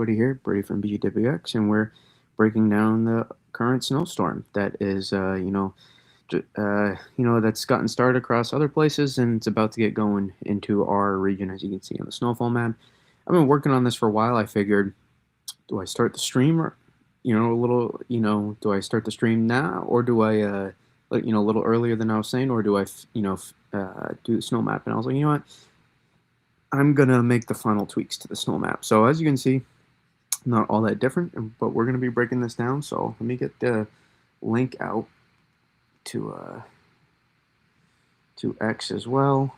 everybody here, Brady from BGWX, and we're breaking down the current snowstorm that is, that's gotten started across other places, and it's about to get going into our region, as you can see on the Snowfall map. I've been working on this for a while. I figured, do I start the stream, or, do I start the stream now, or do I, a little earlier than I was saying, or do I, do the snow map? And I was like, you know what? I'm gonna make the final tweaks to the snow map. So as you can see, not all that different, but we're gonna be breaking this down. So let me get the link out to X as well.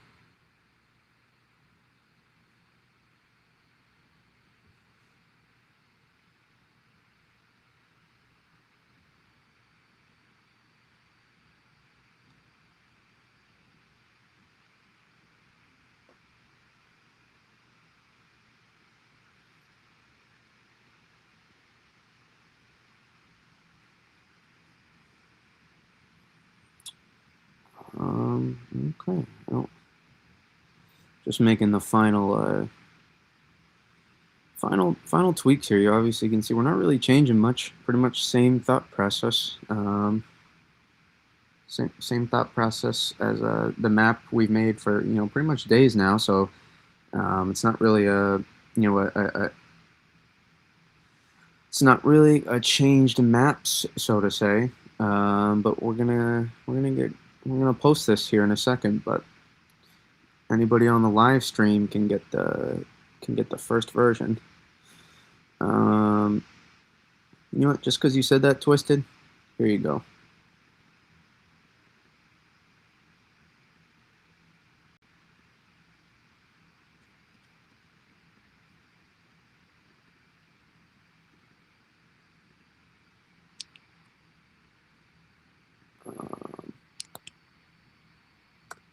Okay. Oh, just making the final tweaks here. You obviously can see we're not really changing much. Pretty much same thought process. Same thought process as the map we've made for pretty much days now. So it's not really it's not really a changed maps, so to say. But we're gonna post this here in a second. But anybody on the live stream can get the first version. You know what? Just because you said that, Twisted, here you go.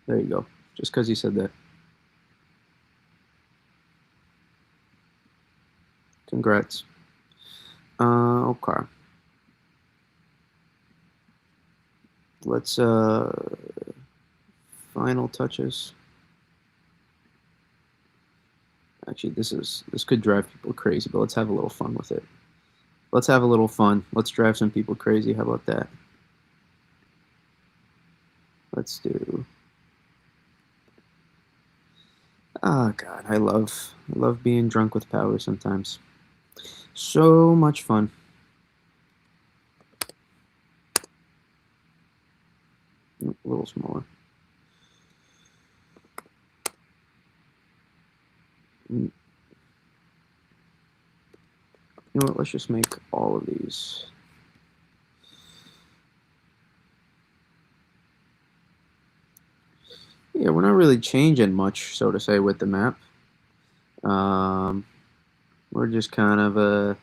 There you go. Just because you said that. Congrats. Okay. Let's final touches. Actually, this could drive people crazy, but let's have a little fun with it. Let's have a little fun. Let's drive some people crazy. How about that? Let's do. Oh God, I love being drunk with power sometimes. So much fun. A little smaller. You know what? Let's just make all of these. Yeah, we're not really changing much, so to say, with the map. We're just kind of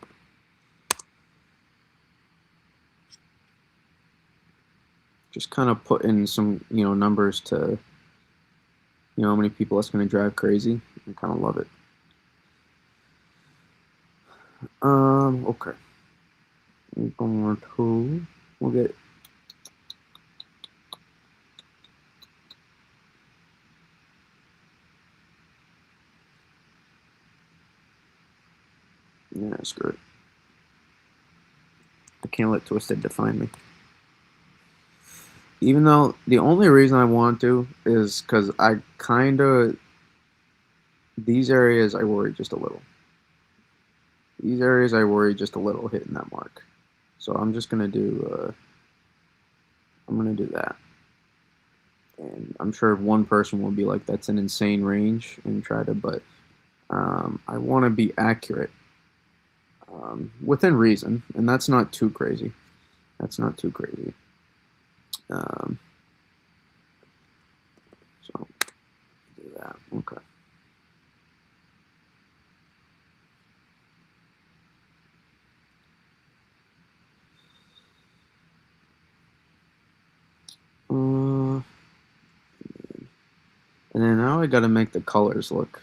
putting some numbers to how many people that's going to drive crazy. I kind of love it. Okay. We'll get. Yeah, screw it. I can't let Twisted define me. Even though the only reason I want to is because I kind of, these areas I worry just a little. These areas I worry just a little hitting that mark. So I'm just going to do, that. And I'm sure one person will be like, that's an insane range and try to, but I want to be accurate within reason. And that's not too crazy. That's not too crazy. So do that. Okay. And then now I got to make the colors look.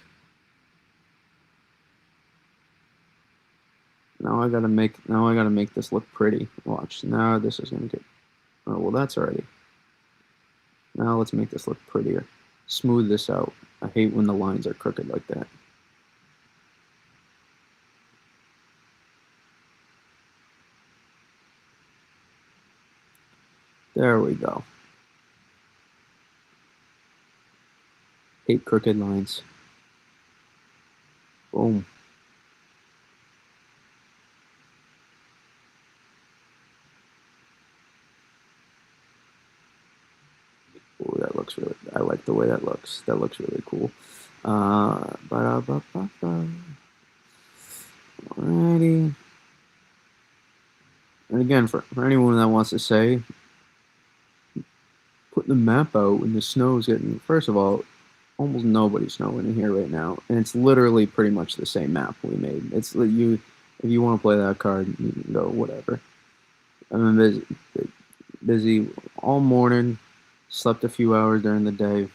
Now I got to make this look pretty. Watch. Now this is going to get. Oh, well, that's already. Now let's make this look prettier. Smooth this out. I hate when the lines are crooked like that. There we go. Hate crooked lines. Boom. Oh, that looks really. I like the way that looks. That looks really cool. Ba-da-ba-ba-ba. Alrighty. And again, for anyone that wants to say, put the map out when the snow's getting. First of all, almost nobody's snowing in here right now, and it's literally pretty much the same map we made. It's you. If you want to play that card, you can go whatever. I'm busy all morning. Slept a few hours during the day.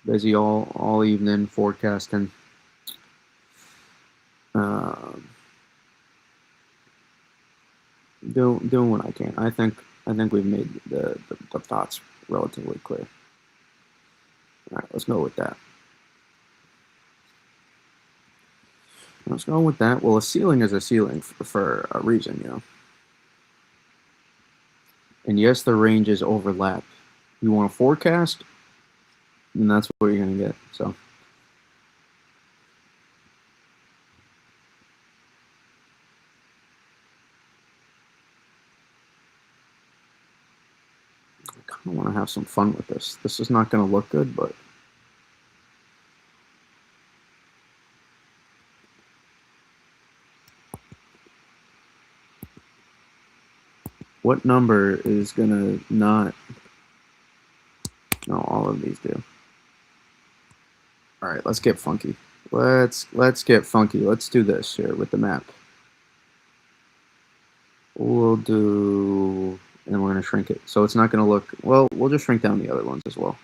Busy all evening forecasting. Um, doing what I can. I think we've made the thoughts relatively clear. All right, let's go with that. Let's go with that. Well, a ceiling is a ceiling for a reason, you know. And yes, the ranges overlap. You want to forecast, then that's what you're gonna get. So. I kind of want to have some fun with this. This is not going to look good, but what number is going to not? No, all of these do. All right, let's get funky. Let's get funky. Let's do this here with the map. We'll do, and we're going to shrink it. So it's not going to look, well, we'll just shrink down the other ones as well.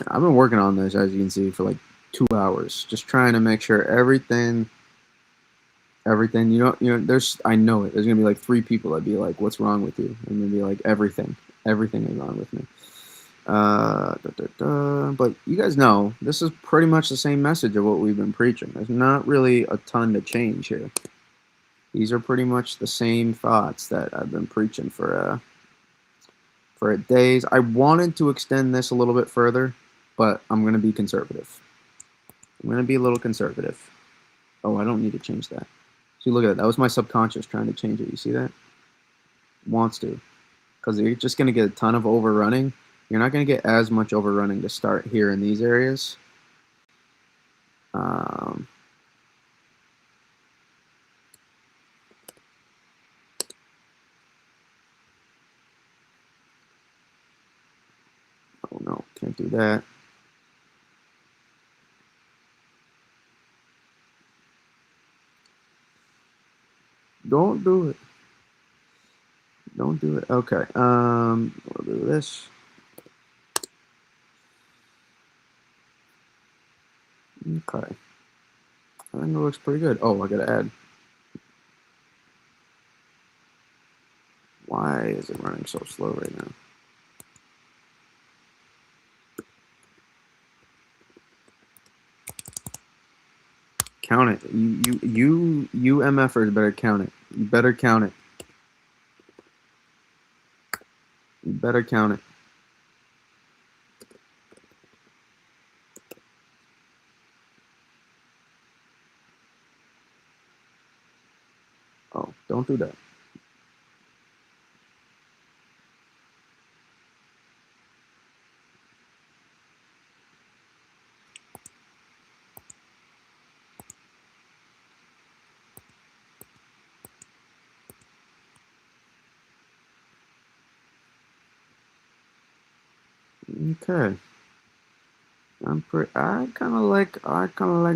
I've been working on this, as you can see, for like 2 hours, just trying to make sure everything, you know, there's, I know it. There's gonna be like 3 people that'd be like, "What's wrong with you?" I'm gonna be like, everything is wrong with me. But you guys know this is pretty much the same message of what we've been preaching. There's not really a ton to change here. These are pretty much the same thoughts that I've been preaching for days. I wanted to extend this a little bit further, but I'm gonna be conservative. I'm gonna be a little conservative. Oh, I don't need to change that. See, look at that. That was my subconscious trying to change it. You see that? Wants to. Because you're just going to get a ton of overrunning. You're not going to get as much overrunning to start here in these areas. Oh, no. Can't do that. Don't do it. Don't do it. Okay. We'll do this. Okay. I think it looks pretty good. Oh, I gotta add. Why is it running so slow right now? Count it. You MFers better count it. You better count it. You better count it. Oh, don't do that. Okay. I kind of like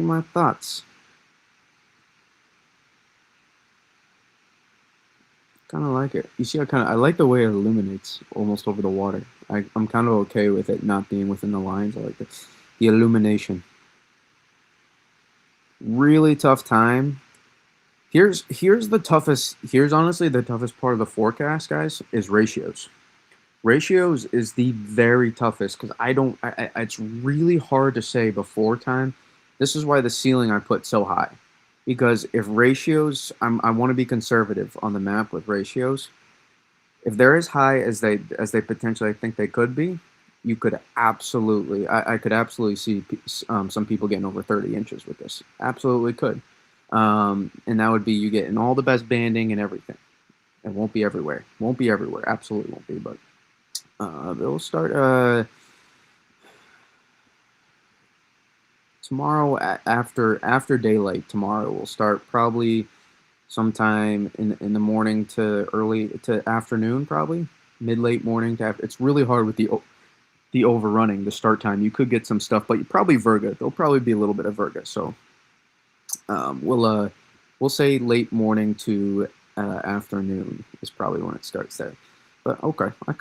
my thoughts. Kind of like it. You see, I like the way it illuminates almost over the water. I'm kind of okay with it not being within the lines. I like the illumination. Really tough time. Here's the toughest. Here's honestly the toughest part of the forecast, guys, is ratios. Ratios is the very toughest because it's really hard to say before time. This is why the ceiling I put so high. because if ratios, I want to be conservative on the map with ratios. If they're as high as they potentially think they could be, you could absolutely, I could absolutely see some people getting over 30 inches with this. Absolutely could. And that would be you getting all the best banding and everything. It won't be everywhere. Won't be everywhere. Absolutely won't be. But it'll start tomorrow after daylight. Tomorrow we'll start probably sometime in the morning to early to afternoon, probably mid late morning to after. It's really hard with the overrunning the start time. You could get some stuff, but you probably Virga. There'll probably be a little bit of Virga. So we'll say late morning to afternoon is probably when it starts there. But okay, I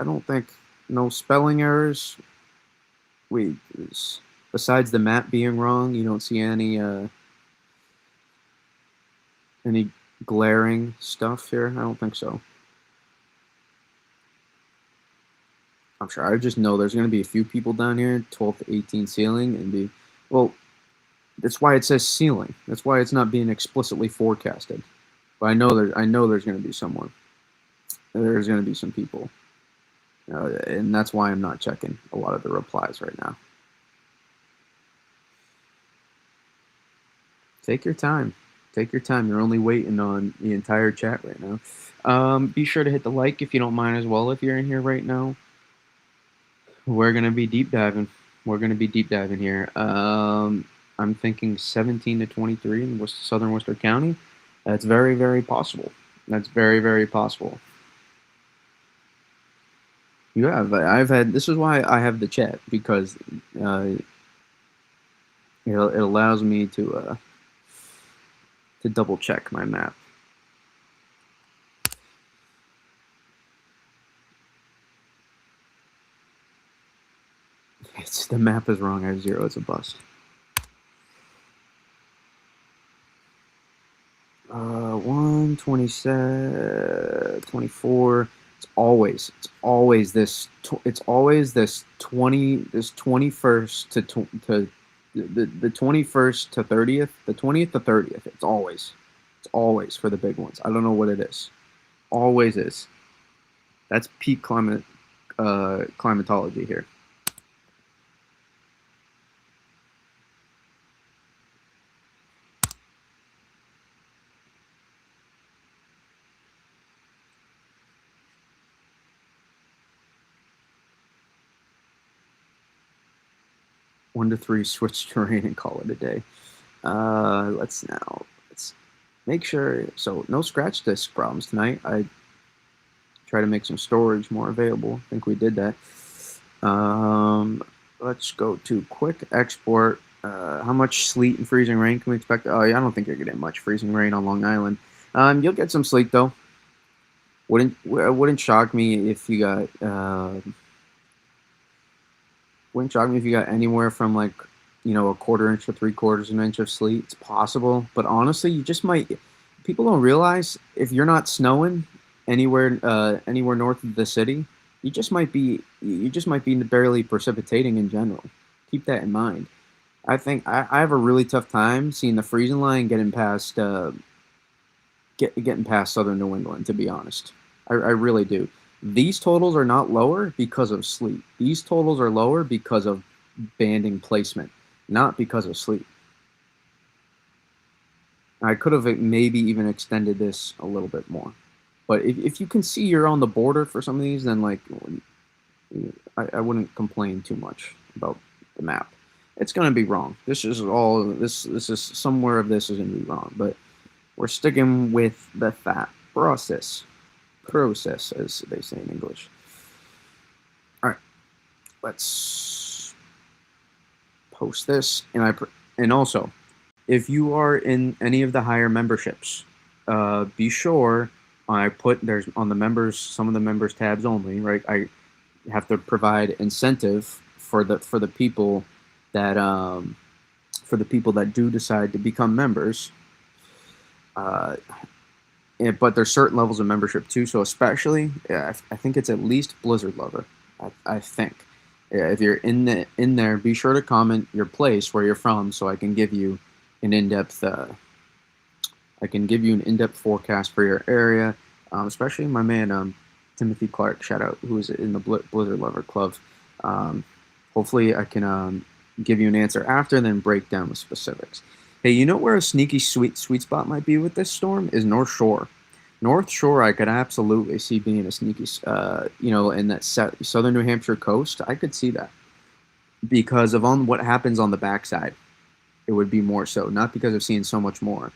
don't think no spelling errors. Wait, besides the map being wrong, you don't see any glaring stuff here. I don't think so. I'm sure. I just know there's going to be a few people down here, 12 to 18 ceiling, and be well. That's why it says ceiling. That's why it's not being explicitly forecasted. But I know there's going to be someone. There's going to be some people, and that's why I'm not checking a lot of the replies right now. Take your time. Take your time. You're only waiting on the entire chat right now. Be sure to hit the like if you don't mind as well if you're in here right now. We're gonna be deep diving. We're gonna be deep diving here. I'm thinking 17 to 23 in southern Worcester County. That's very, very possible. That's very, very possible. You have. I've had. This is why I have the chat because it allows me to double check my map. The map is wrong. I have 0. It's a bust. 127, 24. It's always this. It's always this 21st to the 21st to 30th, the 20th to 30th. It's always for the big ones. I don't know what it is. Always is. That's peak climatology here. One to 3 switch terrain and call it a day. Let's make sure. So no scratch disk problems tonight. I try to make some storage more available. I think we did that. Let's go to quick export. How much sleet and freezing rain can we expect? Oh, yeah, I don't think you're getting much freezing rain on Long Island. You'll get some sleet though. Wouldn't shock me if you got. Wouldn't shock me if you got anywhere from like, a 1/4 inch to 3/4 an inch of sleet. It's possible, but honestly, you just might. People don't realize if you're not snowing anywhere north of the city, you just might be barely precipitating in general. Keep that in mind. I think I have a really tough time seeing the freezing line getting past getting past southern New England. To be honest, I really do. These totals are not lower because of sleet. These totals are lower because of banding placement, not because of sleet. I could have maybe even extended this a little bit more. But if you can see you're on the border for some of these, then like I wouldn't complain too much about the map. It's going to be wrong. This is somewhere of this is going to be wrong. But we're sticking with the thought process, as they say in English. All right, let's post this, and also, if you are in any of the higher memberships, be sure I put there's on the members some of the members tabs only, right? I have to provide incentive for the people that do decide to become members. But there's certain levels of membership too. So especially, I think it's at least Blizzard Lover. I think. If you're in there, be sure to comment your place where you're from, so I can give you an in-depth. I can give you an in-depth forecast for your area, especially my man Timothy Clark. Shout out, who is in the Blizzard Lover Club. Um, Hopefully, I can give you an answer after, and then break down the specifics. Hey, you know where a sneaky sweet spot might be with this storm is North Shore. North Shore, I could absolutely see being a sneaky, in that southern New Hampshire coast. I could see that because of on what happens on the backside. It would be more so, not because of seeing so much more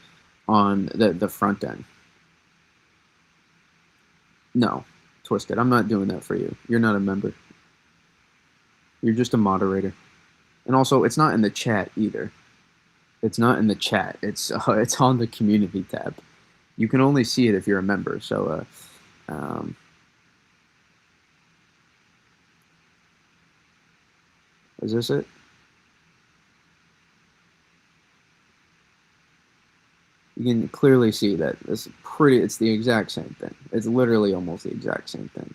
on the front end. No, Twisted, I'm not doing that for you. You're not a member. You're just a moderator. And also, it's not in the chat either. It's not in the chat. It's on the community tab. You can only see it if you're a member. So, is this it? You can clearly see that it's the exact same thing. It's literally almost the exact same thing.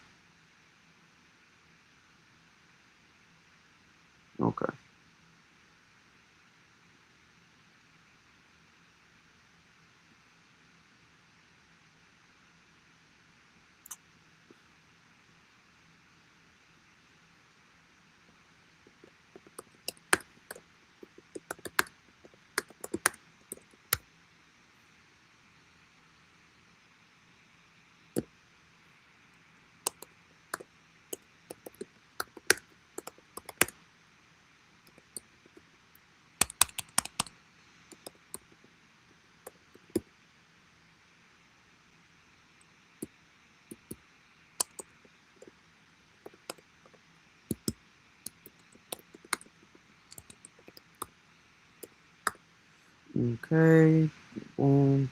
Okay. Okay. Boom.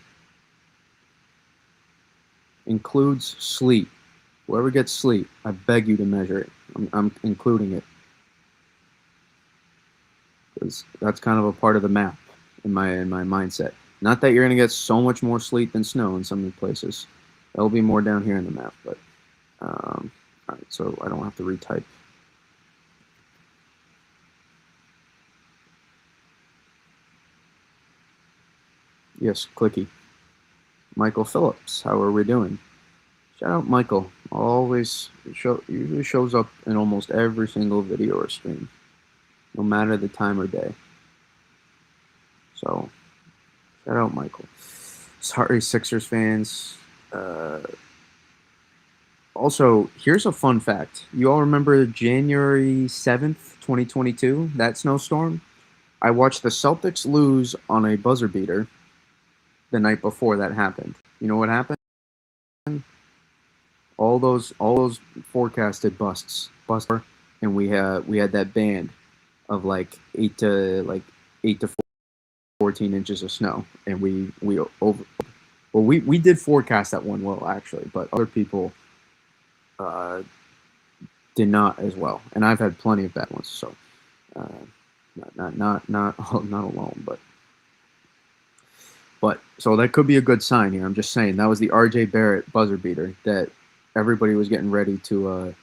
Includes sleet. Whoever gets sleet, I beg you to measure it. I'm including it because that's kind of a part of the map in my mindset. Not that you're gonna get so much more sleet than snow in some of the places. There'll be more down here in the map, but all right. So I don't have to retype. Yes, clicky. Michael Phillips, how are we doing? Shout out Michael. Usually shows up in almost every single video or stream, no matter the time or day. So, shout out Michael. Sorry, Sixers fans. Also, here's a fun fact. You all remember January 7th, 2022, that snowstorm? I watched the Celtics lose on a buzzer beater the night before that happened. You know what happened? All those forecasted busts, and we had that band of like 8 to 14 inches of snow, and we over. Well, we did forecast that one well actually, but other people did not as well, and I've had plenty of bad ones. So not alone, but so that could be a good sign here. I'm just saying that was the R.J. Barrett buzzer beater that everybody was getting ready to.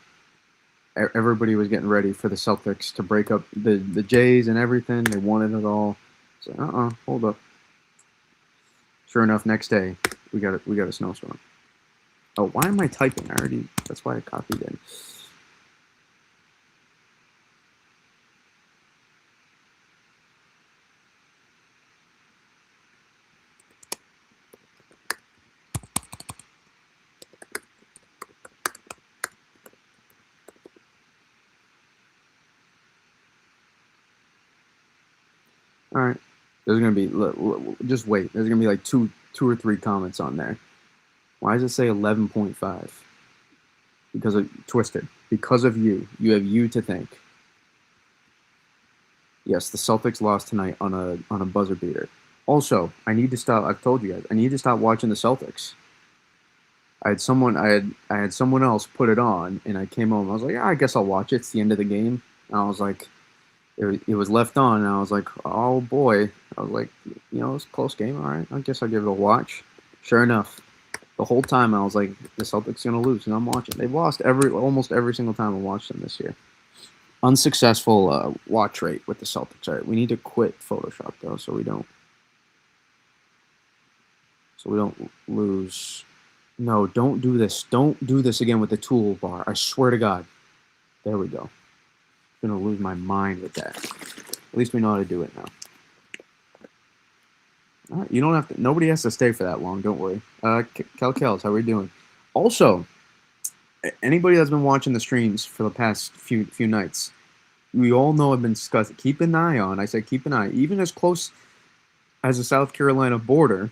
Everybody was getting ready for the Celtics to break up the Jays and everything. They wanted it all. So hold up. Sure enough, next day we got a snowstorm. Oh, why am I typing? That's why I copied it. All right. There's gonna be just wait. There's gonna be like two or three comments on there. Why does it say 11.5? Because of Twisted. Because of you. You have you to thank. Yes, the Celtics lost tonight on a buzzer beater. Also, I need to stop. I've told you guys. I need to stop watching the Celtics. I had someone else put it on, and I came home. I was like, yeah, I guess I'll watch it. It's the end of the game. And I was like, it was left on, and I was like, oh boy. I was like, it's a close game. All right, I guess I'll give it a watch. Sure enough, the whole time I was like, the Celtics gonna lose, and I'm watching. They've lost almost every single time I watched them this year. Unsuccessful watch rate with the Celtics. All right, we need to quit Photoshop though, so we don't so we don't lose. No, don't do this. Don't do this again with the toolbar. I swear to God. There we go. I'm gonna lose my mind with that. At least we know how to do it now. All right, you don't have to. Nobody has to stay for that long. Don't worry. Kels, how are we doing? Also, anybody that's been watching the streams for the past few nights, we all know I've been discussing. Keep an eye on. I said keep an eye, even as close as the South Carolina border,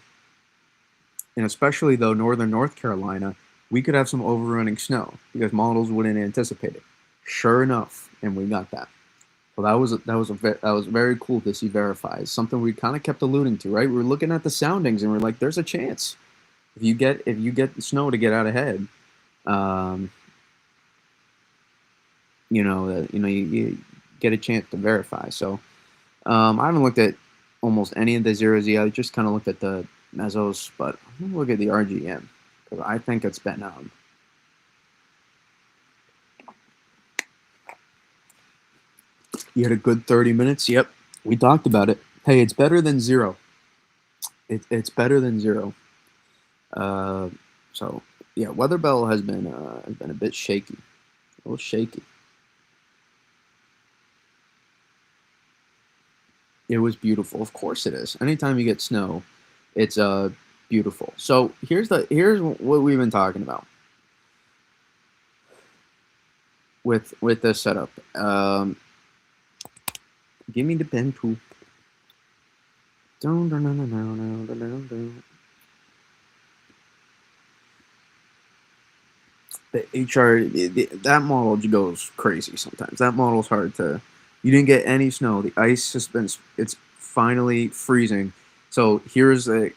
and especially though northern North Carolina, we could have some overrunning snow because models wouldn't anticipate it. Sure enough, and we got that. Well, that was very cool to see verified. Something we kind of kept alluding to, right? We were looking at the soundings and we're like, there's a chance if you get the snow to get out ahead. You get a chance to verify. So I haven't looked at almost any of the zeros yet. I just kind of looked at the mesos, but I'm gonna look at the RGM because I think it's been you had a good 30 minutes. Yep, we talked about it. Hey, it's better than zero. It's better than zero. So yeah, Weather Bell has been a bit shaky, a little shaky. It was beautiful. Of course it is. Anytime you get snow, it's beautiful. So here's what we've been talking about with this setup. Give me the pen tool. The HR that model goes crazy sometimes. That model's hard to. You didn't get any snow. The ice has been. It's finally freezing. So here's a.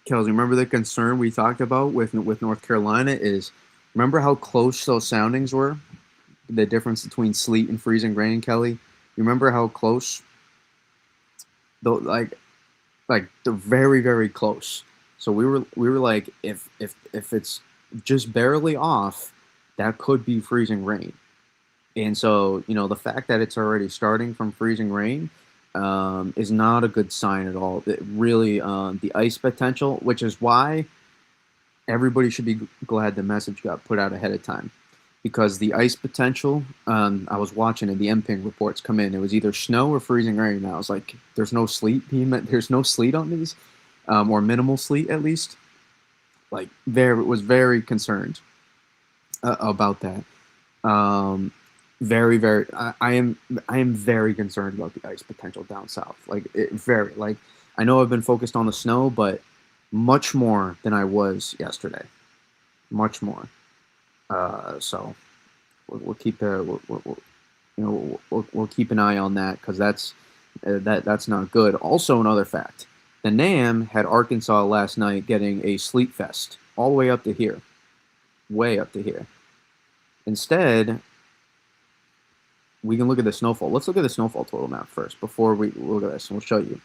Kelsey, remember the concern we talked about with North Carolina is, remember how close those soundings were? The difference between sleet and freezing rain, Kelly. You remember how close? Though, like they're very very close. So we were like, if it's just barely off, that could be freezing rain. And so, the fact that it's already starting from freezing rain is not a good sign at all. It really, the ice potential, which is why everybody should be glad the message got put out ahead of time. Because the ice potential, I was watching it, the MPing reports come in. It was either snow or freezing rain. And I was like, there's no sleet. There's no sleet on these, or minimal sleet at least. Like, was very concerned about that. Very, very. I am very concerned about the ice potential down south. I know I've been focused on the snow, but much more than I was yesterday. Much more. So we'll keep we'll keep an eye on that because that's not good. Also, another fact: the NAM had Arkansas last night getting a sleet fest all the way up to here, way up to here. Instead, we can look at the snowfall. Let's look at the snowfall total map first before we look at this, and we'll show you.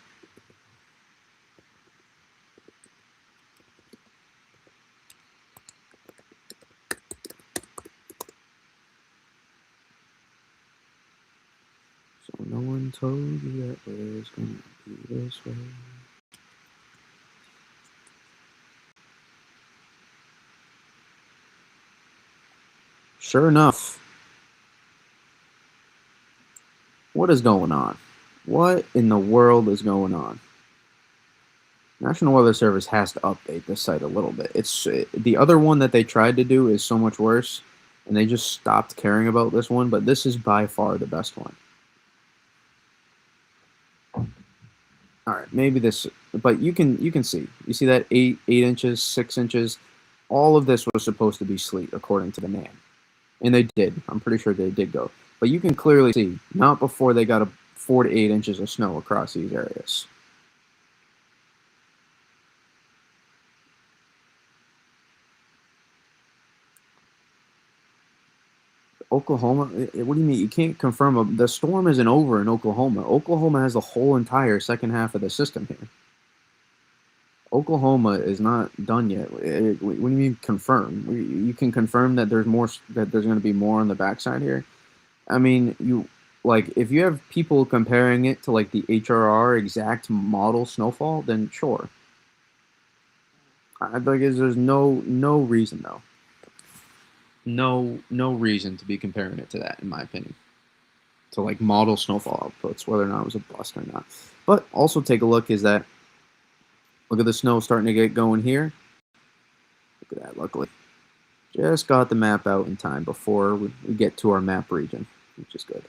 So no one told you that it was going to be this way. Sure enough. What is going on? What in the world is going on? National Weather Service has to update this site a little bit. The other one that they tried to do is so much worse, and they just stopped caring about this one, but this is by far the best one. All right, maybe this, but you can see. You see that 8 inches, 6 inches? All of this was supposed to be sleet, according to the NAM. And they did. I'm pretty sure they did go. But you can clearly see, not before they got 4 to 8 inches of snow across these areas. Oklahoma, what do you mean? You can't confirm the storm isn't over in Oklahoma. Oklahoma has the whole entire second half of the system here. Oklahoma is not done yet. What do you mean confirm? You can confirm that there's more, that there's going to be more on the backside here. I mean, if you have people comparing it to like the HRR exact model snowfall, then sure. Like, there's no reason though. No reason to be comparing it to that, in my opinion. To like model snowfall outputs, whether or not it was a bust or not. But also take a look is that look at the snow starting to get going here. Look at that, luckily. Just got the map out in time before we get to our map region, which is good.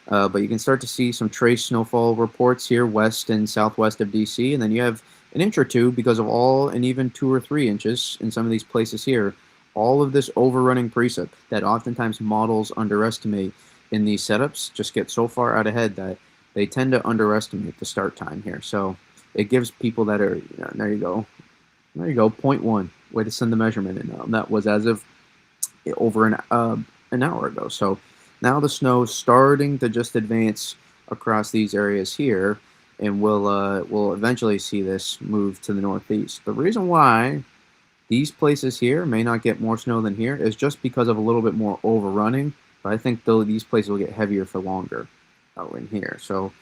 But you can start to see some trace snowfall reports here, west and southwest of DC, and then you have an inch or two because of all, and even 2 or 3 inches in some of these places here. All of this overrunning precip that oftentimes models underestimate in these setups just get so far out ahead that they tend to underestimate the start time here. So it gives people that are, there you go, 0.1. Way to send the measurement in. That was as of over an hour ago. So now the snow is starting to just advance across these areas here, and we'll eventually see this move to the northeast. The reason why these places here may not get more snow than here is just because of a little bit more overrunning, but I think though these places will get heavier for longer in here. So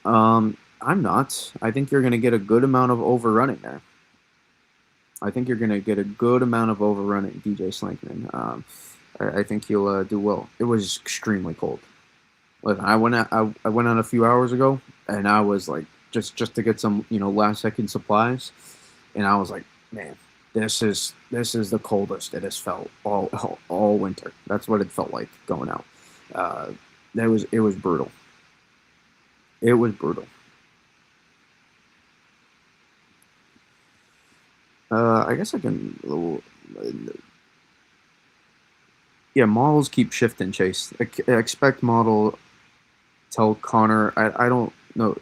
I'm not. I think you're going to get a good amount of overrunning there. I think you're going to get a good amount of overrunning, DJ Slankman. I think you'll do well. It was extremely cold. Listen, I went out a few hours ago, and I was like, just to get some last second supplies, and I was like, man, this is the coldest it has felt all winter. That's what it felt like going out. It was brutal. It was brutal. I guess I can. Yeah, models keep shifting, Chase. Expect model. Tell Connor. I don't know.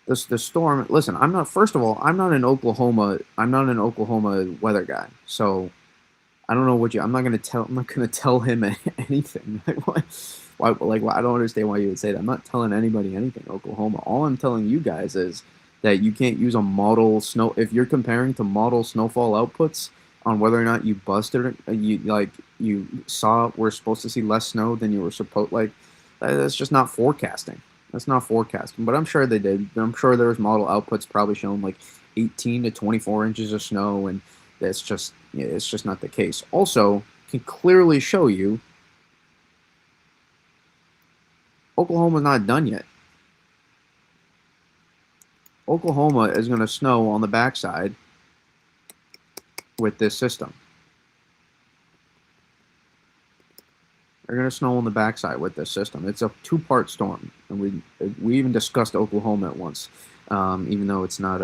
The storm. Listen, I'm not. First of all, I'm not an Oklahoma. I'm not an Oklahoma weather guy. So I don't know what you. I'm not gonna tell. I'm not gonna tell him anything. Like, what? Why? Like, I don't understand why you would say that. I'm not telling anybody anything. Oklahoma. All I'm telling you guys is that you can't use a model snow. If you're comparing to model snowfall outputs on whether or not you busted it, you saw we're supposed to see less snow than you were supposed. Like, that's just not forecasting. That's not forecasting. But I'm sure they did. I'm sure there was model outputs probably showing like 18 to 24 inches of snow, and that's just it's just not the case. Also, can clearly show you Oklahoma's not done yet. Oklahoma is going to snow on the backside with this system. They're going to snow on the backside with this system. It's a 2-part storm, and we even discussed Oklahoma at once, even though it's not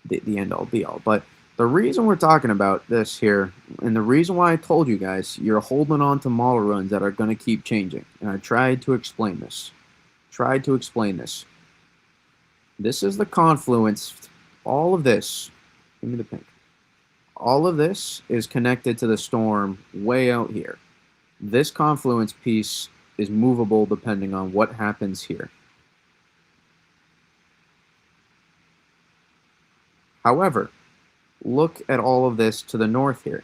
the end all be all. But the reason we're talking about this here, and the reason why I told you guys, you're holding on to model runs that are going to keep changing, and I tried to explain this. This is the confluence. All of this, give me the pink. All of this is connected to the storm way out here. This confluence piece is movable depending on what happens here. However, look at all of this to the north here.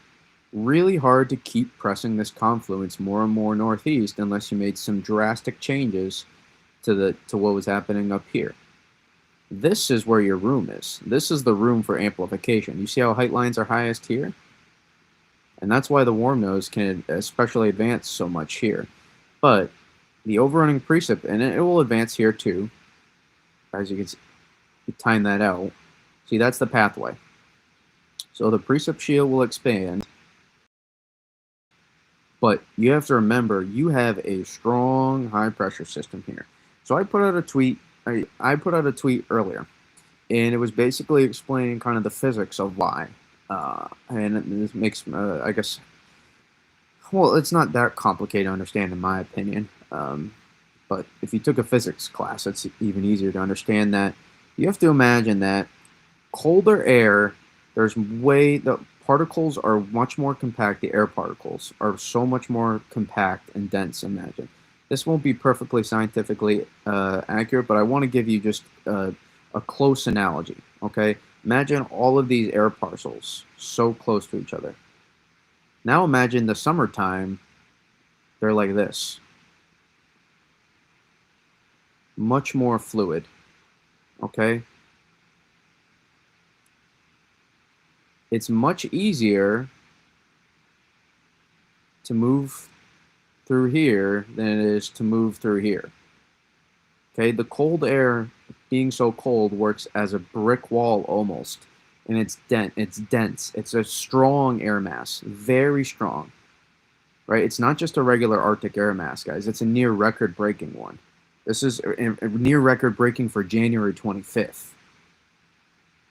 Really hard to keep pressing this confluence more and more northeast unless you made some drastic changes to what was happening up here. This is where your room is. This is the room for amplification. You see how height lines are highest here? And that's why the warm nose can especially advance so much here. But the overrunning precip, and it will advance here too. As you can see, time that out. See, that's the pathway. So the precip shield will expand. But you have to remember, you have a strong high pressure system here. So I put out a tweet. I put out a tweet earlier, and it was basically explaining kind of the physics of why. And this makes, I guess, well, it's not that complicated to understand in my opinion. But if you took a physics class, it's even easier to understand that you have to imagine that colder air, the particles are much more compact. The air particles are so much more compact and dense, imagine. This won't be perfectly scientifically accurate, but I want to give you just a close analogy, okay? Imagine all of these air parcels so close to each other. Now imagine the summertime, they're like this. Much more fluid, okay? it's much easier to move through here than it is to move through here. Okay, the cold air being so cold works as a brick wall almost, and it's dense. It's a strong air mass, very strong. Right? It's not just a regular Arctic air mass, guys. It's a near record-breaking one. This is a near record-breaking for January 25th.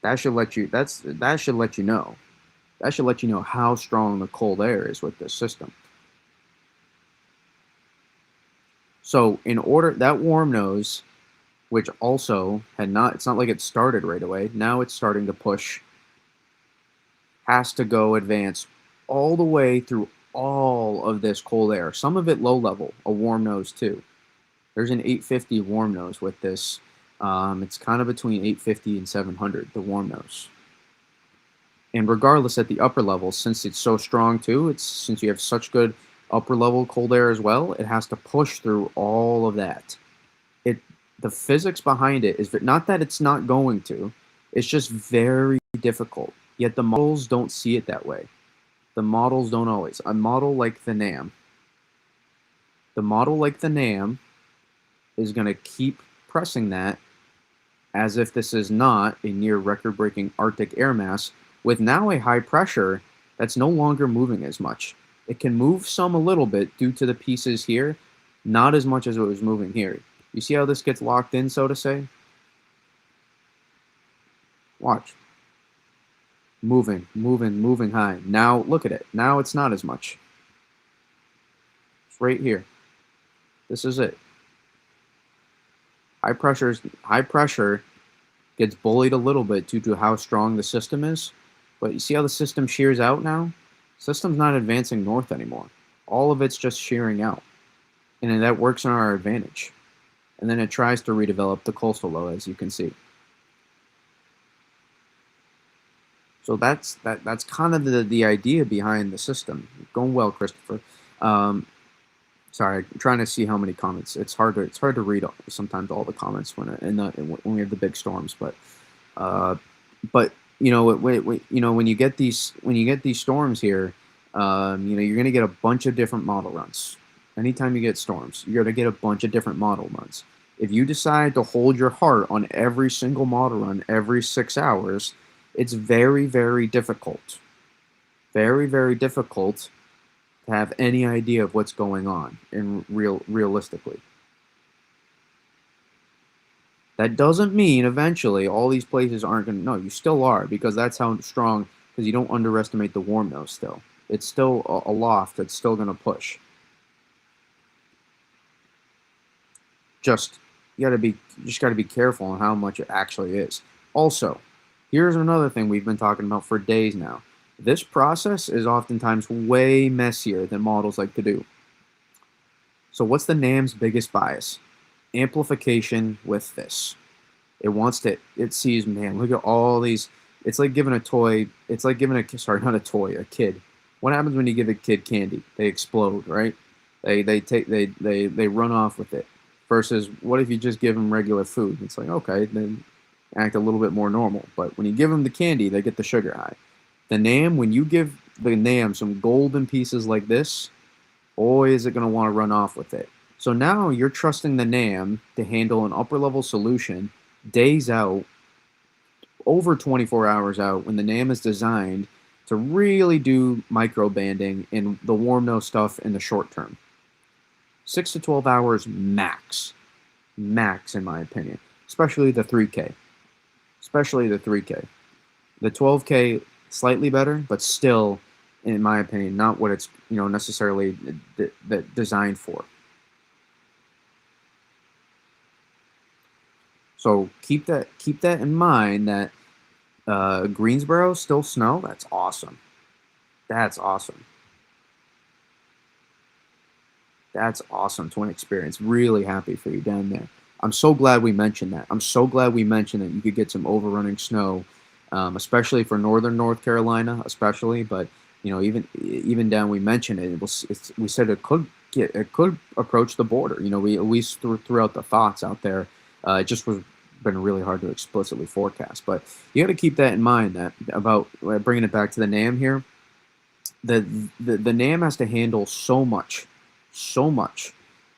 That should let you. That should let you know. That should let you know how strong the cold air is with this system. So in order, that warm nose, which also had not, it's not like it started right away. Now it's starting to push. Has to go advance all the way through all of this cold air. Some of it low level, a warm nose too. There's an 850 warm nose with this. It's kind of between 850 and 700, the warm nose. And regardless, at the upper levels, since it's so strong too, since you have such good upper level cold air as well, it has to push through all of that. The physics behind it is not that it's not going to, it's just very difficult. Yet the models don't see it that way. The models don't always. A model like the NAM. The model like the NAM is going to keep pressing that as if this is not a near record-breaking Arctic air mass with now a high pressure that's no longer moving as much. It can move some a little bit due to the pieces here, not as much as it was moving here. You see how this gets locked in, so to say? Watch. Moving, moving, moving high. Now, look at it. Now it's not as much. It's right here. This is it. High pressure gets bullied a little bit due to how strong the system is. But you see how the system shears out now? System's not advancing north anymore. All of it's just shearing out. And that works in our advantage. And then it tries to redevelop the coastal low, as you can see. So that's kind of the idea behind the system. Going well, Christopher. Sorry, I'm trying to see how many comments. It's hard to read sometimes all the comments when we have the big storms. But you know when you get these storms here, you're going to get a bunch of different model runs. Anytime you get storms, you're going to get a bunch of different model runs. If you decide to hold your heart on every single model run every 6 hours, it's very, very difficult. Very, very difficult to have any idea of what's going on realistically. That doesn't mean eventually all these places aren't going to... No, you still are, because that's how strong... Because you don't underestimate the warm nose still. It's still a loft that's still going to push. You just got to be careful on how much it actually is. Also, here's another thing we've been talking about for days now. This process is oftentimes way messier than models like to do. So what's the NAM's biggest bias? Amplification with this. It sees, man, look at all these. It's like giving a toy, a kid. What happens when you give a kid candy? They explode, right? They run off with it. Versus, what if you just give them regular food? It's like, okay, then act a little bit more normal. But when you give them the candy, they get the sugar high. The NAM, when you give the NAM some golden pieces like this, boy, is it going to want to run off with it. So now you're trusting the NAM to handle an upper level solution days out, over 24 hours out, when the NAM is designed to really do micro banding in the warm nose stuff in the short term. 6 to 12 hours max. Max, in my opinion. Especially the 3K. The 12K, slightly better, but still, in my opinion, not what it's necessarily designed for. So keep that in mind. That Greensboro still snow. That's awesome. That's awesome. That's awesome to an experience. Really happy for you down there. I'm so glad we mentioned that. I'm so glad we mentioned that you could get some overrunning snow, especially for northern North Carolina, especially. But even down, we mentioned it. We said it could approach the border. We at least threw out the thoughts out there. It just was been really hard to explicitly forecast. But you got to keep that in mind, that about bringing it back to the NAM here. The NAM has to handle so much,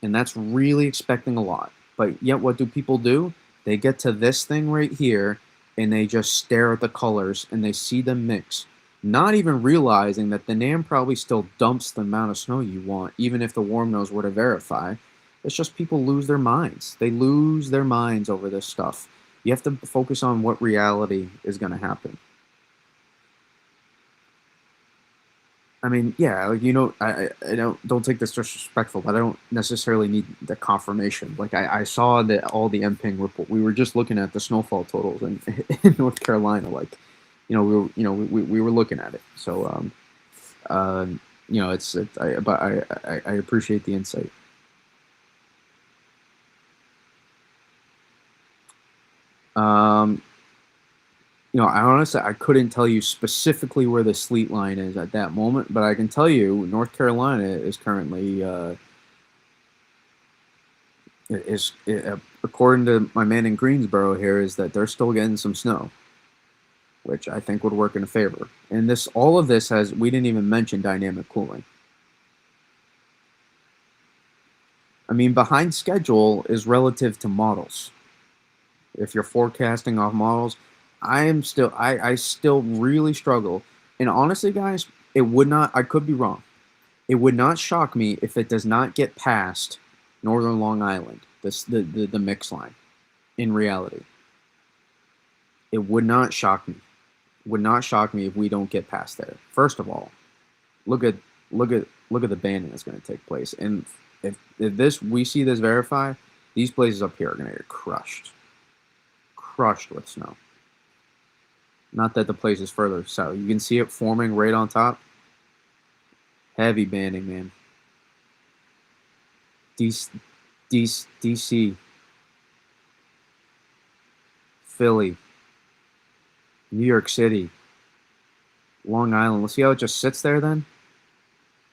and that's really expecting a lot. But yet, what do people do? They get to this thing right here, and they just stare at the colors, and they see them mix, not even realizing that the NAM probably still dumps the amount of snow you want, even if the warm nose were to verify. It's just people lose their minds. They lose their minds over this stuff. You have to focus on what reality is going to happen. I mean, yeah, like, I don't take this disrespectful, but I don't necessarily need the confirmation. Like I saw that all the MPing report. We were just looking at the snowfall totals in North Carolina. Like, we were looking at it. So, uh, I appreciate the insight. Um, I honestly I couldn't tell you specifically where the sleet line is at that moment, but I can tell you North Carolina is currently according to my man in Greensboro here, is that they're still getting some snow, which I think would work in a favor. And all of this has, we didn't even mention dynamic cooling. I mean, behind schedule is relative to models. If you're forecasting off models, I still really struggle. And honestly, guys, it would not, I could be wrong. It would not shock me if it does not get past Northern Long Island, the mix line, in reality. It would not shock me. Would not shock me if we don't get past there. First of all, look at the banding that's going to take place. And if we see this verify, these places up here are going to get crushed with snow. Not that the place is further south. You can see it forming right on top. Heavy banding, man. DC, Philly, New York City, Long Island. Let's see how it just sits there then.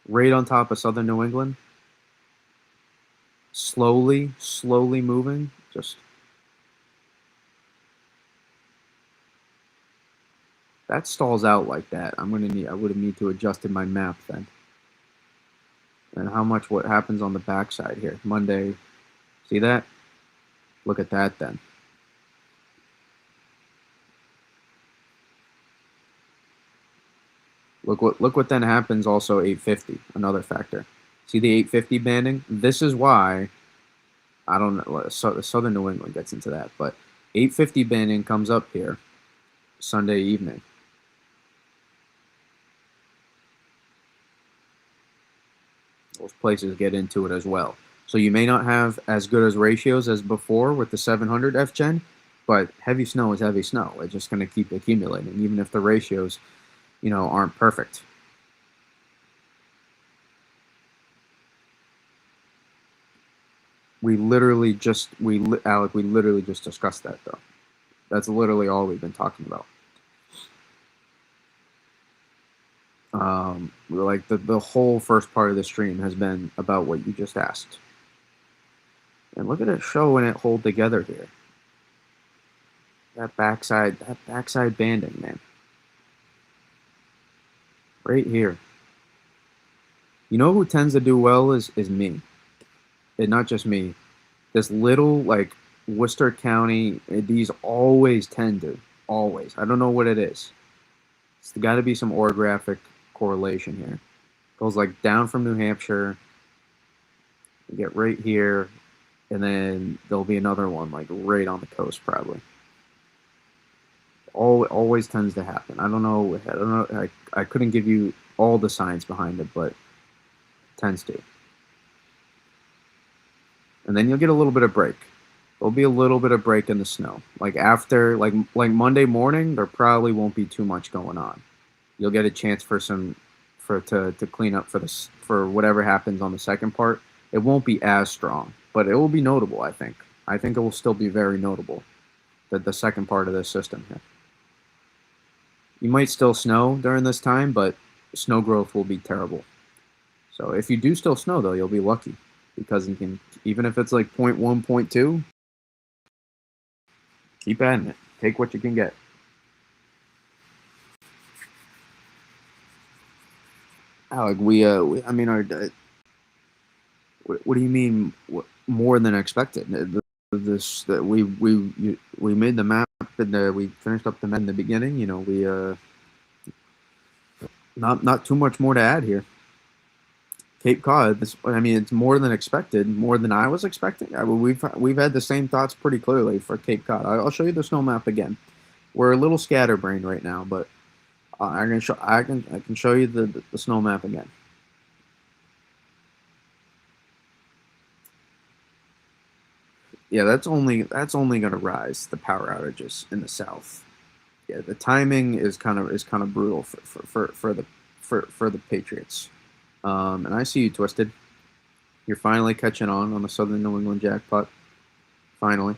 Right on top of southern New England. Slowly moving. Just that stalls out like that. I would have need to adjust in my map then. And what happens on the backside here. Monday. See that? Look at that then. Look what then happens also 850, another factor. See the 850 banding? This is why, I don't know, southern New England gets into that, but 850 banding comes up here Sunday evening. Those places get into it as well. So you may not have as good as ratios as before with the 700 FGen, but heavy snow is heavy snow. It's just going to keep accumulating, even if the ratios, aren't perfect. Alec, we literally just discussed that, though. That's literally all we've been talking about. Like the whole first part of the stream has been about what you just asked. And look at it showing it hold together here. That backside banding, man. Right here. You know who tends to do well is me. And not just me. This little, like, Worcester County, these always tend to. Always. I don't know what it is. It's got to be some orographic correlation here. Goes, like, down from New Hampshire. You get right here. And then there'll be another one, like, right on the coast, probably. Always tends to happen. I don't know. I couldn't give you all the science behind it, but it tends to. And then you'll get a little bit of break. There'll be a little bit of break in the snow. Like after, like Monday morning, there probably won't be too much going on. You'll get a chance to clean up for whatever happens on the second part. It won't be as strong, but it will be notable. I think it will still be very notable. That the second part of this system here. You might still snow during this time, but snow growth will be terrible. So if you do still snow, though, you'll be lucky because you can, even if it's like 0.1, 0.2, Keep adding it. Take what you can get. Alec, I mean, what do you mean more than expected? This that we made the map and we finished up the map in the beginning. You know, we not too much more to add here. Cape Cod. I mean, it's more than expected, more than I was expecting. I mean, we've had the same thoughts pretty clearly for Cape Cod. I'll show you the snow map again. We're a little scatterbrained right now, but I can show you the snow map again. Yeah, that's only going to rise the power outages in the south. Yeah, the timing is kind of brutal for the Patriots. And I see you, Twisted. You're finally catching on the Southern New England jackpot. Finally,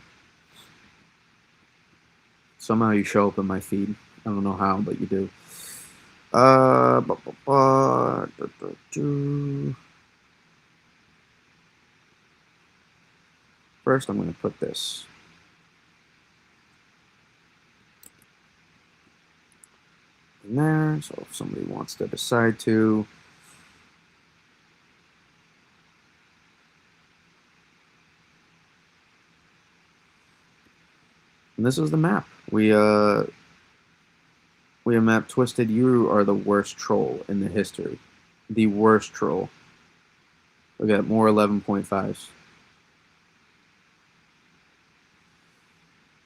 somehow you show up in my feed. I don't know how, but you do. First, I'm going to put this in there. So if somebody wants to decide to. And this is the map. We have map Twisted. You are the worst troll in the history. The worst troll. We got more 11.5s.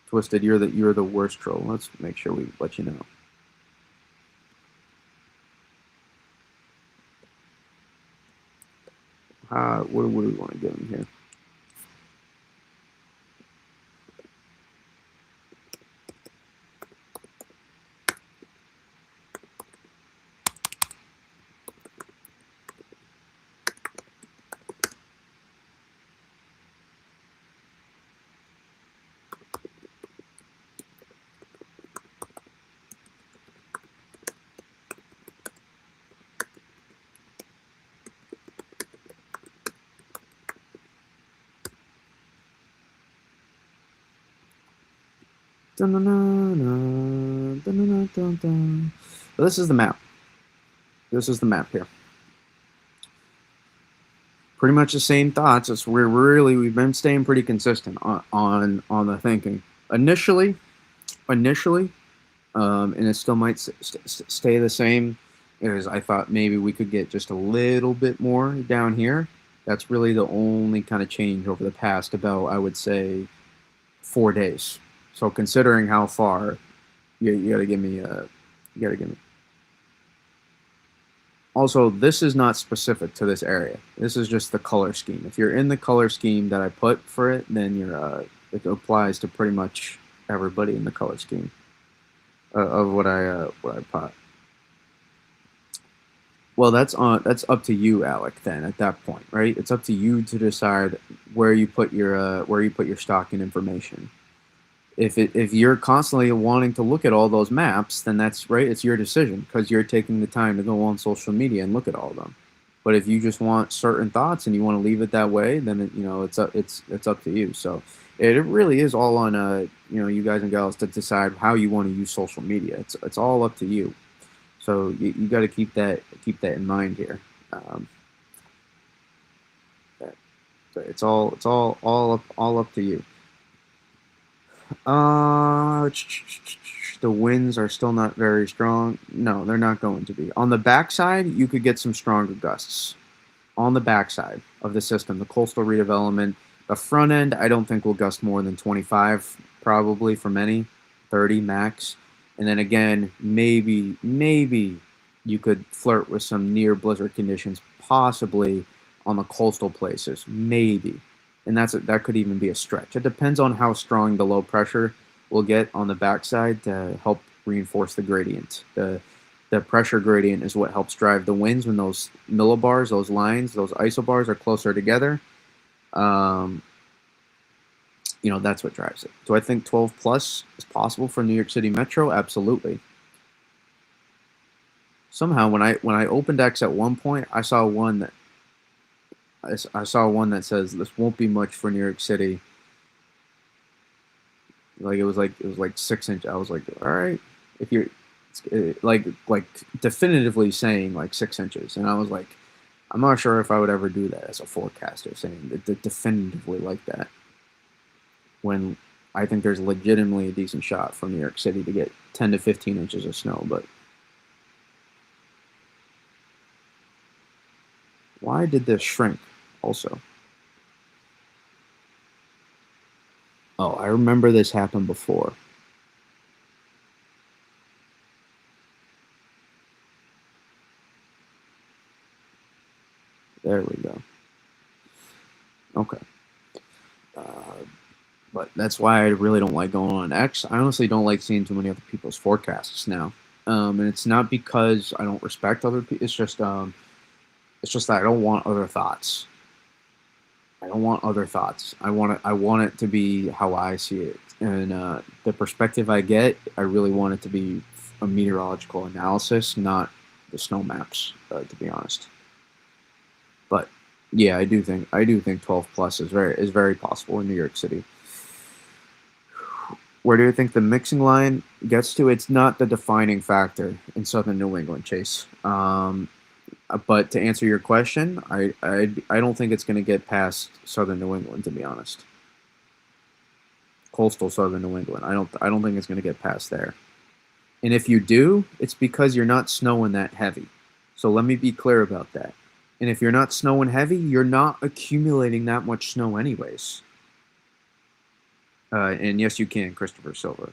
Twisted, you're the worst troll. Let's make sure we let you know. What do we want to give him here? So this is the map. This is the map here. Pretty much the same thoughts. We've been staying pretty consistent on the thinking. Initially, and it still might stay the same. Is I thought maybe we could get just a little bit more down here. That's really the only kind of change over the past about, I would say, 4 days. So considering how far, you gotta give me you gotta give me. Also, this is not specific to this area. This is just the color scheme. If you're in the color scheme that I put for it, then it applies to pretty much everybody in the color scheme of what I put. Well, that's up to you, Alec. Then at that point, right? It's up to you to decide where you put your stocking information. If you're constantly wanting to look at all those maps, then that's right. It's your decision because you're taking the time to go on social media and look at all of them. But if you just want certain thoughts and you want to leave it that way, then it's up to you. So it really is all on you guys and gals to decide how you want to use social media. It's all up to you. So you got to keep that in mind here. It's all up to you. The winds are still not very strong. No, they're not going to be. On the backside, you could get some stronger gusts. On the backside of the system, the coastal redevelopment, the front end, I don't think will gust more than 25, probably for many, 30 max. And then again, maybe you could flirt with some near blizzard conditions, possibly on the coastal places, maybe. And that could even be a stretch. It depends on how strong the low pressure will get on the backside to help reinforce the gradient. The pressure gradient is what helps drive the winds when those millibars, those lines, those isobars are closer together. That's what drives it. Do I think 12 plus is possible for New York City Metro? Absolutely. Somehow, when I opened X at one point, I saw one that says this won't be much for New York City. Like it was like 6 inch. I was like, all right, if you're like definitively saying like 6 inches, and I was like, I'm not sure if I would ever do that as a forecaster, saying that definitively like that when I think there's legitimately a decent shot for New York City to get 10 to 15 inches of snow. But why did this shrink? Also, oh, I remember this happened before. There we go. Okay. Uh, but that's why I really don't like going on X. I honestly don't like seeing too many other people's forecasts now. And it's not because I don't respect other people. It's just that I don't want other thoughts. I don't want other thoughts. I want it to be how I see it, and the perspective I get, I really want it to be a meteorological analysis, not the snow maps. To be honest, but yeah, I do think 12 plus is very possible in New York City. Where do you think the mixing line gets to? It's not the defining factor in Southern New England, Chase. But to answer your question, I don't think it's going to get past Southern New England, to be honest. Coastal Southern New England. I don't think it's going to get past there. And if you do, it's because you're not snowing that heavy. So let me be clear about that. And if you're not snowing heavy, you're not accumulating that much snow anyways. And yes, you can, Christopher Silver.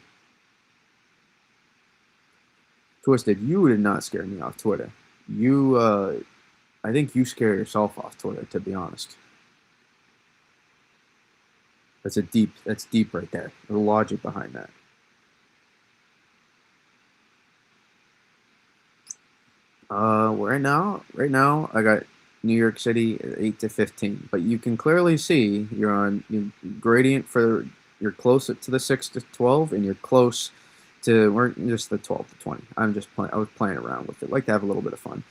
Twisted, you did not scare me off Twitter. I think you scare yourself off Twitter, to be honest. That's deep right there. The logic behind that. Right now, I got New York City at 8 to 15, but you can clearly see you're on gradient for you're close to the 6 to 12, and you're close to we're just the 12 to 20. I'm just playing. I was playing around with it, like to have a little bit of fun.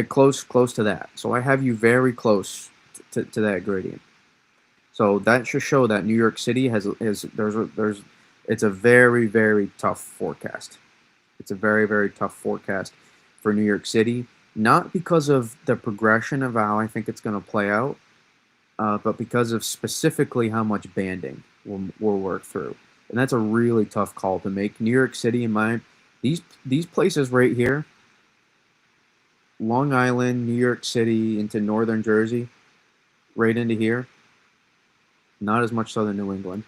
Close to that. So I have you very close to that gradient. So that should show that New York City has there's it's a very tough forecast. It's a very tough forecast for New York City, not because of the progression of how I think it's going to play out, but because of specifically how much banding we'll work through, and that's a really tough call to make. New York City, in my these places right here, Long Island, New York City, into northern Jersey, right into here. Not as much southern New England,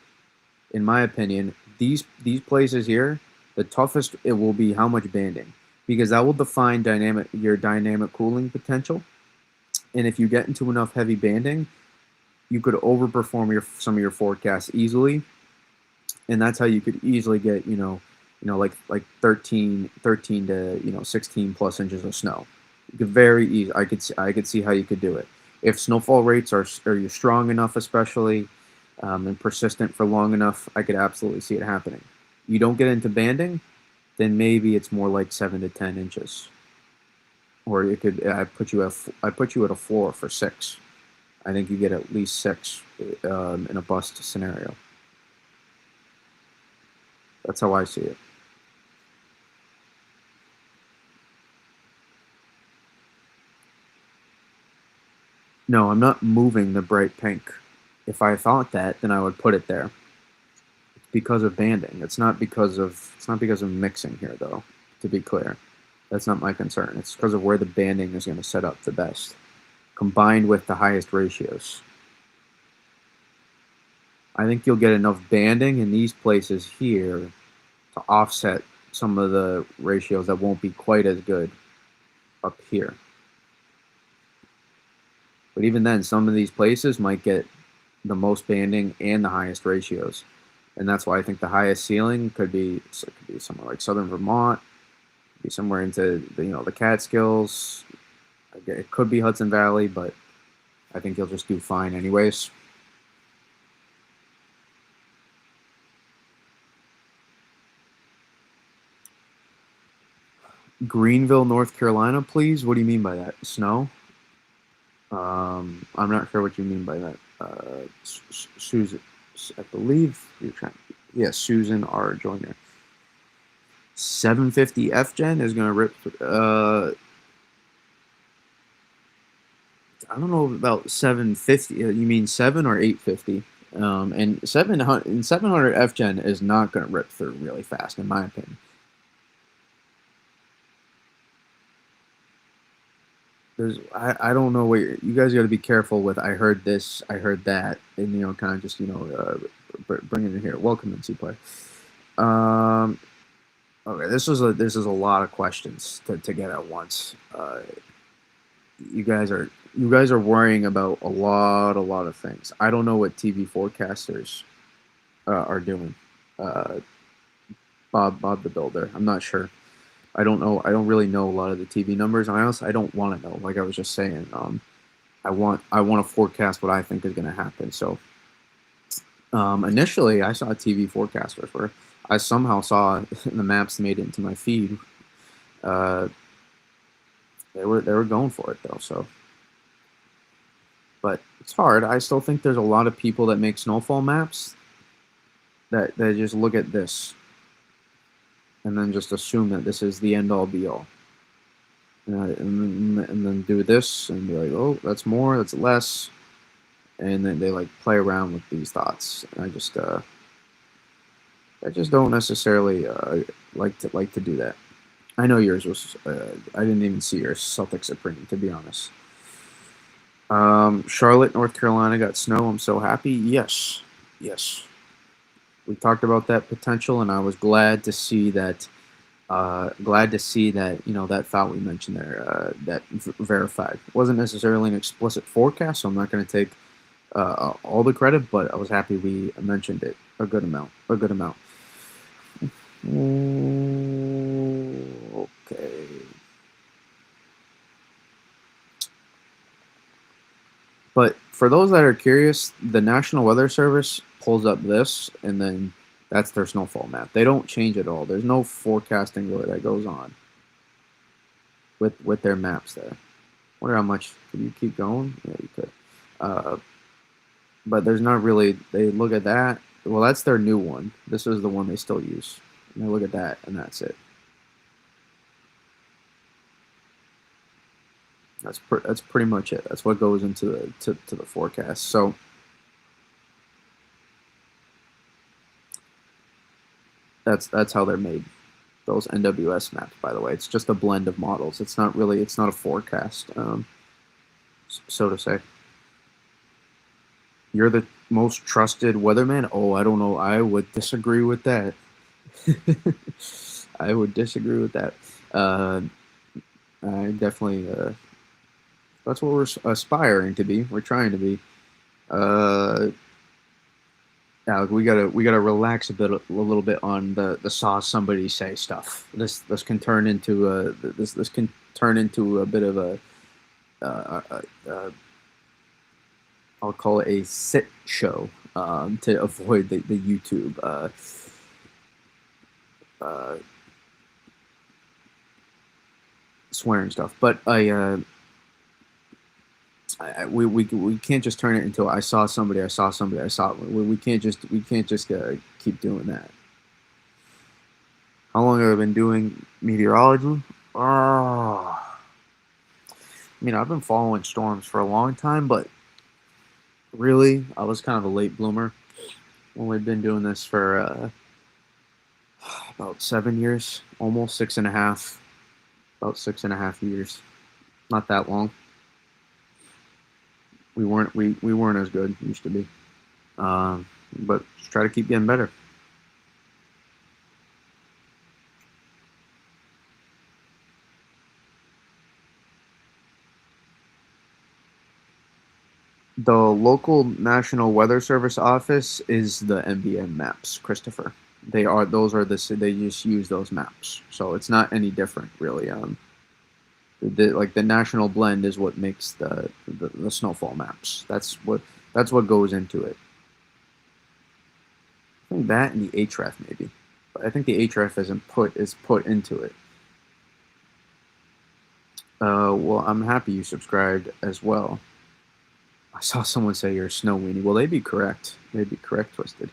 in my opinion. These places here, the toughest it will be how much banding, because that will define your dynamic cooling potential. And if you get into enough heavy banding, you could overperform some of your forecasts easily, and that's how you could easily get like 13 to 16 plus inches of snow. You could very easy. I could see how you could do it if snowfall rates are you strong enough, especially and persistent for long enough. I could absolutely see it happening. You don't get into banding, then maybe it's more like 7 to 10 inches, or it could. I put you at a floor for 6. I think you get at least 6 in a bust scenario. That's how I see it. No, I'm not moving the bright pink. If I thought that, then I would put it there. It's because of banding. It's not because of mixing here, though. To be clear, that's not my concern. It's because of where the banding is going to set up the best, combined with the highest ratios. I think you'll get enough banding in these places here to offset some of the ratios that won't be quite as good up here. But even then, some of these places might get the most banding and the highest ratios. And that's why I think the highest ceiling could be somewhere like southern Vermont, be somewhere into the Catskills. It could be Hudson Valley, but I think you'll just do fine anyways. Greenville, North Carolina, please. What do you mean by that? Snow? I'm not sure what you mean by that. Susan, I believe you're trying. Yes, Susan R. Joyner. 750 F Gen is gonna rip. I don't know about 750. You mean 7 or 850? And 700 F Gen is not gonna rip through really fast, in my opinion. I don't know what you guys got to be careful with. I heard this, I heard that, and kind of just bring it in here. Welcome in, play. Um, okay, this is a lot of questions to get at once. You guys are worrying about a lot of things. I don't know what TV forecasters are doing. Uh, Bob the Builder. I'm not sure. I don't know. I don't really know a lot of the TV numbers. And I don't want to know. Like I was just saying. I want to forecast what I think is going to happen. So initially, I saw a TV forecaster for. I somehow saw the maps made it into my feed. Uh, they were going for it though. So, but it's hard. I still think there's a lot of people that make snowfall maps that just look at this and then just assume that this is the end all be all. And then do this and be like, oh, that's more, that's less, and then they like play around with these thoughts. And I just don't necessarily like to do that. I know yours was. I didn't even see your Celtics Supreme, to be honest. Charlotte, North Carolina got snow. I'm so happy. Yes, yes. We talked about that potential, and I was glad to see that. Glad to see that that thought we mentioned there that verified. It wasn't necessarily an explicit forecast, so I'm not going to take all the credit, but I was happy we mentioned it a good amount. A good amount. Okay. But for those that are curious, the National Weather Service pulls up this, and then that's their snowfall map. They don't change it at all. There's no forecasting really that goes on with their maps there. Wonder how much. Could you keep going? Yeah, you could. Uh, but there's not really. They look at that. Well, that's their new one. This is the one they still use. And they look at that, and that's it. That's pretty much it. That's what goes into to the forecast. So that's how they're made. Those NWS maps, by the way, it's just a blend of models. It's not really. It's not a forecast, so to say. You're the most trusted weatherman. Oh, I don't know. I would disagree with that. I would disagree with that. Uh, I definitely. That's what we're aspiring to be. We're trying to be. Uh, Alec, we gotta relax a little bit on the saw somebody say stuff. This can turn into this can turn into a bit of a I'll call it a sit show to avoid the YouTube uh, swearing stuff. But we can't just turn it into I saw somebody, I saw somebody, I saw. We can't just keep doing that. How long have I been doing meteorology? Oh, I mean, I've been following storms for a long time, but really, I was kind of a late bloomer. Only been doing this for about 7 years, almost 6.5, about 6.5 years. Not that long. We weren't as good used to be, but just try to keep getting better. The local National Weather Service office is the NBN maps, Christopher. They just use those maps, so it's not any different really. The national blend is what makes the snowfall maps. That's what goes into it. I think that and the href maybe, but I think the href is put into it. Well, I'm happy you subscribed as well. I saw someone say you're a snow weenie. Well, they'd be correct. They'd be correct, Twisted.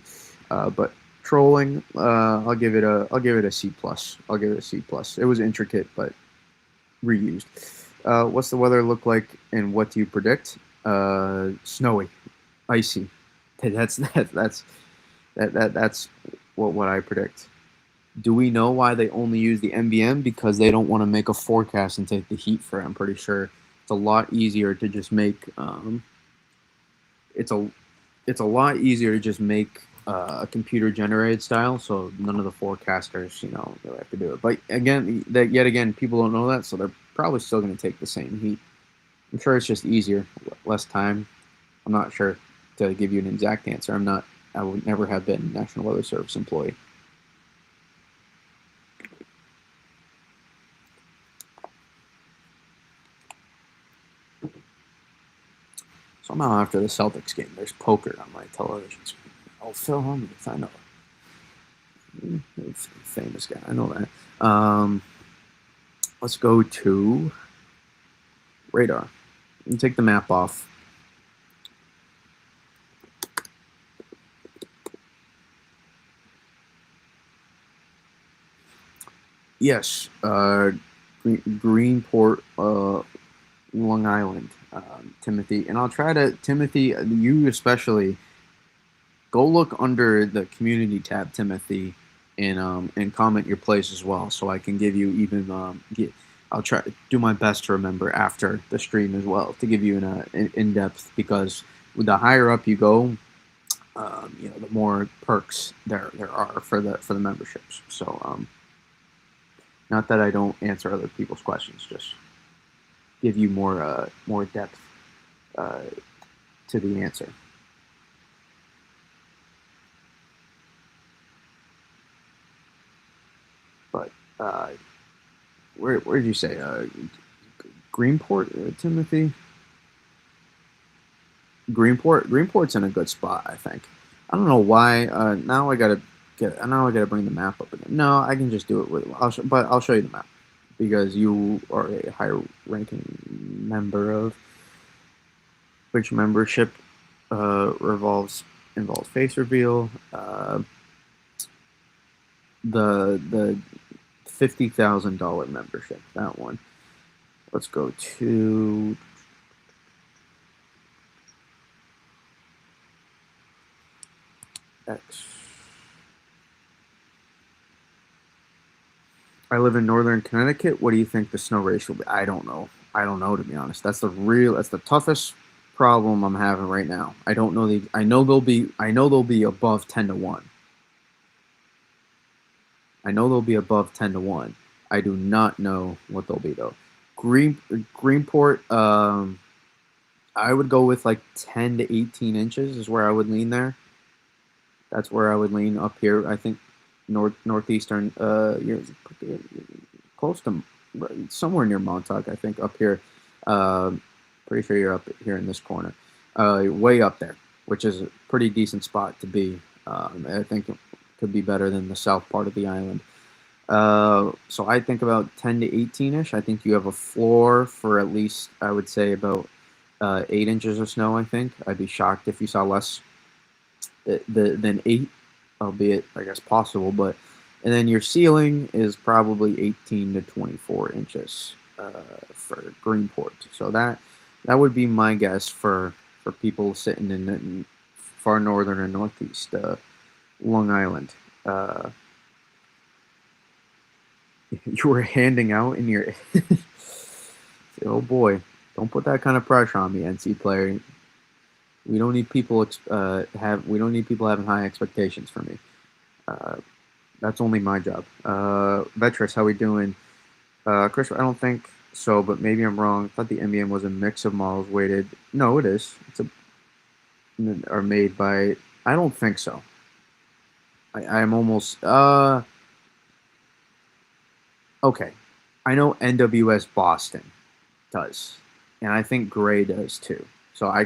But Trolling, I'll give it a C plus. I'll give it a C plus. It was intricate, but reused. What's the weather look like, and what do you predict? Snowy, icy. That's what I predict. Do we know why they only use the MBM? Because they don't want to make a forecast and take the heat for it. I'm pretty sure it's a lot easier to just make. It's a it's a lot easier to just make a computer generated style, so none of the forecasters, really have to do it. But again, yet again, people don't know that, so they're probably still going to take the same heat. I'm sure it's just easier, less time. I'm not sure to give you an exact answer. I would never have been a National Weather Service employee. Somehow after the Celtics game, there's poker on my television screen. Oh, Phil Hellmuth, I know. Famous guy, I know that. Let's go to radar and take the map off. Yes, Greenport, Long Island, Timothy, and I'll try to Timothy, you especially, go look under the community tab, Timothy, and comment your place as well, so I can give you even I'll try to do my best to remember after the stream as well to give you an in depth, because the higher up you go, the more perks there are for the memberships. So not that I don't answer other people's questions, just give you more depth to the answer. But where did you say Greenport, Timothy? Greenport's in a good spot, I think. I don't know why. Now I gotta bring the map up again. No, I can just do it with. But I'll show you the map, because you are a higher-ranking member of which membership involves face reveal. The $50,000 membership, that one. Let's go to X. I live in northern Connecticut. What do you think the snow ratio will be? I don't know. I don't know, to be honest. That's the toughest problem I'm having right now. I don't know I know they'll be above 10 to 1. I know they'll be above 10 to 1. I do not know what they'll be though. Greenport, I would go with like 10 to 18 inches is where I would lean there. That's where I would lean up here. I think northeastern, you're close to somewhere near Montauk. I think up here. Pretty sure you're up here in this corner, way up there, which is a pretty decent spot to be. I think it could be better than the south part of the island. So I think about 10 to 18-ish. I think you have a floor for at least, I would say, about 8 inches of snow, I think. I'd be shocked if you saw less than 8, albeit, I guess, possible. But and then your ceiling is probably 18 to 24 inches for Greenport. So that would be my guess for people sitting in far northern and northeast Long Island. You were handing out in your oh boy, don't put that kind of pressure on me, NC player. We don't need people having high expectations for me. That's only my job. Vetris, how we doing? Chris, I don't think so, but maybe I'm wrong. I thought the MBM was a mix of models weighted. No, it is. Are made by. I don't think so. I'm almost. Okay, I know NWS Boston does, and I think Gray does too. So I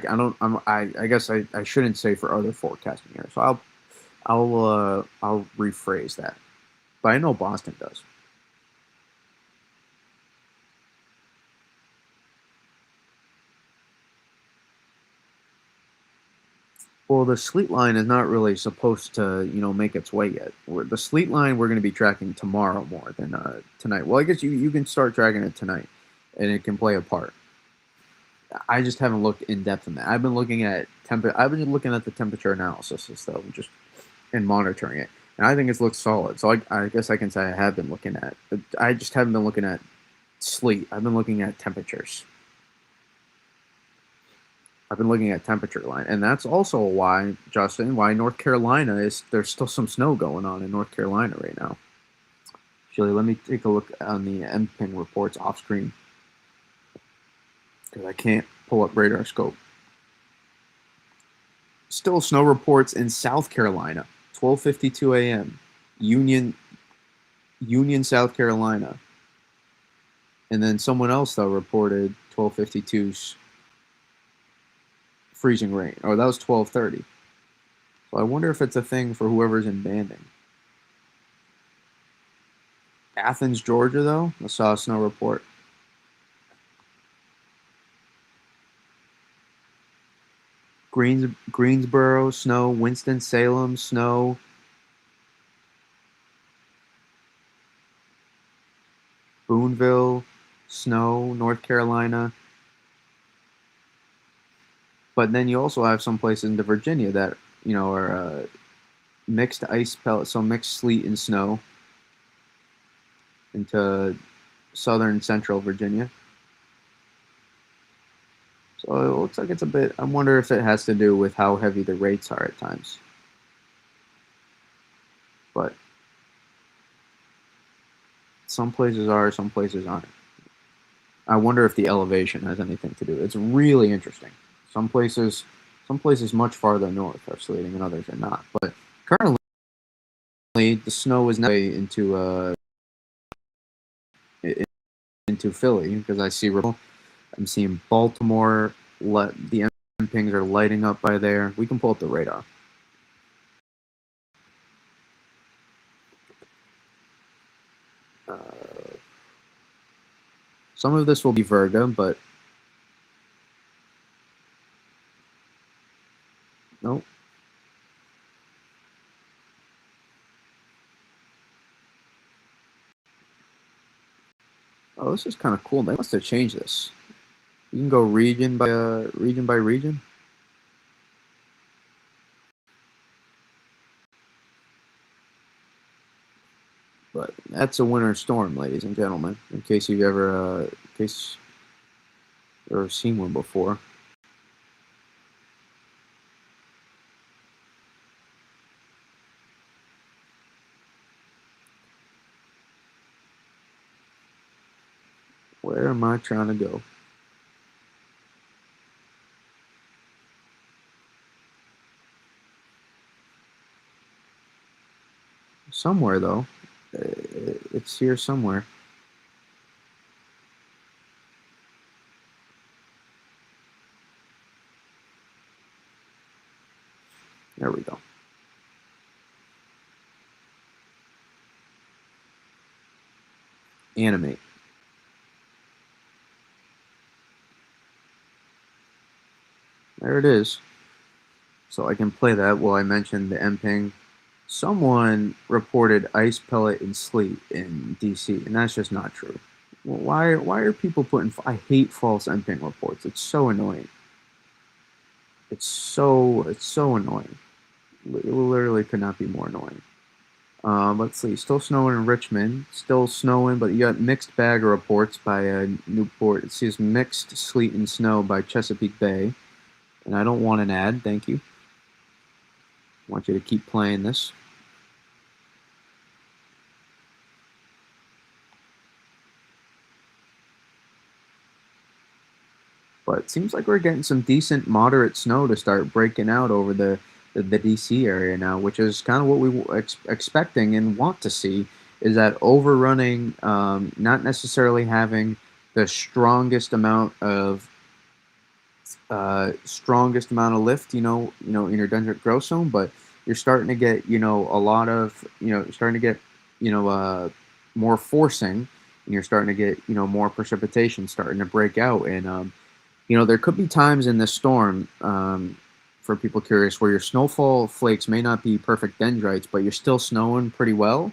guess I shouldn't say for other forecasting here. So I'll rephrase that. But I know Boston does. Well, the sleet line is not really supposed to, make its way yet. The sleet line we're going to be tracking tomorrow more than tonight. Well, I guess you can start tracking it tonight, and it can play a part. I just haven't looked in depth in that. I've been looking at I've been looking at the temperature analysis and stuff, just and monitoring it, and I think it looks solid. So I guess I can say I have been looking at. I just haven't been looking at sleet. I've been looking at temperatures. I've been looking at temperature line, and that's also why, Justin, why North Carolina is there's still some snow going on in North Carolina right now. Actually, let me take a look on the MPing reports off screen because I can't pull up radar scope. Still snow reports in South Carolina, 12:52 a.m. Union, South Carolina, and then someone else though reported 12:52's freezing rain. Oh, that was 12:30. So I wonder if it's a thing for whoever's in banding. Athens, Georgia, though, I saw a snow report. Greensboro, snow. Winston-Salem, snow. Boonville, snow. North Carolina. But then you also have some places in Virginia that, are mixed ice pellets, so mixed sleet and snow into southern central Virginia. So it looks like it's a bit. I wonder if it has to do with how heavy the rates are at times. But some places are, some places aren't. I wonder if the elevation has anything to do. It's really interesting. Some places much farther north are sleeting and others are not. But currently, the snow is now into Philly because I see I'm seeing Baltimore. The MPings are lighting up by there. We can pull up the radar. Some of this will be Virga, but nope. Oh, this is kind of cool. They must have changed this. You can go region by region. But that's a winter storm, ladies and gentlemen. In case you've ever seen one before. Where am I trying to go? Somewhere though. It's here somewhere. There we go. Animate. There it is. So I can play that while I mentioned the MPing. Someone reported ice pellet and sleet in DC, and that's just not true. Well, why are people putting? I hate false MPing reports. It's so annoying. It's so annoying. It literally could not be more annoying. Let's see. Still snowing in Richmond. Still snowing, but you got mixed bag of reports by Newport. It says mixed sleet and snow by Chesapeake Bay. And I don't want an ad. Thank you. I want you to keep playing this. But it seems like we're getting some decent moderate snow to start breaking out over the DC area now, which is kind of what we were expecting and want to see, is that overrunning, not necessarily having the strongest amount of lift, in your dendritic growth zone, but you're starting to get, a lot of, you're starting to get, more forcing, and you're starting to get, more precipitation starting to break out. And, there could be times in this storm, for people curious, where your snowfall flakes may not be perfect dendrites, but you're still snowing pretty well,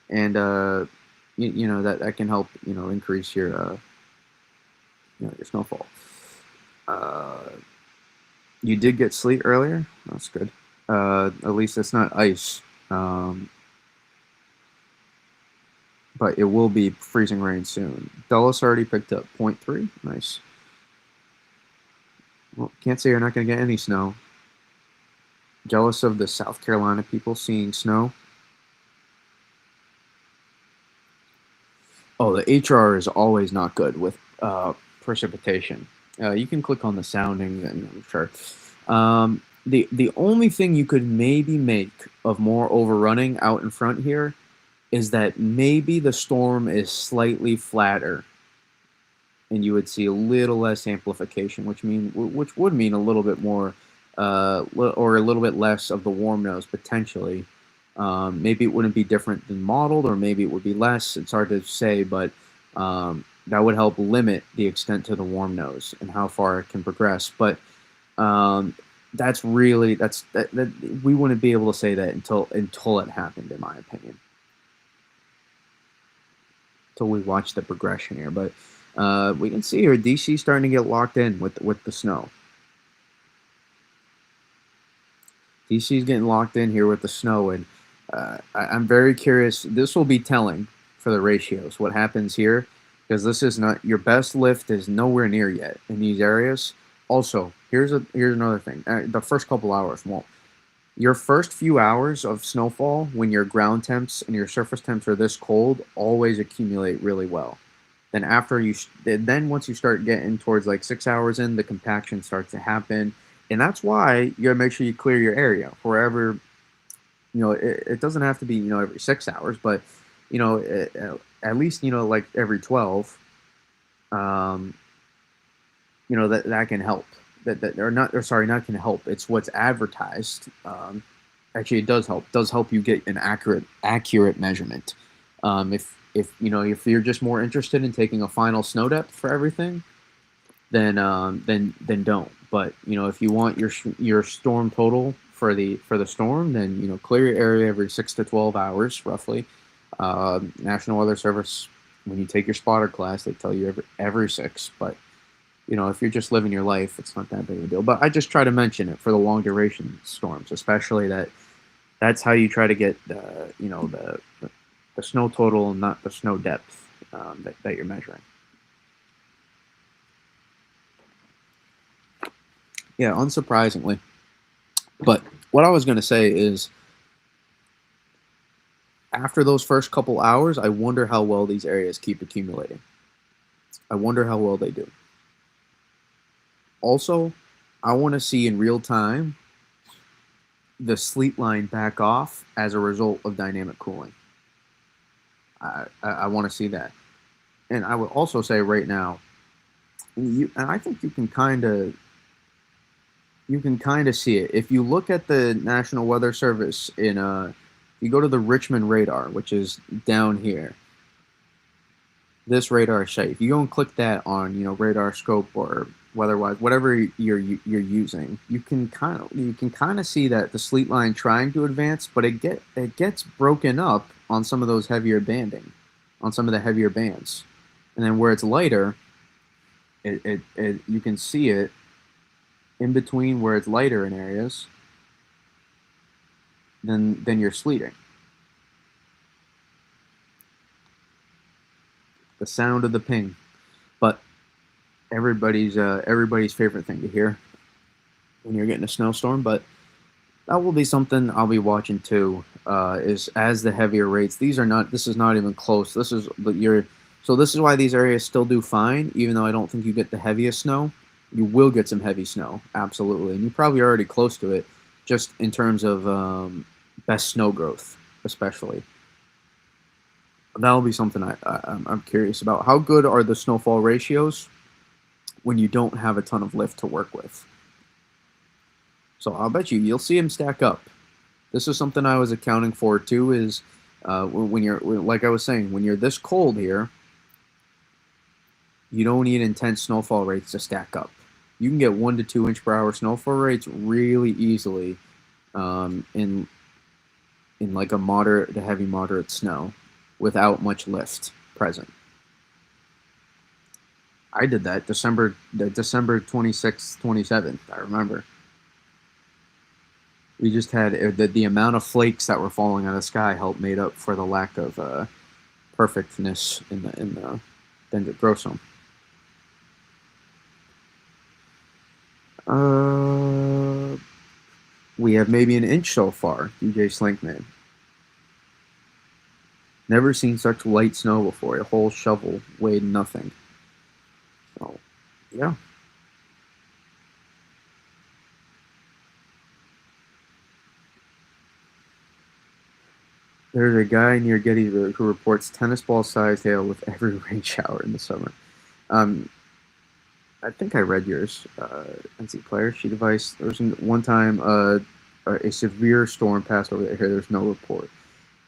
and you know that can help increase your snowfall. Uh, you did get sleet earlier. That's good. At least it's not ice. But it will be freezing rain soon. Dulles already picked up 0.3. Nice. Well, can't say you're not going to get any snow. Jealous of the South Carolina people seeing snow. Oh, the HR is always not good with precipitation. You can click on the sounding, and I'm sure. The only thing you could maybe make of more overrunning out in front here is that maybe the storm is slightly flatter, and you would see a little less amplification, which would mean a little bit more, or a little bit less of the warm nose potentially. Maybe it wouldn't be different than modeled, or maybe it would be less. It's hard to say, but that would help limit the extent to the warm nose and how far it can progress. But that's really that we wouldn't be able to say that until it happened, in my opinion. Until we watch the progression here, but we can see here DC starting to get locked in with the snow. DC is getting locked in here with the snow, and I'm very curious. This will be telling for the ratios. What happens here, because this is not your best lift is nowhere near yet in these areas. Also, here's another thing. The first couple hours won't. Your first few hours of snowfall, when your ground temps and your surface temps are this cold, always accumulate really well. Then once you start getting towards like 6 hours in, the compaction starts to happen, and that's why you gotta make sure you clear your area wherever. It doesn't have to be every 6 hours, but at least like every 12. That can help. Not can help. It's what's advertised. Actually, it does help. Does help you get an accurate measurement. If you're just more interested in taking a final snow depth for everything, then don't. But if you want your storm total for the storm, then clear your area every 6 to 12 hours roughly. National Weather Service, when you take your spotter class, they tell you every 6, but if you're just living your life, it's not that big of a deal. But I just try to mention it for the long duration storms, especially that's how you try to get the snow total and not the snow depth that you're measuring. Yeah, unsurprisingly. But what I was going to say is, after those first couple hours, I wonder how well these areas keep accumulating. I wonder how well they do. Also, I want to see in real time the sleet line back off as a result of dynamic cooling. I want to see that. And I would also say right now, and I think you can kind of see it. If you look at the National Weather Service you go to the Richmond radar, which is down here. This radar site. If you go and click that on radar scope or weatherwise, whatever you're using, you can kind of see that the sleet line trying to advance, but it gets broken up on some of those heavier banding, on some of the heavier bands, and then where it's lighter, you can see it in between where it's lighter in areas. Then you're sleeting. The sound of the ping, but everybody's favorite thing to hear when you're getting a snowstorm. But that will be something I'll be watching too. Is as the heavier rates. This is not even close. So this is why these areas still do fine, even though I don't think you get the heaviest snow. You will get some heavy snow, absolutely, and you're probably already close to it, just in terms of best snow growth, especially. That'll be something I'm curious about. How good are the snowfall ratios when you don't have a ton of lift to work with? So I'll bet you'll see them stack up. This is something I was accounting for too. Is like I was saying, when you're this cold here, you don't need intense snowfall rates to stack up. You can get 1 to 2 inch per hour snowfall rates really easily in like a moderate to heavy moderate snow without much lift present. I did that December 26th, 27th. I remember. We just had the amount of flakes that were falling out of the sky helped made up for the lack of perfectness in the dendritic grosome. We have maybe an inch so far, DJ Slinkman. Never seen such light snow before. A whole shovel weighed nothing. So, yeah. There's a guy near Gettysburg who reports tennis ball-sized hail with every rain shower in the summer. I think I read yours, NC Player Sheet Device. There was one time a severe storm passed over there. Here, there's no report.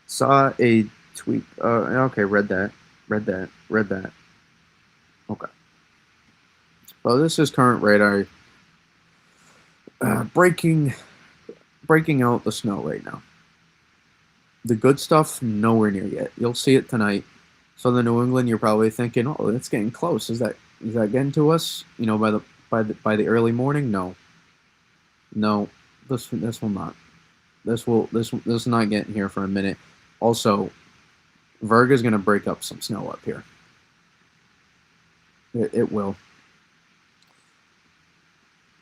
Saw a tweet. Okay, read that. Okay. Well, this is current radar breaking out the snow right now. The good stuff, nowhere near yet. You'll see it tonight. Southern New England, you're probably thinking, "Oh, it's getting close. Is that getting to us? You know, by the early morning?" No. This will not. This will not get here for a minute. Also, Virga's going to break up some snow up here. It will.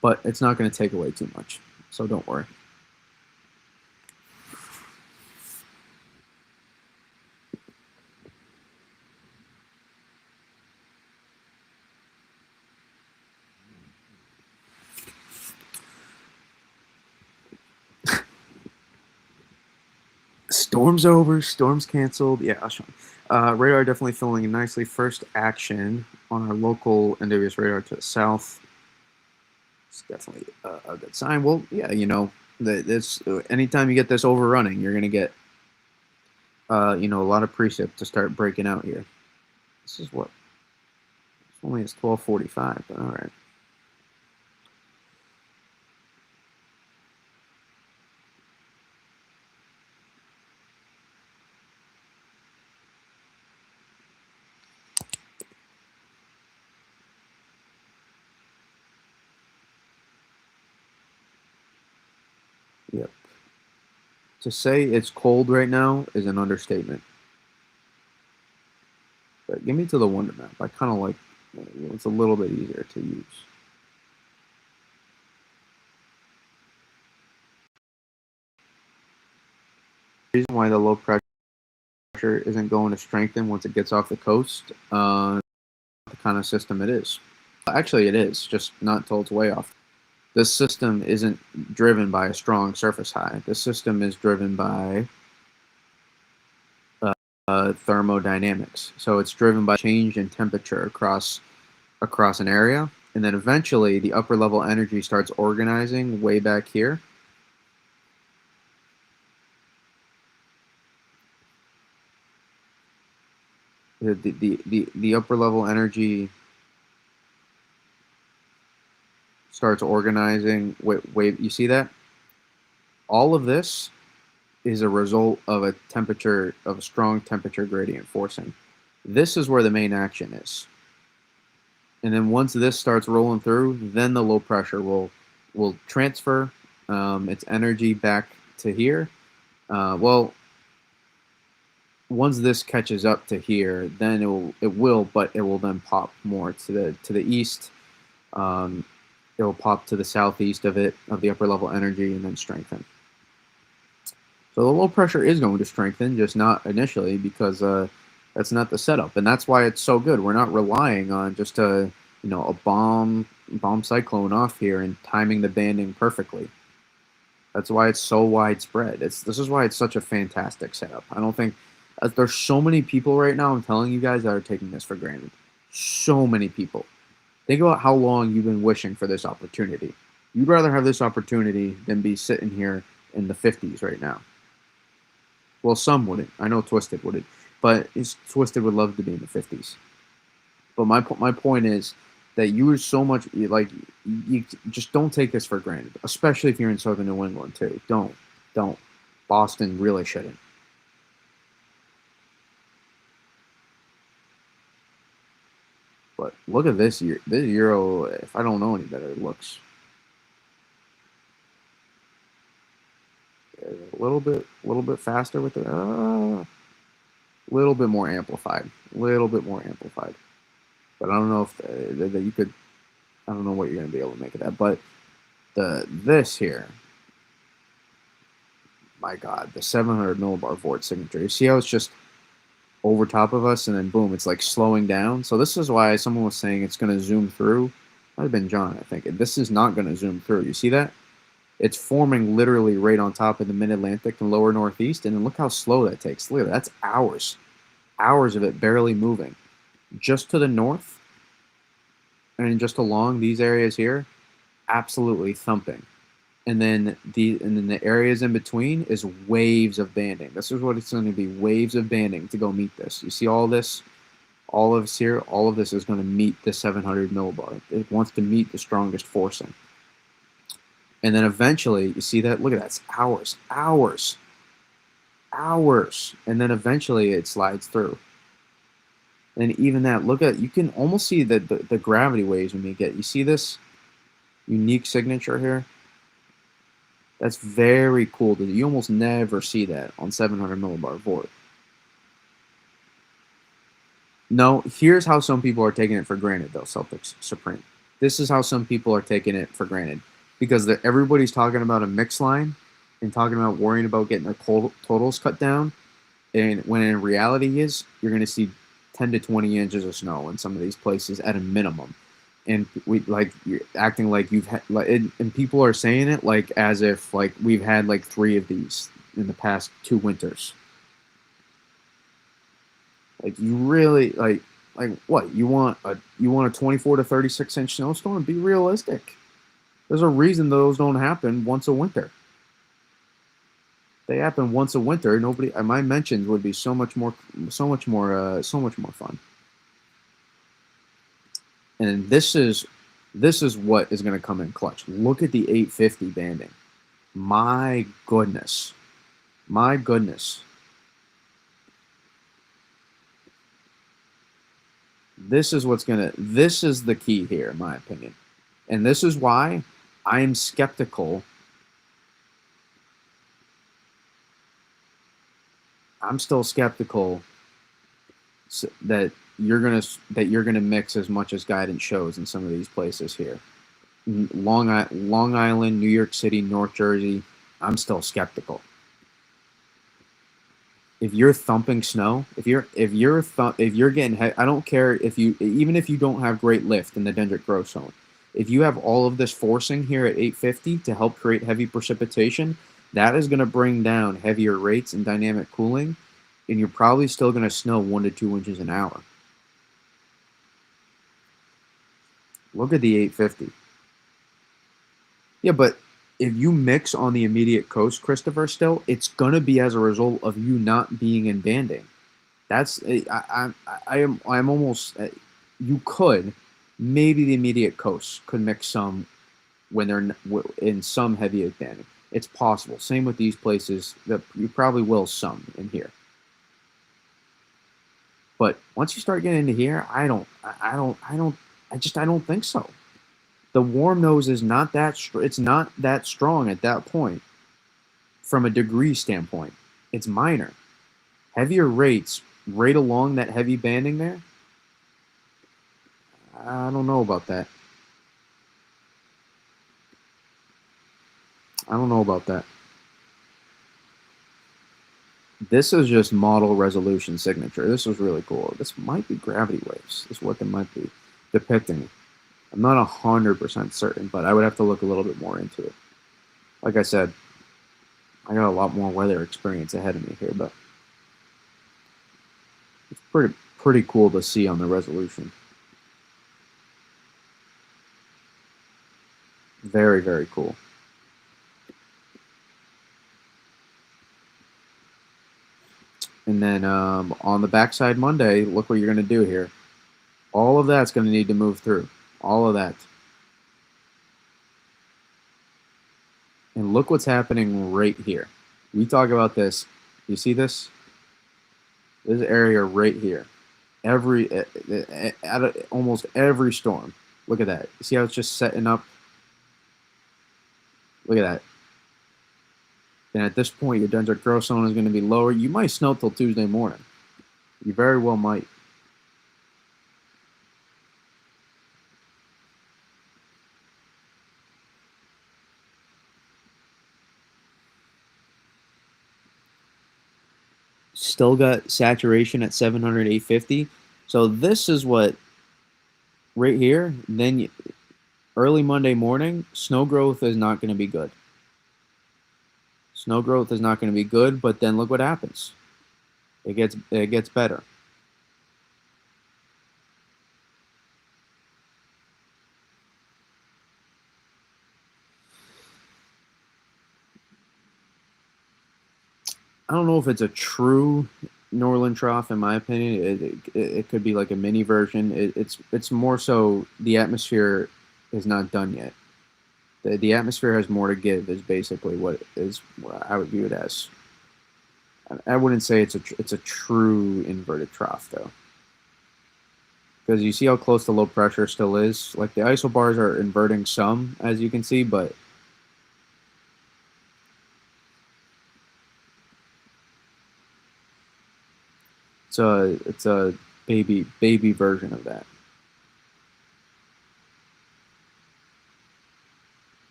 But it's not going to take away too much, so don't worry. Storm's over. Storm's canceled. Yeah, I'll show you. Radar definitely filling in nicely. First action on our local NWS radar to the south. It's definitely a good sign. Well, yeah, you know, this anytime you get this overrunning, you're gonna get you know, a lot of precip to start breaking out here. This is what it's only 12:45, but all right. Yep. To say it's cold right now is an understatement. But give me to the Wonder Map. I kind of like it's a little bit easier to use. The reason why the low pressure isn't going to strengthen once it gets off the coast, the kind of system it is. Actually, it is, just not until it's way off. This system isn't driven by a strong surface high. This system is driven by thermodynamics. So it's driven by change in temperature across an area, and then eventually the upper level energy starts organizing way back here. The upper level energy starts organizing. Wait, you see that? All of this is a result of a strong temperature gradient forcing. This is where the main action is. And then once this starts rolling through, then the low pressure will transfer its energy back to here. Well, once this catches up to here, then it will then pop more to the east. It will pop to the southeast of the upper level energy, and then strengthen. So the low pressure is going to strengthen, just not initially, because that's not the setup, and that's why it's so good. We're not relying on just a bomb cyclone off here and timing the banding perfectly. That's why it's so widespread. This is why it's such a fantastic setup. I don't think there's so many people right now, I'm telling you guys, that are taking this for granted. So many people. Think about how long you've been wishing for this opportunity. You'd rather have this opportunity than be sitting here in the 50s right now. Well, some wouldn't. I know Twisted wouldn't. But Twisted would love to be in the 50s. But my point is, that you are so much like you just don't take this for granted, especially if you're in southern New England too. Don't. Boston really shouldn't. But look at this year. This Euro, if I don't know any better, it looks a little bit faster with it. A little bit more amplified. A little bit more amplified. But I don't know if that you could. I don't know what you're gonna be able to make of that. But this here, my God, the 700 millibar Vort signature. You see how it's just over top of us, and then boom, it's like slowing down. So this is why someone was saying it's going to zoom through. Might have been John, I think. This is not going to zoom through. You see that? It's forming literally right on top of the mid-Atlantic and lower Northeast, and then look how slow that takes. Look at that. That's hours of it barely moving. Just to the north, and just along these areas here, absolutely thumping. And then the areas in between is waves of banding. This is what it's going to be, waves of banding to go meet this. You see all this, all of this here, all of this is going to meet the 700 millibar. It wants to meet the strongest forcing. And then eventually, you see that? Look at that, it's hours. And then eventually it slides through. And even that, look at, you can almost see the gravity waves when you get, you see this unique signature here? That's very cool. You almost never see that on 700 millibar Vort. No, here's how some people are taking it for granted, though, Celtics Supreme. This is how some people are taking it for granted. Because everybody's talking about a mix line and talking about worrying about getting their totals cut down. And when in reality is, you're going to see 10 to 20 inches of snow in some of these places at a minimum. And we like you're acting like you've had, like, and people are saying it like as if like we've had like 3 of these in the past 2 winters. Like you really like what you want a 24 to 36 inch snowstorm? Be realistic. There's a reason those don't happen once a winter. They happen once a winter. Nobody, my mentions would be so much more fun. And this is what is going to come in clutch. Look at the 850 banding. My goodness. This is the key here, in my opinion. And this is why I am skeptical. I'm still skeptical that you're gonna mix as much as guidance shows in some of these places here. Long Island, New York City, North Jersey, I'm still skeptical. If you're thumping snow, if you're getting, I don't care even if you don't have great lift in the dendritic growth zone. If you have all of this forcing here at 850 to help create heavy precipitation, that is going to bring down heavier rates and dynamic cooling, and you're probably still going to snow 1 to 2 inches an hour. Look at the 850. Yeah, but if you mix on the immediate coast, Christopher, still, it's going to be as a result of you not being in banding. That's I'm almost you could maybe the immediate coast could mix some when they're in some heavy banding. It's possible. Same with these places that you probably will some in here. But once you start getting into here, I don't think so. The warm nose is not that it's not that strong at that point from a degree standpoint. It's minor. Heavier rates right along that heavy banding there. I don't know about that. This is just model resolution signature. This was really cool. This might be gravity waves. This is what they might be depicting. I'm not 100% certain, but I would have to look a little bit more into it. Like I said, I got a lot more weather experience ahead of me here, but it's pretty cool to see on the resolution. Very, very cool. And then on the backside Monday, look what you're going to do here. All of that's going to need to move through. all of that. And look what's happening right here. We talk about this. You see this? This area right here. Almost every storm. Look at that. See how it's just setting up? Look at that. And at this point, your dendritic growth zone is going to be lower. You might snow till Tuesday morning. You very well might. Still got saturation at 700, 850. So this is what, right here, then early Monday morning, snow growth is not going to be good. Snow growth is not going to be good, but then look what happens. It gets better. I don't know if it's a true Norland trough, in my opinion. It could be like a mini version. It's more so the atmosphere is not done yet. The atmosphere has more to give. Is basically what I would view it as. I wouldn't say it's a true inverted trough though, because you see how close the low pressure still is. Like the isobars are inverting some, as you can see, but it's a baby version of that.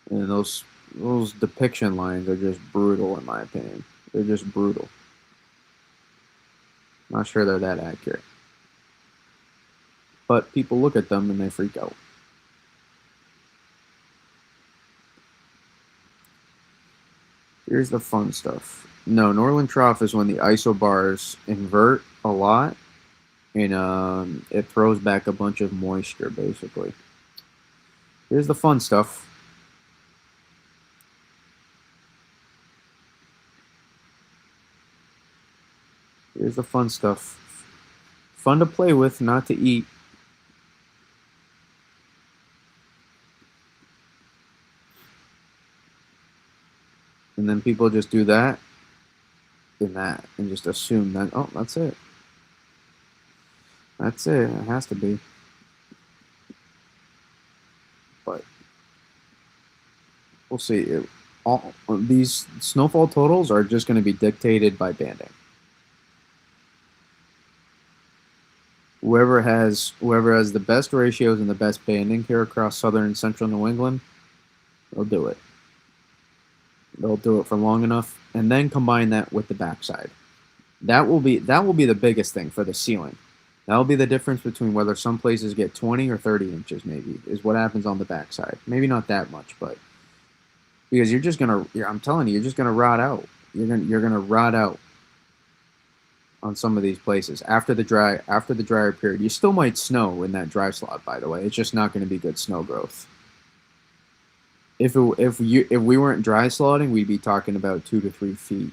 And those depiction lines are just brutal in my opinion. They're just brutal. Not sure they're that accurate. But people look at them and they freak out. Here's the fun stuff. No, Norland Trough is when the isobars invert a lot and it throws back a bunch of moisture, basically. Here's the fun stuff. Here's the fun stuff. Fun to play with, not to eat. And then people just do that and just assume that, oh, that's it. That's it. It has to be. But we'll see. All these snowfall totals are just going to be dictated by banding. Whoever has the best ratios and the best banding here across southern and central New England, they'll do it. They'll do it for long enough, and then combine that with the backside. That will be the biggest thing for the ceiling. That'll be the difference between whether some places get 20 or 30 inches. Maybe is what happens on the backside. Maybe not that much, but because I'm telling you, you're just gonna rot out. You're gonna rot out on some of these places after the drier period. You still might snow in that dry slot, by the way. It's just not going to be good snow growth. If we weren't dry slotting, we'd be talking about 2 to 3 feet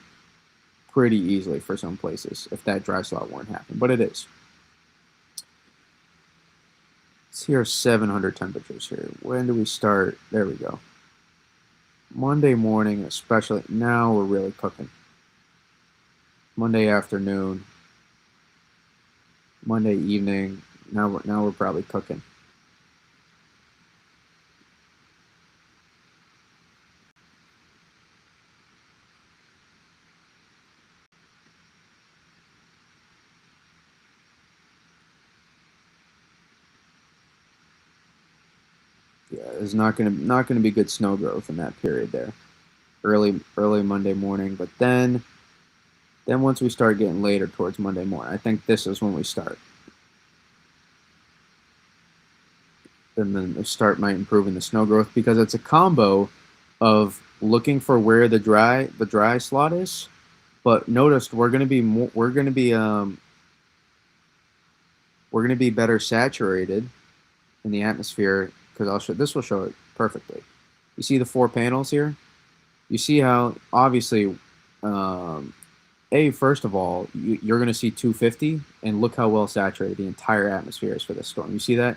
pretty easily for some places if that dry slot weren't happening, but it is. Let's see our 700 temperatures here. When do we start? There we go. Monday morning, especially now, we're really cooking. Monday afternoon, Monday evening. Now we're probably cooking. Yeah, there's not gonna be good snow growth in that period there. Early Monday morning, but then once we start getting later towards Monday morning, I think this is when we start. And then the start might improve in the snow growth because it's a combo of looking for where the dry slot is. But notice we're gonna be better saturated in the atmosphere because this will show it perfectly. You see the 4 panels here. You see how obviously First of all, you're going to see 250, and look how well saturated the entire atmosphere is for this storm. You see that?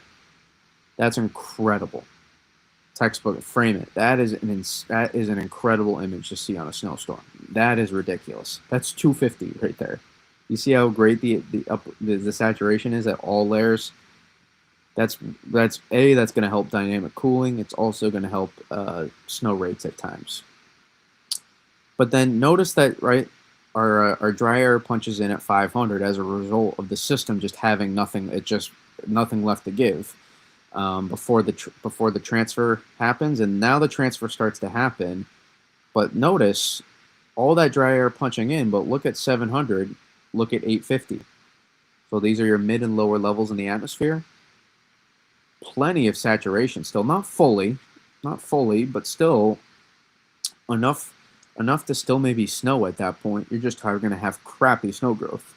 That's incredible. Textbook, frame it. That is an incredible image to see on a snowstorm. That is ridiculous. That's 250 right there. You see how great the saturation is at all layers. That's that's going to help dynamic cooling. It's also going to help snow rates at times. But then notice that, right, our dry air punches in at 500 as a result of the system just having nothing. It just nothing left to give before the transfer happens, and now the transfer starts to happen. But notice all that dry air punching in. But look at 700. Look at 850. So these are your mid and lower levels in the atmosphere. Plenty of saturation still, not fully, but still enough to still maybe snow at that point. You're just going to have crappy snow growth.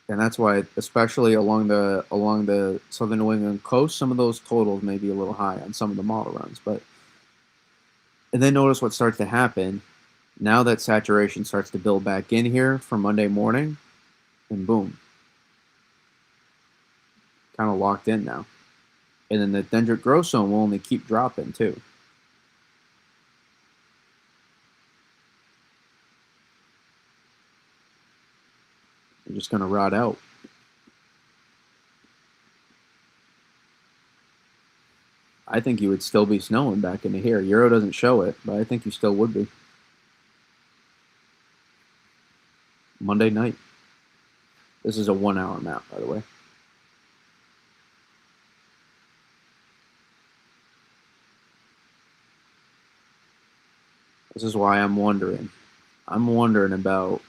And that's why, especially along the southern New England coast, some of those totals may be a little high on some of the model runs. And then notice what starts to happen. Now that saturation starts to build back in here for Monday morning, and boom, kind of locked in now. And then the dendritic growth zone will only keep dropping too. You're just going to rot out. I think you would still be snowing back into here. Euro doesn't show it, but I think you still would be. Monday night. This is a 1 hour map, by the way. This is why I'm wondering. I'm wondering about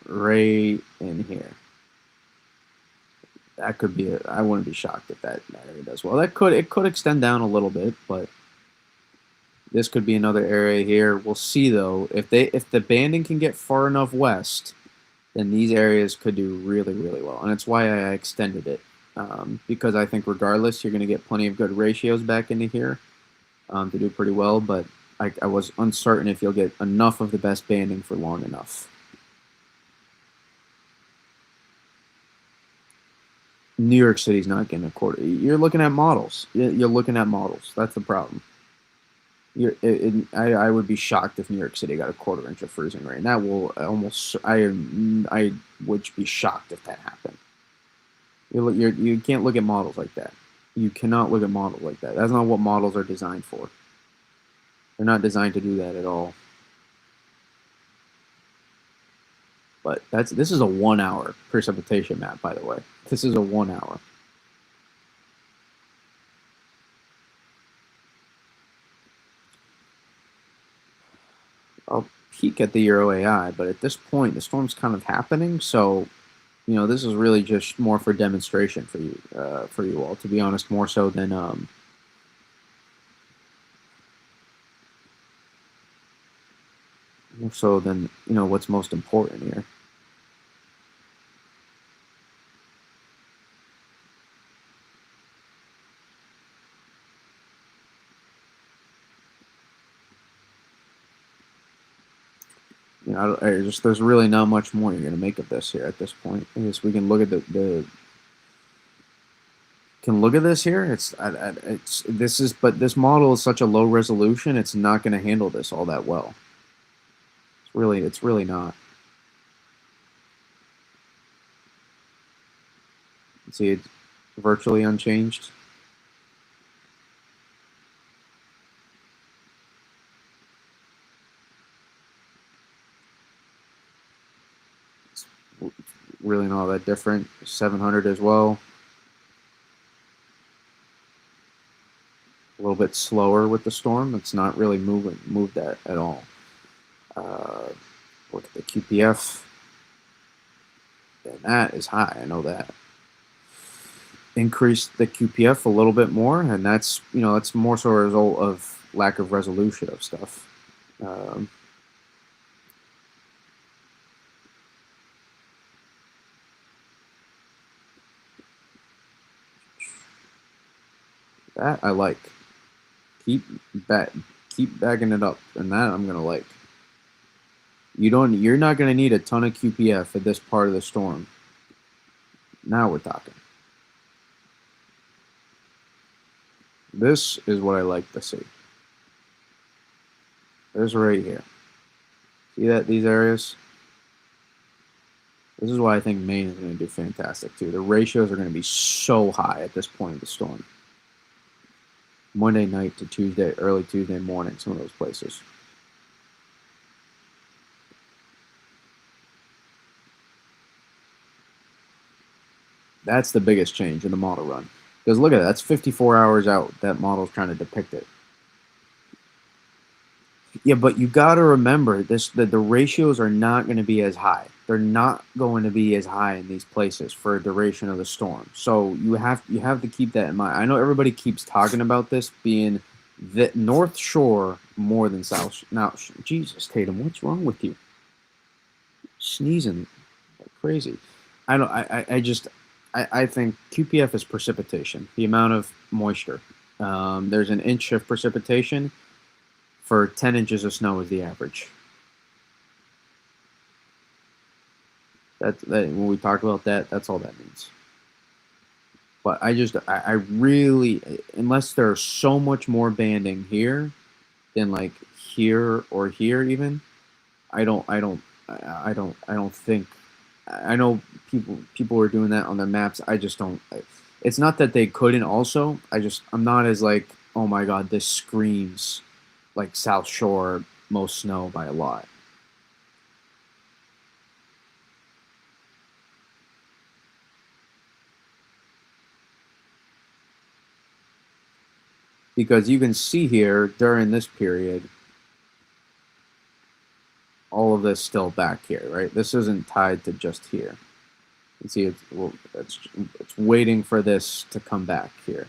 right in here. That could be it. I wouldn't be shocked if that area does well. It could extend down a little bit, but this could be another area here. We'll see though. If the banding can get far enough west, then these areas could do really, really well. And it's why I extended it. Because I think regardless, you're going to get plenty of good ratios back into here to do pretty well. But I was uncertain if you'll get enough of the best banding for long enough. New York City's not getting a quarter. You're looking at models. You're looking at models. That's the problem. I would be shocked if New York City got a quarter-inch of freezing rain. That will almost. I would be shocked if that happened. You can't look at models like that. You cannot look at models like that. That's not what models are designed for. They're not designed to do that at all. But this is a 1 hour precipitation map, by the way. This is a 1 hour. I'll peek at the Euro AI, but at this point, the storm's kind of happening, so this is really just more for demonstration for you all. To be honest, more so than what's most important here. There's really not much more you're going to make of this here at this point. I guess we can look at look at this here. But this model is such a low resolution, it's not going to handle this all that well. It's really not. See, it's virtually unchanged. It's really not that different. 700 as well. A little bit slower with the storm. It's not really moved that at all. Look at the QPF. And that is high. I know that. Increase the QPF a little bit more, and that's that's more so a result of lack of resolution of stuff. That I like. Keep keep backing it up, and that I'm gonna like. You're not gonna need a ton of QPF at this part of the storm. Now we're talking. This is what I like to see. There's right here. See that these areas? This is why I think Maine is going to do fantastic too. The ratios are going to be so high at this point of the storm. Monday night to Tuesday, early Tuesday morning, some of those places. That's the biggest change in the model run. Because look at that, that's 54 hours out. That model's trying to depict it. Yeah, but you got to remember this: that the ratios are not going to be as high. They're not going to be as high in these places for a duration of the storm. So you have to keep that in mind. I know everybody keeps talking about this being the North Shore more than South. Now, Jesus, Tatum, what's wrong with you? Sneezing like crazy. I don't. I just. I think QPF is precipitation, the amount of moisture. There's an inch of precipitation for 10 inches of snow is the average. That when we talk about that, that's all that means. But I really, unless there's so much more banding here than like here or here even, I don't think. I know people are doing that on their maps. I just don't. It's not that they couldn't. Also, I'm not as like, oh my god, this screams like South Shore most snow by a lot. Because you can see here during this period, all of this still back here, right? This isn't tied to just here. You see, it's waiting for this to come back here.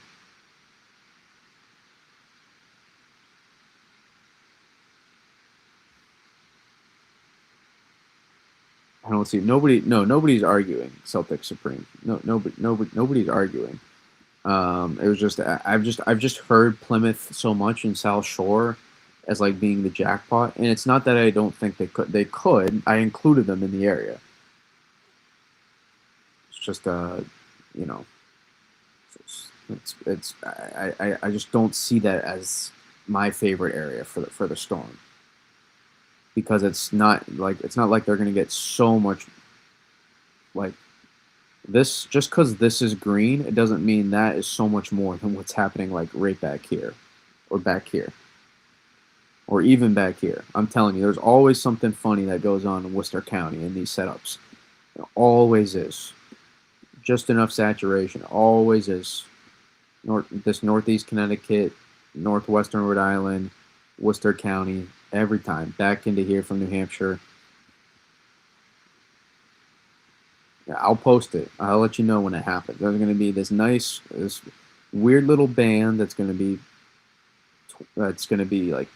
I don't see nobody. No, nobody's arguing Celtic Supreme. Nobody's arguing. It was just I've just heard Plymouth so much in South Shore as like being the jackpot, and it's not that I don't think they could. They could. I included them in the area. It's just you know, I just don't see that as my favorite area for the storm because it's not like they're gonna get so much like this just because this is green. It doesn't mean that is so much more than what's happening like right back here or back here. Or even back here. I'm telling you, there's always something funny that goes on in Worcester County in these setups. There always is. Just enough saturation. Always is. This Northeast Connecticut, Northwestern Rhode Island, Worcester County, every time. Back into here from New Hampshire. Yeah, I'll post it. I'll let you know when it happens. There's going to be this weird little band that's going to be like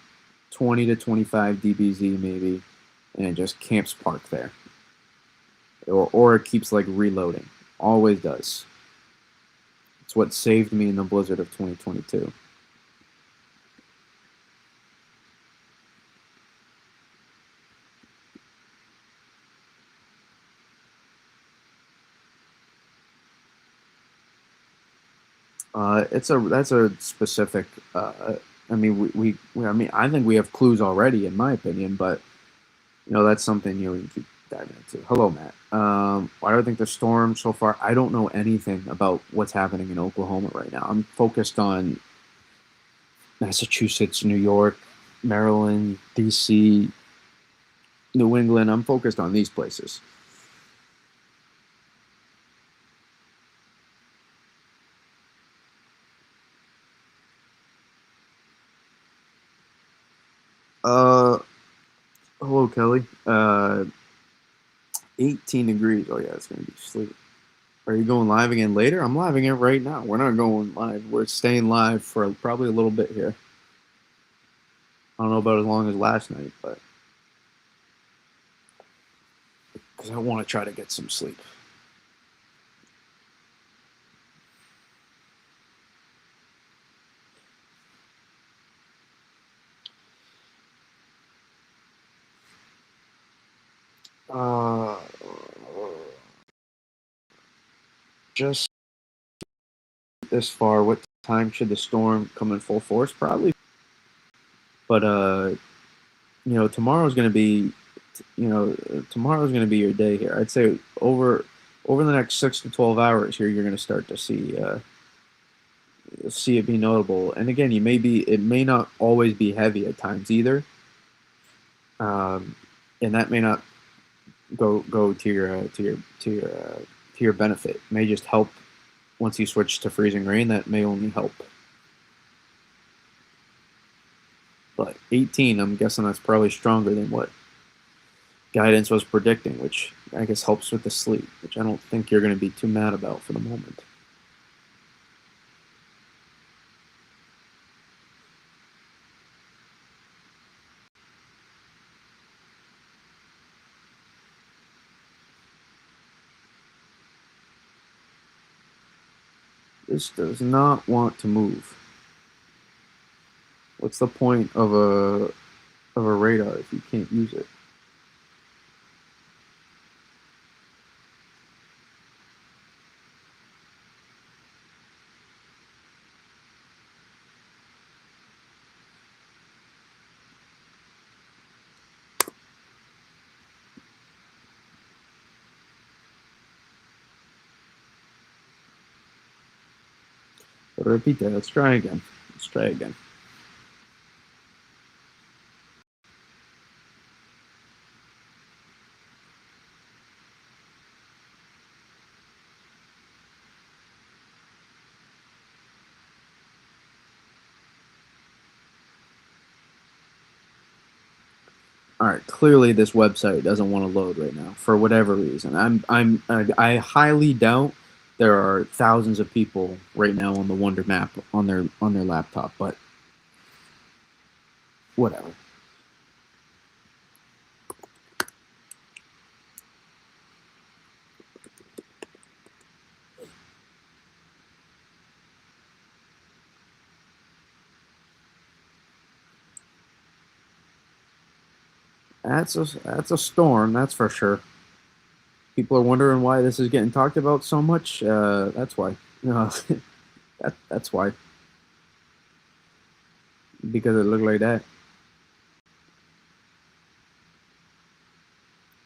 20 to 25 dBz maybe, and it just camps park there. Or it keeps like reloading. Always does. It's what saved me in the blizzard of 2022. That's a specific. I mean, I mean, I think we have clues already, in my opinion, but that's something we can keep diving into. Hello, Matt. Why do I think the storm so far? I don't know anything about what's happening in Oklahoma right now. I'm focused on Massachusetts, New York, Maryland, D.C., New England. I'm focused on these places. Uh, hello, Kelly. 18 degrees. Oh yeah, it's gonna be sleet. Are you going live again later? I'm live again right now. We're not going live. We're staying live for probably a little bit here. I don't know about as long as last night, but because I want to try to get some sleep. Uh, just this far, what time should the storm come in full force? Probably. But tomorrow's going to be, tomorrow's going to be your day here. I'd say over the next 6 to 12 hours here, you're going to start to see it be notable. And again, it may not always be heavy at times either, and that may not go to your benefit. It may just help once you switch to freezing rain. That may only help. But 18, I'm guessing that's probably stronger than what guidance was predicting, which I guess helps with the sleet, which I don't think you're going to be too mad about for the moment. This does not want to move. What's the point of a radar if you can't use it? Repeat that. Let's try again. Let's try again. All right, clearly this website doesn't want to load right now for whatever reason. I highly doubt there are thousands of people right now on the Wonder Map on their laptop, but whatever. That's a storm, that's for sure. People are wondering why this is getting talked about so much. That's why. That's why. Because it looked like that.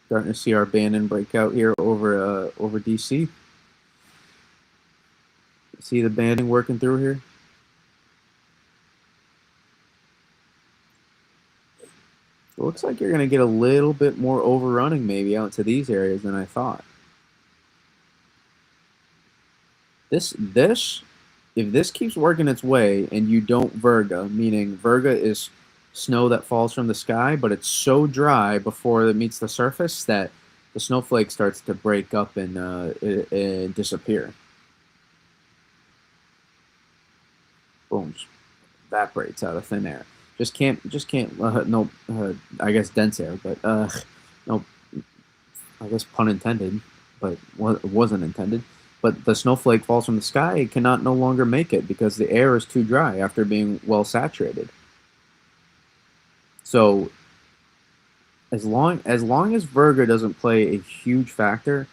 Starting to see our Bannon break out here over DC. See the banding working through here. It looks like you're going to get a little bit more overrunning maybe out to these areas than I thought. If this keeps working its way and you don't Virga, meaning Virga is snow that falls from the sky, but it's so dry before it meets the surface that the snowflake starts to break up and disappear. Boom, evaporates out of thin air. Just can't. No, I guess dense air, but no, I guess pun intended, but it wasn't intended. But the snowflake falls from the sky, it cannot no longer make it because the air is too dry after being well saturated. So as long as Virga doesn't play a huge factor,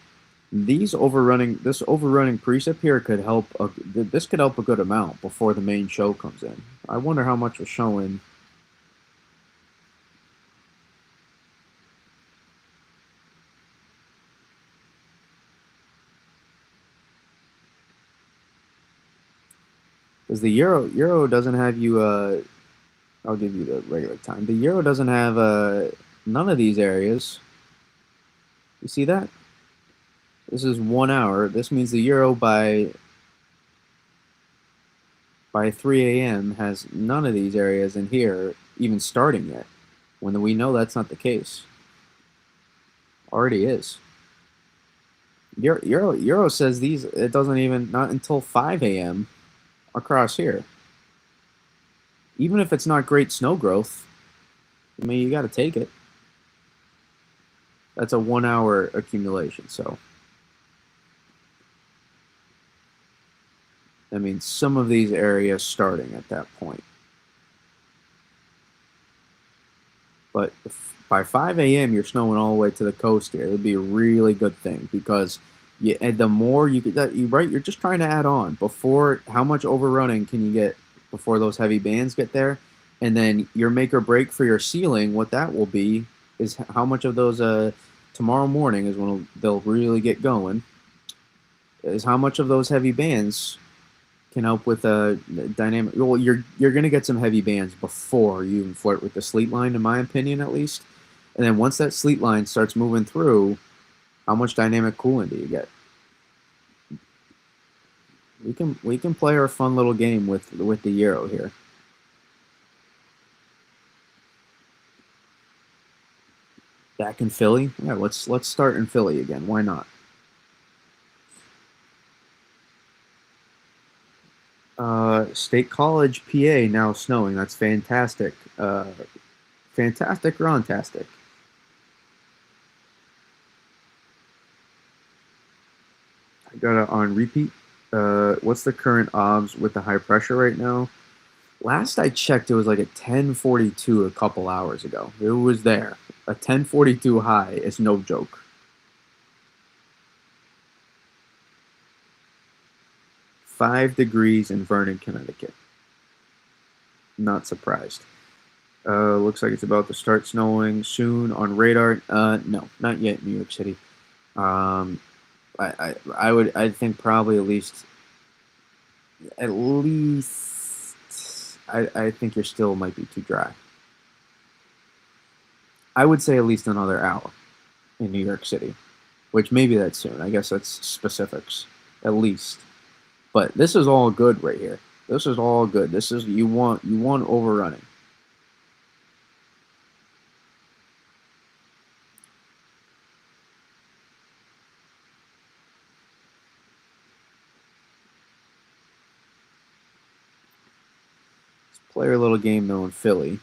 this overrunning precip here could help. This could help a good amount before the main show comes in. I wonder how much was showing. Because the Euro doesn't have you. I'll give you the regular time. The Euro doesn't have none of these areas. You see that? This is 1 hour. This means the Euro by 3 a.m. has none of these areas in here even starting yet. When we know that's not the case. Already is. Euro says it doesn't even not until 5 a.m. across here. Even if it's not great snow growth, I mean you got to take it. That's a 1 hour accumulation, so that means some of these areas starting at that point. But by 5 a.m. you're snowing all the way to the coast here. It would be a really good thing because and the more you get that, you're just trying to add on before. How much overrunning can you get before those heavy bands get there? And then your make or break for your ceiling, what that will be is how much of those tomorrow morning is when they'll really get going, is how much of those heavy bands can help with a dynamic. Well, you're going to get some heavy bands before you even flirt with the sleet line, in my opinion, at least. And then once that sleet line starts moving through, how much dynamic cooling do you get? We can play our fun little game with the Euro here. Back in Philly, yeah. Let's start in Philly again. Why not? State College, PA, now snowing. That's fantastic. Fantastic or untastic? I got it on repeat. What's the current obs with the high pressure right now? Last I checked, it was like a 1042 a couple hours ago. It was there. A 1042 high is no joke. 5 degrees in Vernon, Connecticut. Not surprised. Looks like it's about to start snowing soon on radar. No, not yet in New York City. Um, I think probably at least I think you're still might be too dry. I would say at least another hour in New York City, which maybe that's soon. I guess that's specifics, at least. But this is all good right here. This is all good. This is you want overrunning. Let's play our little game though in Philly.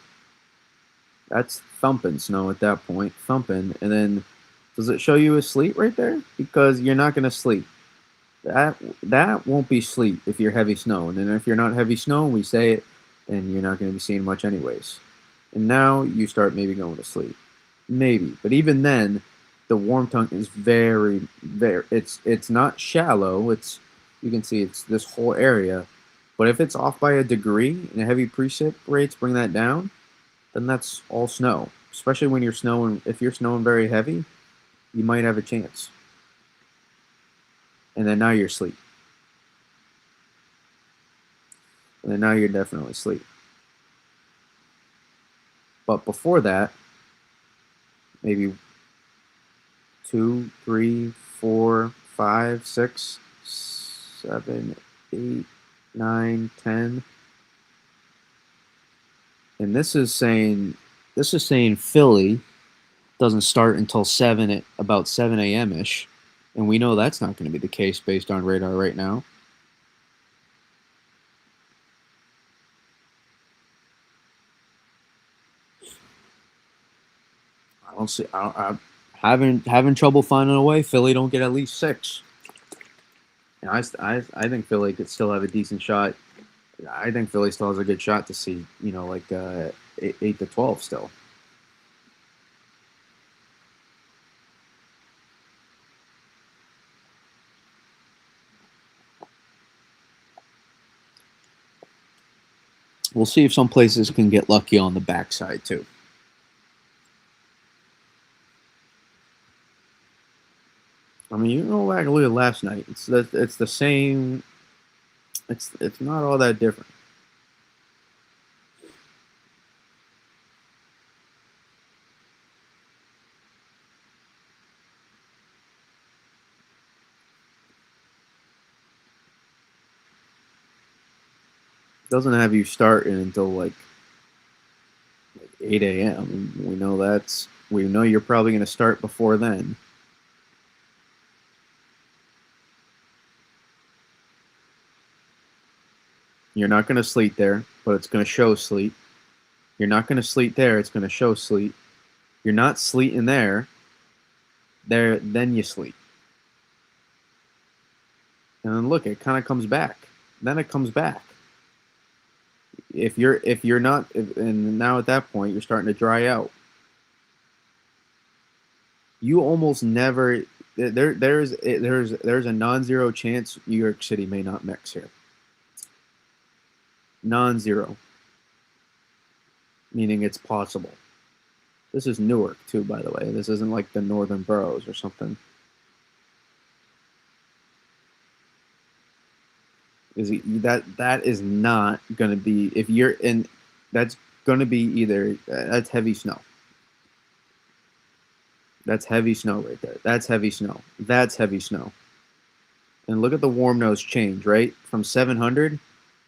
That's thumping snow at that point, thumping, and then does it show you a sleet right there? Because you're not going to sleet. That won't be sleet if you're heavy snow, and then if you're not heavy snow, we say it, then you're not going to be seeing much anyways. And now you start maybe going to sleep, maybe, but even then, the warm tongue is very. It's not shallow. It's you can see it's this whole area, but if it's off by a degree and heavy precip rates bring that down, then that's all snow. Especially when you're snowing, if you're snowing very heavy, you might have a chance. And then now you're asleep. And then now you're definitely asleep. But before that, maybe 2, 3, 4, 5, 6, 7, 8, 9, 10. And this is saying Philly doesn't start until about 7 a.m. ish, and we know that's not going to be the case based on radar right now. I don't see. I'm having trouble finding a way. Philly don't get at least 6. And I think Philly could still have a decent shot. I think Philly still has a good shot to see, like 8 to 12 still. We'll see if some places can get lucky on the backside too. I mean, you go back and look at last night. It's the same. It's not all that different. Doesn't have you starting until like 8 a.m. We know you're probably going to start before then. You're not going to sleet there, but it's going to show sleet. You're not going to sleet there, it's going to show sleet. You're not sleeting there, then you sleet. And then look, it kind of comes back. Then it comes back. If you're not, and now at that point you're starting to dry out. you almost never there's a non-zero chance New York City may not mix here. Non-zero, meaning it's possible. This is Newark too, by the way. This isn't like the northern boroughs or something. That is not going to be if you're in. That's going to be either that's heavy snow. That's heavy snow right there. That's heavy snow. That's heavy snow. And look at the warm nose change, right? From 700,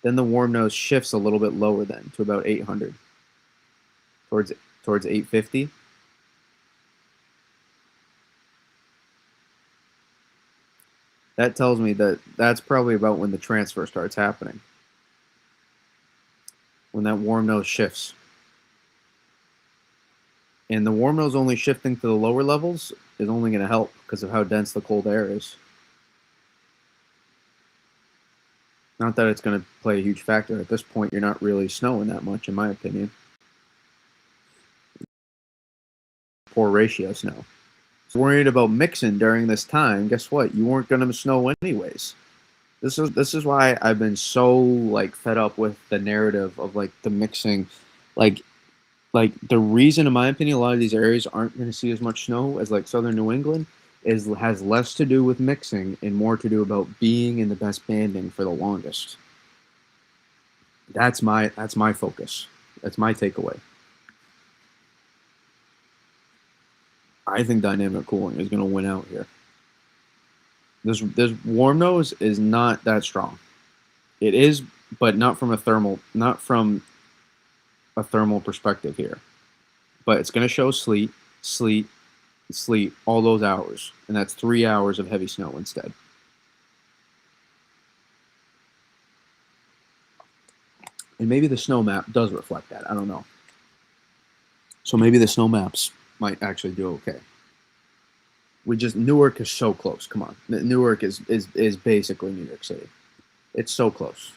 then the warm nose shifts a little bit lower then to about 800, towards towards 850. That tells me that that's probably about when the transfer starts happening, when that warm nose shifts. And the warm nose only shifting to the lower levels is only going to help because of how dense the cold air is. Not that it's going to play a huge factor. At this point, you're not really snowing that much, in my opinion. Poor ratio snow. So worried about mixing during this time, guess what? You weren't going to snow anyways. This is why I've been so like fed up with the narrative of like the mixing, like the reason, in my opinion, a lot of these areas aren't going to see as much snow as like southern New England has less to do with mixing and more to do about being in the best banding for the longest. That's my focus. That's my takeaway. I think dynamic cooling is going to win out here. This warm nose is not that strong. It is, but not from a thermal perspective here. But it's going to show sleet, sleet, sleet all those hours, and that's 3 hours of heavy snow instead. And maybe the snow map does reflect that. I don't know. So maybe the snow maps might actually do okay. Newark is so close. Come on, Newark is basically New York City. It's so close.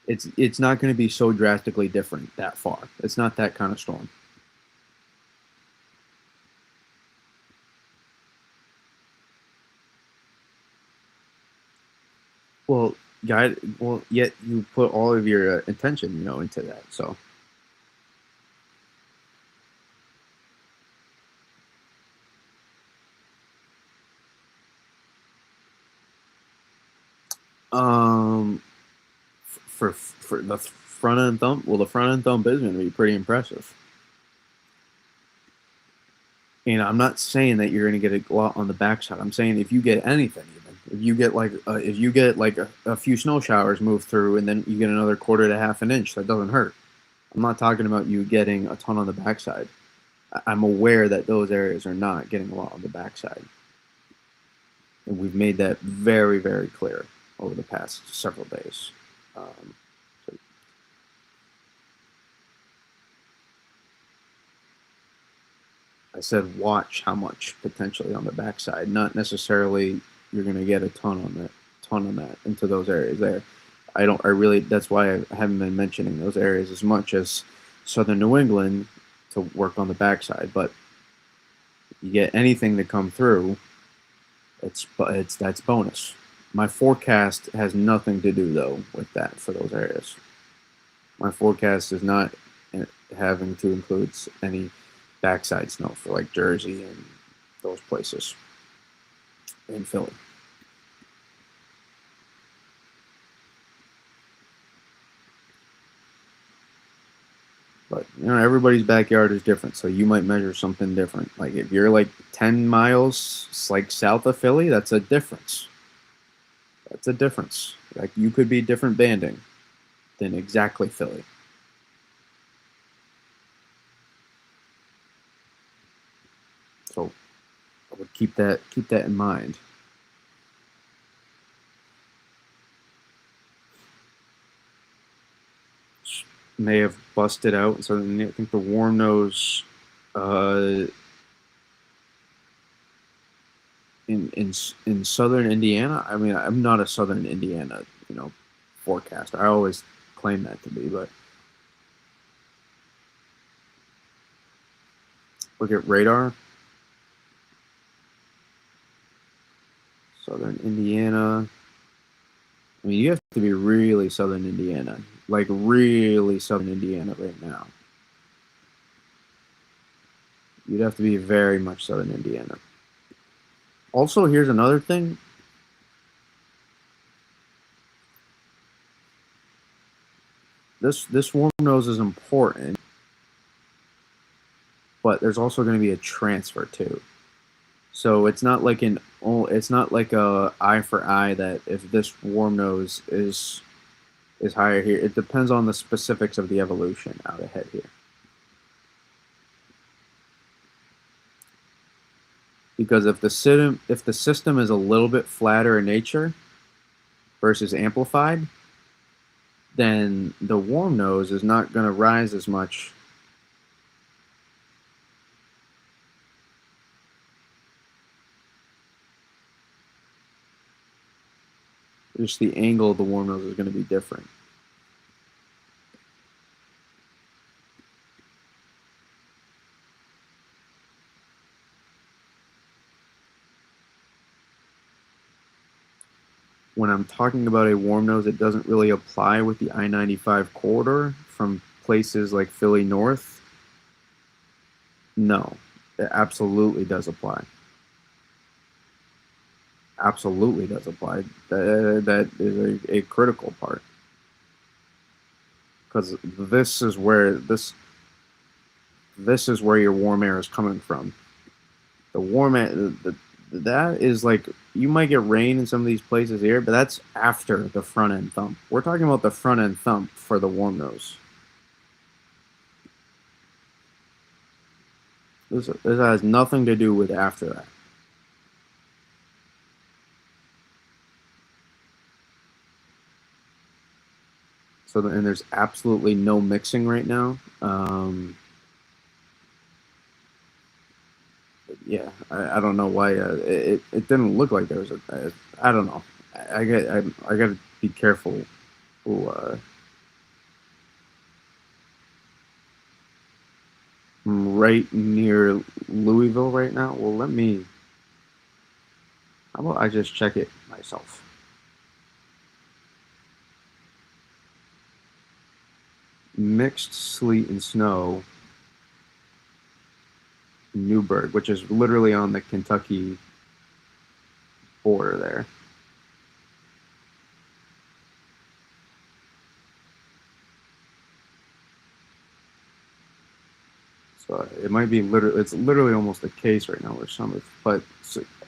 It's not going to be so drastically different that far. It's not that kind of storm. Well, yet you put all of your attention, into that. So, um, for the front end thump, well, the front end thump is going to be pretty impressive. And I'm not saying that you're going to get a lot on the backside. I'm saying if you get anything, even if you get like a few snow showers move through, and then you get another quarter to half an inch, that doesn't hurt. I'm not talking about you getting a ton on the backside. I'm aware that those areas are not getting a lot on the backside, and we've made that very, very clear over the past several days. So I said watch how much potentially on the backside, not necessarily you're going to get a ton on that into those areas there. I really, that's why I haven't been mentioning those areas as much as southern New England to work on the backside. But you get anything to come through, that's bonus. My forecast has nothing to do though with that for those areas. My forecast is not having to include any backside snow for like Jersey and those places in Philly. But everybody's backyard is different, so you might measure something different. Like if you're like 10 miles like south of Philly, that's a difference. That's a difference. Like you could be different banding than exactly Philly. So I would keep that in mind. May have busted out. So I think the warm nose in southern Indiana. I mean, I'm not a southern Indiana, forecaster. I always claim that to be, but look at radar. Southern Indiana. I mean, you have to be really southern Indiana, like really southern Indiana right now. You'd have to be very much southern Indiana. Also, here's another thing. This warm nose is important, but there's also going to be a transfer too. So it's not like a eye for eye that if this warm nose is higher here. It depends on the specifics of the evolution out ahead here. Because if the system is a little bit flatter in nature versus amplified, then the warm nose is not going to rise as much. Just the angle of the warm nose is going to be different. When I'm talking about a warm nose, it doesn't really apply with the I-95 corridor from places like Philly North. No, it absolutely does apply. Absolutely does apply. That is a critical part. Because this is where your warm air is coming from. The warm air, that is like, you might get rain in some of these places here, but that's after the front end thump. We're talking about the front end thump for the warm nose. This has nothing to do with after that. So, and there's absolutely no mixing right now. Yeah, I don't know why it didn't look like there was I don't know. I got to be careful who I'm right near Louisville right now. Well, how about I just check it myself? Mixed sleet and snow, Newburgh, which is literally on the Kentucky border there. So it might be it's literally almost the case right now where but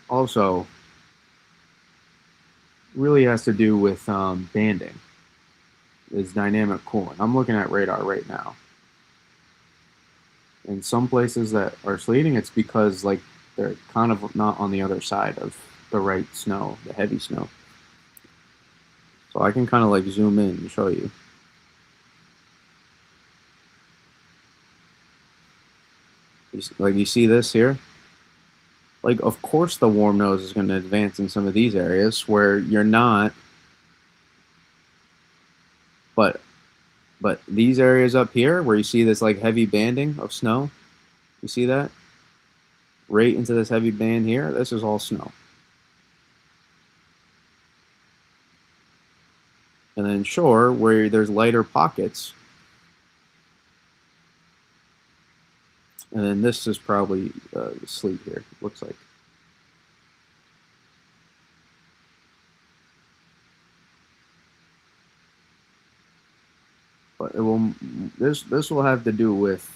also really has to do with banding. Is dynamic cooling. I'm looking at radar right now. In some places that are sleeting, it's because like they're kind of not on the other side of the right snow, the heavy snow. So I can kind of like zoom in and show you. Like you see this here? Like, of course the warm nose is going to advance in some of these areas where you're not. But these areas up here where you see this like heavy banding of snow, you see that? Right into this heavy band here, this is all snow. And then shore, where there's lighter pockets, and then this is probably sleet here, looks like. But it will. This will have to do with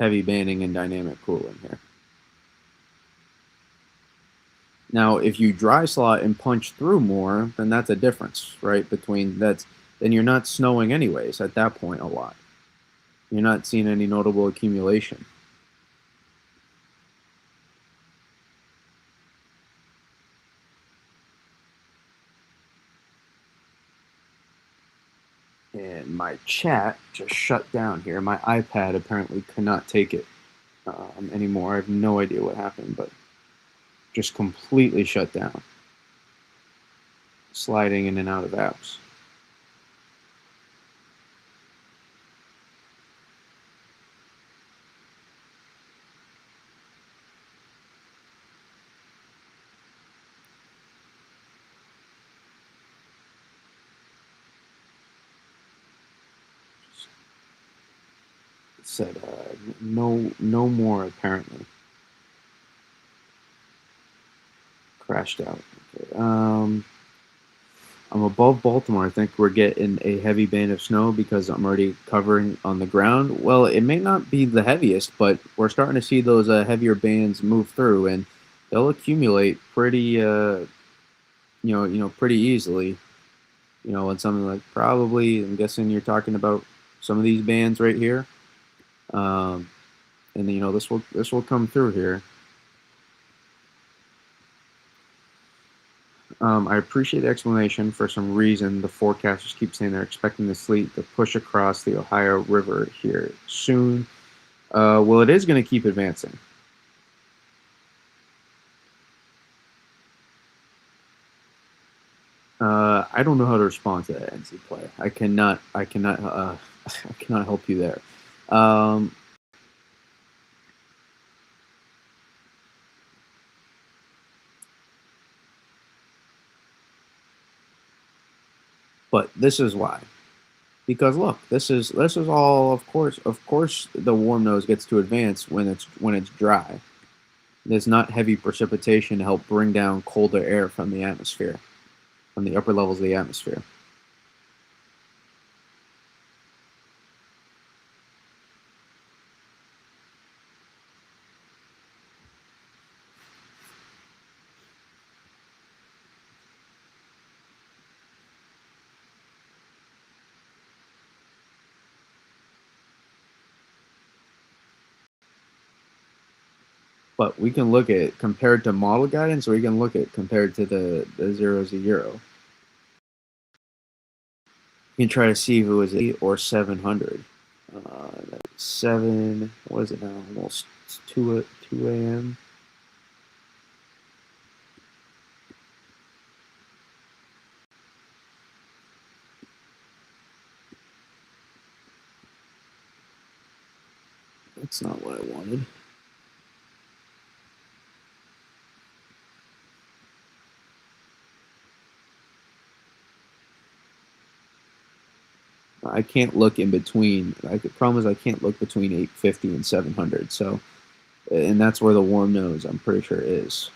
heavy banding and dynamic cooling here. Now, if you dry slot and punch through more, then that's a difference, right? Then you're not snowing anyways at that point a lot. You're not seeing any notable accumulation. And my chat just shut down here. My iPad apparently cannot take it anymore. I have no idea what happened, but just completely shut down. Sliding in and out of apps. said no more apparently. Crashed out. Okay. I'm above Baltimore. I think we're getting a heavy band of snow because I'm already covering on the ground. Well, it may not be the heaviest, but we're starting to see those heavier bands move through, and they'll accumulate pretty, pretty easily. And something like probably, I'm guessing you're talking about some of these bands right here, um, and this will come through here. I appreciate the explanation. For some reason, the forecasters keep saying they're expecting the sleet to push across the Ohio River here soon. Well, it is going to keep advancing. I don't know how to respond to that, NC player. I cannot help you there. Um, but this is why. Because look, this is all, of course the warm nose gets to advance when it's dry. There's not heavy precipitation to help bring down colder air from the atmosphere, from the upper levels of the atmosphere. But we can look at it compared to model guidance, or we can look at it compared to the 0 to 0. You can try to see if it was 8 or 700. 7, what is it now? Almost 2 a.m. That's not what I wanted. I can't look in between. The problem is I can't look between 850 and 700. So, and that's where the warm nose, I'm pretty sure, is.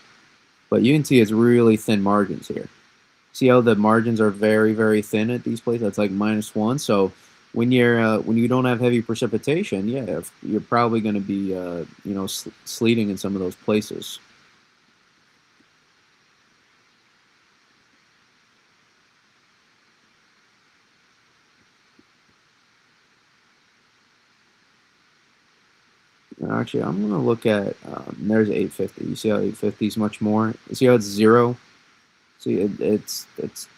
But you can see it's really thin margins here. See how the margins are very, very thin at these places? That's like -1. So when you don't have heavy precipitation, yeah, you're probably going to be sleeting in some of those places. Actually, I'm going to look at there's 850. You see how 850 is much more? You see how it's 0? See, it's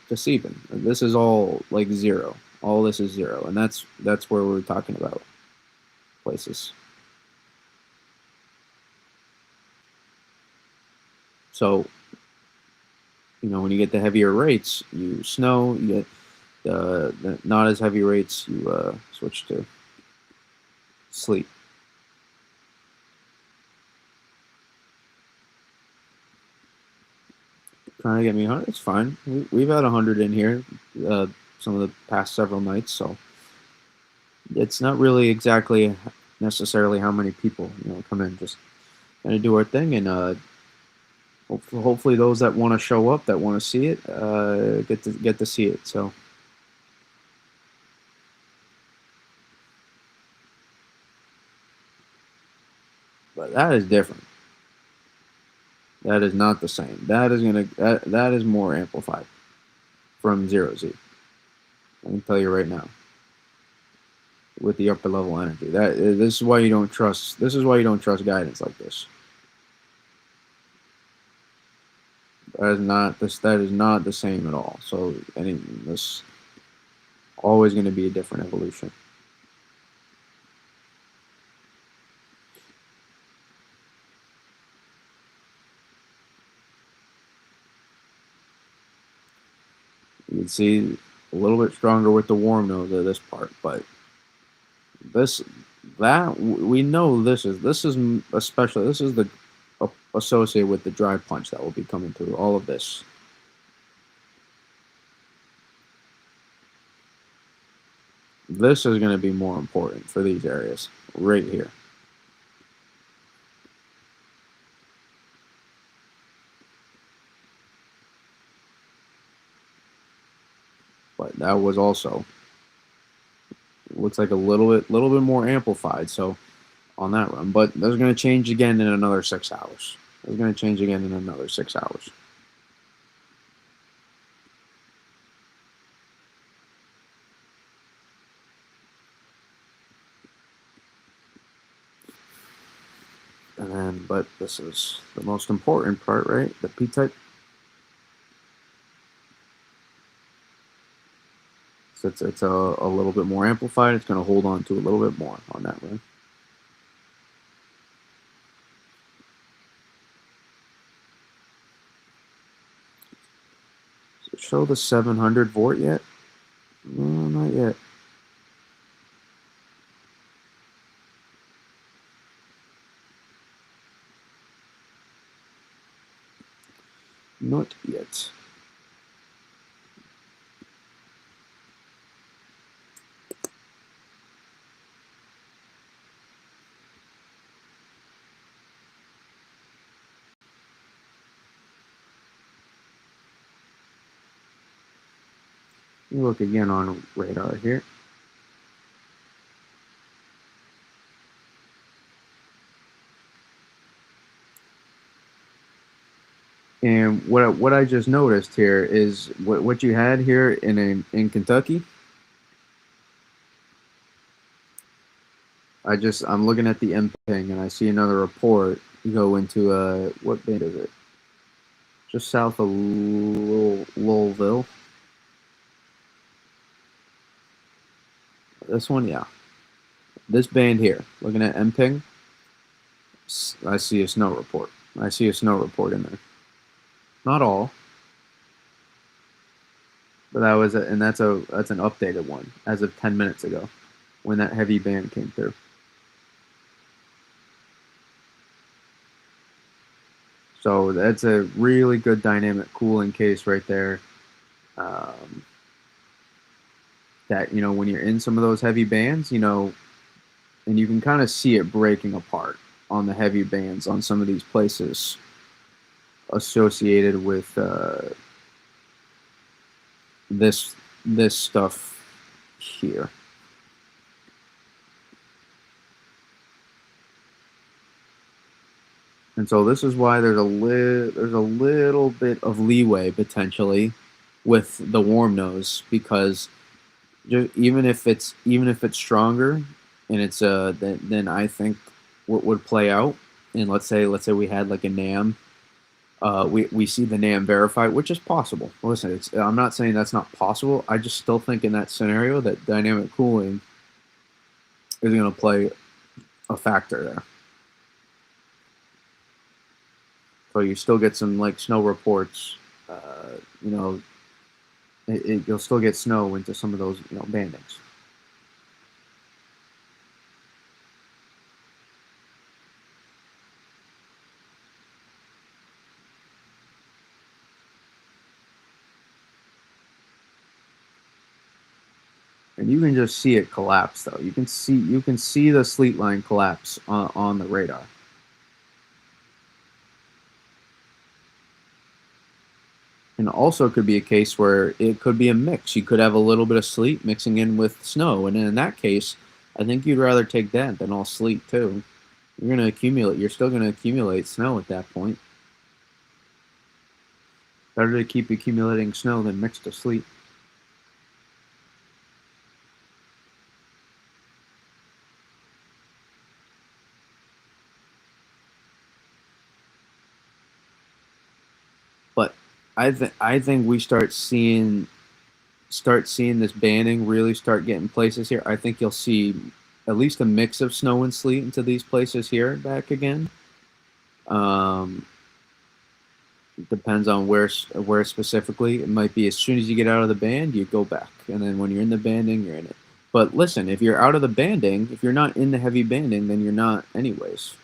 deceiving. This is all like 0. All this is 0, and that's where we're talking about places. So when you get the heavier rates, you snow. You get the not as heavy rates, you switch to sleet. Trying to get me 100? It's fine. We've had 100 in here some of the past several nights, so it's not really exactly necessarily how many people come in. Just kind of do our thing, and hopefully those that want to show up, that want to see it, get to see it. So. But that is different. That is not the same. That is more amplified from 0Z. I can tell you right now. With the upper level energy. This is why you don't trust. This is why you don't trust guidance like this. That is not the same at all. So this always going to be a different evolution. You can see a little bit stronger with the warm nose of this part, but that we know this is especially this is the associated with the dry punch that will be coming through all of this. This is going to be more important for these areas right here. But that was also looks like a little bit more amplified. So on that run, but those are going to change again in another 6 hours. They're going to change again in another 6 hours. And then, but this is the most important part, right? The P-type. So it's a little bit more amplified. It's going to hold on to a little bit more on that run. Does it show the 700 volt yet? No, not yet. Not yet. Look again on radar here. And what I just noticed here is what you had here in Kentucky. I'm looking at the M ping and I see another report go into what band is it? Just south of Louisville. This one, yeah. This band here, looking at M ping, I see a snow report. I see a snow report in there. Not all, but that's an updated one as of 10 minutes ago, when that heavy band came through. So that's a really good dynamic cooling case right there. Um, that when you're in some of those heavy bands, and you can kind of see it breaking apart on the heavy bands on some of these places associated with this stuff here. And so this is why there's a little bit of leeway potentially with the warm nose, because even if it's stronger and it's then I think what would play out, and let's say we had like a NAM, we see the NAM verified, which is possible. Listen, I'm not saying that's not possible. I just still think in that scenario that dynamic cooling is going to play a factor there. So you still get some like snow reports. You know, you'll still get snow into some of those bandings. And you can just see it collapse though. You can see the sleet line collapse on the radar. And also could be a case where it could be a mix. You could have a little bit of sleet mixing in with snow, and in that case, I think you'd rather take that than all sleet too. You're still gonna accumulate snow at that point. Better to keep accumulating snow than mixed to sleet. But I think we start seeing this banding really start getting places here. I think you'll see at least a mix of snow and sleet into these places here back again. Um, Depends on where specifically. It might be as soon as you get out of the band, you go back, and then when you're in the banding, you're in it. But listen, if you're out of the banding, if you're not in the heavy banding, then you're not anyways.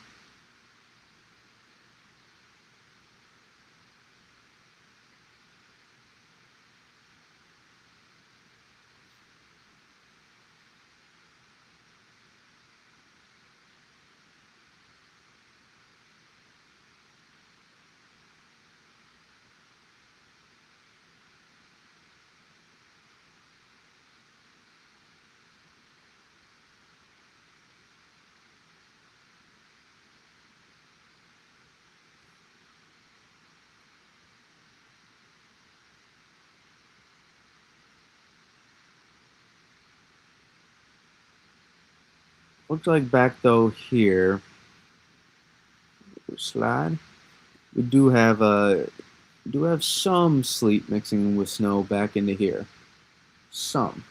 Looks like back though here, slide. We do have some sleet mixing with snow back into here. Some.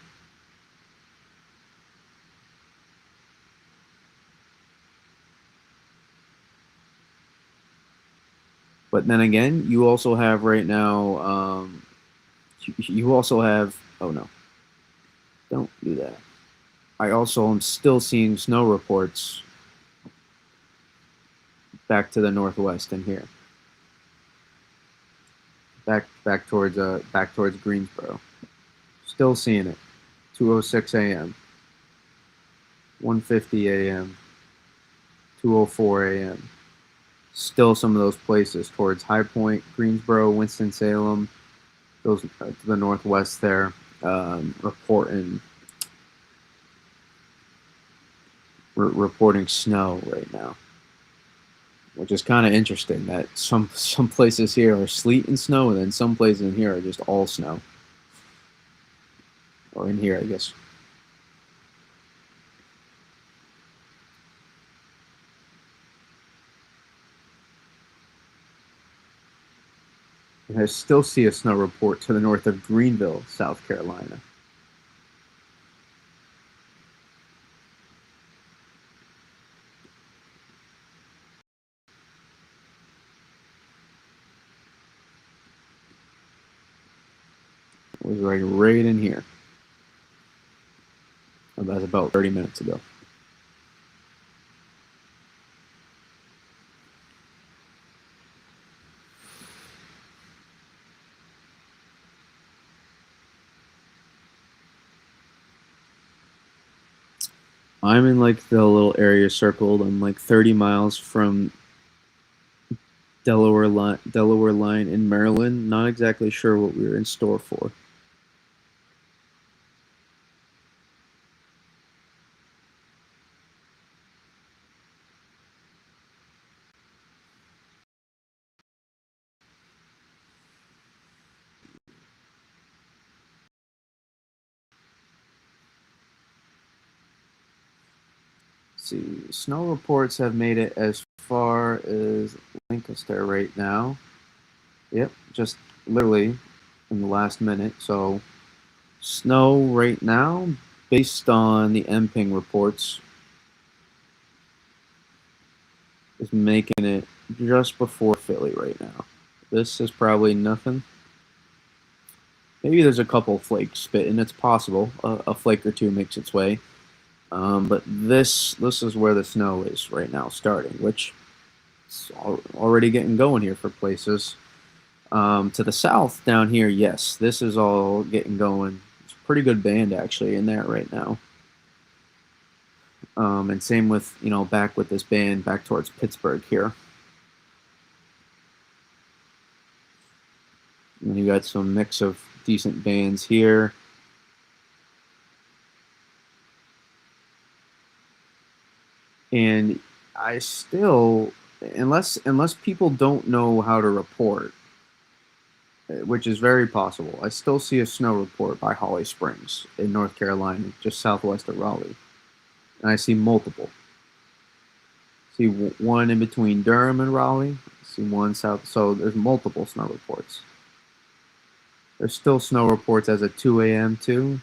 But then again, you also have right now, you also have, oh no, don't do that. I also am still seeing snow reports back to the northwest in here. Back towards Greensboro. Still seeing it. 2:06 a.m., 1:50 a.m., 2:04 a.m. Still some of those places towards High Point, Greensboro, Winston-Salem, those to the northwest there, reporting reporting snow right now, which is kind of interesting. That some places here are sleet and snow, and then some places in here are just all snow, or in here, I guess. And I still see a snow report to the north of Greenville, South Carolina. It was right in here. That's about 30 minutes ago. I'm in like the little area circled. I'm like 30 miles from Delaware line in Maryland. Not exactly sure what we were in store for. Let's see, snow reports have made it as far as Lancaster right now. Yep, just literally in the last minute. So snow right now, based on the MPing reports, is making it just before Philly right now. This is probably nothing. Maybe there's a couple flakes spitting. It's possible a flake or two makes its way. But this is where the snow is right now, starting, which is already getting going here for places. To the south down here, yes, this is all getting going. It's a pretty good band actually in there right now. And same with back with this band back towards Pittsburgh here. And you got some mix of decent bands here. And I still, unless people don't know how to report, which is very possible, I still see a snow report by Holly Springs in North Carolina, just southwest of Raleigh, and I see multiple. See one in between Durham and Raleigh. See one south. So there's multiple snow reports. There's still snow reports as of 2 a.m. too.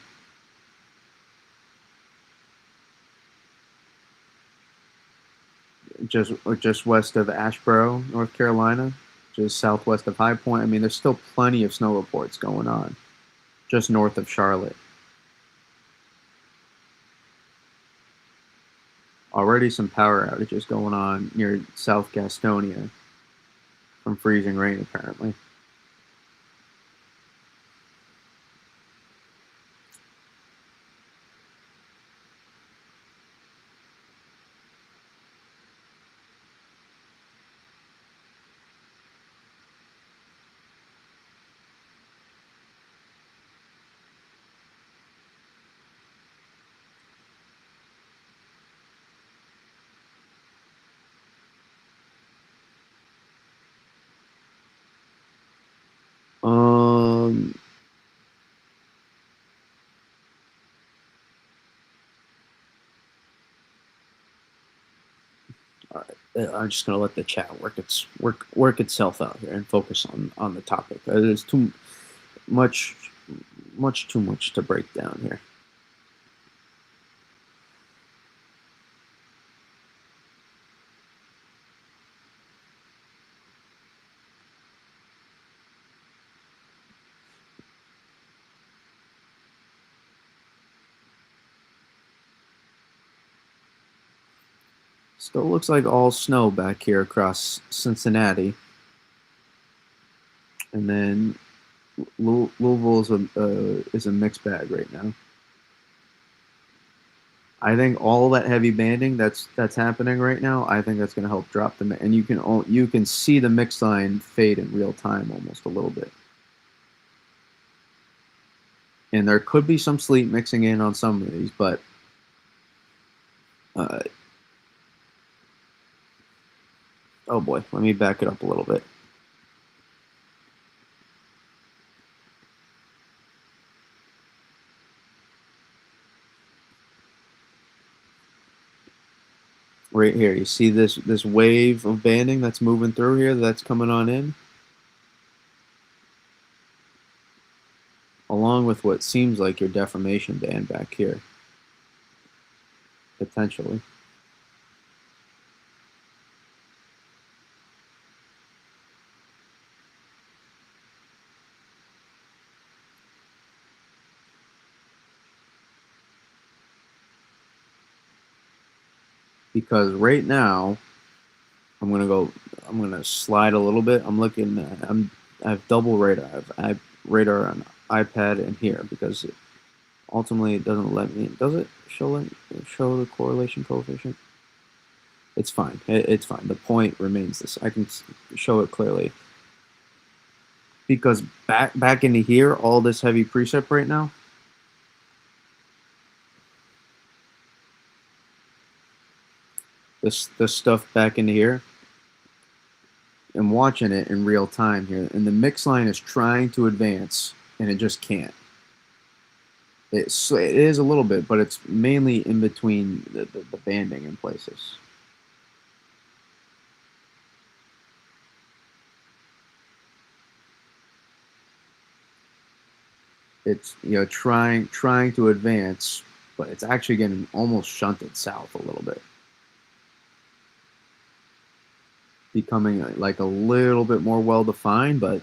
Just west of Asheboro, North Carolina, just southwest of High Point. I mean, there's still plenty of snow reports going on, just north of Charlotte. Already some power outages going on near South Gastonia from freezing rain, apparently. I'm just gonna let the chat work itself out here and focus on the topic. There's too much too much to break down here. Still looks like all snow back here across Cincinnati, and then Louisville is a mixed bag right now. I think all that heavy banding that's happening right now, I think that's going to help drop the and you can see the mix line fade in real time almost a little bit. And there could be some sleet mixing in on some of these, but oh boy, let me back it up a little bit. Right here, you see this wave of banding that's moving through here, that's coming on in, along with what seems like your deformation band back here, potentially. Because right now, I'm gonna slide a little bit. I have double radar. I have radar on iPad and here because ultimately it doesn't let me. Does it show the correlation coefficient? It's fine. It's fine. The point remains this. I can show it clearly because back into here, all this heavy precip right now. This stuff back into here. I'm watching it in real time here, and the mix line is trying to advance, and it just can't. It is a little bit, but it's mainly in between the banding in places. It's trying to advance, but it's actually getting almost shunted south a little bit, becoming like a little bit more well defined, but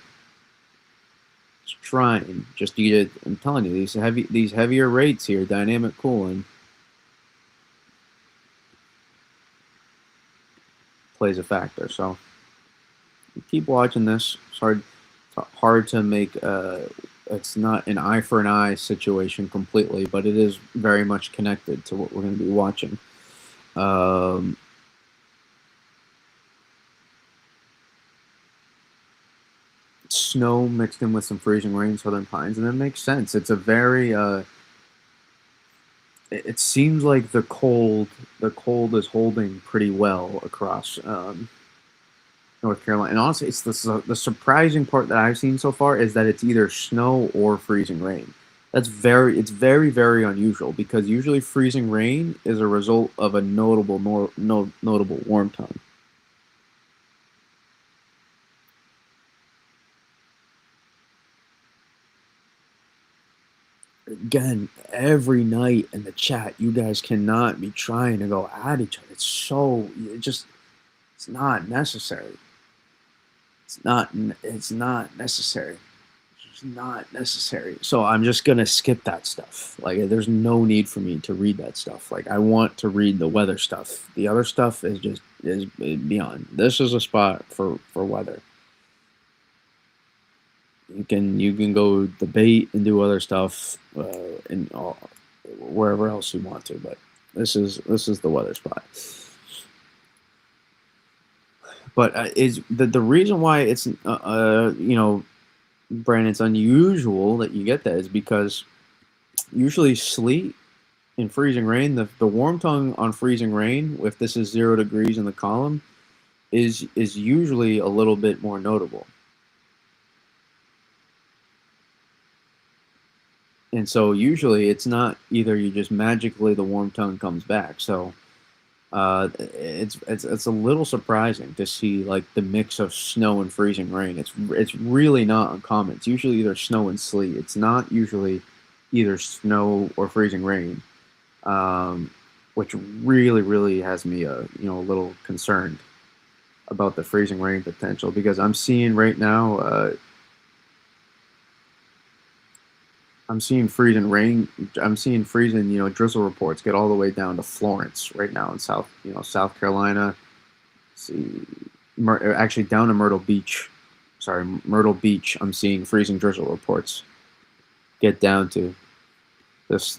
it's trying. Just to get, I'm telling you, these heavier rates here, dynamic cooling, plays a factor. So keep watching this. It's hard to make. It's not an eye for an eye situation completely, but it is very much connected to what we're going to be watching. Snow mixed in with some freezing rain, southern pines, and it makes sense. It's a very it seems like the cold is holding pretty well across North Carolina. And honestly, it's the surprising part that I've seen so far is that it's either snow or freezing rain. It's very very unusual because usually freezing rain is a result of a notable warm tongue. Again, every night in the chat, you guys cannot be trying to go at each other. It's not necessary. It's not necessary. It's not necessary. So I'm just gonna skip that stuff. Like, there's no need for me to read that stuff. Like, I want to read the weather stuff. The other stuff is beyond. This is a spot for weather. You can go debate and do other stuff in wherever else you want to, but this is the weather spot. But is the reason why it's Brandon, it's unusual that you get that is because usually sleet and freezing rain, the warm tongue on freezing rain, if this is 0 degrees in the column, is usually a little bit more notable. And so usually it's not either you just magically the warm tongue comes back. So It's a little surprising to see like the mix of snow and freezing rain. It's really not uncommon. It's usually either snow and sleet. It's not usually either snow or freezing rain, um, which really has me a little concerned about the freezing rain potential, because I'm seeing right now I'm seeing freezing rain. I'm seeing freezing, drizzle reports get all the way down to Florence right now in South Carolina. Let's see, actually down to Myrtle Beach. Sorry, Myrtle Beach. I'm seeing freezing drizzle reports get down to this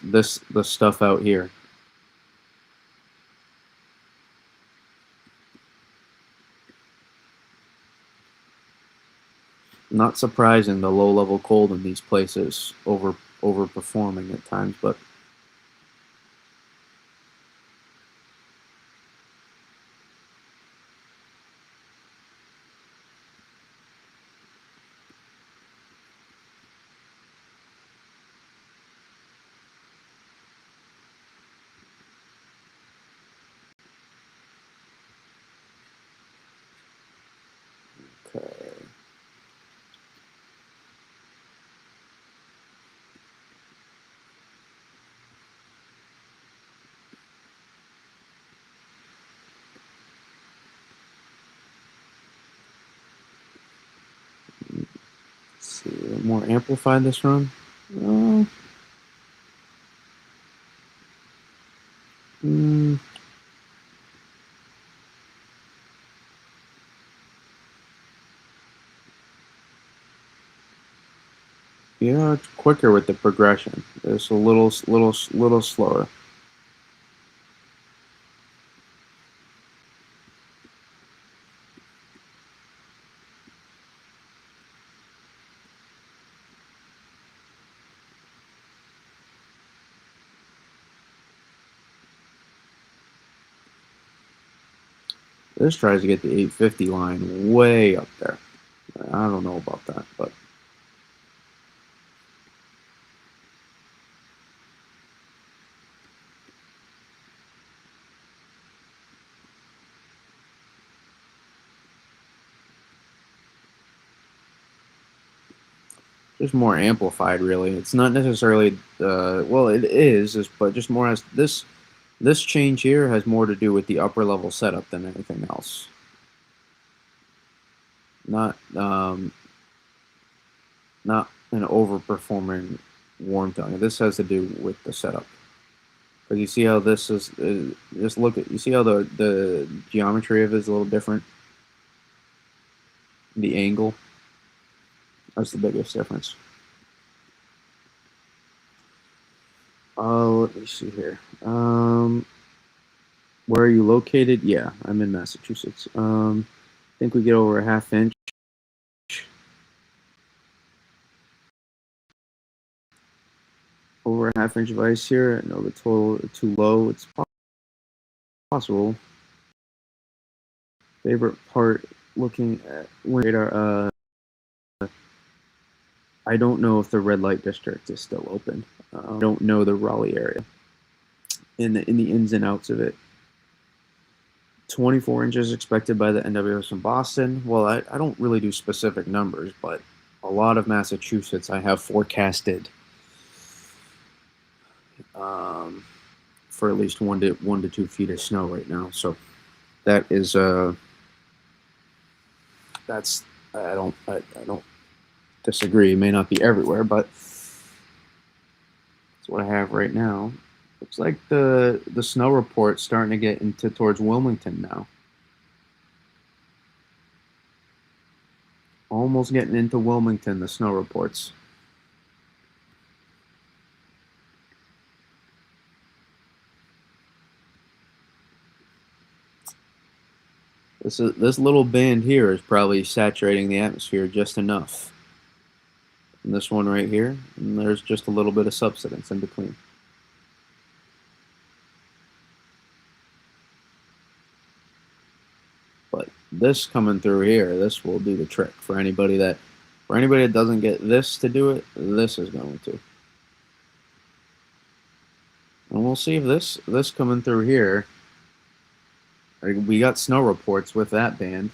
stuff out here. Not surprising, the low level cold in these places overperforming at times, but okay. Let's see, more amplified this run. Uh, mm, yeah, it's quicker with the progression. It's a little slower. This tries to get the 850 line way up there. I don't know about that, but just more amplified, really. It's not necessarily, well, it is, but just more as this change here has more to do with the upper level setup than anything else. Not not an overperforming warm tone. This has to do with the setup. Because you see how this is, just look at, you see how the geometry of it is a little different? The angle, that's the biggest difference. Let me see here. Where are you located? Yeah, I'm in Massachusetts. I think we get over a half inch. Over a half inch of ice here. I know the total too low. It's possible. Favorite part looking at radar. I don't know if the red light district is still open. I don't know the Raleigh area in the ins and outs of it. 24 inches expected by the NWS in Boston. Well, I don't really do specific numbers, but a lot of Massachusetts I have forecasted for at least 1 to 2 feet of snow right now. So that is that's I don't disagree. It may not be everywhere, but that's what I have right now. Looks like the snow report's starting to get into towards Wilmington now. Almost getting into Wilmington, the snow reports. This little band here is probably saturating the atmosphere just enough. And this one right here, and there's just a little bit of subsidence in between. But this coming through here, this will do the trick for anybody that doesn't get this to do it. This is going to. And we'll see if this coming through here We got snow reports with that band.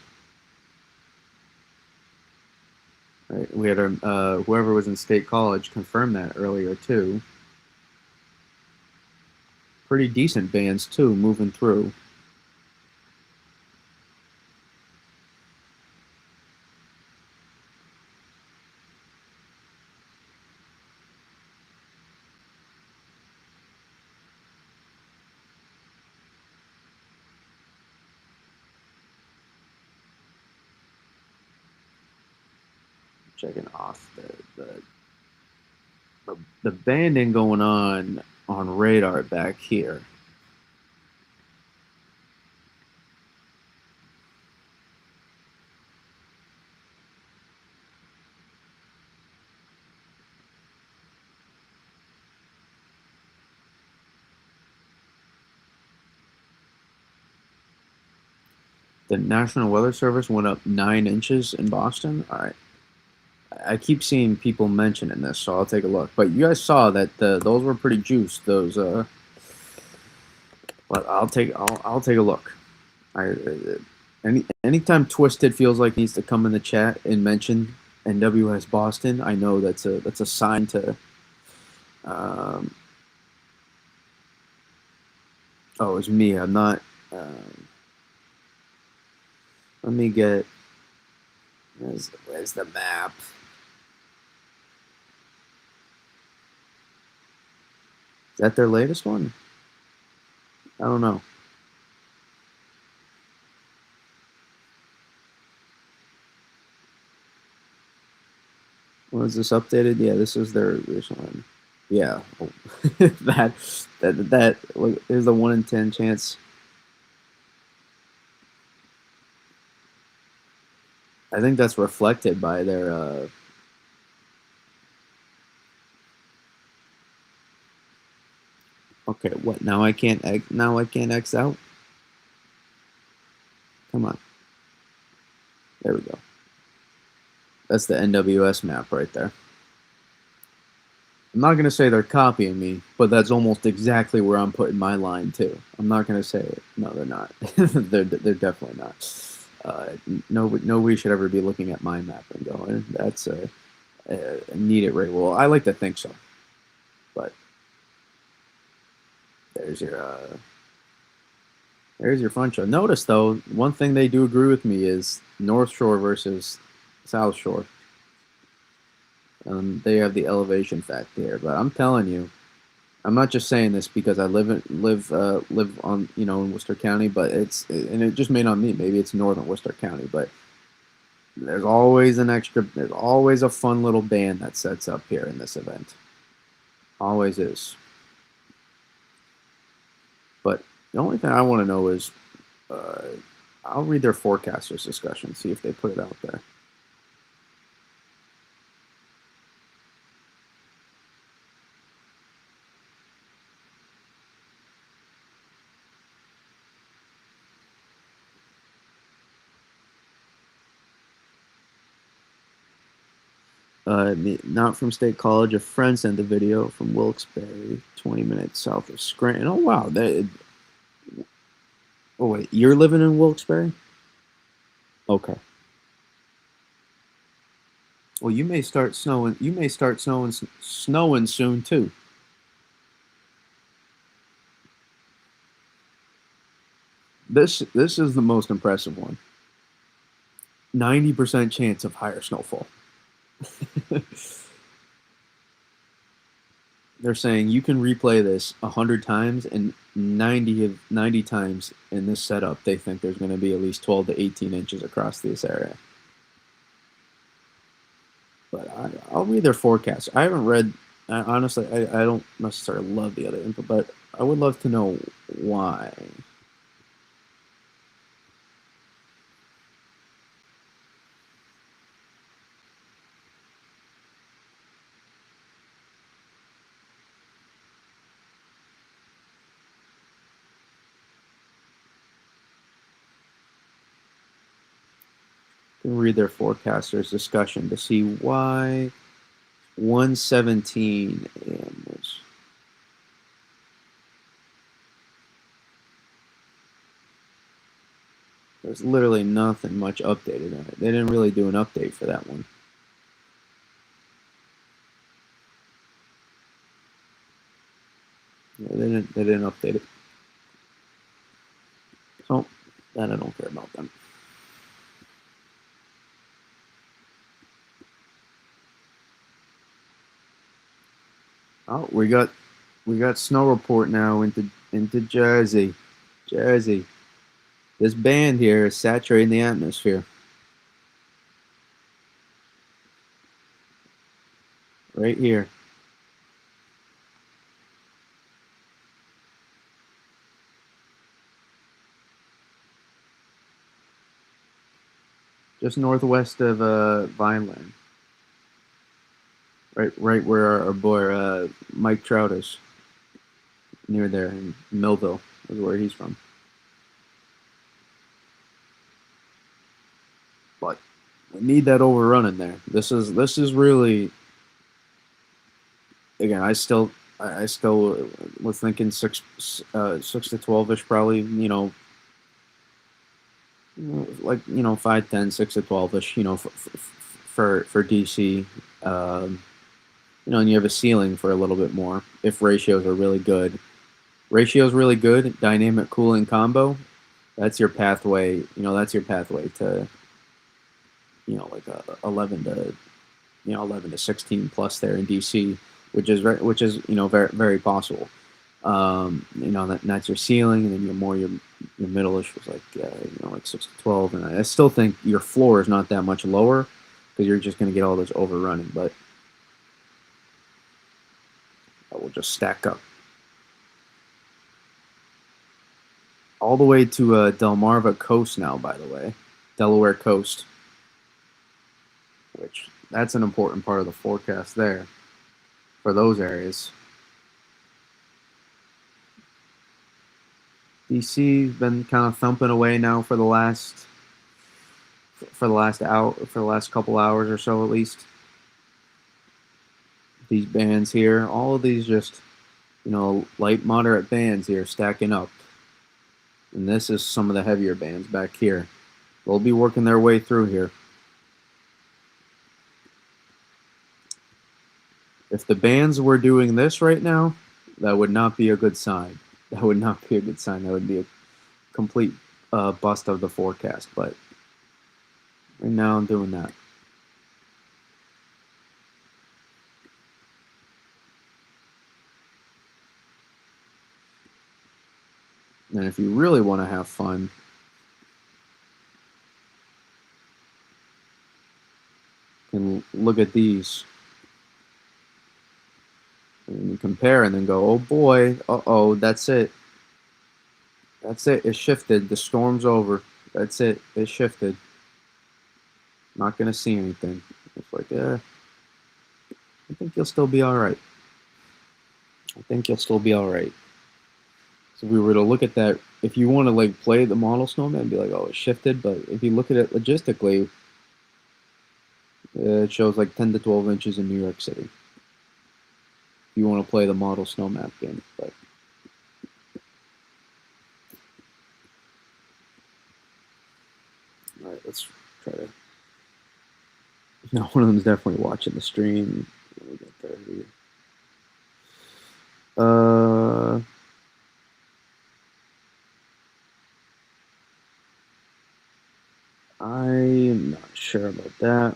Right? We had whoever was in State College confirm that earlier too. Pretty decent bands too, moving through. Checking off the banding going on radar back here. The National Weather Service went up 9 inches in Boston. All right, I keep seeing people mentioning this, so I'll take a look. But you guys saw that those were pretty juiced. Those but I'll take a look. I anytime Twisted feels like he needs to come in the chat and mention NWS Boston, I know that's a sign to. Um, oh, it's me. I'm not. Let me get. Where's the map? Is that their latest one? I don't know. Was this updated? Yeah, this is their original one. Yeah, that look, there's the 1 in 10 chance. I think that's reflected by their. Okay, what now? I can't X out. Come on, there we go. That's the NWS map right there. I'm not gonna say they're copying me, but that's almost exactly where I'm putting my line too. I'm not gonna say it. No, they're not. they're definitely not. Nobody should ever be looking at my map and going, "That's a need it right." Well, I like to think so, but there's your front show. Notice though, one thing they do agree with me is North Shore versus South Shore. They have the elevation factor here, but I'm telling you, I'm not just saying this because I live on in Worcester County, but and it just may not mean maybe it's northern Worcester County, but there's always there's always a fun little band that sets up here in this event. Always is. But the only thing I want to know is, uh, I'll read their forecasters discussion, see if they put it out there. Not from State College. A friend sent the video from Wilkes-Barre, 20 minutes south of Scranton. Oh wow! Oh wait, you're living in Wilkes-Barre? Okay. Well, you may start snowing. You may start snowing soon too. This is the most impressive one. 90% chance of higher snowfall. They're saying you can replay this 100 times, and 90 times in this setup, they think there's going to be at least 12 to 18 inches across this area. But I'll read their forecast. I haven't read. Honestly, I don't necessarily love the other info, but I would love to know why. Can read their forecasters discussion to see why 1:17 a.m. was. There's literally nothing much updated on it. They didn't really do an update for that one. Yeah, they didn't update it. So that I don't care about them. Oh, we got snow report now into Jersey. Jersey. This band here is saturating the atmosphere. Right here. Just northwest of Vineland. Right where our boy Mike Trout is. Near there in Millville is where he's from. But we need that overrun in there. This is really, again. I still was thinking 6 to 12 ish probably. Like 5-10, 6 to 12 ish. For DC. And you have a ceiling for a little bit more if ratios are really good. Ratios really good. Dynamic cooling combo. That's your pathway. That's your pathway to like 11 to 16 plus there in DC, which is very very possible. That's your ceiling, and then your middle-ish was like like 6 to 12, and I still think your floor is not that much lower because you're just going to get all this overrunning, but that will just stack up all the way to Delmarva Coast now. By the way, Delaware Coast, which that's an important part of the forecast there for those areas. DC's been kind of thumping away now for the last couple hours or so at least. These bands here, all of these just light moderate bands here stacking up, and this is some of the heavier bands back here. They'll be working their way through here. If the bands were doing this right now, that would not be a good sign. That would not be a good sign. That would be a complete bust of the forecast. But right now I'm doing that. And if you really want to have fun, you can look at these. And you compare and then go, oh boy, uh-oh, that's it. That's it. It shifted. The storm's over. That's it. It shifted. Not going to see anything. It's like, I think you'll still be all right. I think you'll still be all right. So if we were to look at that, if you want to like play the model snowman and be like, oh, it shifted, but if you look at it logistically, it shows like 10 to 12 inches in New York City. If you want to play the model snow map game, but all right, let's try to. No, one of them is definitely watching the stream. Let me get there here. I am not sure about that.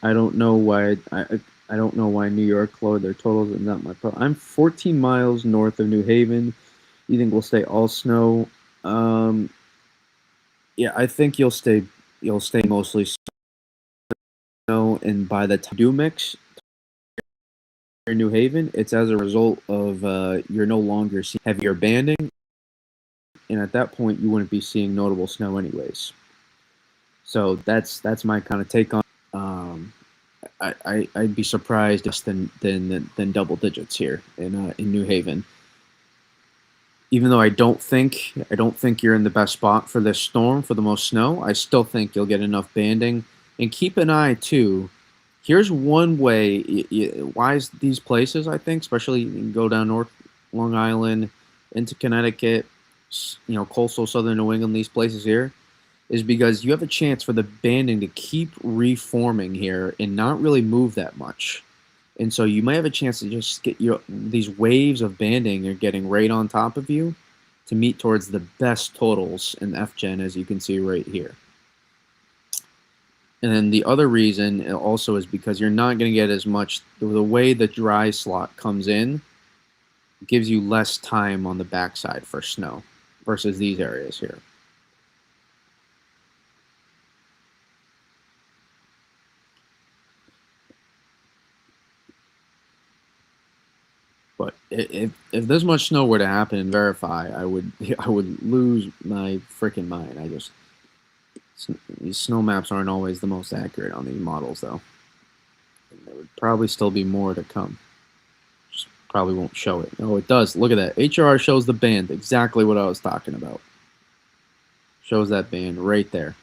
I don't know why I don't know why New York lowered their totals and not my problem. I'm 14 miles north of New Haven. You think we'll stay all snow? Yeah, I think you'll stay mostly snow, and by the time you do mix in New Haven, it's as a result of you're no longer seeing heavier banding, and at that point you wouldn't be seeing notable snow anyways. So that's my kind of take on. I'd be surprised less than double digits here in New Haven. Even though I don't think you're in the best spot for this storm for the most snow, I still think you'll get enough banding. And keep an eye too. Here's one way. Why is these places? I think, especially you can go down North Long Island into Connecticut, coastal southern New England. These places here, is because you have a chance for the banding to keep reforming here and not really move that much. And so you might have a chance to just get these waves of banding are getting right on top of you to meet towards the best totals in FGen, as you can see right here. And then the other reason also is because you're not going to get as much, the way the dry slot comes in gives you less time on the backside for snow versus these areas here. But if this much snow were to happen in Verify, I would lose my freaking mind. These snow maps aren't always the most accurate on these models, though. And there would probably still be more to come. Just probably won't show it. Oh, it does. Look at that. HRR shows the band. Exactly what I was talking about. Shows that band right there.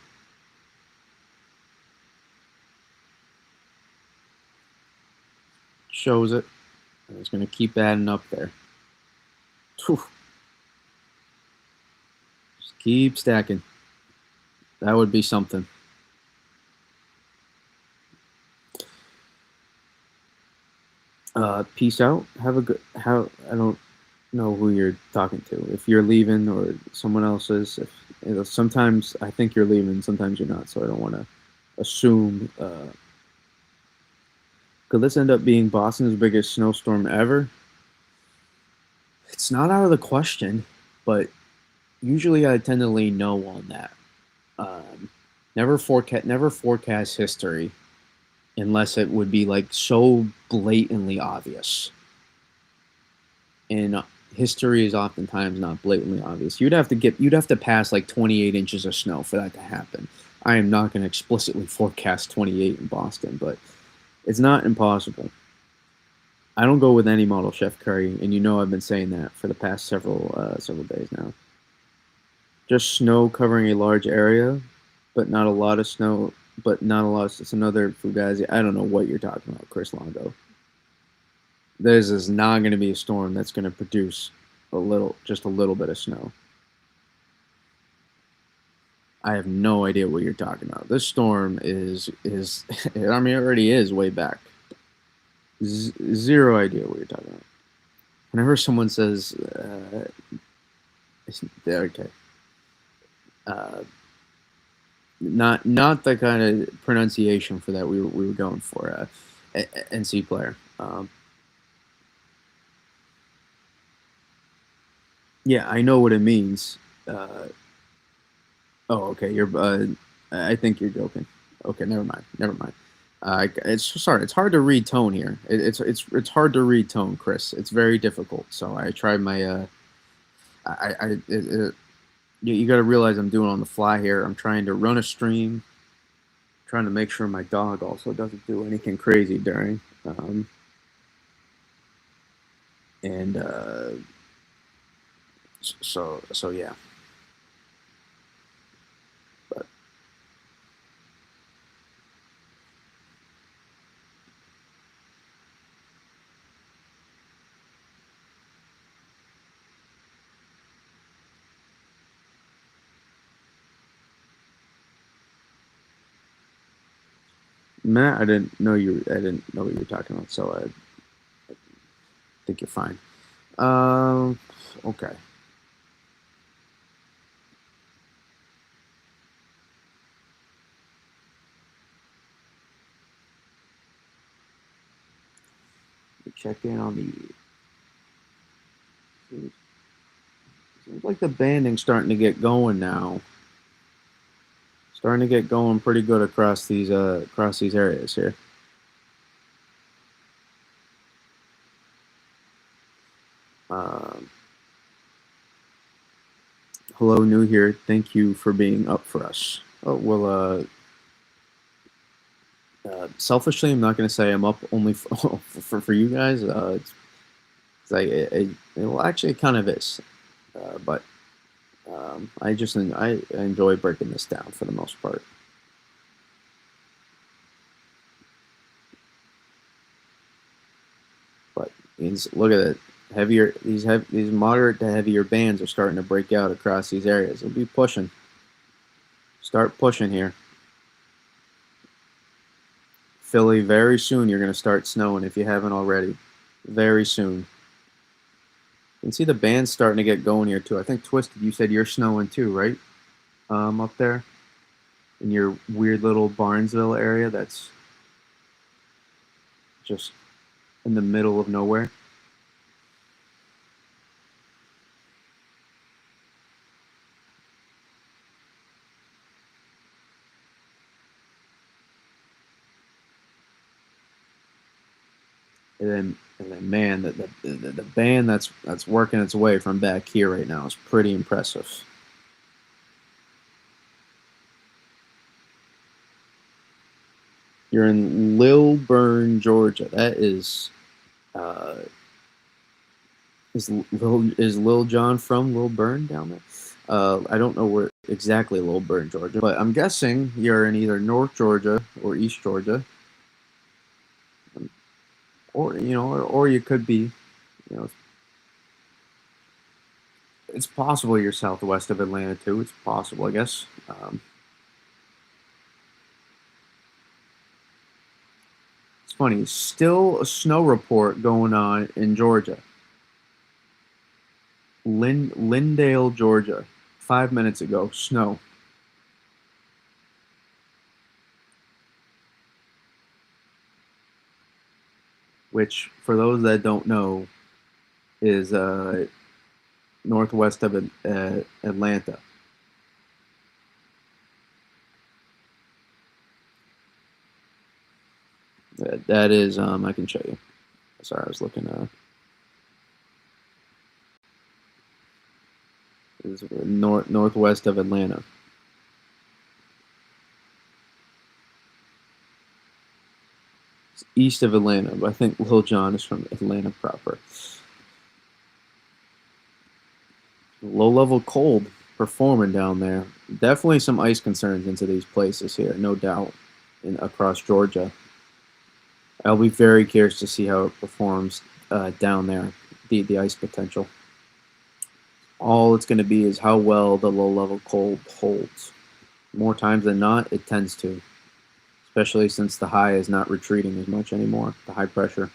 Shows it. And it's going to keep adding up there. Whew. Just keep stacking. That would be something. Peace out. Have a good. I don't know who you're talking to. If you're leaving or someone else is. Sometimes I think you're leaving. Sometimes you're not. So I don't want to assume. Could this end up being Boston's biggest snowstorm ever? It's not out of the question, but usually I tend to lean no on that. Never forecast history unless it would be like so blatantly obvious. And history is oftentimes not blatantly obvious. You'd have to pass like 28 inches of snow for that to happen. I am not going to explicitly forecast 28 in Boston, but it's not impossible. I don't go with any model, Chef Curry, and you know I've been saying that for the past several days now. Just snow covering a large area, but not a lot of snow. But not a lot. It's another Fugazi. I don't know what you're talking about, Chris Longo. This is not going to be a storm that's going to produce just a little bit of snow. I have no idea what you're talking about. This storm is I mean, it already is way back. Zero idea what you're talking about. Whenever someone says, okay, not the kind of pronunciation for that we were going for. NC player. Yeah, I know what it means. Oh, okay. I think you're joking. Okay, never mind. Never mind. It's hard to read tone here. It's hard to read tone, Chris. It's very difficult. So I try my. You got to realize I'm doing on the fly here. I'm trying to run a stream. Trying to make sure my dog also doesn't do anything crazy during. So yeah. But Matt, I didn't know what you were talking about. So I think you're fine. Okay. Check in on the. Seems like the banding's starting to get going now. Starting to get going pretty good across these areas here. Hello, new here. Thank you for being up for us. Oh well. Selfishly, I'm not going to say I'm up only for you guys. It's like well, actually, it kind of is. But I enjoy breaking this down for the most part. But look at it. These moderate to heavier bands are starting to break out across these areas. It'll be pushing. Start pushing here. Philly, very soon you're going to start snowing if you haven't already. Very soon. You can see the band's starting to get going here too. I think Twisted, you said you're snowing too, right? Up there in your weird little Barnesville area that's just in the middle of nowhere. And then man, the band that's working its way from back here right now is pretty impressive. You're in Lilburn, Georgia. That uh, is Lil John from Lilburn down there? I don't know where exactly Lilburn, Georgia, but I'm guessing you're in either North Georgia or East Georgia, or or you could be, you know, it's possible you're southwest of Atlanta too. It's possible, I guess. It's funny. Still a snow report going on in Georgia. Lindale, Georgia. 5 minutes ago, snow. Which, for those that don't know, is northwest of Atlanta. That is, I can show you. Sorry, I was looking. Is northwest of Atlanta. It's east of Atlanta, but I think Lil Jon is from Atlanta proper. Low level cold performing down there. Definitely some ice concerns into these places here, no doubt, across Georgia. I'll be very curious to see how it performs down there, the ice potential. All it's going to be is how well the low level cold holds. More times than not, it tends to, especially since the high is not retreating as much anymore, the high pressure.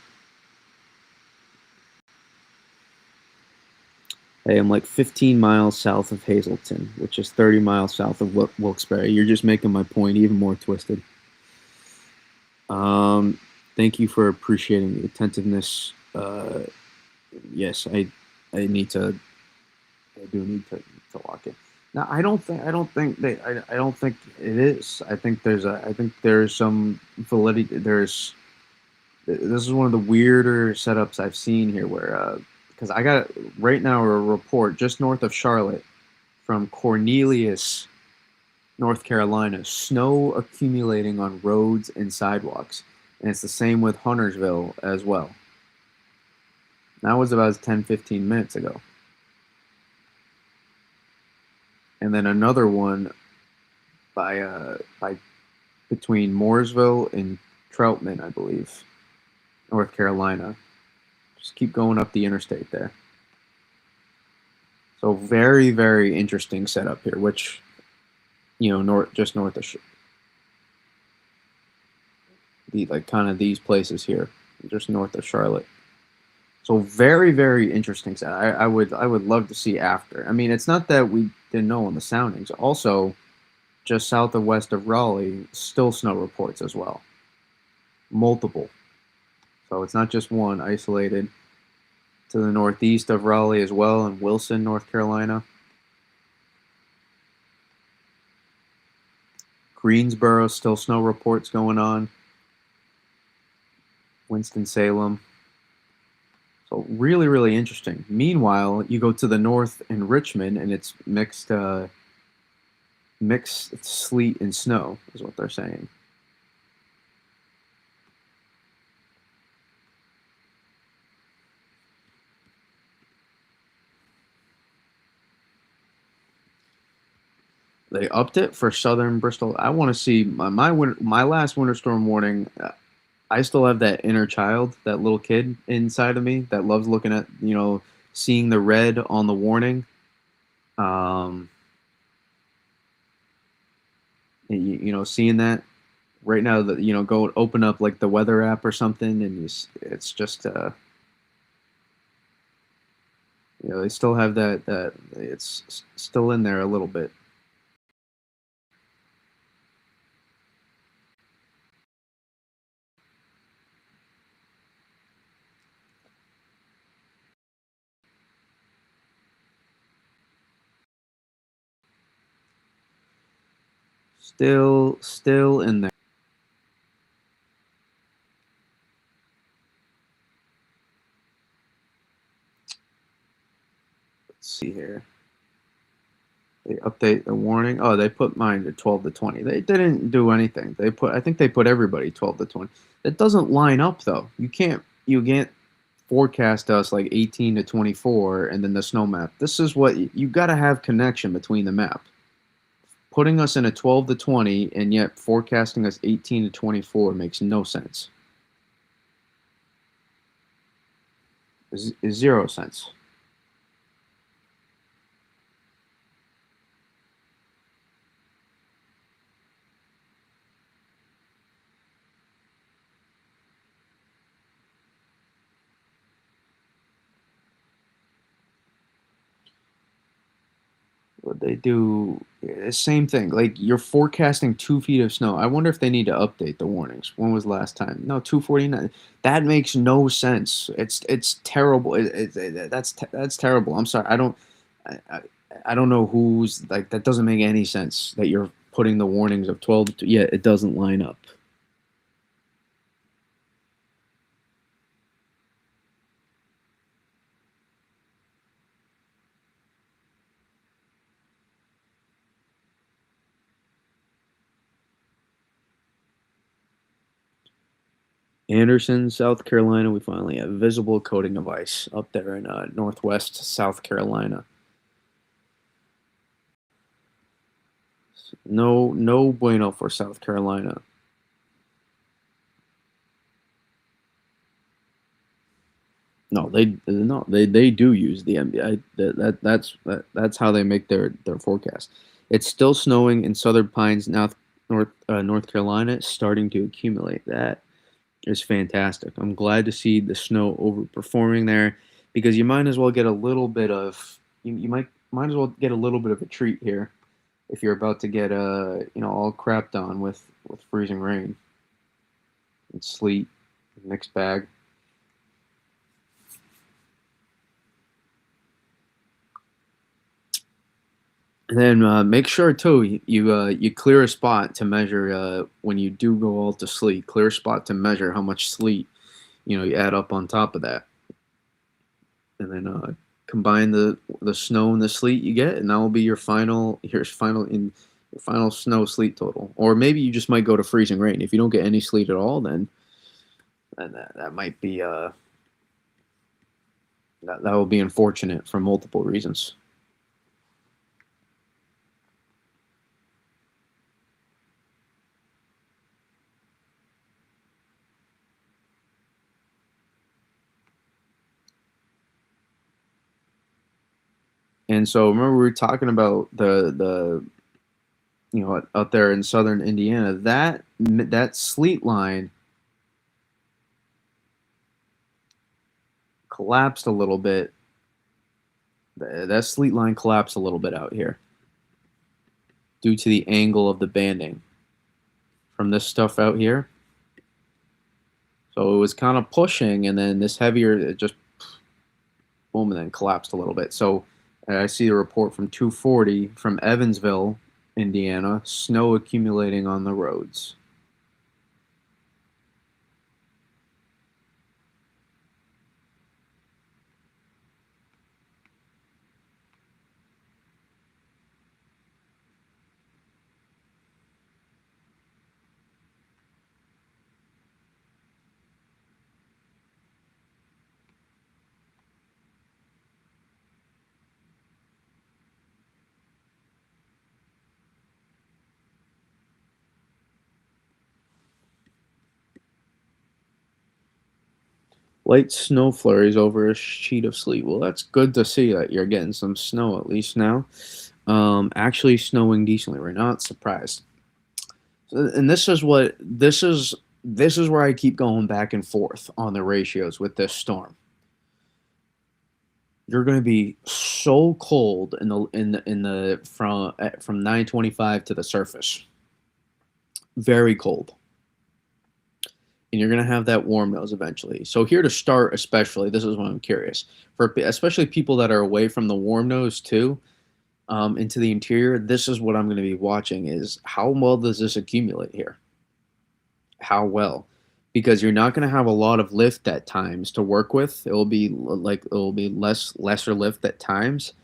Hey, I'm like 15 miles south of Hazleton, which is 30 miles south of Wilkes-Barre. You're just making my point even more twisted. Thank you for appreciating the attentiveness. Yes, I need to. I do need to lock it. Now, I don't think it is. I think there's some validity. This is one of the weirder setups I've seen here, where because I got right now a report just north of Charlotte from Cornelius, North Carolina, snow accumulating on roads and sidewalks. And it's the same with Huntersville as well. That was about 10-15 minutes ago. And then another one by between Mooresville and Troutman, I believe, North Carolina. Just keep going up the interstate there. So very, very interesting setup here, which, just north of like kind of these places here, just north of Charlotte. So very, very interesting set. I would love to see after. I mean, it's not that we didn't know on the soundings. Also, just south of west of Raleigh, still snow reports as well. Multiple. So it's not just one isolated. To the northeast of Raleigh as well, in Wilson, North Carolina. Greensboro, still snow reports going on. Winston-Salem. So really, really interesting. Meanwhile, you go to the north in Richmond, and it's mixed sleet and snow, is what they're saying. They upped it for southern Bristol. I want to see my last winter storm warning. I still have that inner child, that little kid inside of me that loves looking at, seeing the red on the warning. Um, Seeing that right now, that go open up like the weather app or something, and it's just they still have that it's still in there a little bit. Still in there. Let's see here. They update the warning. Oh, they put mine to 12 to 20. They didn't do anything. I think they put everybody 12 to 20. That doesn't line up though. You can't forecast us like 18 to 24 and then the snow map. This is what you got to have connection between the map. Putting us in a 12 to 20 and yet forecasting us 18 to 24 makes no sense. Is 0 sense. What they do, same thing. Like you're forecasting 2 feet of snow. I wonder if they need to update the warnings. When was the last time? No, 249. That makes no sense. It's terrible. That's terrible. I'm sorry. I, I, I don't know who's like that. Doesn't make any sense that you're putting the warnings of 12. Yeah, it doesn't line up. Anderson, South Carolina. We finally have visible coating of ice up there in northwest South Carolina. No, no bueno for South Carolina. No, they do use the MBI. That's how they make their forecast. It's still snowing in Southern Pines, North Carolina, starting to accumulate. That is fantastic. I'm glad to see the snow overperforming there because you might as well get a little bit of you might as well get a little bit of a treat here if you're about to get all crapped on with freezing rain and sleet, mixed bag. And then make sure too you clear a spot to measure when you do go all to sleet. Clear a spot to measure how much sleet you add up on top of that, and then combine the snow and the sleet you get, and that will be your final snow sleet total. Or maybe you just might go to freezing rain. If you don't get any sleet at all, then that might be that will be unfortunate for multiple reasons. And so remember we were talking about the out there in southern Indiana, that sleet line collapsed a little bit. That sleet line collapsed a little bit out here due to the angle of the banding from this stuff out here. So it was kind of pushing, and then this heavier, it just boom, and then collapsed a little bit. So I see a report from 240 from Evansville, Indiana, snow accumulating on the roads. Light snow flurries over a sheet of sleet. Well, that's good to see that you're getting some snow at least now. Actually snowing decently. We're not surprised. And this is where I keep going back and forth on the ratios with this storm. You're going to be so cold in the from 925 to the surface, very cold, and you're going to have that warm nose eventually. So here to start, especially, this is what I'm curious for, especially people that are away from the warm nose too, into the interior. This is what I'm going to be watching: is how well does this accumulate here? How well? Because you're not going to have a lot of lift at times to work with. It will be lesser lift at times.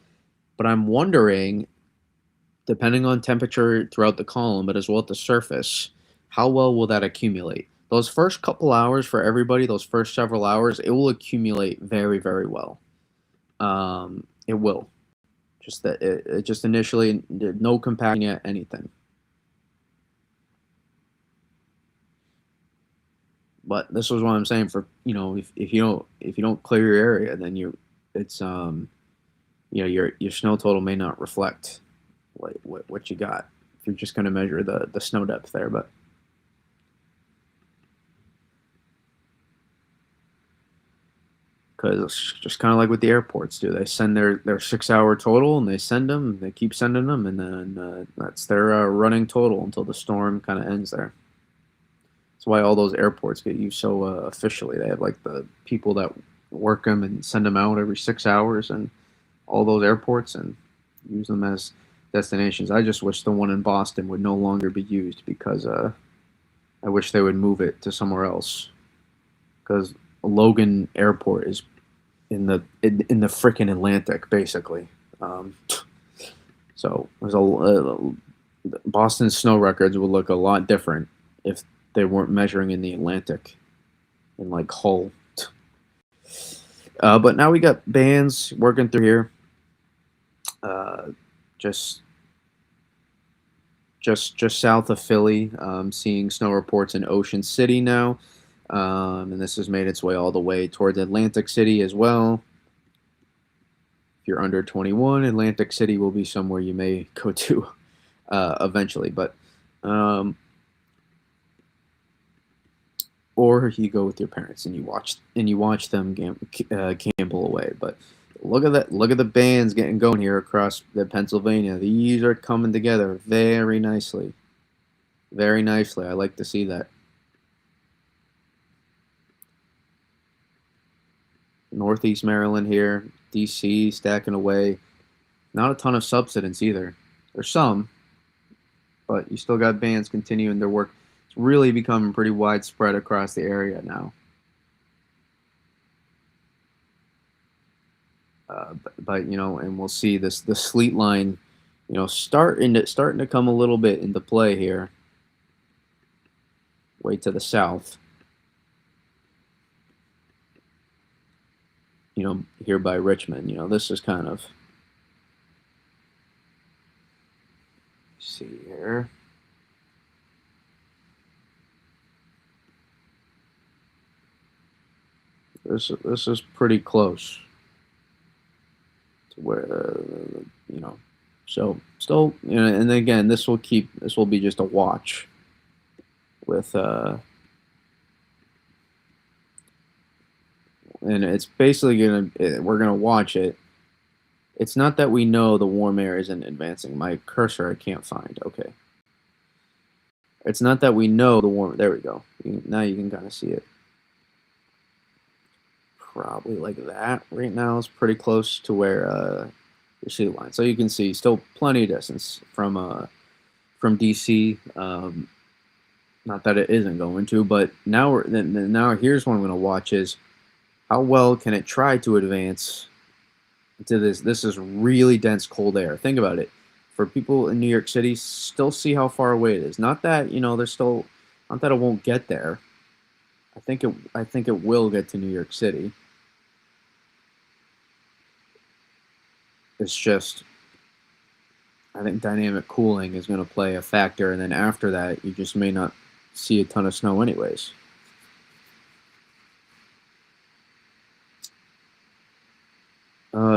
But I'm wondering, depending on temperature throughout the column, but as well at the surface, how well will that accumulate? Those first couple hours for everybody, those first several hours, it will accumulate very, very well. It will. Just that it just initially no compaction yet, anything. But this was what I'm saying for if you don't clear your area, then it's your snow total may not reflect what you got if you're just going to measure the snow depth there. But because it's just kind of like what the airports do, they send their 6 hour total and they send them, and they keep sending them, and then that's their running total until the storm kind of ends there. That's why all those airports get used so officially. They have like the people that work them and send them out every 6 hours, and all those airports, and use them as destinations. I just wish the one in Boston would no longer be used because I wish they would move it to somewhere else. Because Logan Airport is in the frickin' Atlantic, basically. So there's Boston's snow records would look a lot different if they weren't measuring in the Atlantic, in like Hull. But now we got bands working through here. Uh, just just south of Philly, seeing snow reports in Ocean City now, and this has made its way all the way towards Atlantic City as well. If you're under 21, Atlantic City will be somewhere you may go to eventually, but or you go with your parents and you watch them gamble away. But look at that! Look at the bands getting going here across the Pennsylvania. These are coming together very nicely, very nicely. I like to see that. Northeast Maryland here, DC stacking away. Not a ton of subsidence either. There's some, but you still got bands continuing their work. It's really becoming pretty widespread across the area now. But and we'll see the sleet line, starting to come a little bit into play here, way to the south. Here by Richmond. This is kind of, see here. This is pretty close to where so still, and again, this will be just a watch with and it's basically we're gonna watch it. It's not that we know the warm air isn't advancing. My cursor I can't find. Okay. It's not that we know the warm. There we go. Now you can kind of see it. Probably like that. Right now it's pretty close to where your sea line. So you can see still plenty of distance from DC. Not that it isn't going to, but now here's what I'm going to watch is how well can it try to advance to this. This is really dense cold air. Think about it. For people in New York City, still see how far away it is. Not that there's still, not that it won't get there. I think it will get to New York City. It's just, I think dynamic cooling is going to play a factor, and then after that, you just may not see a ton of snow anyways.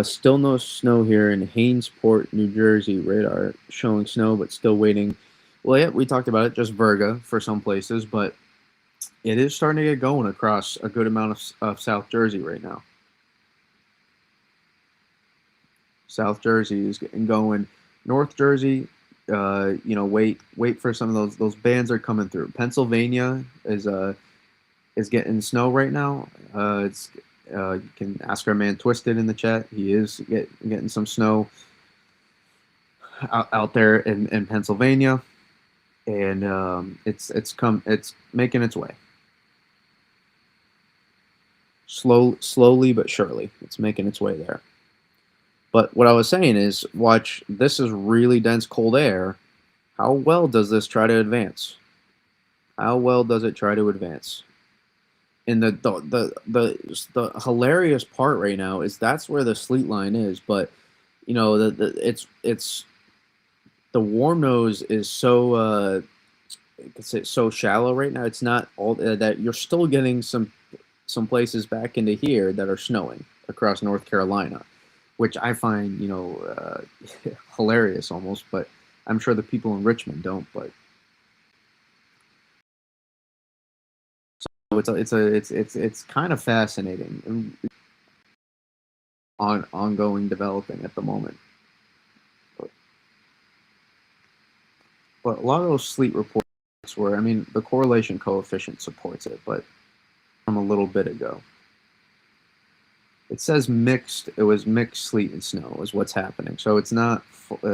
Still no snow here in Hainesport, New Jersey. Radar showing snow, but still waiting Well, yeah, we talked about it, just Virga for some places, but it is starting to get going across a good amount of South Jersey right now. South Jersey is getting going. North Jersey, wait for some of those bands are coming through. Pennsylvania is getting snow right now. It's You can ask our man Twisted in the chat. He is getting some snow out there in Pennsylvania, and it's making its way slowly but surely. It's making its way there. But what I was saying is, watch, this is really dense cold air. How well does this try to advance? How well does it try to advance? And the hilarious part right now is that's where the sleet line is, but it's the warm nose is so shallow right now. It's not all that you're still getting some places back into here that are snowing across North Carolina, which I find hilarious almost. But I'm sure the people in Richmond don't. But so it's kind of fascinating on ongoing developing at the moment. But a lot of those sleet reports were, I mean, the correlation coefficient supports it, but from a little bit ago. It says mixed. It was mixed sleet and snow is what's happening. So it's not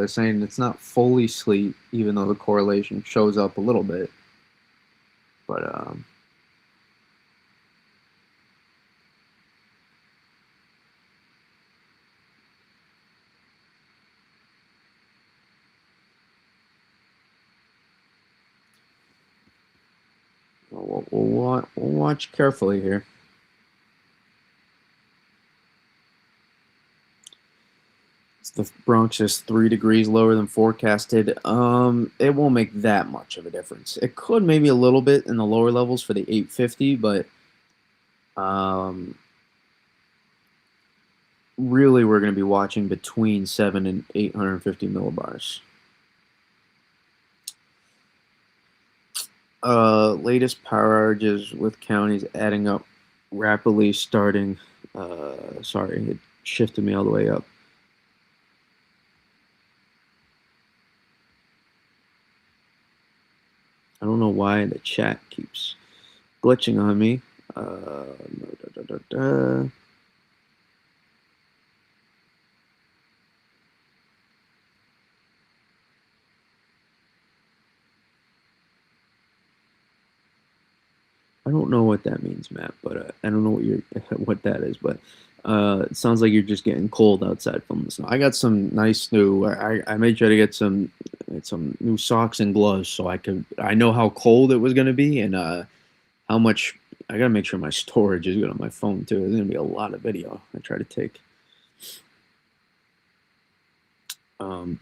saying it's not fully sleet, even though the correlation shows up a little bit. But we'll watch carefully here. The Bronx is 3 degrees lower than forecasted. It won't make that much of a difference. It could maybe a little bit in the lower levels for the 850, but really we're going to be watching between 7 and 850 millibars. Latest power outages with counties adding up rapidly starting. Sorry, it shifted me all the way up. I don't know why the chat keeps glitching on me. I don't know what that means, Matt, but I don't know what that is, but it sounds like you're just getting cold outside from the snow. I got some nice new. I made sure to get some new socks and gloves so I know how cold it was going to be and how much. I gotta make sure my storage is good on my phone too. There's gonna be a lot of video I try to take. It's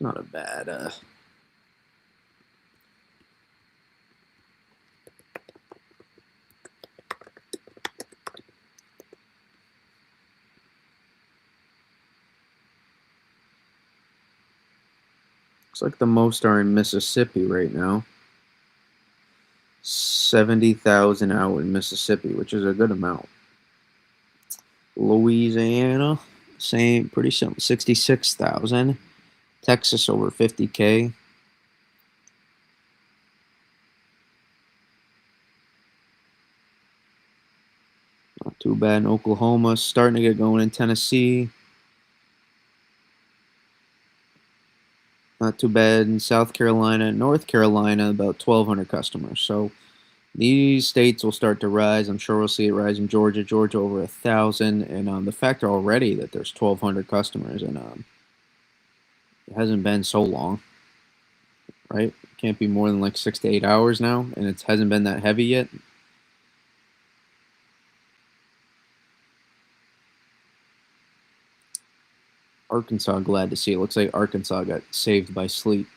not a bad. Looks like the most are in Mississippi right now. 70,000 out in Mississippi, which is a good amount. Louisiana, same, pretty simple, 66,000. Texas over 50K. Not too bad in Oklahoma. Starting to get going in Tennessee. Not too bad in South Carolina. North Carolina, about 1,200 customers. So these states will start to rise. I'm sure we'll see it rise in Georgia. Georgia over 1,000. And the fact already that there's 1,200 customers and it hasn't been so long, right? It can't be more than like 6 to 8 hours now, and it hasn't been that heavy yet. Arkansas, glad to see. It looks like Arkansas got saved by sleet.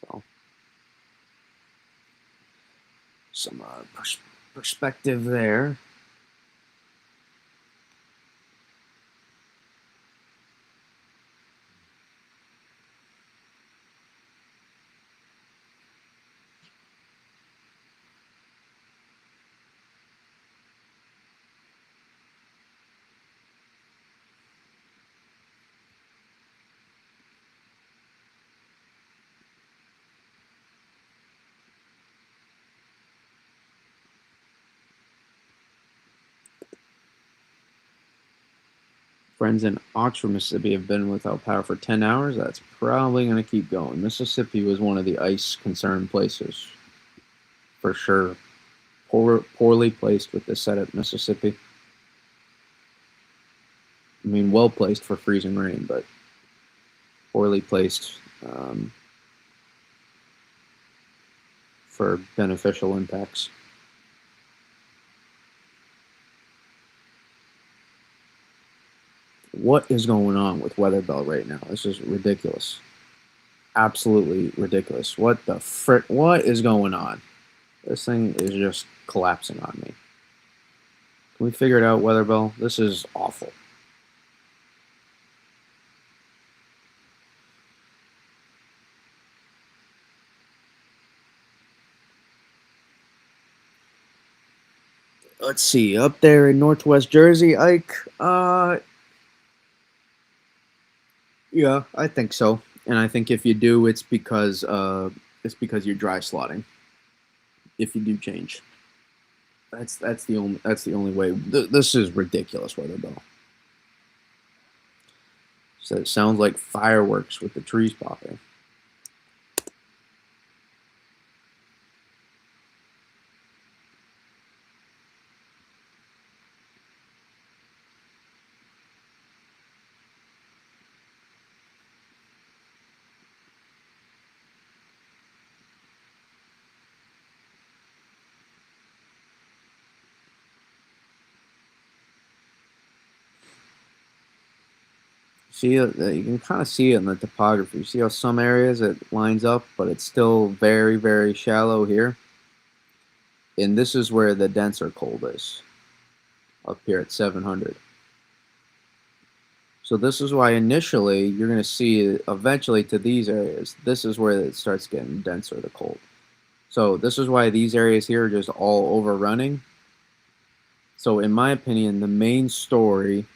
So, some perspective there. Friends in Oxford, Mississippi have been without power for 10 hours. That's probably going to keep going. Mississippi was one of the ice concerned places, for sure. Poorly placed with this set at Mississippi. I mean, well placed for freezing rain, but poorly placed for beneficial impacts. What is going on with Weather Bell right now? This is ridiculous. Absolutely ridiculous. What the frick? What is going on? This thing is just collapsing on me. Can we figure it out, Weather Bell? This is awful. Let's see. Up there in Northwest Jersey, Ike. Yeah, I think so. And I think if you do, it's because you're dry slotting. If you do change, that's the only way. This is ridiculous, Weather Bell. So it sounds like fireworks with the trees popping. See, you can kind of see it in the topography. You see how some areas it lines up, but it's still very, very shallow here. And this is where the denser cold is, up here at 700. So this is why initially you're going to see eventually to these areas, this is where it starts getting denser, the cold. So this is why these areas here are just all overrunning. So in my opinion, the main story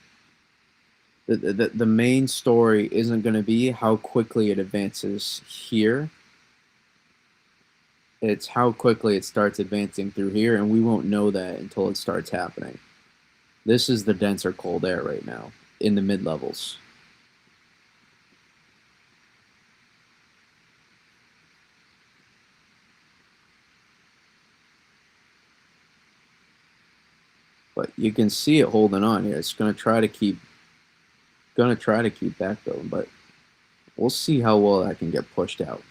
isn't going to be how quickly it advances here. It's how quickly it starts advancing through here, and we won't know that until it starts happening. This is the denser cold air right now in the mid-levels. But you can see it holding on here. It's going to try to keep back going, but we'll see how well that can get pushed out.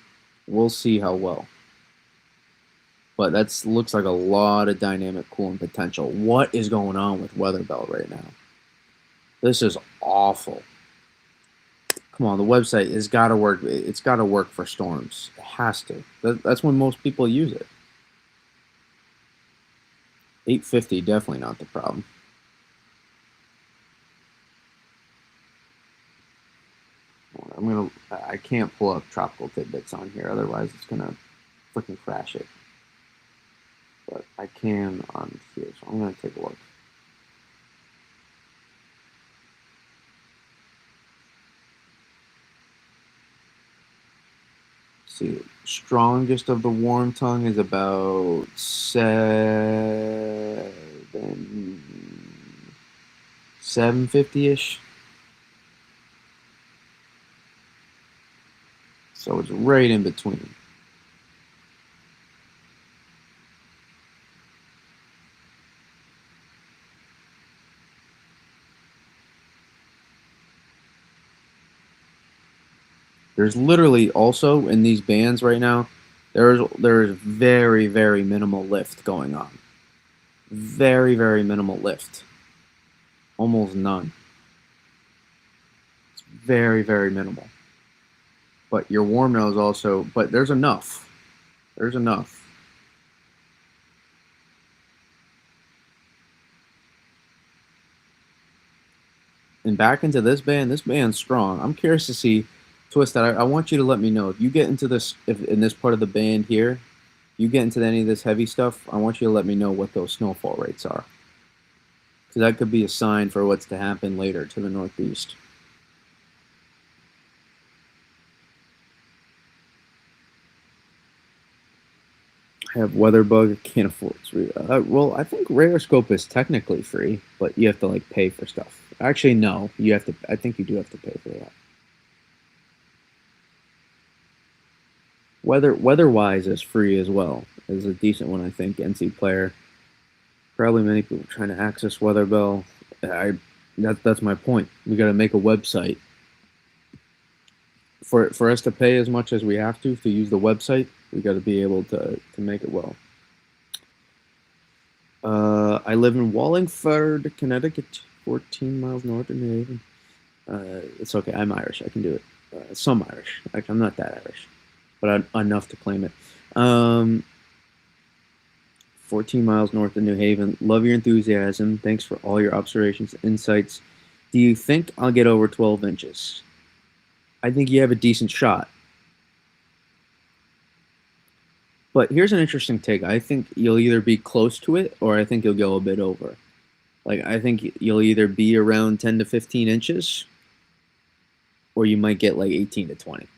We'll see how well. But that looks like a lot of dynamic cooling potential. What is going on with Weather Bell right now? This is awful. Come on, the website has got to work. It's got to work for storms. It has to. That's when most people use it. 850, definitely not the problem. I can't pull up tropical tidbits on here, otherwise it's gonna freaking crash it. But I can on here, so I'm gonna take a look. See, strongest of the warm tongue is about 750-ish. So it's right in between. There's literally also in these bands right now, there's very, very minimal lift going on. Very, very minimal lift. Almost none. It's very, very minimal. But your warm nose also, but there's enough. There's enough. And back into this band's strong. I'm curious to see, Twist, I want you to let me know if you get into this, if in this part of the band here, you get into any of this heavy stuff, I want you to let me know what those snowfall rates are. Because that could be a sign for what's to happen later to the northeast. I have WeatherBug. Can't afford it. Well, I think Radarscope is technically free, but you have to like pay for stuff. Actually, no, you have to. I think you do have to pay for that. Weatherwise is free as well. Is a decent one, I think. NC Player. Probably many people trying to access WeatherBell. I that's my point. We got to make a website for us to pay as much as we have to use the website. We got to be able to make it well. I live in Wallingford, Connecticut, 14 miles north of New Haven. It's okay. I'm Irish. I can do it. Some Irish. I'm not that Irish, but enough to claim it. 14 miles north of New Haven. Love your enthusiasm. Thanks for all your observations and insights. Do you think I'll get over 12 inches? I think you have a decent shot. But here's an interesting take. I think you'll either be close to it or I think you'll go a bit over. Like, I think you'll either be around 10 to 15 inches or you might get like 18 to 20,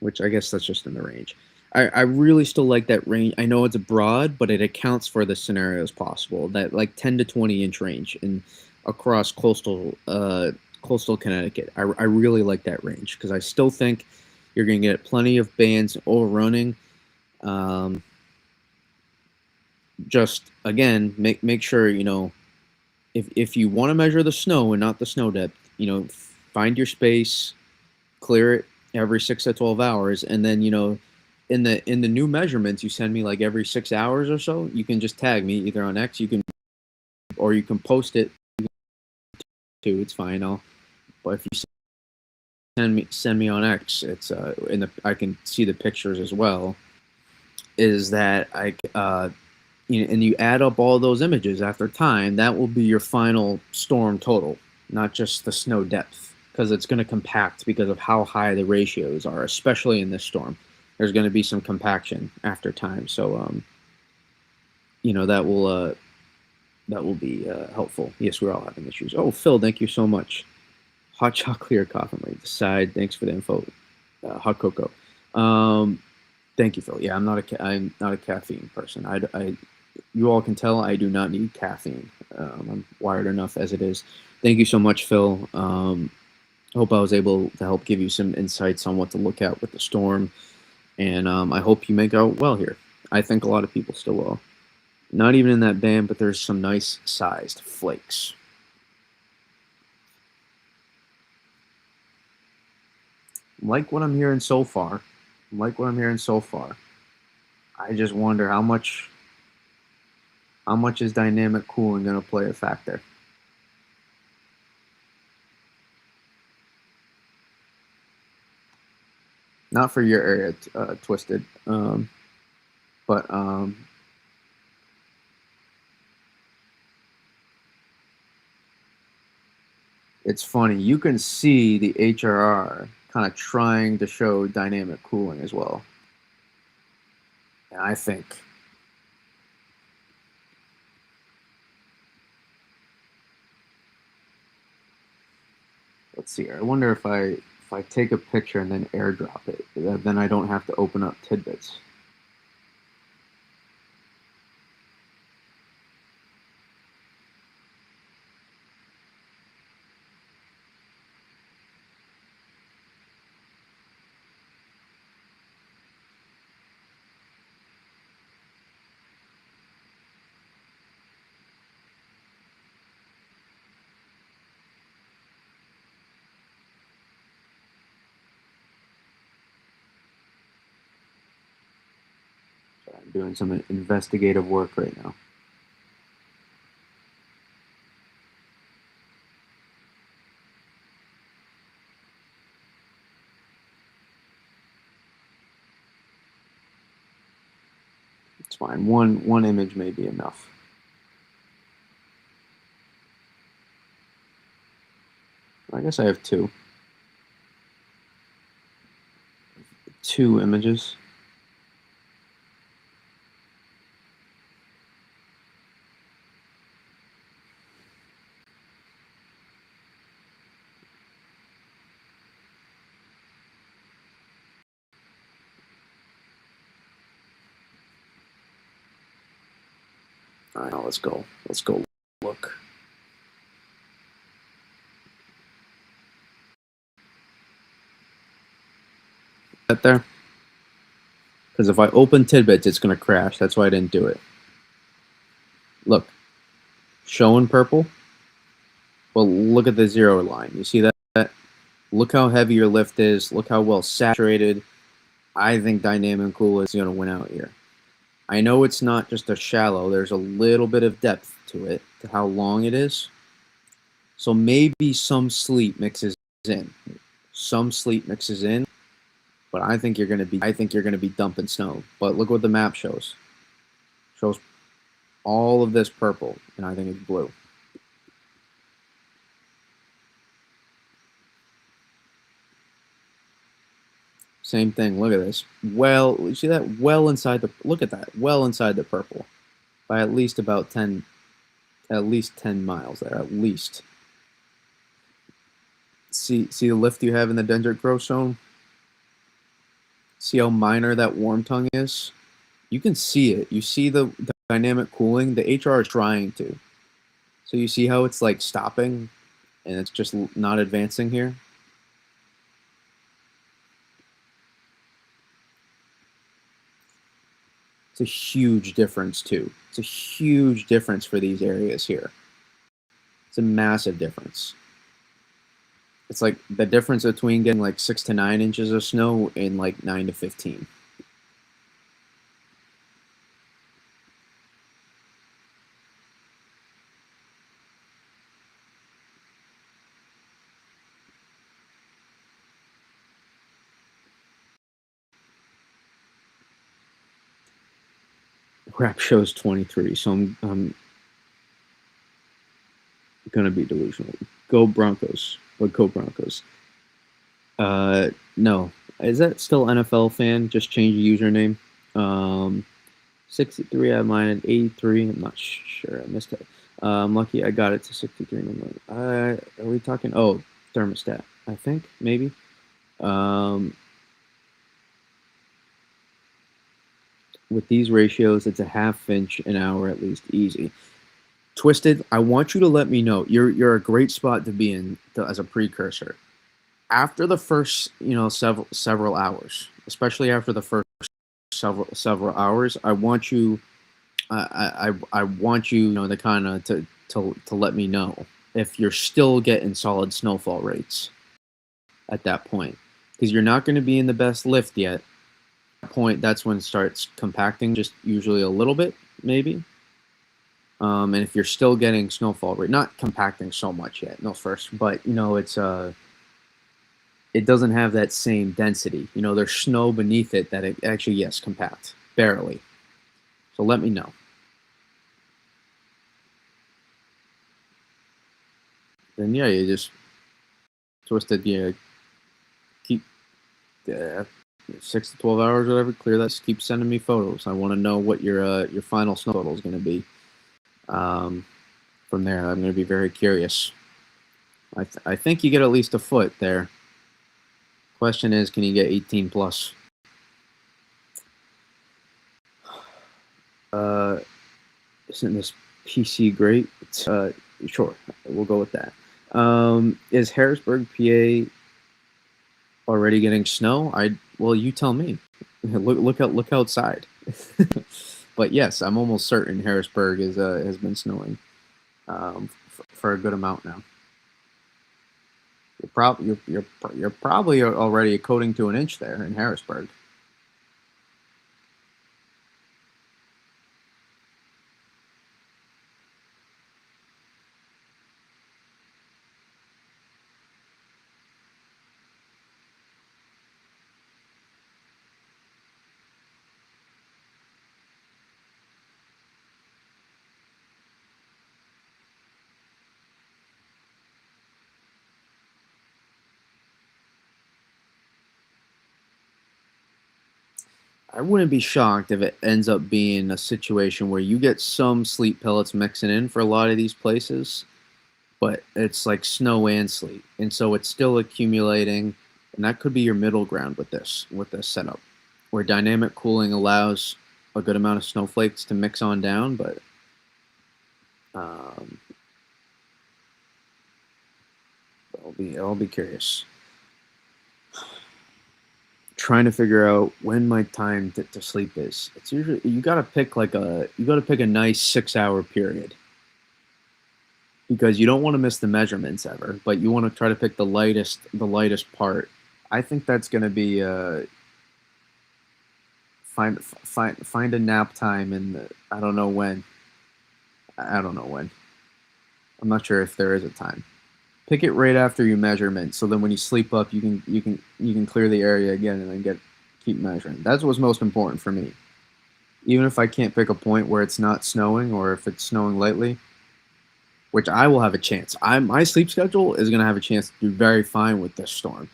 which I guess that's just in the range. I really still like that range. I know it's broad, but it accounts for the scenarios possible. That like 10 to 20 inch range and across coastal Connecticut. I really like that range because I still think you're going to get plenty of bands overrunning. Um, just again, make sure if you want to measure the snow and not the snow depth, find your space, clear it every 6 to 12 hours, and then in the new measurements you send me like every 6 hours or so, you can just tag me either on X, or you can post it too. It's fine. But if you send me on X, it's I can see the pictures as well. Is that and you add up all those images after time, that will be your final storm total, not just the snow depth, because it's going to compact because of how high the ratios are, especially in this storm. There's going to be some compaction after time, so that will be helpful. Yes, we're all having issues. Oh, Phil, thank you so much. Hot chocolate or coffee, like decide. Thanks for the info. Hot cocoa. Thank you, Phil. Yeah, I'm not a caffeine person. You all can tell I do not need caffeine. I'm wired enough as it is. Thank you so much, Phil. Hope I was able to help give you some insights on what to look at with the storm, and I hope you make out well here. I think a lot of people still will. Not even in that band, but there's some nice sized flakes. Like what I'm hearing so far. Like what I'm hearing so far. I just wonder how much is dynamic cooling going to play a factor? Not for your area, Twisted, but it's funny. You can see the HRR kind of trying to show dynamic cooling as well. And I think let's see here. I wonder if I take a picture and then airdrop it, then I don't have to open up tidbits. So I'm doing some investigative work right now. It's fine. One image may be enough. I guess I have two. Two images. All right, now let's go. Let's go look. That there? Because if I open tidbits, it's going to crash. That's why I didn't do it. Look, showing purple. Well, look at the 0 line. You see that? Look how heavy your lift is. Look how well saturated. I think Dynamic Cool is going to win out here. I know it's not just a shallow. There's a little bit of depth to it, to how long it is. So maybe some sleet mixes in. Some sleet mixes in, but I think you're going to be dumping snow. But look what the map shows. Shows all of this purple, and I think it's blue. Same thing. Look at this. Well, you see that? Well inside the. Look at that. Well inside the purple, by at least about 10. At least 10 miles there. At least. See the lift you have in the dendritic growth zone. See how minor that warm tongue is. You can see it. You see the dynamic cooling. The HR is trying to. So you see how it's like stopping, and it's just not advancing here. It's a huge difference too. It's a huge difference for these areas here. It's a massive difference. It's like the difference between getting like 6 to 9 inches of snow and like 9 to 15. Crap shows 23, so I'm gonna be delusional. Go Broncos. But go Broncos. No. Is that still NFL fan? Just change the username. 63, I mine at 83. I'm not sure. I missed it. I'm lucky I got it to 63. Are we talking? Oh, thermostat. I think maybe. With these ratios, it's a half inch an hour at least, easy. Twisted, I want you to let me know. You're a great spot to be in as a precursor. After the first, several hours, especially after the first several hours, I want you, I want you, to kind of to let me know if you're still getting solid snowfall rates at that point, because you're not going to be in the best lift yet. At that point, that's when it starts compacting, just usually a little bit, maybe. And if you're still getting snowfall rate, not compacting so much yet, no first, but it's it doesn't have that same density. There's snow beneath it that it actually, yes, compact, barely. So let me know. Then yeah, you just twisted, keep 6 to 12 hours, or whatever. Clear that. Just keep sending me photos. I want to know what your final snow total is going to be. From there, I'm going to be very curious. I think you get at least a foot there. Question is, can you get 18 plus? Isn't this PC great? Sure, we'll go with that. Is Harrisburg, PA, already getting snow? Well, you tell me. Look outside. But yes, I'm almost certain Harrisburg has been snowing for a good amount now. You're probably already coating to an inch there in Harrisburg. I wouldn't be shocked if it ends up being a situation where you get some sleet pellets mixing in for a lot of these places, but it's like snow and sleet, and so it's still accumulating, and that could be your middle ground with this setup, where dynamic cooling allows a good amount of snowflakes to mix on down, but Um, I'll be curious. Trying to figure out when my time to sleep is. It's usually you got to pick a nice 6 hour period because you don't want to miss the measurements ever, but you want to try to pick the lightest part. I think that's going to be find a nap time in the I don't know when. I don't know when. I'm not sure if there is a time. Pick it right after you measurement, so then when you sleep up, you can clear the area again and then keep measuring. That's what's most important for me. Even if I can't pick a point where it's not snowing or if it's snowing lightly, which I will have a chance. My sleep schedule is going to have a chance to do very fine with this storm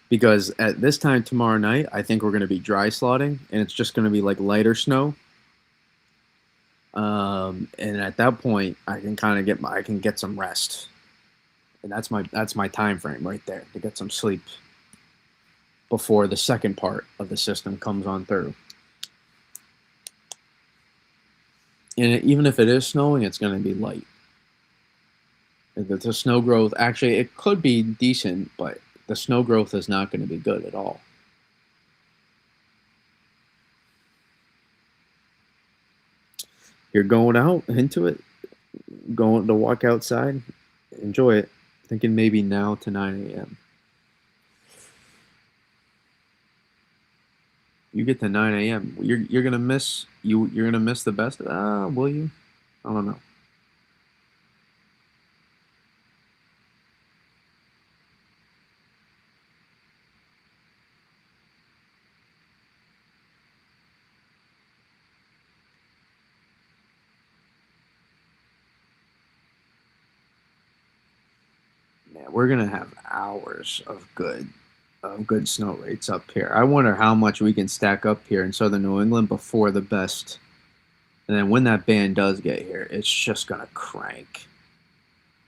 because at this time tomorrow night, I think we're going to be dry slotting and it's just going to be like lighter snow. And at that point, I can kind of I can get some rest, and that's my time frame right there to get some sleep before the second part of the system comes on through. And even if it is snowing, it's going to be light. The snow growth, actually, it could be decent, but the snow growth is not going to be good at all. You're going out into it, going to walk outside, enjoy it. Thinking maybe now to 9 a.m. You get to 9 a.m. You're gonna miss you're gonna miss the best. Will you? I don't know. Man, we're gonna have hours of good snow rates up here. I wonder how much we can stack up here in southern New England before the best. And then when that band does get here, it's just gonna crank.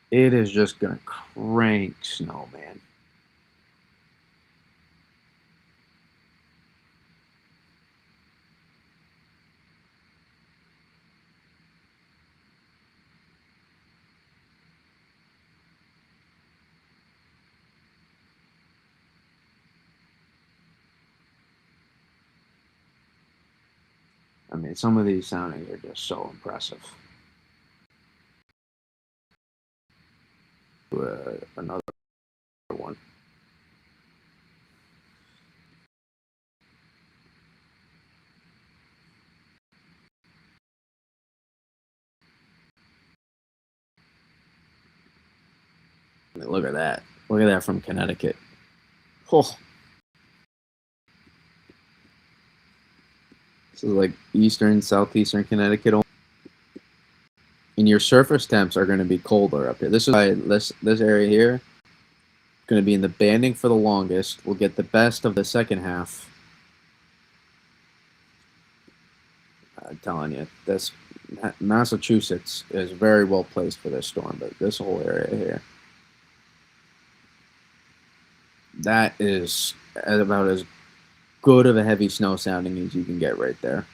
It is just gonna crank snow, man. I mean, some of these soundings are just so impressive. Another one. I mean, look at that. Look at that from Connecticut. Oh, this is like eastern, southeastern Connecticut. And your surface temps are going to be colder up here. This is why this area here going to be in the banding for the longest. We'll get the best of the second half. I'm telling you, this Massachusetts is very well placed for this storm, but this whole area here, that is about as good of a heavy snow sounding as you can get right there.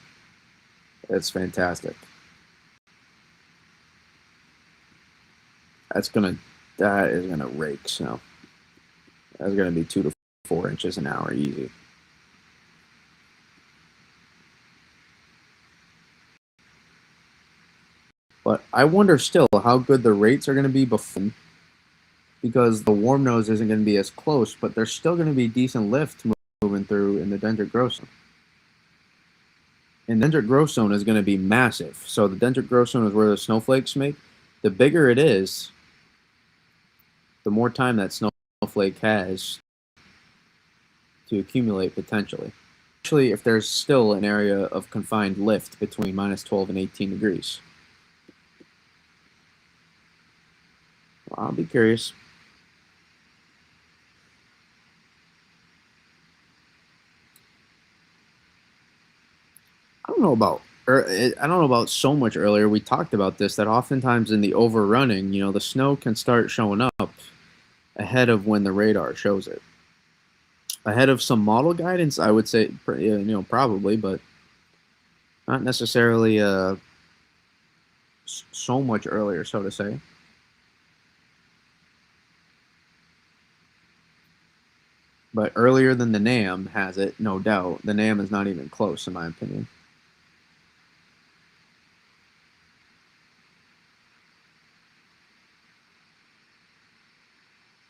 It's fantastic. That is gonna rake snow. That's gonna be 2 to 4 inches an hour easy. But I wonder still how good the rates are going to be before, because the warm nose isn't going to be as close, but there's still going to be decent lift moving through in the dendritic growth zone. And dendritic growth zone is going to be massive. So the dendritic growth zone is where the snowflakes make. The bigger it is, the more time that snowflake has to accumulate potentially. Especially if there's still an area of confined lift between minus 12 and 18 degrees. Well, I'll be curious. I don't know about I don't know about so much earlier. We talked about this that oftentimes in the overrunning, the snow can start showing up ahead of when the radar shows it. Ahead of some model guidance, I would say, probably, but not necessarily so much earlier, so to say. But earlier than the NAM has it, no doubt. The NAM is not even close, in my opinion.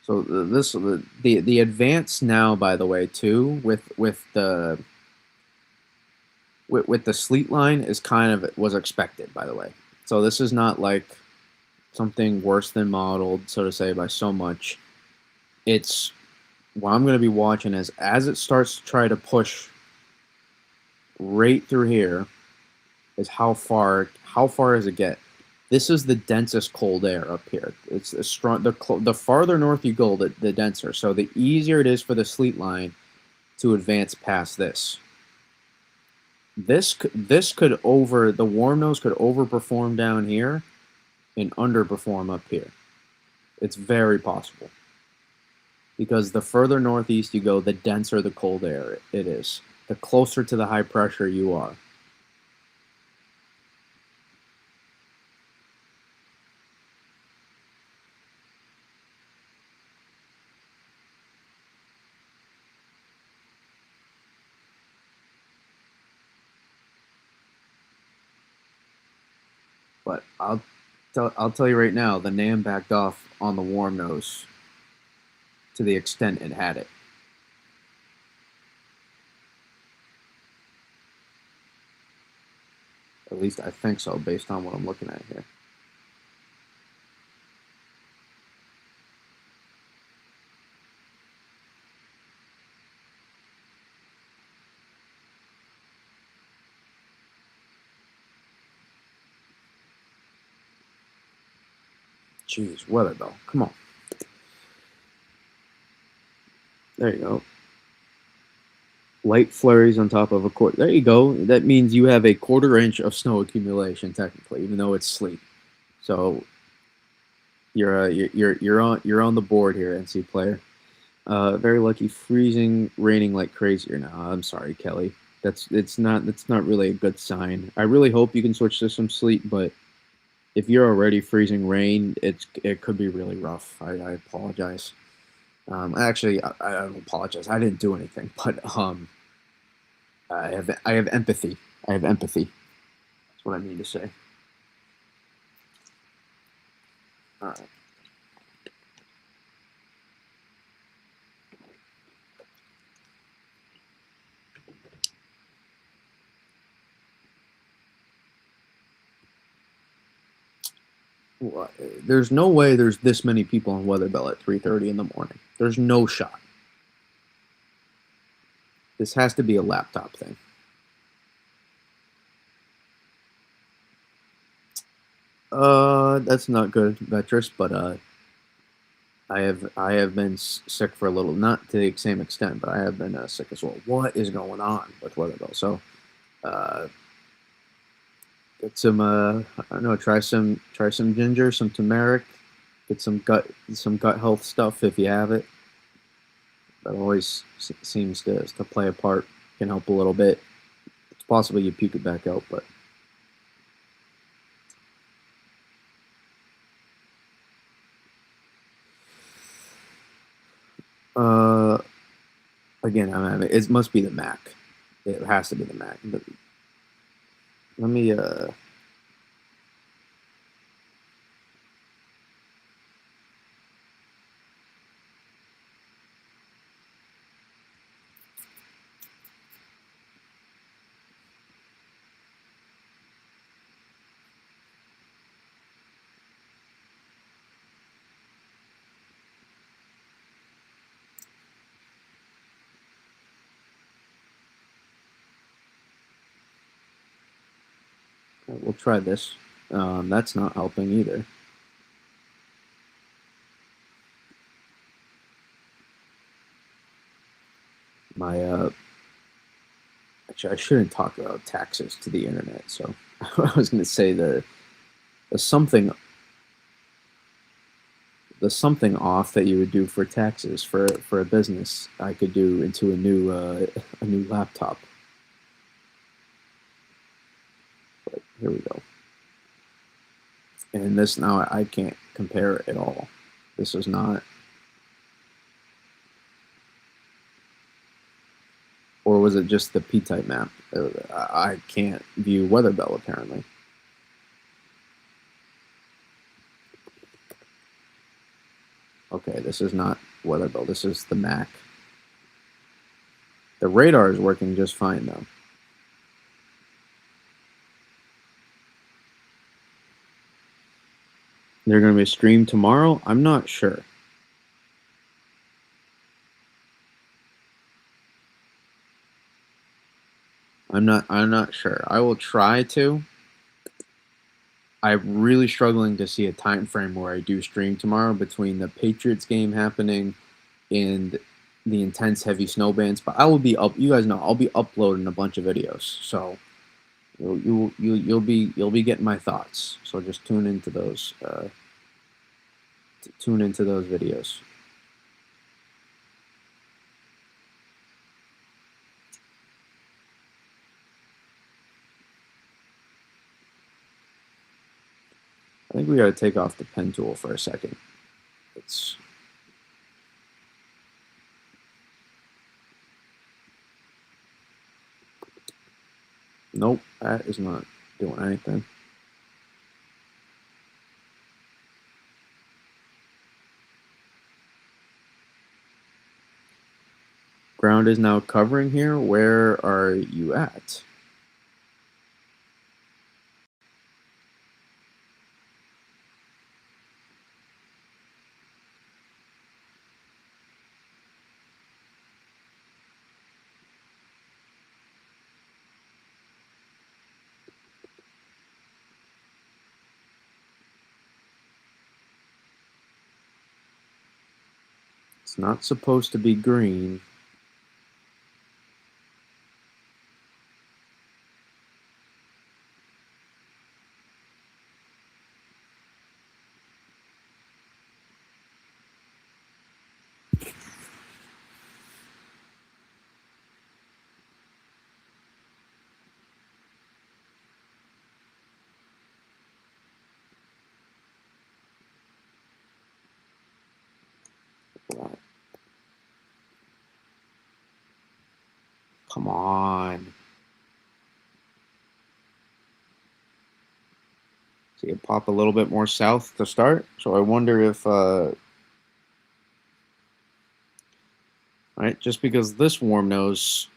So the advance now, by the way, too, with the sleet line is kind of was expected, by the way. So this is not like something worse than modeled, so to say, by so much. It's what I'm going to be watching is as it starts to try to push right through here is how far does it get? This is the densest cold air up here. It's a strong the farther north you go, the denser. So the easier it is for the sleet line to advance past this. This could over the warm nose could overperform down here and underperform up here. It's very possible. Because the further northeast you go, the denser the cold air it is. The closer to the high pressure you are. But I'll tell you right now, the NAM backed off on the warm nose to the extent it had it. At least I think so, based on what I'm looking at here. Jeez, weather bell. Come on. There you go. Light flurries on top of a quarter. There you go. That means you have a quarter-inch of snow accumulation, technically, even though it's sleet. So you're on the board here, NC player. Very lucky. Freezing, raining like crazy. Now, I'm sorry, Kelly. That's not really a good sign. I really hope you can switch to some sleet, but if you're already freezing rain, it could be really rough. I apologize. Actually, I don't apologize. I didn't do anything, but I have empathy. I have empathy. That's what I mean to say. All right. There's no way there's this many people on Weatherbell at 3:30 in the morning. There's no shot. This has to be a laptop thing. That's not good, Vetris, but I have been sick for a little, not to the same extent, but I have been sick as well. What is going on with Weatherbell? So, get some I don't know, try some ginger, some turmeric, get some gut health stuff if you have it. That always seems to play a part, can help a little bit. It's possible you puke it back out, but again, it must be the Mac. It has to be the Mac. But let me we'll try this. That's not helping either. My actually, I shouldn't talk about taxes to the internet. So I was going to say the something off that you would do for taxes for a business. I could do into a new laptop. But here we go. And this now I can't compare it at all. This is not. Or was it just the P-type map? I can't view Weather Bell apparently. Okay, this is not Weather Bell. This is the Mac. The radar is working just fine though. They're going to be streamed tomorrow? I'm not sure. I'm not sure. I will try to. I'm really struggling to see a time frame where I do stream tomorrow between the Patriots game happening and the intense heavy snow bands. But I will be up. You guys know I'll be uploading a bunch of videos, so you'll be getting my thoughts. So just tune into those. Tune into those videos. I think we got to take off the pen tool for a second. It's nope, that is not doing anything. Ground is now covering here. Where are you at? It's not supposed to be green. Come on. See it pop a little bit more south to start. So I wonder if, right, just because this warm nose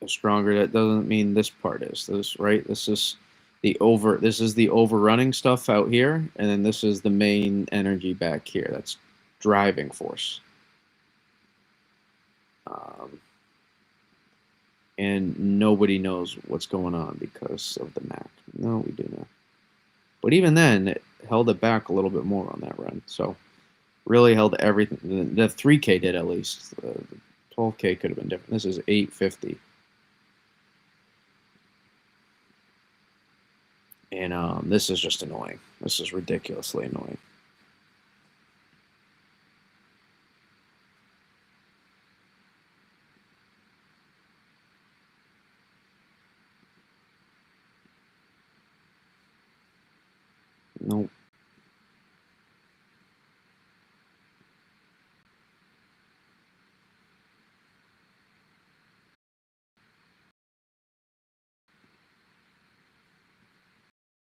is stronger, that doesn't mean this part is. This, right, this is the overrunning stuff out here, and then this is the main energy back here. That's driving force. And nobody knows what's going on because of the Mac. No, we do not. But even then, it held it back a little bit more on that run. So really held everything. The 3K did at least. The 12K could have been different. This is 850. And this is just annoying. This is ridiculously annoying. Nope.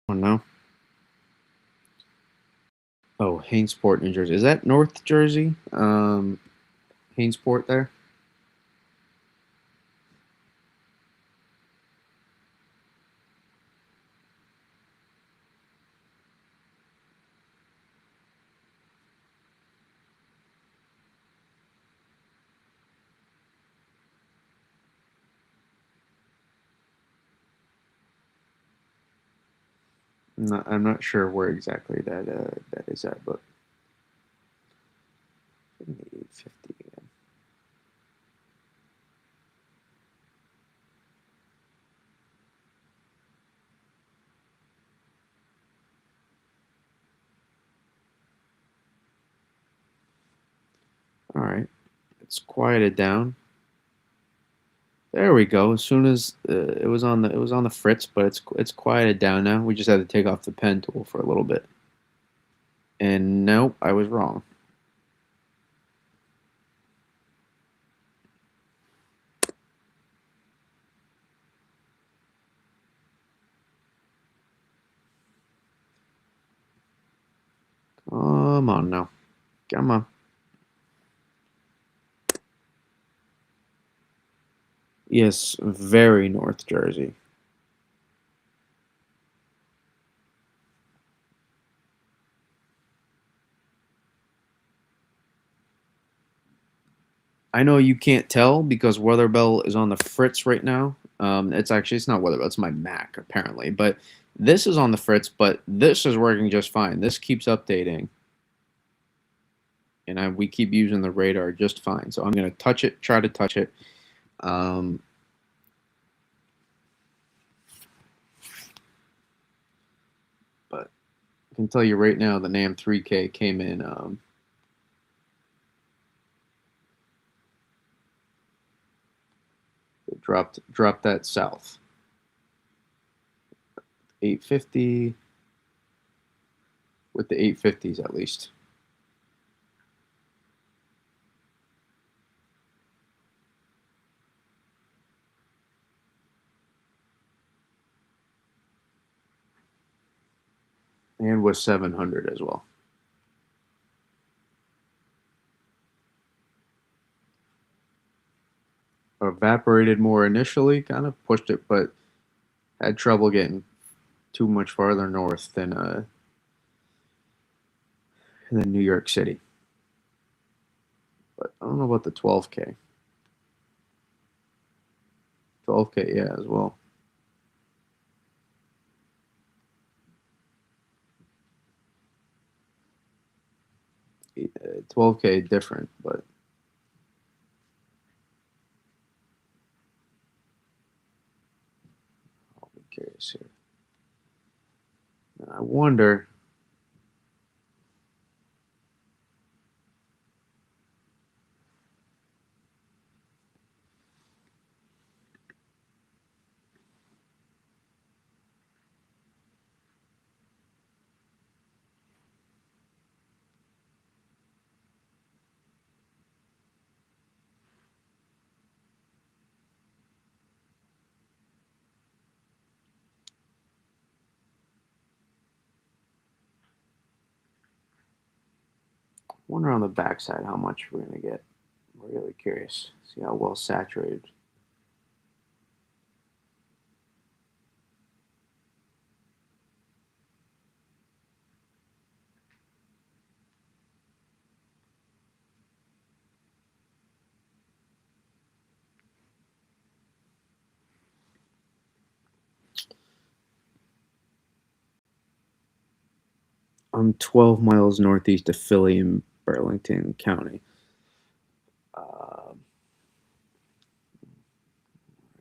Oh no. Oh, Hainesport, New Jersey. Is that North Jersey? Hainesport there? I'm not sure where exactly that is at, but 850 again. All right, it's quieted down. There we go. As soon as it was on the fritz, but it's quieted down now. We just had to take off the pen tool for a little bit. And nope, I was wrong. Come on now. Come on. Yes, very North Jersey. I know you can't tell because Weatherbell is on the fritz right now. It's not Weatherbell, it's my Mac apparently. But this is on the fritz, but this is working just fine. This keeps updating, and we keep using the radar just fine. So I'm gonna touch it, try to touch it. Um, but I can tell you right now, the NAM 3K came in. It dropped that south. 850 with the 850s at least. And was 700 as well. Evaporated more initially, kind of pushed it, but had trouble getting too much farther north than New York City. But I don't know about the 12K. 12K, yeah, as well. 12K different, but I'll be curious here. And I wonder. Wonder on the backside how much we're gonna get. I'm really curious. See how well saturated. I'm 12 miles northeast of Philly in Burlington County. Uh,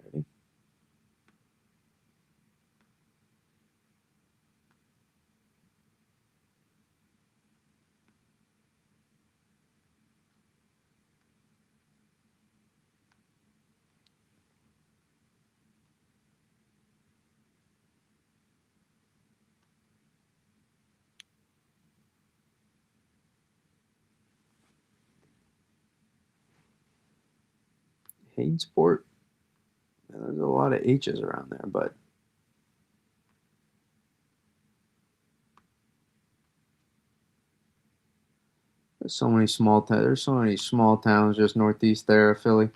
Ready? Hainsport. There's a lot of H's around there, but there's so many small towns just northeast there of Philly.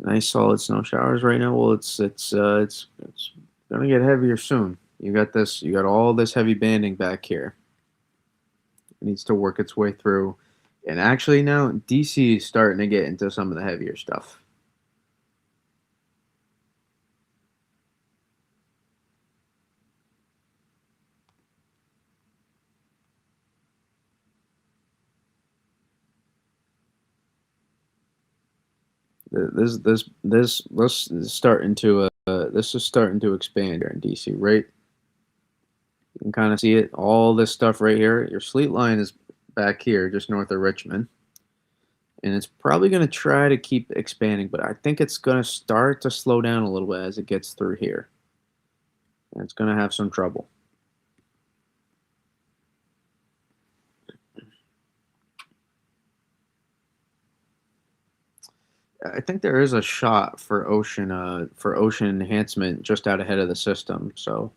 Nice solid snow showers right now. Well, it's gonna get heavier soon. You got all this heavy banding back here. It needs to work its way through. And actually now DC is starting to get into some of the heavier stuff. This is starting to this is starting to expand here in DC, right? You can kind of see it. All this stuff right here. Your sleet line is back here, just north of Richmond, and it's probably going to try to keep expanding, but I think it's going to start to slow down a little bit as it gets through here, and it's going to have some trouble. I think there is a shot for ocean enhancement just out ahead of the system, so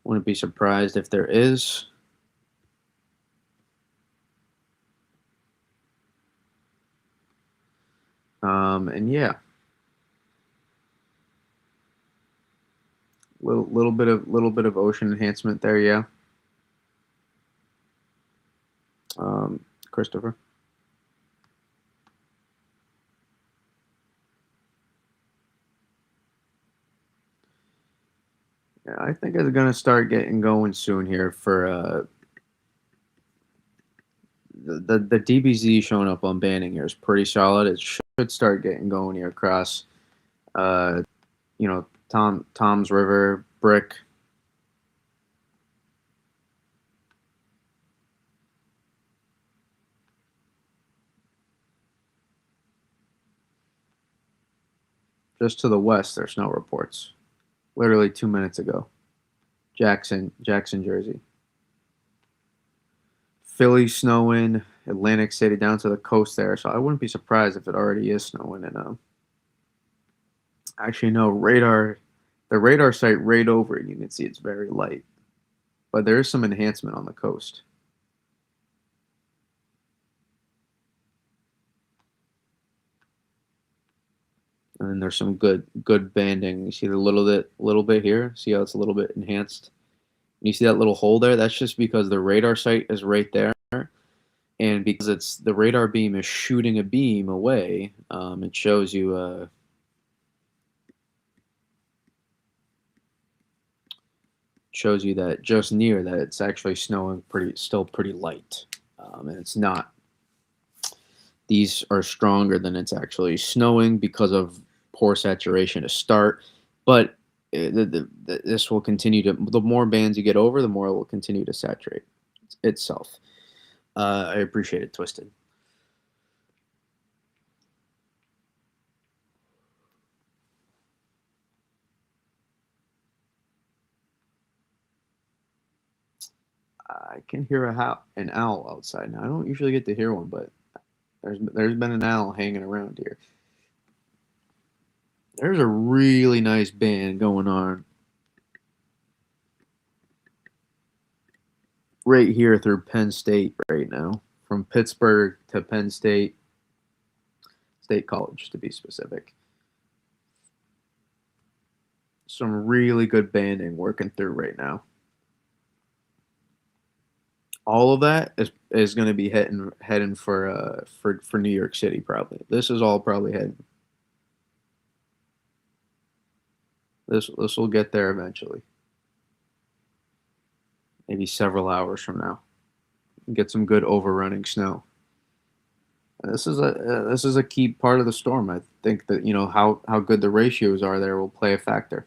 wouldn't be surprised if there is. And yeah, little bit of ocean enhancement there, yeah. Christopher. Yeah, I think it's gonna start getting going soon here for the DBZ showing up on banning here is pretty solid. It should start getting going here across uh Tom's River, Brick. Just to the west, there's snow reports. Literally 2 minutes ago. Jackson, Jersey. Philly snowing, Atlantic City down to the coast there. So I wouldn't be surprised if it already is snowing. And actually, no, the radar site right over it, you can see it's very light. But there is some enhancement on the coast. And then there's some good banding. You see the little bit here. See how it's a little bit enhanced. You see that little hole there? That's just because the radar site is right there, and because it's the radar beam is shooting a beam away. It shows you that just near that it's actually snowing still pretty light, and it's not. These are stronger than it's actually snowing because of poor saturation to start, but this will continue to. The more bands you get over, the more it will continue to saturate itself. I appreciate it, Twisted. I can hear an owl outside now. I don't usually get to hear one, but there's been an owl hanging around here. There's a really nice band going on right here through Penn State right now, from Pittsburgh to Penn State College to be specific. Some really good banding working through right now. All of that is going to be heading for New York City probably. This is all probably heading. This will get there eventually. Maybe several hours from now. Get some good overrunning snow. And this is a key part of the storm. I think that how good the ratios are there will play a factor.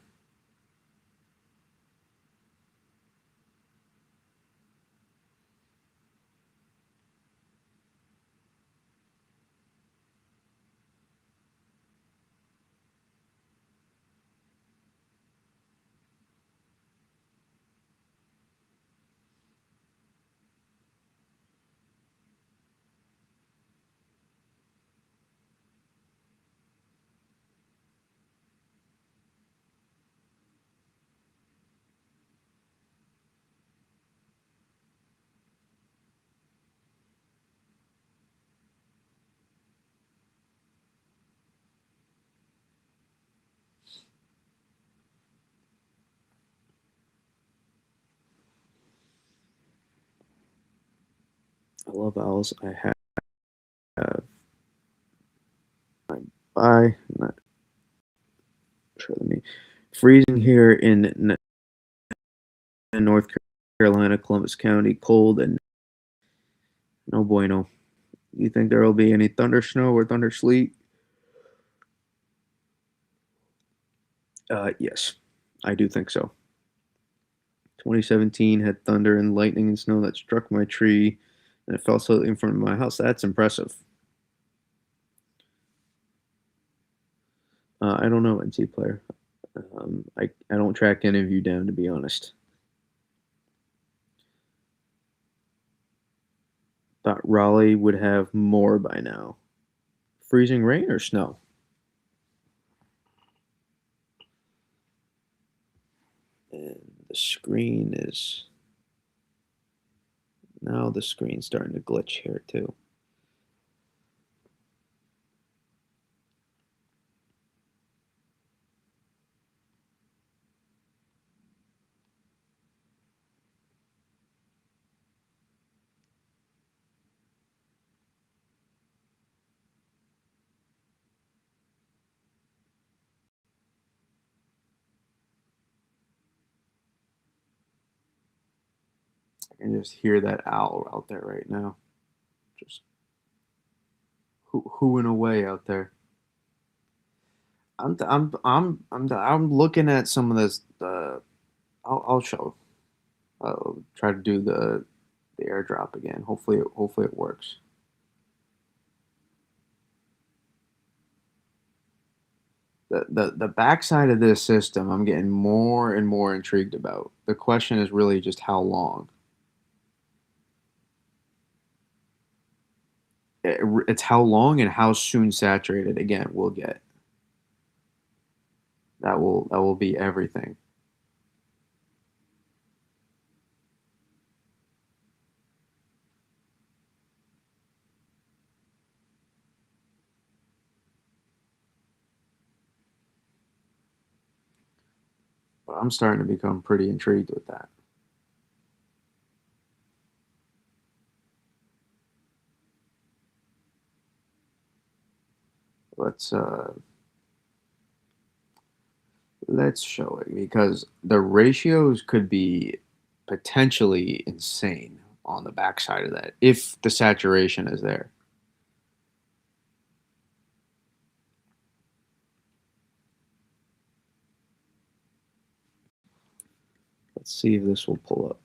I love owls. I have my bye. Not sure. Let me. Freezing here in North Carolina, Columbus County, cold and no bueno. You think there will be any thunder snow or thunder sleet? Yes, I do think so. 2017 had thunder and lightning and snow that struck my tree, and it fell slightly in front of my house. That's impressive. I don't know, NC player. I don't track any of you down, to be honest. Thought Raleigh would have more by now. Freezing rain or snow? And the screen is now the screen's starting to glitch here too. I can just hear that owl out there right now, just hooing away out there. I'm looking at some of this. I'll show. I'll try to do the airdrop again. Hopefully it works. The backside of this system, I'm getting more and more intrigued about. The question is really just how long. It's how long and how soon saturated again we'll get. That will be everything. But I'm starting to become pretty intrigued with that. Let's uh let's show it because the ratios could be potentially insane on the backside of that if the saturation is there. Let's see if this will pull up.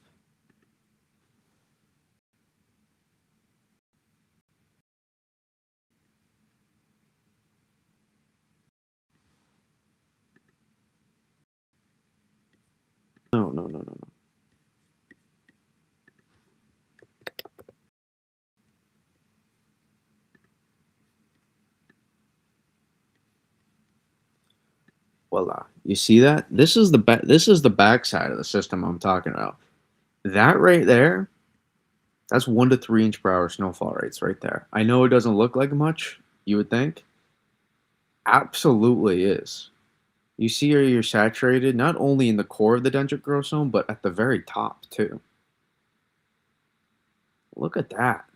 No, no, no, no, no. Voila. You see that? This is the backside of the system I'm talking about. That right there, that's 1 to 3 inch per hour snowfall rates right there. I know it doesn't look like much, you would think. Absolutely is. You see where you're saturated, not only in the core of the dendritic growth zone, but at the very top too. Look at that.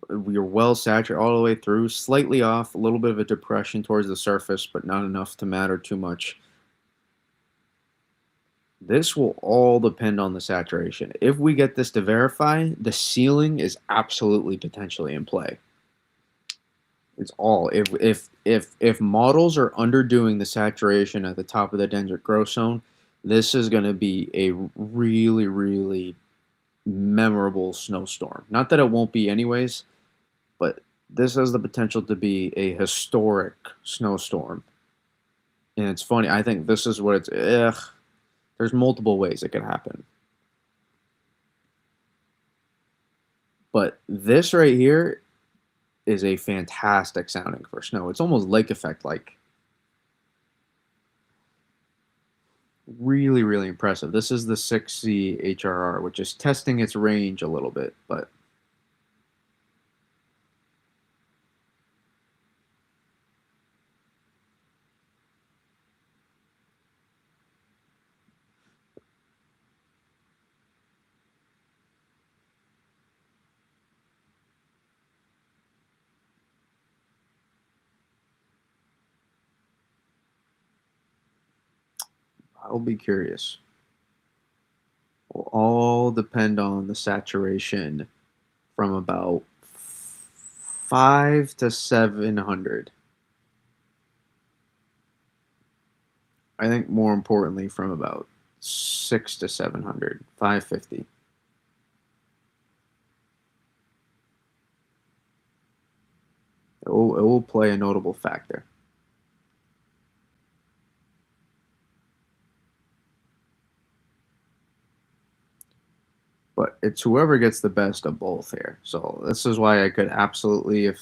You're well saturated all the way through, slightly off, a little bit of a depression towards the surface, but not enough to matter too much. This will all depend on the saturation. If we get this to verify, the ceiling is absolutely potentially in play. It's all if models are underdoing the saturation at the top of the dendritic growth zone, this is going to be a really memorable snowstorm. Not that it won't be anyways, but this has the potential to be a historic snowstorm. And it's funny. I think this is what it's. Ugh, there's multiple ways it could happen, but this right here is a fantastic sounding for snow. It's almost lake effect like. Really impressive. This is the 6C HRR, which is testing its range a little bit, but I'll be curious. Will all depend on the saturation from about 5 to 700. I think more importantly from about 6 to 700, 550. It will play a notable factor. But it's whoever gets the best of both here. So this is why I could absolutely, if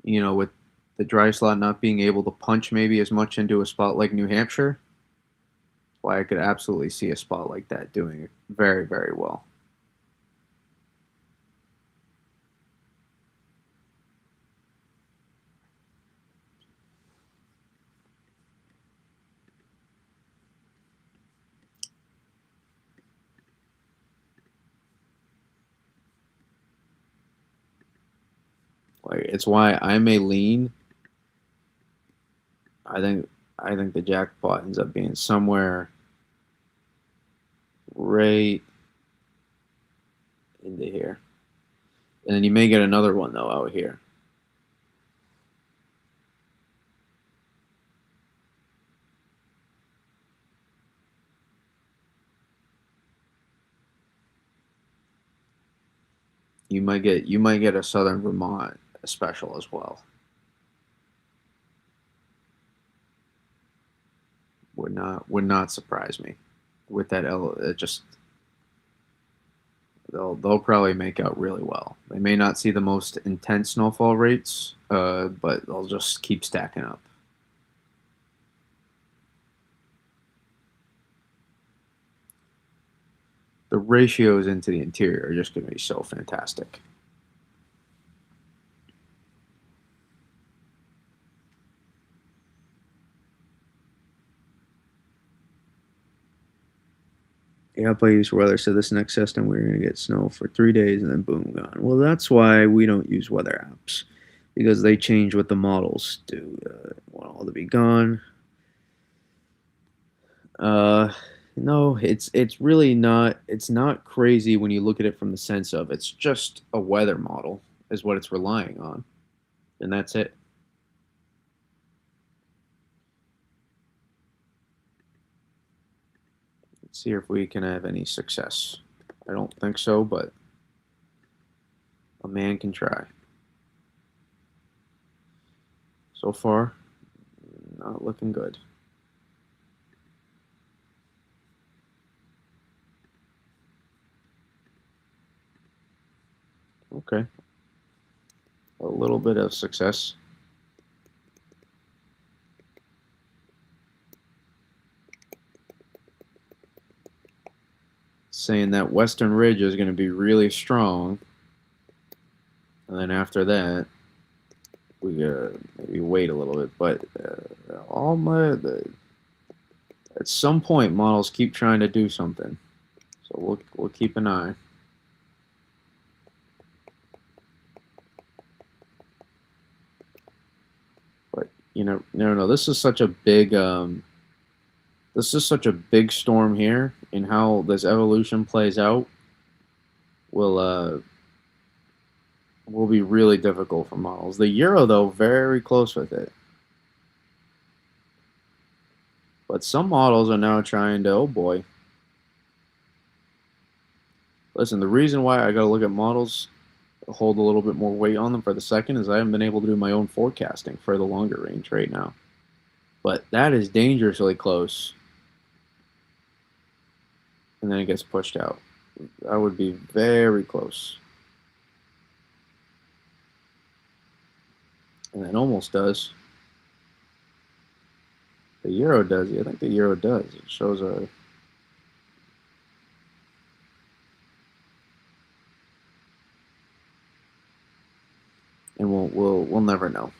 with the dry slot not being able to punch maybe as much into a spot like New Hampshire, why I could absolutely see a spot like that doing very, very well. Like it's why I may lean. I think I think the jackpot ends up being somewhere right into here. And then you may get another one though out here. You might get a Southern Vermont special as well. Would not surprise me with that. It just they'll probably make out really well. They may not see the most intense snowfall rates, but they'll just keep stacking up. The ratios into the interior are just going to be so fantastic. Yeah, Places weather. So this next system, we're going to get snow for 3 days and then boom, gone. Well, that's why we don't use weather apps because they change what the models do. Want all to be gone. Uh, no, it's really not. It's not crazy when you look at it from the sense of it's just a weather model is what it's relying on, and that's it. Let's see if we can have any success. I don't think so, but a man can try. So far, not looking good. Okay, a little bit of success. Saying that Western Ridge is going to be really strong, and then after that, we maybe wait a little bit. But at some point, models keep trying to do something, so we'll keep an eye. But no. This is such a big storm here, and how this evolution plays out will will be really difficult for models. The Euro, though, very close with it. But some models are now trying to, oh boy. Listen, the reason why I got to look at models, hold a little bit more weight on them for the second, is I haven't been able to do my own forecasting for the longer range right now. But that is dangerously close. And then it gets pushed out. That would be very close. And it almost does. The Euro does. Yeah, I think the Euro does. It shows a. And we'll never know.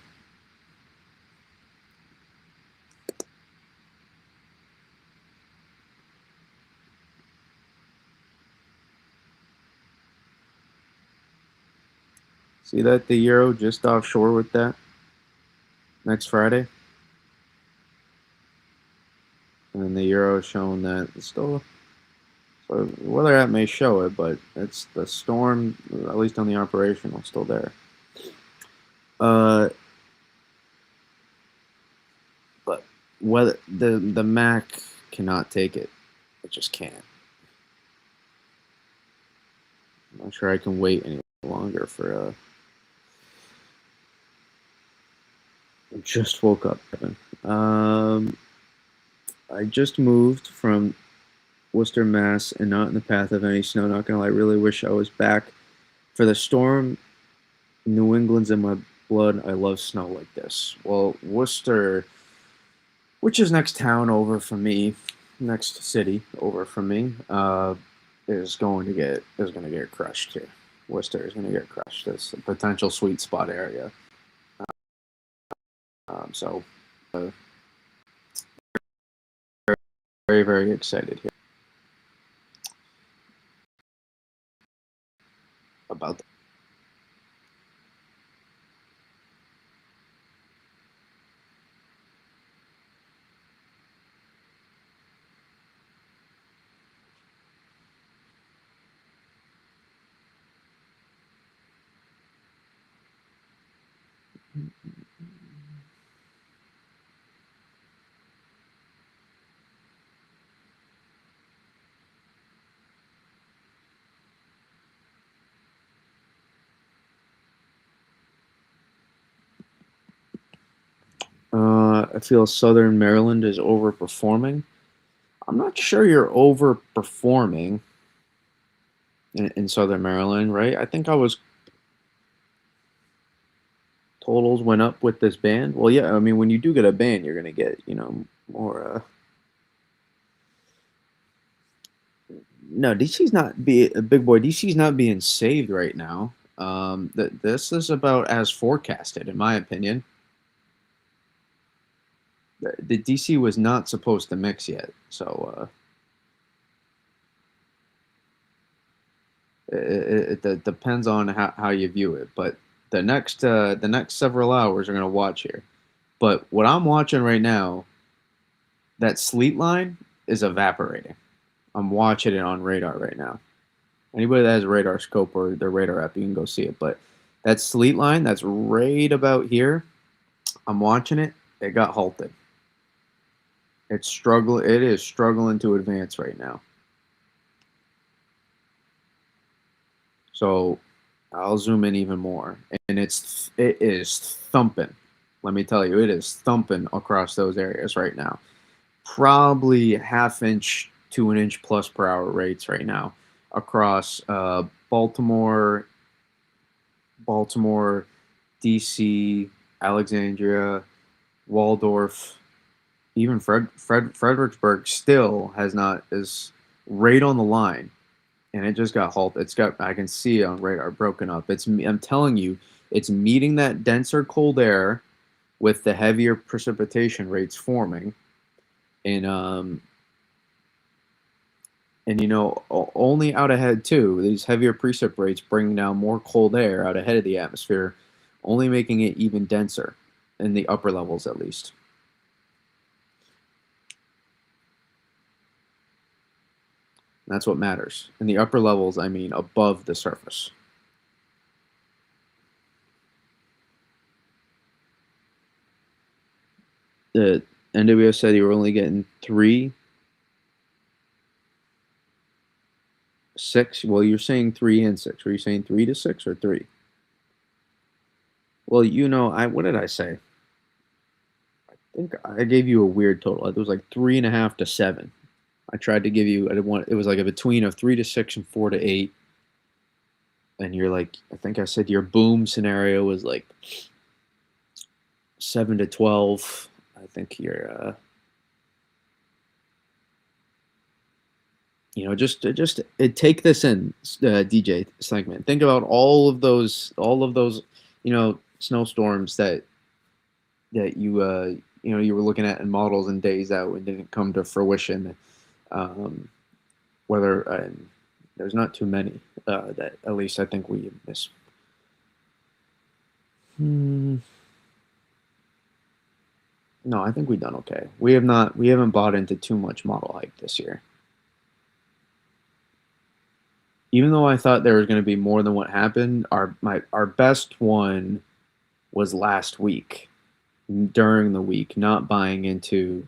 See that the Euro just offshore with that next Friday? And then the Euro is showing that it's still. So whether that may show it, but it's the storm, at least on the operational, still there. But whether the Mac cannot take it. It just can't. I'm not sure I can wait any longer for I just woke up, Kevin. I just moved from Worcester, Mass, and not in the path of any snow. Not gonna lie, I really wish I was back for the storm. New England's in my blood. I love snow like this. Well, Worcester, which is next town over from me, next city over from me, is going to get crushed here. Worcester is going to get crushed. It's a potential sweet spot area. So, very very excited here about that. I feel Southern Maryland is overperforming. I'm not sure you're overperforming in Southern Maryland, right? I think I was totals went up with this band. Well, yeah, I mean, when you do get a band, you're gonna get more. No, DC's not be a big boy. DC's not being saved right now. This is about as forecasted, in my opinion. The DC was not supposed to mix yet, so it depends on how you view it. But the next several hours are gonna watch here. But what I'm watching right now, that sleet line is evaporating. I'm watching it on radar right now. Anybody that has a radar scope or their radar app, you can go see it. But that sleet line, that's right about here. I'm watching it. It got halted. It is struggling to advance right now. So I'll zoom in even more, and it is thumping. Let me tell you, it is thumping across those areas right now. Probably half inch to an inch plus per hour rates right now across Baltimore, DC, Alexandria, Waldorf, even Fredericksburg still has not is right on the line, and it just got halted. I can see it on radar broken up. I'm telling you, it's meeting that denser cold air with the heavier precipitation rates forming, and only out ahead too. These heavier precip rates bring down more cold air out ahead of the atmosphere, only making it even denser in the upper levels at least. That's what matters. In the upper levels, I mean above the surface. The NWS said you were only getting 3, 6. Well, you're saying 3 and 6. Were you saying 3 to 6 or 3? Well, I what did I say? I think I gave you a weird total. It was like 3.5 to 7. I tried to give you. I didn't want. It was like a between of 3 to 6 and 4 to 8. And you're like, I think I said your boom scenario was like 7 to 12. I think you're, just take this in, DJ segment. Think about all of those, snowstorms that you were looking at in models and days out and didn't come to fruition. Whether there's not too many that at least I think we miss. No, I think we've done okay. We haven't bought into too much model hype this year. Even though I thought there was going to be more than what happened, our best one was last week during the week, not buying into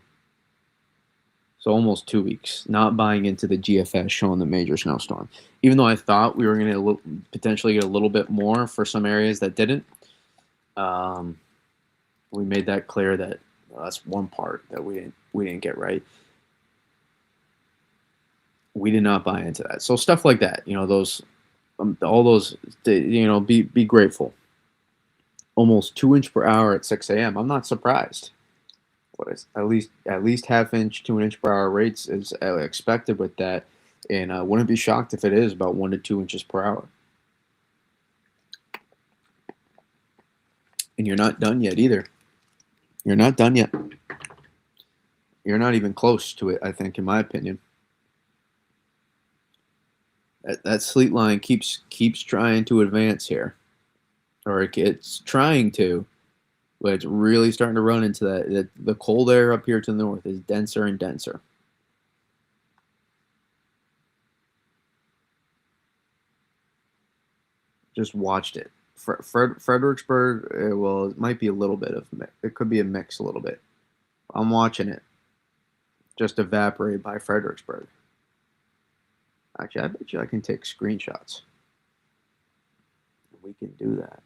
So almost 2 weeks. Not buying into the GFS showing the major snowstorm. Even though I thought we were going to potentially get a little bit more for some areas that didn't. Um, we made that clear that that's one part that we didn't get right. We did not buy into that. So stuff like that, those all those, be grateful. Almost 2 inch per hour at 6 a.m. I'm not surprised. What is at least half inch, 2 inch per hour rates is expected with that, and I wouldn't be shocked if it is about 1 to 2 inches per hour. And you're not done yet either. You're not done yet. You're not even close to it, I think, in my opinion. That sleet line keeps trying to advance here, or it's trying to, but it's really starting to run into that. The cold air up here to the north is denser and denser. Just watched it. Fredericksburg, well, it might be a little bit of it could be a mix a little bit. I'm watching it just evaporate by Fredericksburg. Actually, I bet you I can take screenshots. We can do that.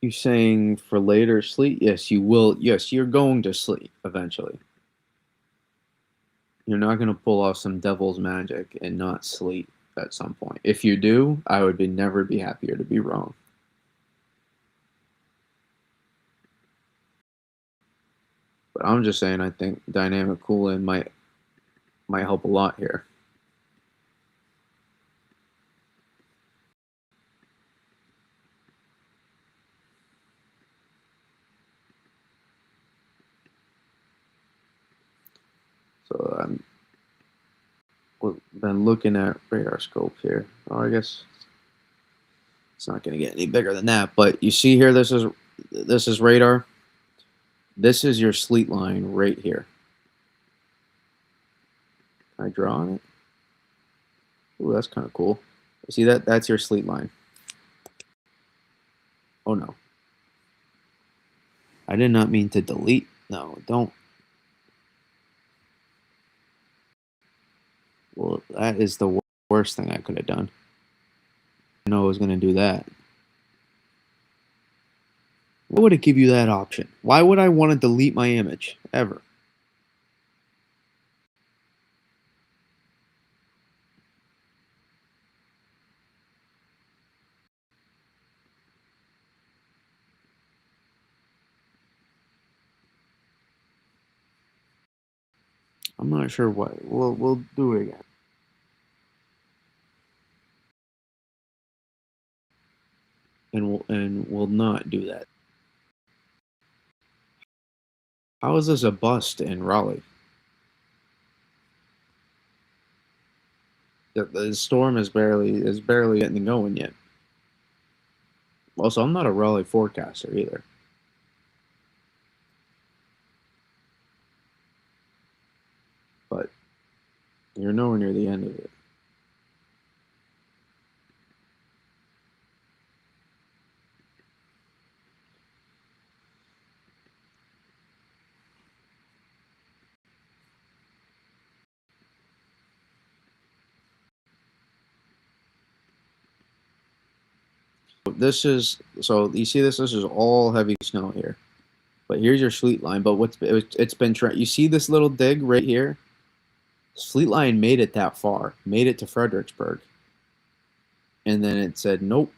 You saying for later sleet? Yes, you will. Yes, you're going to sleet eventually. You're not going to pull off some devil's magic and not sleet at some point. If you do, I would never be happier to be wrong. But I'm just saying, I think dynamic cooling might help a lot here. So been looking at radar scope here. Oh, I guess it's not going to get any bigger than that. But you see here, this is radar. This is your sleet line right here. Can I draw on it? Ooh, that's kind of cool. See that? That's your sleet line. Oh no. I did not mean to delete. No, don't. Well, that is the worst thing I could have done. I know I was going to do that. Why would it give you that option? Why would I want to delete my image? Ever? I'm not sure what. We'll do it again. And we'll not do that. How is this a bust in Raleigh? The storm is barely getting going yet. Also, I'm not a Raleigh forecaster either. But you're nowhere near the end of it. This is so you see this. This is all heavy snow here. But here's your sleet line. But it's been trying. You see this little dig right here? Sleet line made it that far, made it to Fredericksburg, and then it said nope.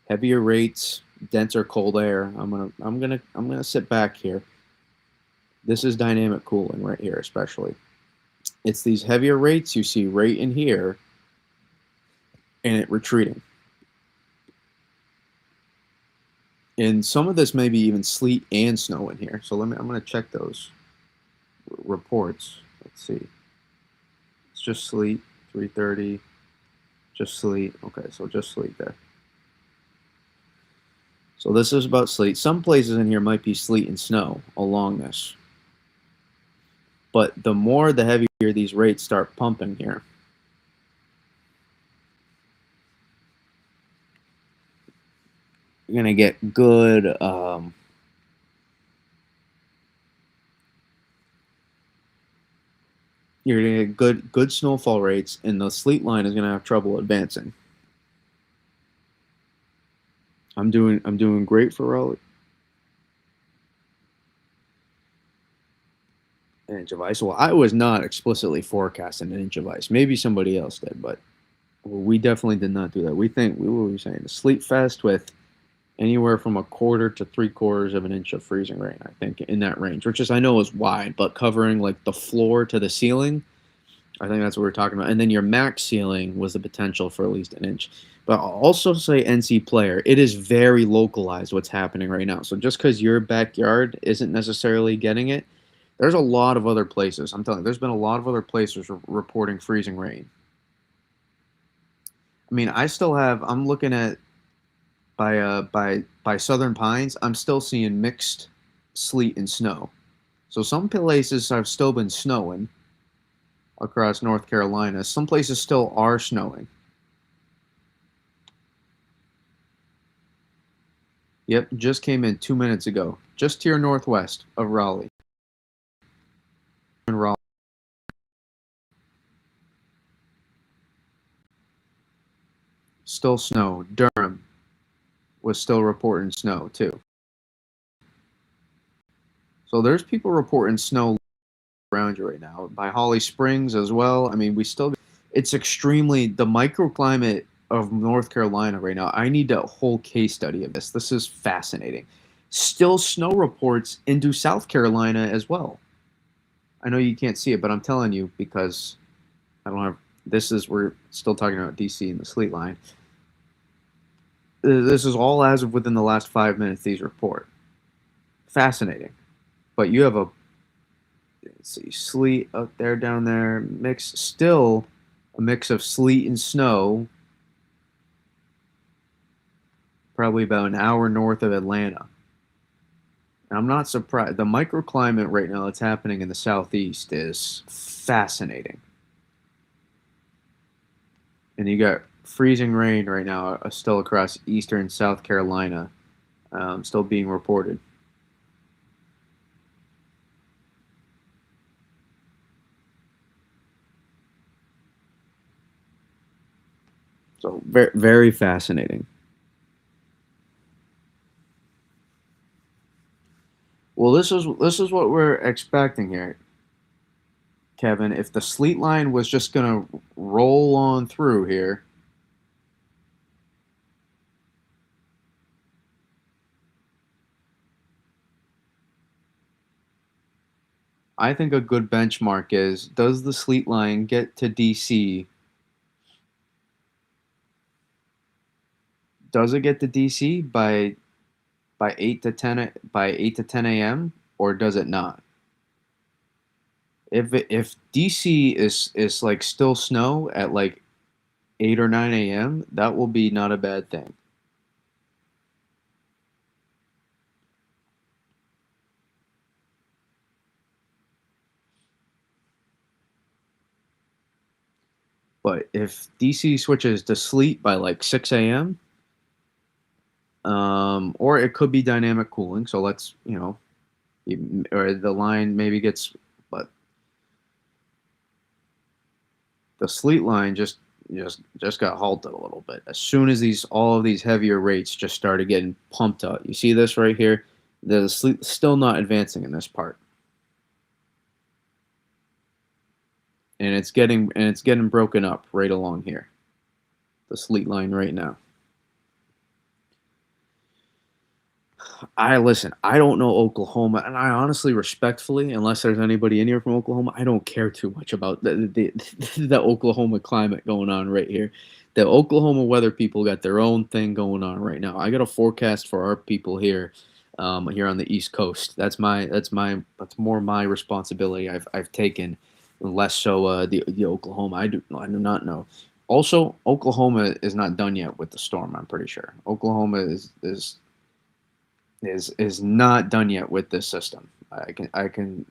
Heavier rates, denser cold air. I'm gonna sit back here. This is dynamic cooling right here, especially. It's these heavier rates you see right in here, and it retreating. And some of this may be even sleet and snow in here. So I'm gonna check those reports. Let's see. It's just sleet, 330. Just sleet. Okay, so just sleet there. So this is about sleet. Some places in here might be sleet and snow along this. But the more, the heavier these rates start pumping here. You're going to get good, you're going to get good snowfall rates, and the sleet line is going to have trouble advancing. I'm doing great for Raleigh. An inch of ice. Well, I was not explicitly forecasting an inch of ice. Maybe somebody else did, but we definitely did not do that. We think we were saying the sleet fest with anywhere from a quarter to 3/4 of an inch of freezing rain. I think in that range, which is I know is wide, but covering like the floor to the ceiling. I think that's what we're talking about. And then your max ceiling was the potential for at least an inch. But I'll also say NC player, it is very localized what's happening right now. So just because your backyard isn't necessarily getting it, there's a lot of other places. I'm telling you, there's been a lot of other places reporting freezing rain. I mean, I still have. I'm looking at by Southern Pines. I'm still seeing mixed sleet and snow. So some places have still been snowing across North Carolina. Some places still are snowing. Yep, just came in 2 minutes ago, just to your northwest of Raleigh. In Raleigh. Still snow. Durham was still reporting snow too. So there's people reporting snow around you right now. By Holly Springs as well. I mean, it's extremely the microclimate of North Carolina right now. I need a whole case study of this. This is fascinating. Still snow reports into South Carolina as well. I know you can't see it, but I'm telling you because I don't have. We're still talking about DC and the sleet line. This is all as of within the last 5 minutes. These report fascinating, but you have let's see, sleet up there, down there, still a mix of sleet and snow, probably about an hour north of Atlanta. And I'm not surprised. The microclimate right now that's happening in the southeast is fascinating. And you got freezing rain right now still across eastern South Carolina, still being reported. So very, very fascinating. Well, this is what we're expecting here, Kevin. If the sleet line was just gonna roll on through here, I think a good benchmark is does the sleet line get to DC? Does it get to DC by 8 to 10 a.m. or does it not? If DC is like still snow at like 8 or 9 a.m., that will be not a bad thing. But if DC switches to sleet by like 6 a.m., or it could be dynamic cooling. So let's or the line maybe gets, but the sleet line just got halted a little bit as soon as all of these heavier rates just started getting pumped up. You see this right here? The sleet still not advancing in this part, and it's getting broken up right along here. The sleet line right now. I don't know Oklahoma, and I honestly, respectfully, unless there's anybody in here from Oklahoma, I don't care too much about the Oklahoma climate going on right here. The Oklahoma weather people got their own thing going on right now. I got a forecast for our people here, here on the East Coast. That's more my responsibility. I've taken, less so the Oklahoma. I do not know. Also, Oklahoma is not done yet with the storm. I'm pretty sure Oklahoma is is not done yet with this system. I can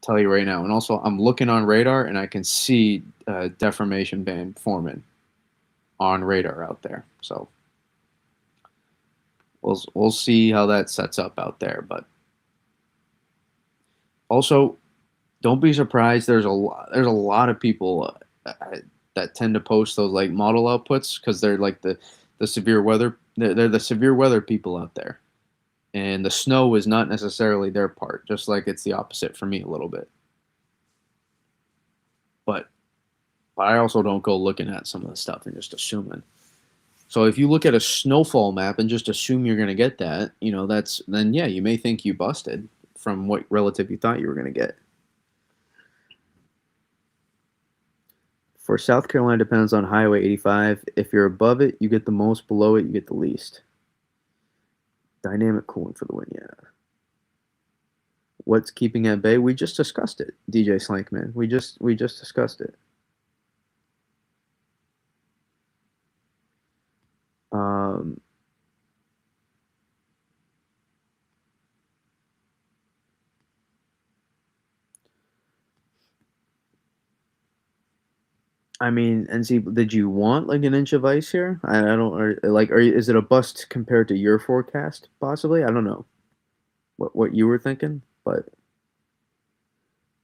tell you right now. And also, I'm looking on radar, and I can see a deformation band forming on radar out there. So we'll see how that sets up out there. But also, don't be surprised. There's a lot of people that tend to post those like model outputs because they're like the severe weather. They're the severe weather people out there, and the snow is not necessarily their part. Just like it's the opposite for me a little bit. But I also don't go looking at some of the stuff and just assuming. So if you look at a snowfall map and just assume you're going to get that, that's then yeah, you may think you busted from what relative you thought you were going to get. For South Carolina, depends on Highway 85. If you're above it, you get the most. Below it, you get the least. Dynamic cooling for the win, yeah. What's keeping at bay? We just discussed it, DJ Slankman. We just discussed it. Um, I mean, NC, did you want like an inch of ice here? I don't like. Is it a bust compared to your forecast? Possibly. I don't know what you were thinking, but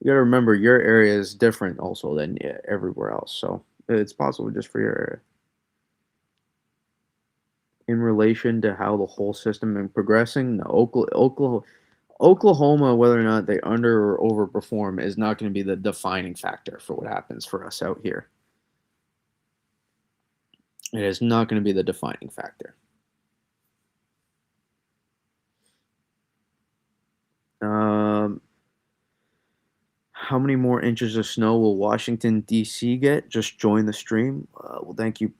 you got to remember your area is different also than yeah, everywhere else. So it's possible just for your area. In relation to how the whole system is progressing, no, Oklahoma, whether or not they under or overperform, is not going to be the defining factor for what happens for us out here. It is not going to be the defining factor. Um, how many more inches of snow will Washington D.C. get? Just join the stream. Well, thank you,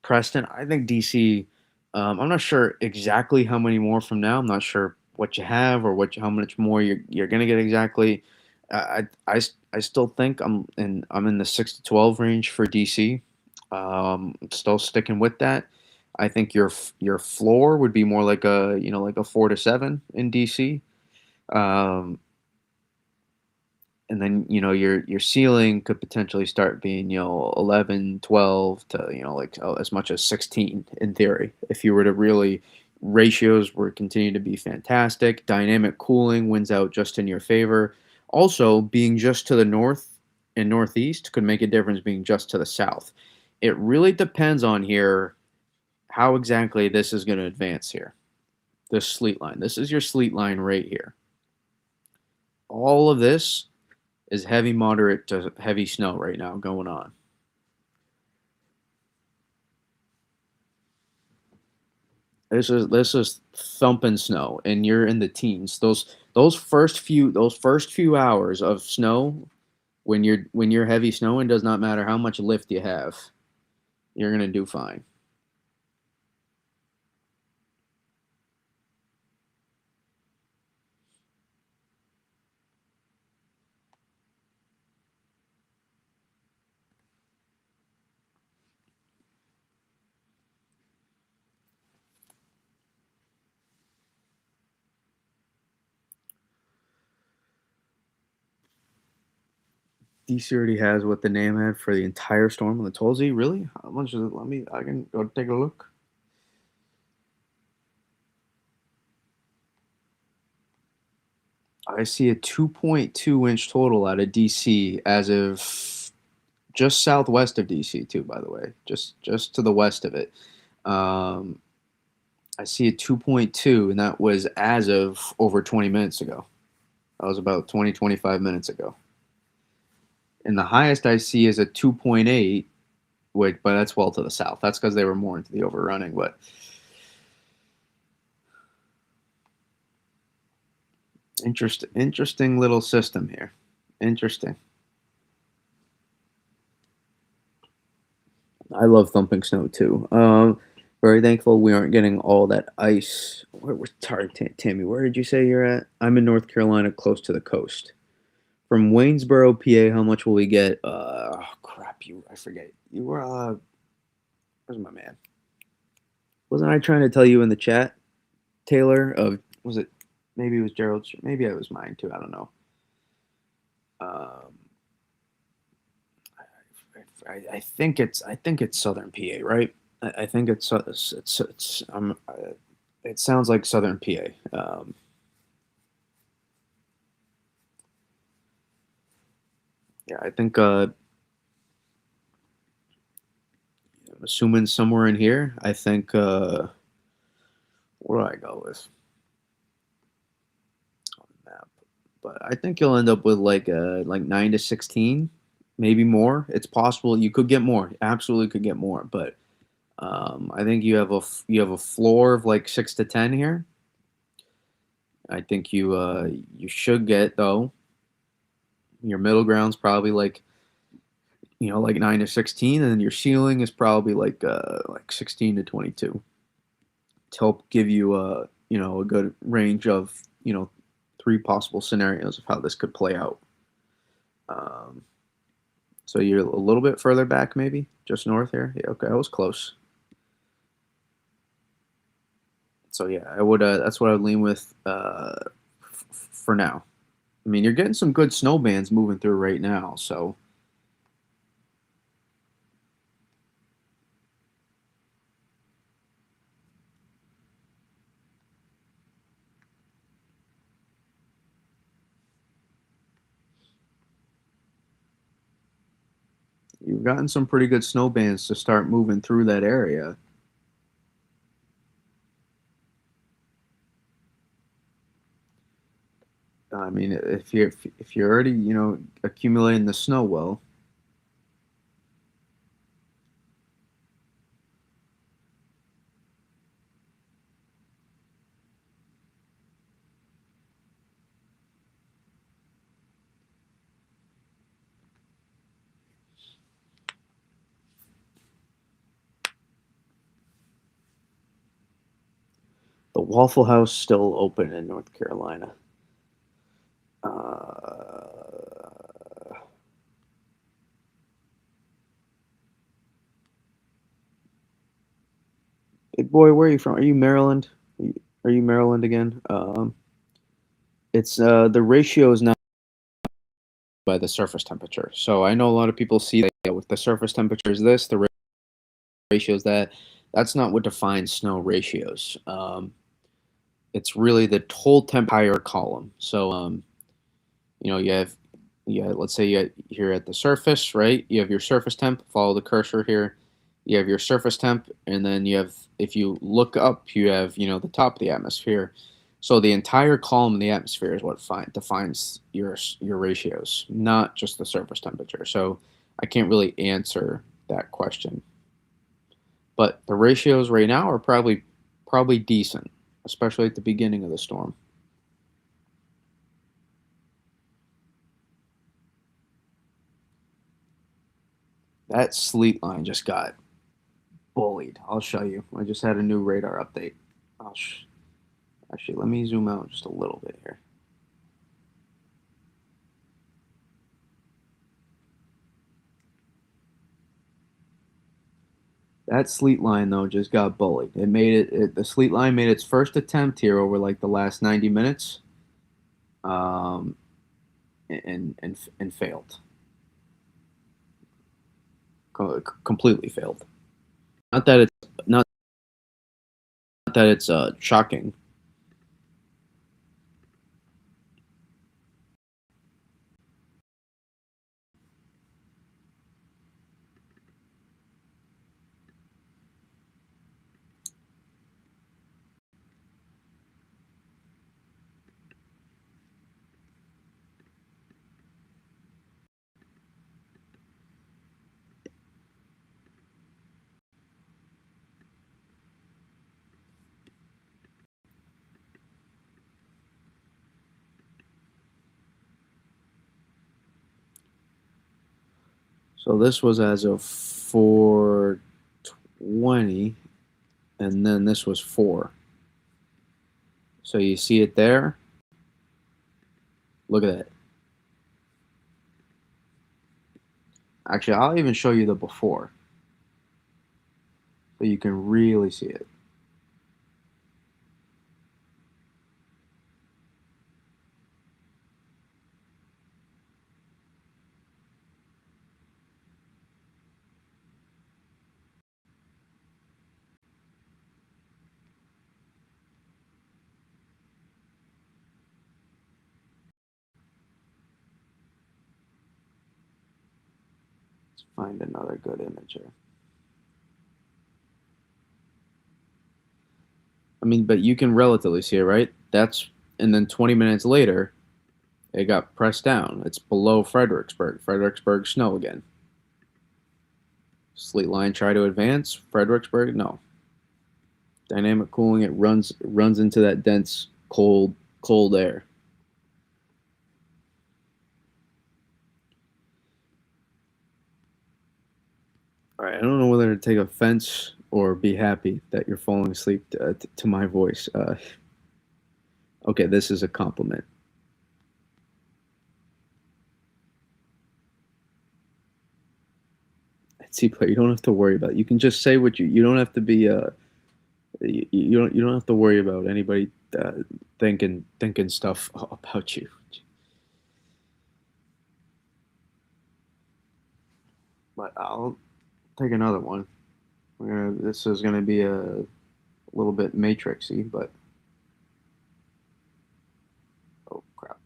Preston. I think D.C. I'm not sure exactly how many more from now. I'm not sure what you have or how much more you're gonna get exactly. I still think I'm in the 6 to 12 range for DC. Still sticking with that. I think your floor would be more like a 4 to 7 in DC. Um, and then your ceiling could potentially start being 11, 12 to like as much as 16 in theory if you were to really ratios were continue to be fantastic. Dynamic cooling wins out just in your favor. Also, being just to the north and northeast could make a difference being just to the south. It really depends on here how exactly this is going to advance here. This sleet line, this is your sleet line right here. All of this is heavy, moderate to heavy snow right now going on. This is thumping snow, and you're in the teens. Those first few hours of snow, when you're heavy snowing, does not matter how much lift you have, you're gonna do fine. DC already has what the name had for the entire storm on the Tulsi. Really? How much is it? I can go take a look. I see a 2.2 inch total out of DC as of just southwest of DC too, by the way, just to the west of it. Um, I see a 2.2, and that was as of over 20 minutes ago. That was about 20, 25 minutes ago. And the highest I see is a 2.8, but that's well to the south. That's because they were more into the overrunning. But interesting little system here. Interesting. I love thumping snow too. Very thankful we aren't getting all that ice. Sorry, Tammy, where did you say you're at? I'm in North Carolina, close to the coast. From Waynesboro, PA, how much will we get? Oh, crap, I forget. You were, where's my man? Wasn't I trying to tell you in the chat, Taylor, of Was it? Maybe it was Gerald's. Maybe it was mine too. I don't know. Um, I think it's Southern PA, right? I think it's it sounds like Southern PA. Yeah, I think I'm assuming somewhere in here. I think what do I go with on the map? But I think you'll end up with like 9 to 16, maybe more. It's possible you could get more. Absolutely could get more, but I think you have a floor of like 6 to 10 here. I think you should get though your middle ground's probably like 9 to 16, and then your ceiling is probably like 16 to 22 to help give you a good range of three possible scenarios of how this could play out. Um, so you're a little bit further back, maybe just north here. Yeah, okay, I was close. So yeah, I would. That's what I would lean with for now. I mean, you're getting some good snow bands moving through right now, so you've gotten some pretty good snow bands to start moving through that area. I mean, if you're already accumulating the snow well, the Waffle House still open in North Carolina. Uh, Big boy, where are you from? Are you Maryland? Are you Maryland again? It's the ratio is not by the surface temperature. So I know a lot of people see that with the surface temperature is this, the ratio is that. That's not what defines snow ratios. It's really the total temp higher column. So you have let's say you're at the surface, right? You have your surface temp, follow the cursor here. You have your surface temp, and then you have, if you look up, you have the top of the atmosphere. So the entire column of the atmosphere is what defines your ratios, not just the surface temperature. So I can't really answer that question, but the ratios right now are probably decent, especially at the beginning of the storm. That sleet line just got bullied. I'll show you. I just had a new radar update. Actually, let me zoom out just a little bit here. That sleet line though just got bullied. The sleet line made its first attempt here over like the last 90 minutes, um, and failed. Completely failed. Not that it's shocking. So this was as of 4:20, and then this was 4. So you see it there. Look at that. Actually, I'll even show you the before, so you can really see it. Let's find another good image here. I mean, but you can relatively see it, right? And then 20 minutes later, it got pressed down. It's below Fredericksburg. Fredericksburg, snow again. Sleet line try to advance. Fredericksburg, no. Dynamic cooling, it runs into that dense, cold air. All right, I don't know whether to take offense or be happy that you're falling asleep to my voice. Okay, this is a compliment. See, player, you don't have to worry about it. You can just say what you don't have to be you don't have to worry about anybody thinking stuff about you. But I'll take another one. This is gonna be a little bit matrixy, but oh crap.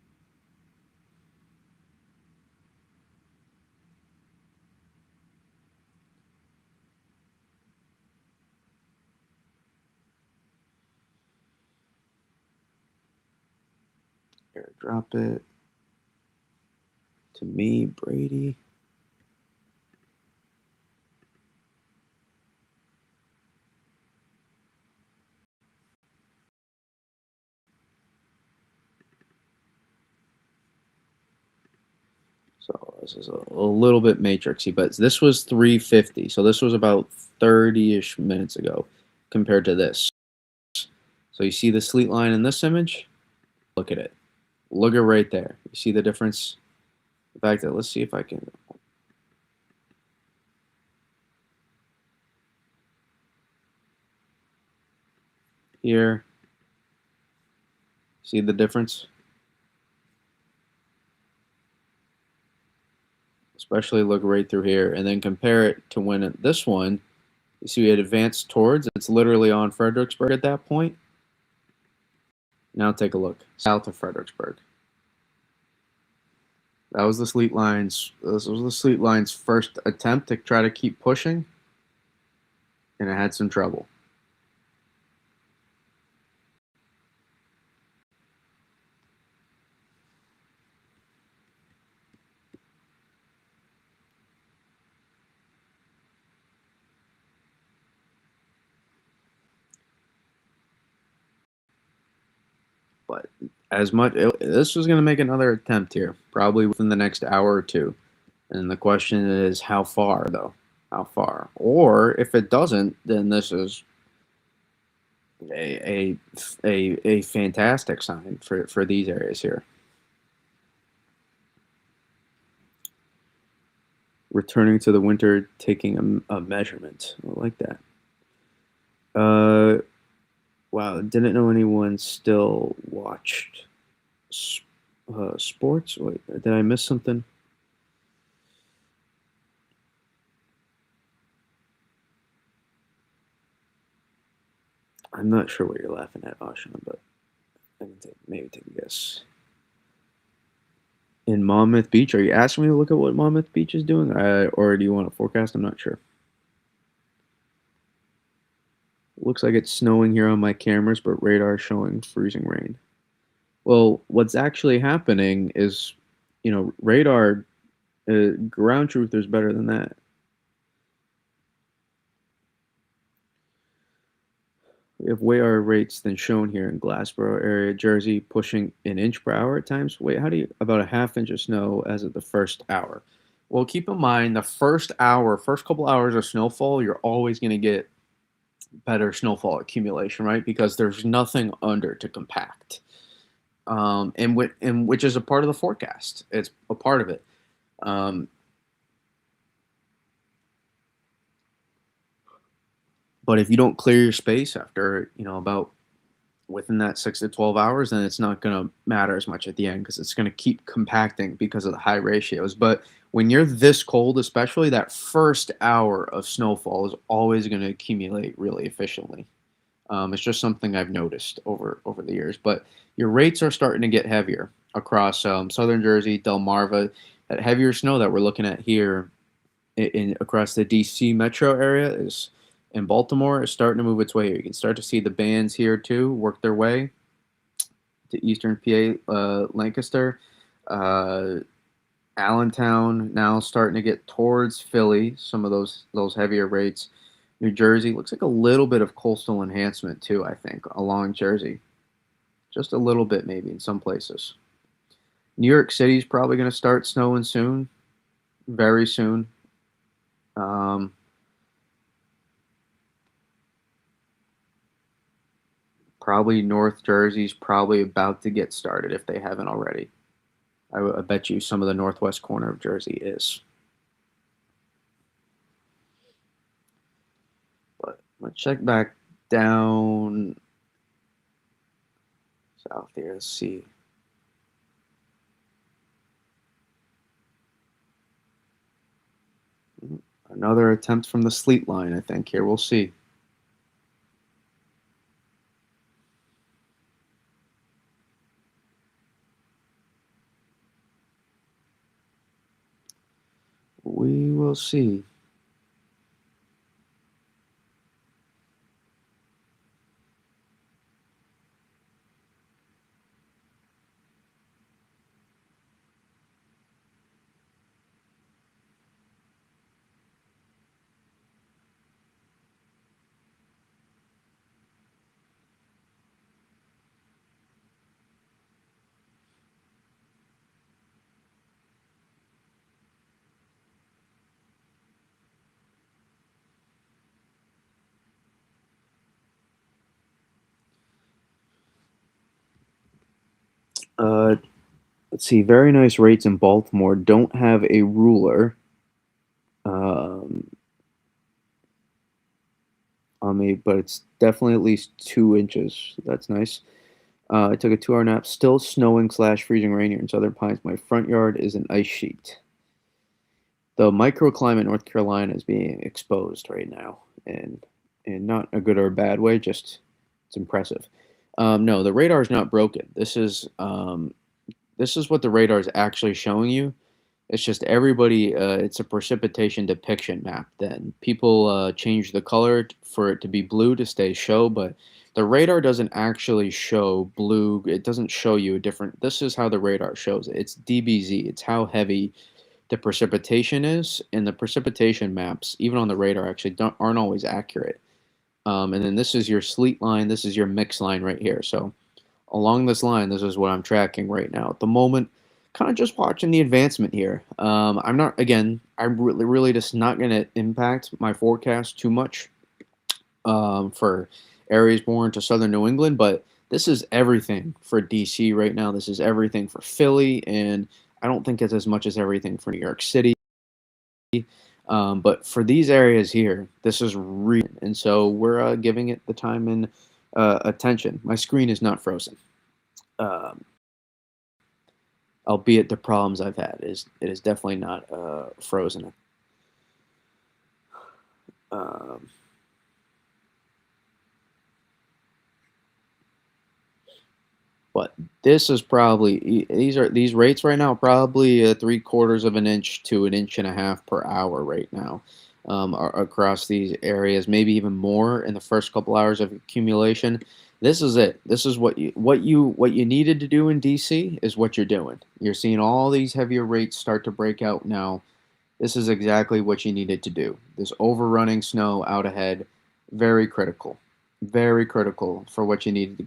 Airdrop it to me, Brady. So this is a little bit matrixy, but this was 350. So this was about 30-ish minutes ago compared to this. So you see the sleet line in this image? Look at it. Look at right there. You see the difference? The fact that, let's see if I can. Here. See the difference? Especially look right through here and then compare it to when this one, you see it advanced towards, it's literally on Fredericksburg at that point. Now take a look, south of Fredericksburg. That was the sleet lines. This was the sleet lines' first attempt to try to keep pushing, and it had some trouble. But this was going to make another attempt here, probably within the next hour or two. And the question is, how far though? How far? Or if it doesn't, then this is a fantastic sign for these areas here. Returning to the winter, taking a measurement. I like that. Wow, didn't know anyone still watched sports. Wait, did I miss something? I'm not sure what you're laughing at, Ashana, but I can maybe take a guess. In Monmouth Beach, are you asking me to look at what Monmouth Beach is doing, or do you want a forecast? I'm not sure. Looks like it's snowing here on my cameras, but radar showing freezing rain. Well, what's actually happening is, radar, ground truth is better than that. We have way higher rates than shown here in Glassboro area, Jersey, pushing an inch per hour at times. Wait, about a half inch of snow as of the first hour? Well, keep in mind the first couple hours of snowfall, you're always going to get better snowfall accumulation, right? Because there's nothing under to compact, and which is a part of the forecast. It's a part of it. Um, but if you don't clear your space after, about within that 6 to 12 hours, then it's not going to matter as much at the end because it's going to keep compacting because of the high ratios. But when you're this cold, especially that first hour of snowfall is always going to accumulate really efficiently. It's just something I've noticed over the years. But your rates are starting to get heavier across southern Jersey, Delmarva. That heavier snow that we're looking at here across the DC metro area is in Baltimore is starting to move its way here. You can start to see the bands here too work their way to Eastern PA, Lancaster, uh, Allentown now starting to get towards Philly. Some of those heavier rates. New Jersey looks like a little bit of coastal enhancement too. I think along Jersey, just a little bit maybe in some places. New York City's probably going to start snowing soon, very soon. Um, Probably North Jersey's probably about to get started if they haven't already. I bet you some of the northwest corner of Jersey is. But let's check back down south here. Let's see. Another attempt from the sleet line, I think. Here, we'll see. We will see. Uh, let's see. Very nice rates in Baltimore. Don't have a ruler um, on me, but it's definitely at least 2 inches. That's nice. I took a 2 hour nap. Still snowing slash freezing rain here in Southern Pines. My front yard is an ice sheet. The microclimate in North Carolina is being exposed right now, and not a good or a bad way. Just it's impressive. No, the radar is not broken. This is what the radar is actually showing you. It's just everybody. It's a precipitation depiction map. Then people change the color for it to be blue to stay show, but the radar doesn't actually show blue. It doesn't show you a different. This is how the radar shows it. It's DBZ. It's how heavy the precipitation is, and the precipitation maps, even on the radar, actually aren't always accurate. And then this is your sleet line. This is your mix line right here. So along this line, this is what I'm tracking right now. At the moment, kind of just watching the advancement here. I'm not, again, I'm really just not going to impact my forecast too much for areas more into southern New England, but this is everything for DC right now. This is everything for Philly, and I don't think it's as much as everything for New York City. But for these areas here, this is real, and so we're giving it the time and attention. My screen is not frozen, um, albeit the problems I've had is it is definitely not frozen. Um, but this is probably these rates right now probably 3/4 of an inch to an inch and a half per hour right now across these areas, maybe even more in the first couple hours of accumulation. This is it. This is what you needed to do in DC is what you're doing. You're seeing all these heavier rates start to break out now. This is exactly what you needed to do. This overrunning snow out ahead, very critical, very critical for what you needed to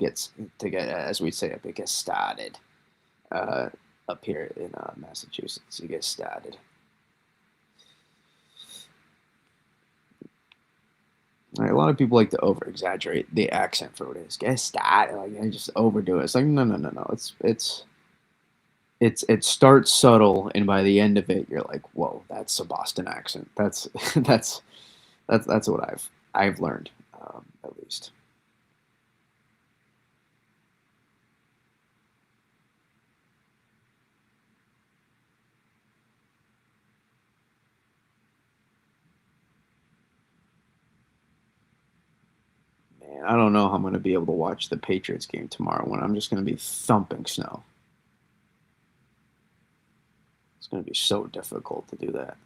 get, as we say up, it gets started uh, up here in Massachusetts. You get started. Right, a lot of people like to over exaggerate the accent for what it is. Get started, like they just overdo it. It's like no, no, no, no. It starts subtle, and by the end of it, you're like, whoa, that's a Boston accent. That's that's that's what I've learned, at least. Man, I don't know how I'm going to be able to watch the Patriots game tomorrow when I'm just going to be thumping snow. It's going to be so difficult to do that.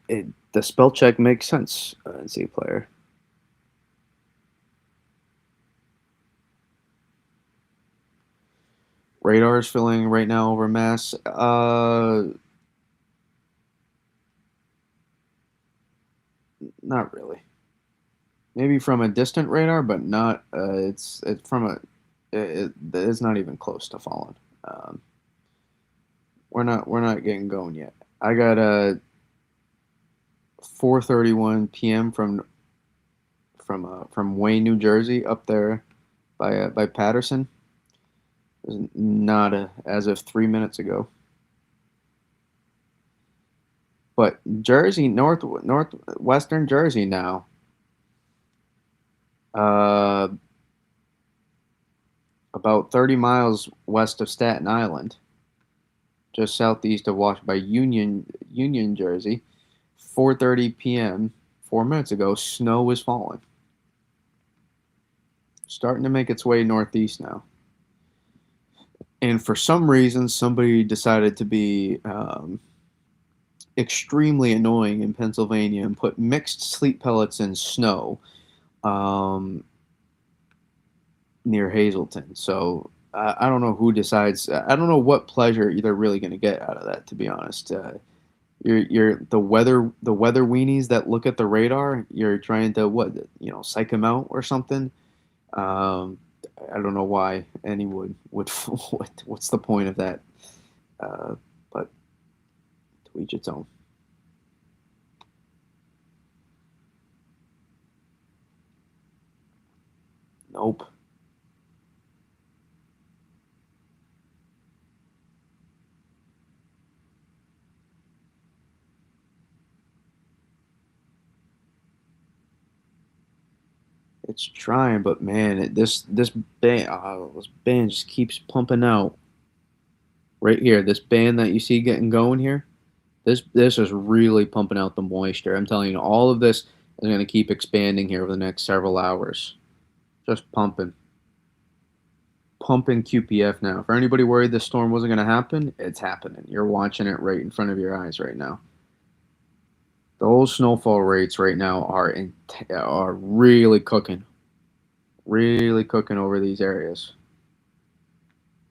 The spell check makes sense. NC player. Radar is filling right now over mass. Not really. Maybe from a distant radar, but not. It's from a. It's not even close to falling. Um, we're not getting going yet. I got a 4:31 p.m. from Wayne, New Jersey, up there by Patterson. It was not as of 3 minutes ago. But Jersey, northwestern Jersey now. Uh, about 30 miles west of Staten Island, just southeast of Washington by Union, Jersey. 4:30 p.m. 4 minutes ago, snow is falling, starting to make its way northeast now. And for some reason, somebody decided to be extremely annoying in Pennsylvania and put mixed sleet pellets in snow um, near Hazleton. So I don't know who decides. I don't know what pleasure they're really going to get out of that. To be honest, you're the weather weenies that look at the radar. You're trying to what psych them out or something. Um, I don't know why anyone would. What's the point of that? But to each its own. Nope. It's trying, but man, this band just keeps pumping out right here. This band that you see getting going here, this is really pumping out the moisture. I'm telling you, all of this is going to keep expanding here over the next several hours. Just pumping QPF now. For anybody worried this storm wasn't going to happen, it's happening. You're watching it right in front of your eyes right now. Those snowfall rates right now are really cooking over these areas.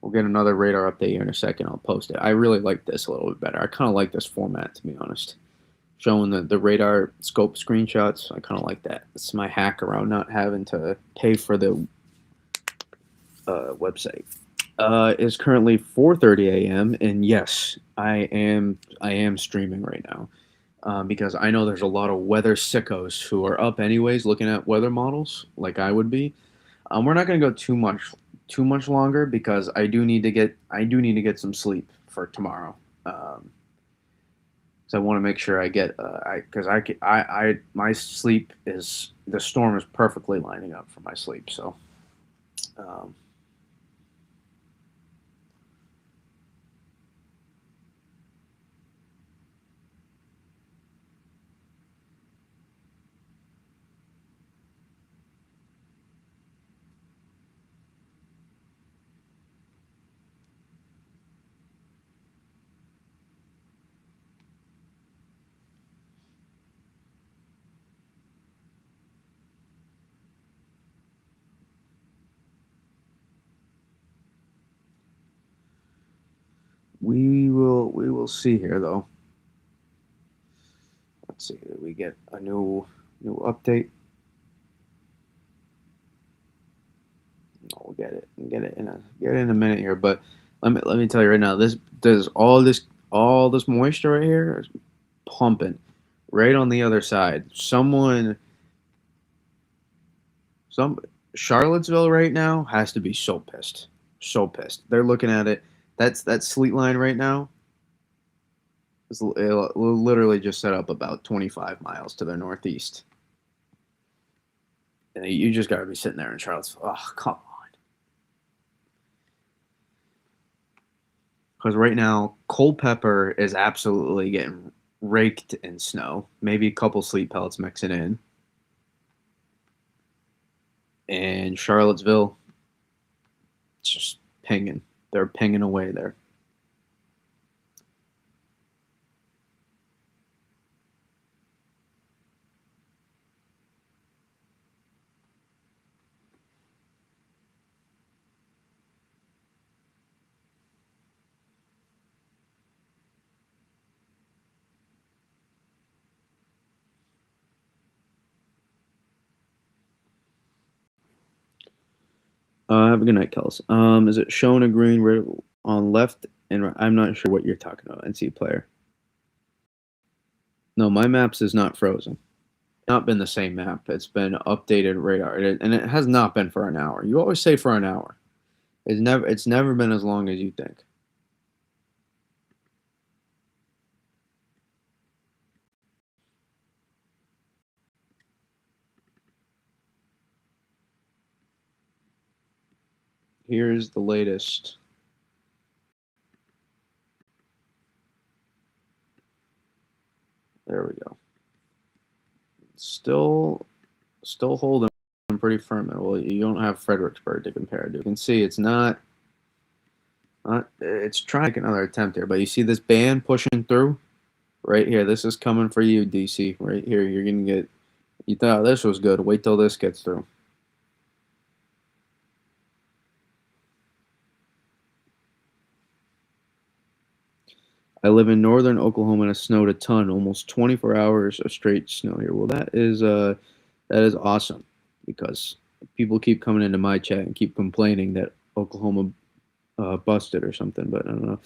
We'll get another radar update here in a second. I'll post it. I really like this a little bit better. I kind of like this format, to be honest. Showing the radar scope screenshots. I kind of like that. It's my hack around not having to pay for the website. Is currently 4:30 a.m. and yes, I am streaming right now because I know there's a lot of weather sickos who are up anyways looking at weather models like I would be. We're not going to go too much longer because I do need to get some sleep for tomorrow. So I want to make sure I get because my sleep is the storm is perfectly lining up for my sleep. So um, we will see here though. Let's see. Did we get a new update? No, we'll get it in a minute here. But let me tell you right now. This does all this moisture right here is pumping right on the other side. Some Charlottesville right now has to be so pissed, so pissed. They're looking at it. That sleet line right now is literally just set up about 25 miles to the northeast. And you just got to be sitting there in Charlottesville. Oh, come on. Because right now, Culpeper is absolutely getting raked in snow. Maybe a couple sleet pellets mixing in. And Charlottesville, it's just pinging. They're pinging away there. Have a good night, Kels. Is it showing a green red on left and right? I'm not sure what you're talking about, NC player. No, my maps is not frozen. Not been the same map. It's been updated radar, and it has not been for an hour. You always say for an hour. It's never been as long as you think. Here's the latest. There we go. Still holding pretty firm. Well, you don't have Fredericksburg to compare to. You can see it's not. It's trying to make another attempt here, but you see this band pushing through right here. This is coming for you, DC. Right here, you're gonna get. You thought this was good. Wait till this gets through. I live in northern Oklahoma and it snowed a ton, almost 24 hours of straight snow here. Well, that is awesome because people keep coming into my chat and keep complaining that Oklahoma busted or something, but I don't know.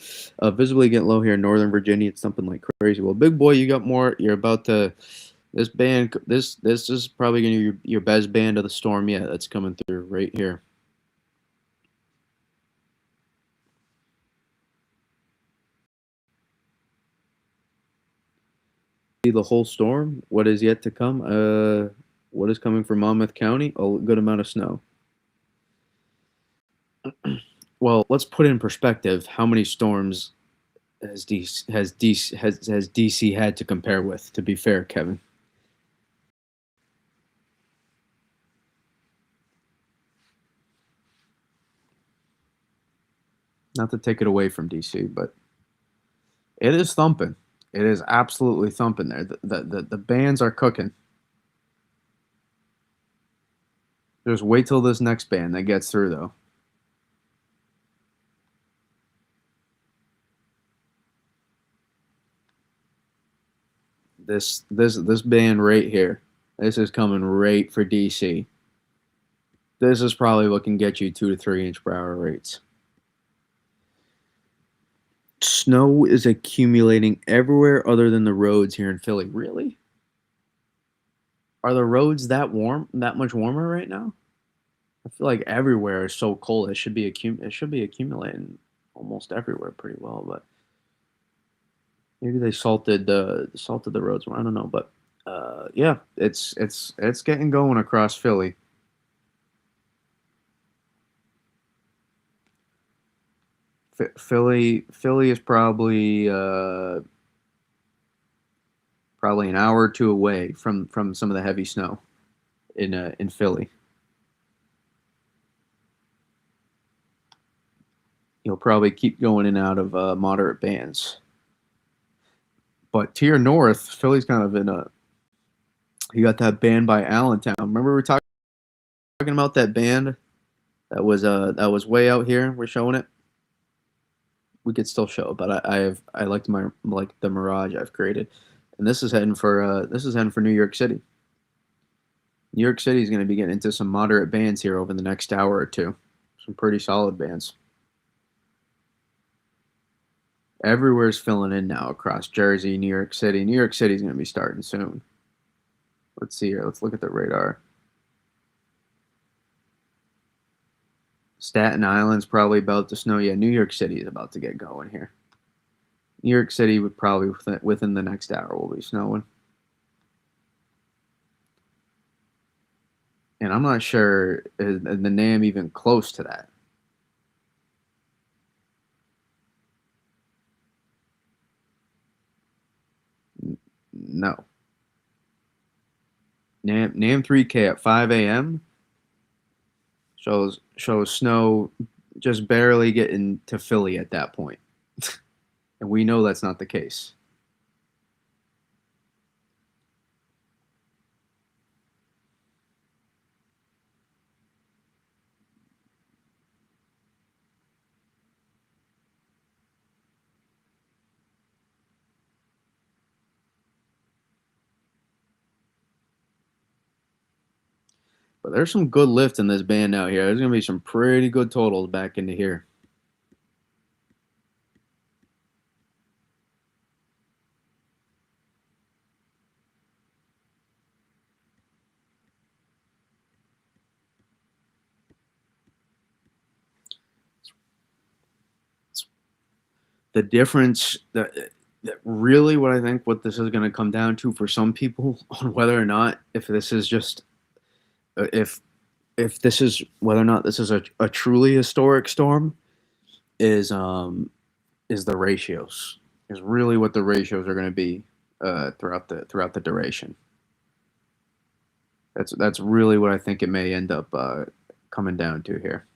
Visibly getting low here in Northern Virginia. It's something like crazy. Well, big boy, you got more. You're about to. This band, this is probably gonna be your best band of the storm yet. That's coming through right here. See the whole storm. What is yet to come? What is coming from Monmouth County? A good amount of snow. Well, let's put it in perspective. How many storms has DC had to compare with? To be fair, Kevin. Not to take it away from DC, but it is thumping. It is absolutely thumping there. The bands are cooking. Just wait till this next band that gets through though. This band right here. This is coming right for DC. This is probably what can get you 2 to 3 inch per hour rates. Snow is accumulating everywhere other than the roads here in Philly. Really? Are the roads that warm, that much warmer right now? I feel like everywhere is so cold. It should be accumulating almost everywhere pretty well, but maybe they salted the roads. I don't know, but yeah, it's getting going across Philly. Philly is probably an hour or two away from some of the heavy snow in Philly. You'll probably keep going in and out of moderate bands. But to your north, Philly's kind of in a. You got that band by Allentown. Remember we were talking about that band that was way out here. We're showing it. We could still show it, but I liked my like the Mirage I've created, and this is heading for New York City. New York City is going to be getting into some moderate bands here over the next hour or two. Some pretty solid bands. Everywhere's filling in now across Jersey, New York City. New York City's going to be starting soon. Let's see here. Let's look at the radar. Staten Island's probably about to snow. Yeah, New York City is about to get going here. New York City would probably within the next hour will be snowing. And I'm not sure is the NAM even close to that. No. NAM 3K at 5 a.m. shows snow just barely getting to Philly at that point. And we know that's not the case. There's some good lift in this band out here. There's gonna be some pretty good totals back into here. The difference that really what I think what this is going to come down to for some people on whether or not if this is just if this is whether or not this is a truly historic storm is the ratios is really what the ratios are going to be throughout the duration. That's really what I think it may end up coming down to here.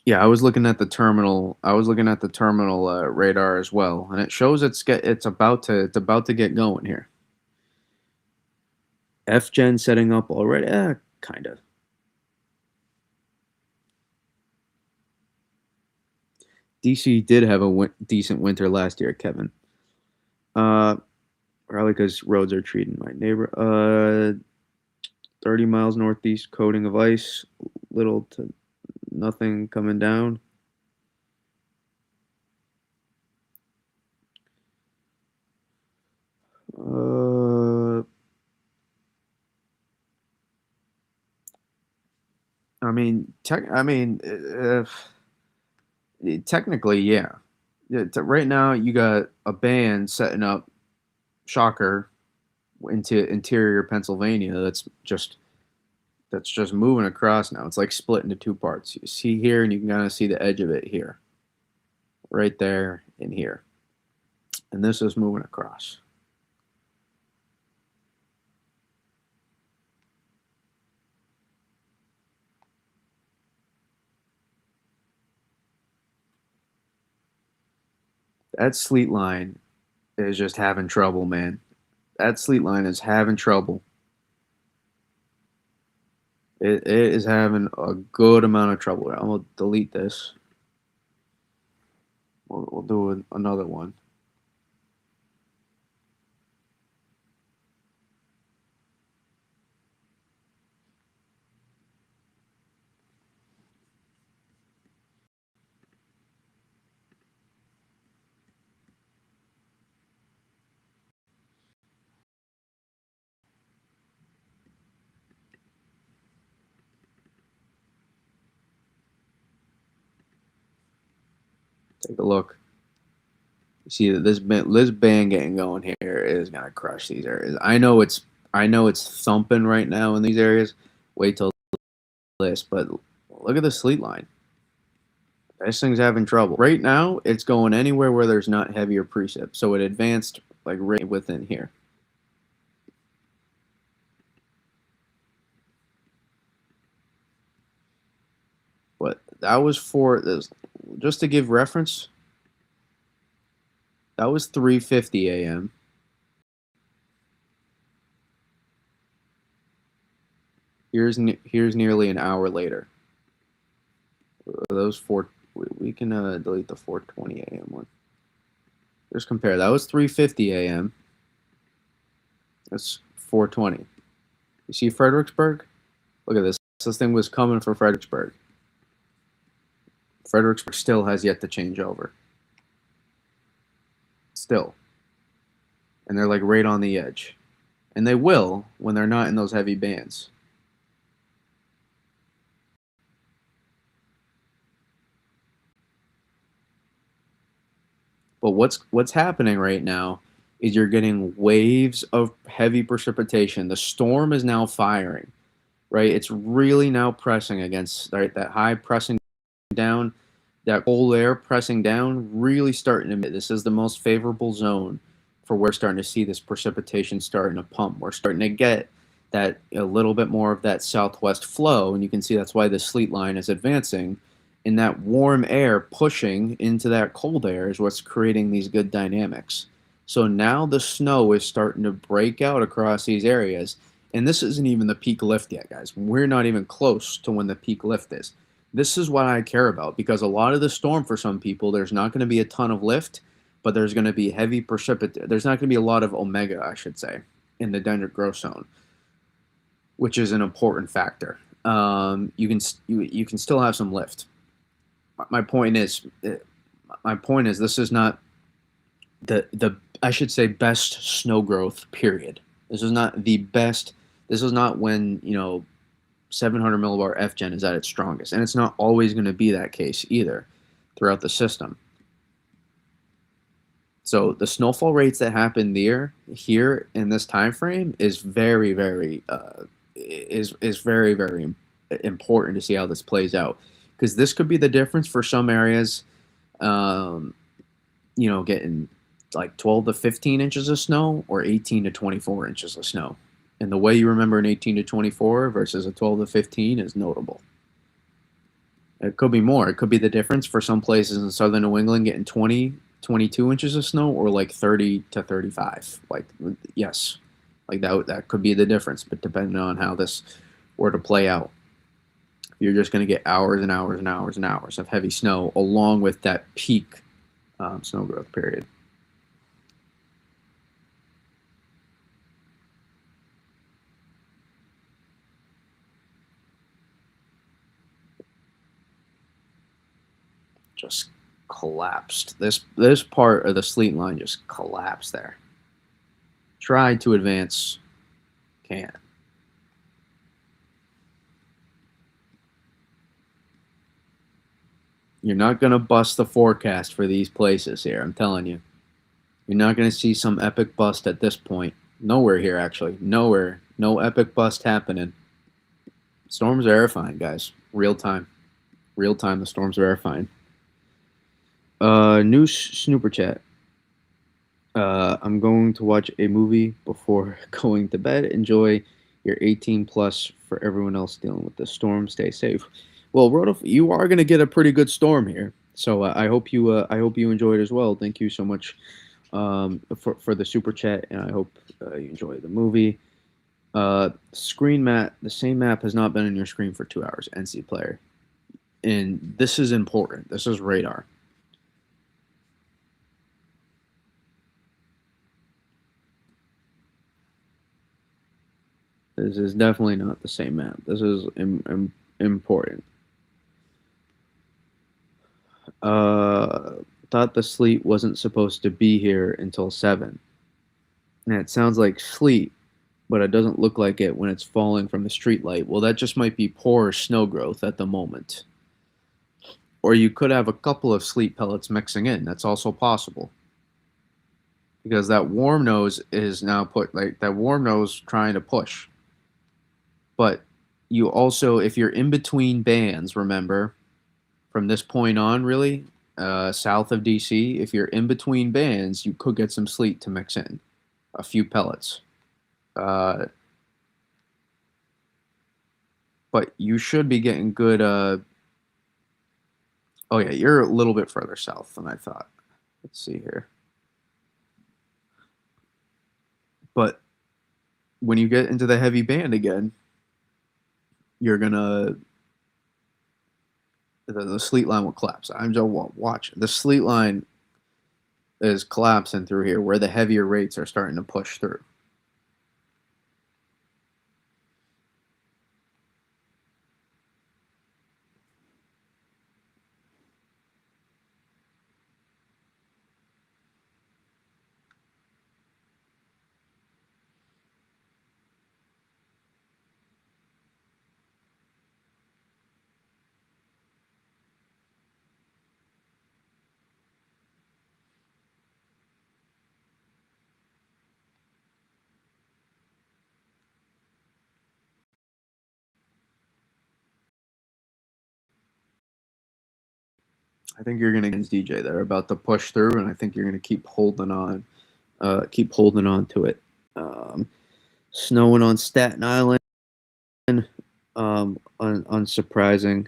Yeah, I was looking at the terminal. I was looking at the terminal radar as well, and it shows it's about to get going here. F Gen setting up already, kind of. DC did have a decent winter last year, Kevin. Uh, Probably because roads are treating my neighbor. 30 miles northeast, coating of ice, little to nothing coming down. I mean, technically, yeah. Right now, you got a band setting up shocker into interior Pennsylvania. That's just moving across now. It's like split into two parts. You see here, and you can kind of see the edge of it here, right there, and here, and this is moving across. That sleet line is just having trouble, man. That sleet line is having trouble. It is having a good amount of trouble. I'm gonna delete this. We'll do another one. Take a look. You see that this band getting going here is gonna crush these areas. I know it's thumping right now in these areas. Wait till this, but look at the sleet line. This thing's having trouble. Right now, it's going anywhere where there's not heavier precip. So it advanced like right within here. But that was for this. Just to give reference, that was 3:50 a.m. Here's nearly an hour later. Those four. We can delete the 4:20 a.m. one. Just compare. That was 3:50 a.m. That's 4:20. You see Fredericksburg? Look at this. This thing was coming for Fredericksburg. Fredericksburg still has yet to change over. Still. And they're like right on the edge. And they will when they're not in those heavy bands. But what's happening right now is you're getting waves of heavy precipitation. The storm is now firing, right? It's really now pressing against right that high pressing down, that cold air pressing down, really starting to. This is the most favorable zone for where we're starting to see this precipitation starting to pump. We're starting to get that a little bit more of that southwest flow, and you can see that's why the sleet line is advancing. And that warm air pushing into that cold air is what's creating these good dynamics. So now the snow is starting to break out across these areas. And this isn't even the peak lift yet, guys. We're not even close to when the peak lift is. This is what I care about because a lot of the storm for some people, there's not going to be a ton of lift, but there's going to be heavy precipitation. There's not going to be a lot of omega, I should say, in the dendritic growth zone, which is an important factor. You can still have some lift. My point is, this is not the I should say best snow growth period. This is not the best. This is not when 700 millibar FGen is at its strongest, and it's not always going to be that case either throughout the system. So the snowfall rates that happen here in this time frame is very very is very very important to see how this plays out, because this could be the difference for some areas. Um, getting like 12 to 15 inches of snow or 18 to 24 inches of snow. And the way you remember an 18 to 24 versus a 12 to 15 is notable. It could be more. It could be the difference for some places in southern New England getting 20, 22 inches of snow, or like 30 to 35. Like, yes, like that could be the difference, but depending on how this were to play out. You're just going to get hours and hours and hours and hours of heavy snow along with that peak snow growth period. Just collapsed. This part of the sleet line just collapsed there. Tried to advance, can't. You're not gonna bust the forecast for these places here. I'm telling you. You're not gonna see some epic bust at this point. Nowhere here, actually. Nowhere. No epic bust happening. Storms are verifying, guys. Real time. Real time. The storms are verifying. New snooper chat. I'm going to watch a movie before going to bed. Enjoy your 18 plus. For everyone else dealing with the storm, stay safe. Well, Rodolph, you are going to get a pretty good storm here, so I hope you enjoy it as well. Thank you so much for the super chat, and I hope you enjoy the movie. Screen map. The same map has not been on your screen for 2 hours. NC player, and this is important. This is radar. This is definitely not the same map. This is important. Thought the sleet wasn't supposed to be here until 7. And it sounds like sleet, but it doesn't look like it when it's falling from the street light. Well, that just might be poor snow growth at the moment. Or you could have a couple of sleet pellets mixing in. That's also possible. Because that warm nose is now that warm nose trying to push. But you also, if you're in between bands, remember, from this point on, really, south of DC, if you're in between bands, you could get some sleet to mix in, a few pellets. But you should be getting good. Oh yeah, you're a little bit further south than I thought. Let's see here. But when you get into the heavy band again, you're gonna the sleet line will collapse. I'm just watch. The sleet line is collapsing through here where the heavier rates are starting to push through. I think you're going to against DJ. They're about to push through, and I think you're going to keep holding on, to it. Snowing on Staten Island, unsurprising.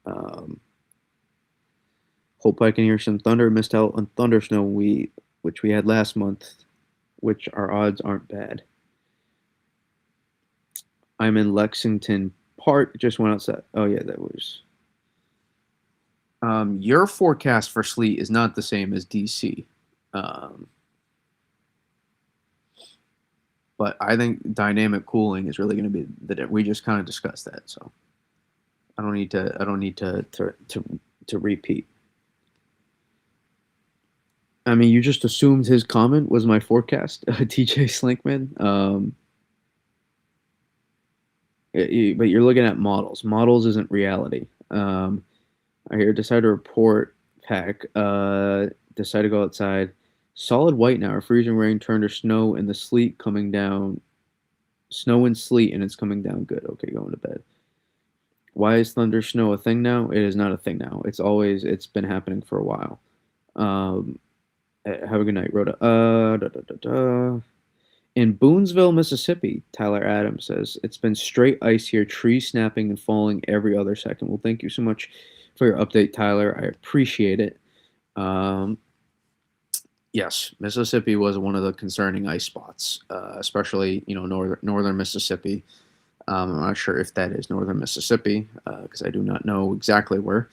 Um, hope I can hear some thunder. Missed out on thunder snow which we had last month, which our odds aren't bad. I'm in Lexington Park. Just went outside. Oh yeah, that was. Your forecast for sleet is not the same as DC. Um, but I think dynamic cooling is really going to be we just kind of discussed that, so I don't need to repeat. I mean, you just assumed his comment was my forecast, TJ Slinkman. But you're looking at models. Models isn't reality. I hear decide to report pack. Decide to go outside. Solid white now. Or freezing rain turned to snow and the sleet coming down. Snow and sleet and it's coming down good. Okay, going to bed. Why is thunder snow a thing now? It is not a thing now. It's been happening for a while. Um, have a good night, Rhoda. Da, da, da, da. In Boonesville, Mississippi, Tyler Adams says, it's been straight ice here, trees snapping and falling every other second. Well, thank you so much for your update, Tyler. I appreciate it. Um, yes, Mississippi was one of the concerning ice spots, especially, northern Mississippi. I'm not sure if that is northern Mississippi because I do not know exactly where.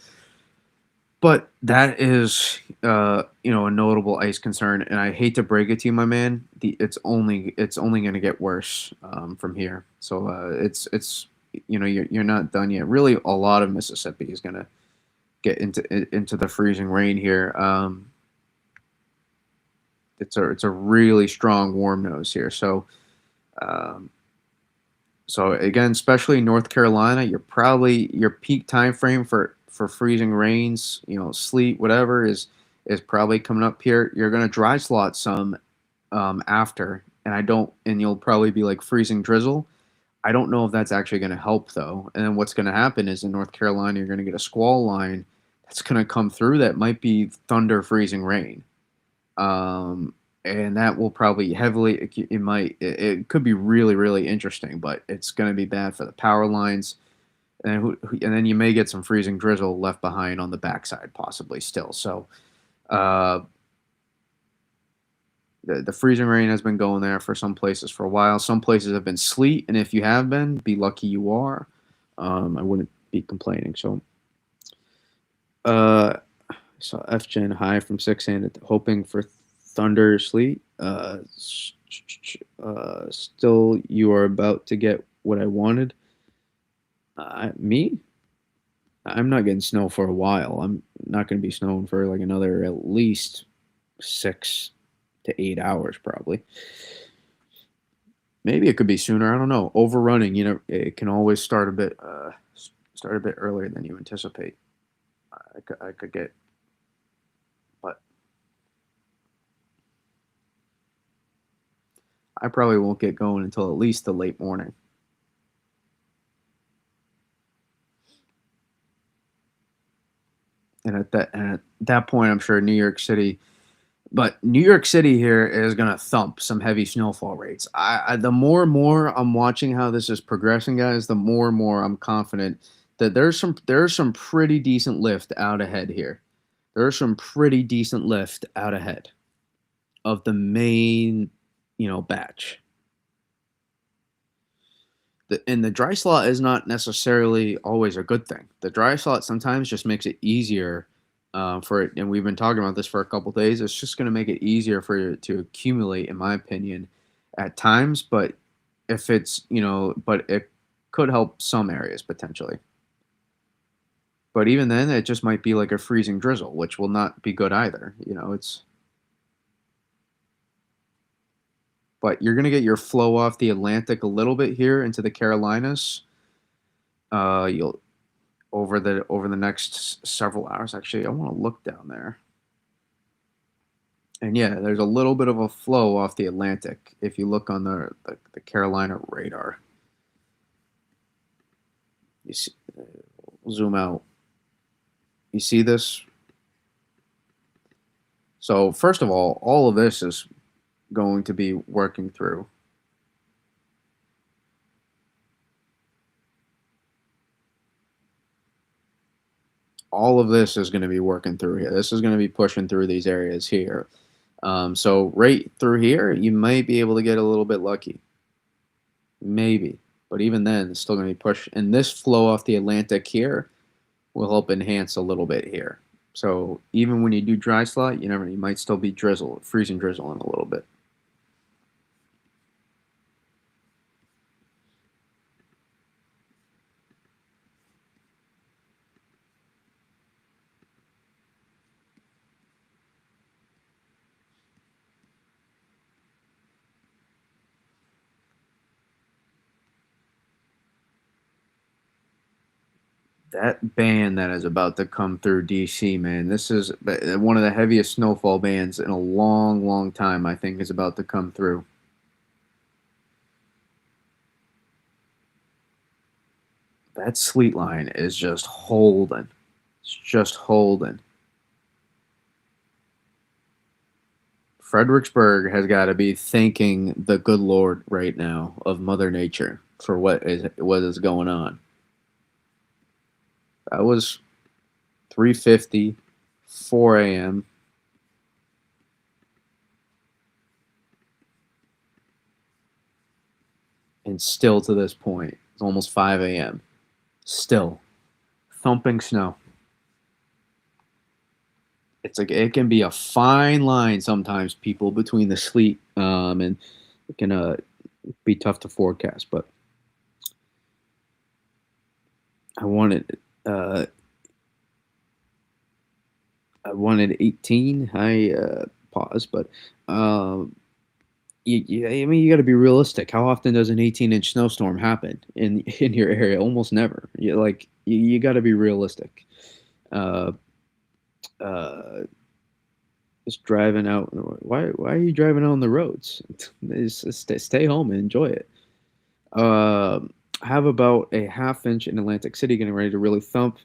But that is, a notable ice concern, and I hate to break it to you, my man. It's only going to get worse from here. So it's you're not done yet. Really, a lot of Mississippi is going to get into the freezing rain here. It's a really strong warm nose here. Um, so again, especially North Carolina, your peak time frame for freezing rains, sleet, whatever is probably coming up here. You're gonna dry slot some after, and you'll probably be like freezing drizzle. I don't know if that's actually gonna help though. And then what's gonna happen is in North Carolina, you're gonna get a squall line that's gonna come through that might be thunder freezing rain. Um, and that will probably it could be really really interesting, but it's going to be bad for the power lines, and then you may get some freezing drizzle left behind on the backside possibly still. So uh, the freezing rain has been going there for some places for a while. Some places have been sleet, and if you have been, be lucky you are. I wouldn't be complaining. Uh, so FGen high from 6 and hoping for thunder sleet. Still, you are about to get what I wanted. Me? I'm not getting snow for a while. I'm not going to be snowing for like another at least 6 to 8 hours, probably. Maybe it could be sooner. I don't know. Overrunning, it can always start a bit earlier than you anticipate. I could get, but I probably won't get going until at least the late morning. And at that point, I'm sure New York City, but New York City here is gonna thump some heavy snowfall rates. The more and more I'm watching how this is progressing, guys, the more and more I'm confident that there's some pretty decent lift out ahead here. There's some pretty decent lift out ahead of the main, batch. And the dry slot is not necessarily always a good thing. The dry slot sometimes just makes it easier for it, and we've been talking about this for a couple days. It's just going to make it easier for it to accumulate, in my opinion, at times. But but it could help some areas potentially. But even then, it just might be like a freezing drizzle, which will not be good either. But you're going to get your flow off the Atlantic a little bit here into the Carolinas. You'll over the next several hours. Actually, I want to look down there. And yeah, there's a little bit of a flow off the Atlantic if you look on the Carolina radar. You see, zoom out. You see this? So first of all of this is going to be working through. All of this is going to be working through here. This is going to be pushing through these areas here. So right through here, you might be able to get a little bit lucky. Maybe. But even then, it's still going to be pushed. And this flow off the Atlantic here will help enhance a little bit here. So even when you do dry slot, you might still be freezing drizzle in a little bit. That band that is about to come through DC, man, this is one of the heaviest snowfall bands in a long, long time, I think, is about to come through. That sleet line is just holding. It's just holding. Fredericksburg has got to be thanking the good Lord right now of Mother Nature for what is going on. That was 3:50, 4 a.m. and still to this point, it's almost 5 a.m. Still thumping snow. It's like it can be a fine line sometimes, people, between the sleet and it can be tough to forecast. But I wanted uh, I wanted 18. I paused, but um, I mean, you got to be realistic. How often does an 18-inch snowstorm happen in your area? Almost never. You got to be realistic. Uh, uh, just driving out. Why are you driving out on the roads? Stay home and enjoy it. Uh, have about a half inch in Atlantic City, getting ready to really thump,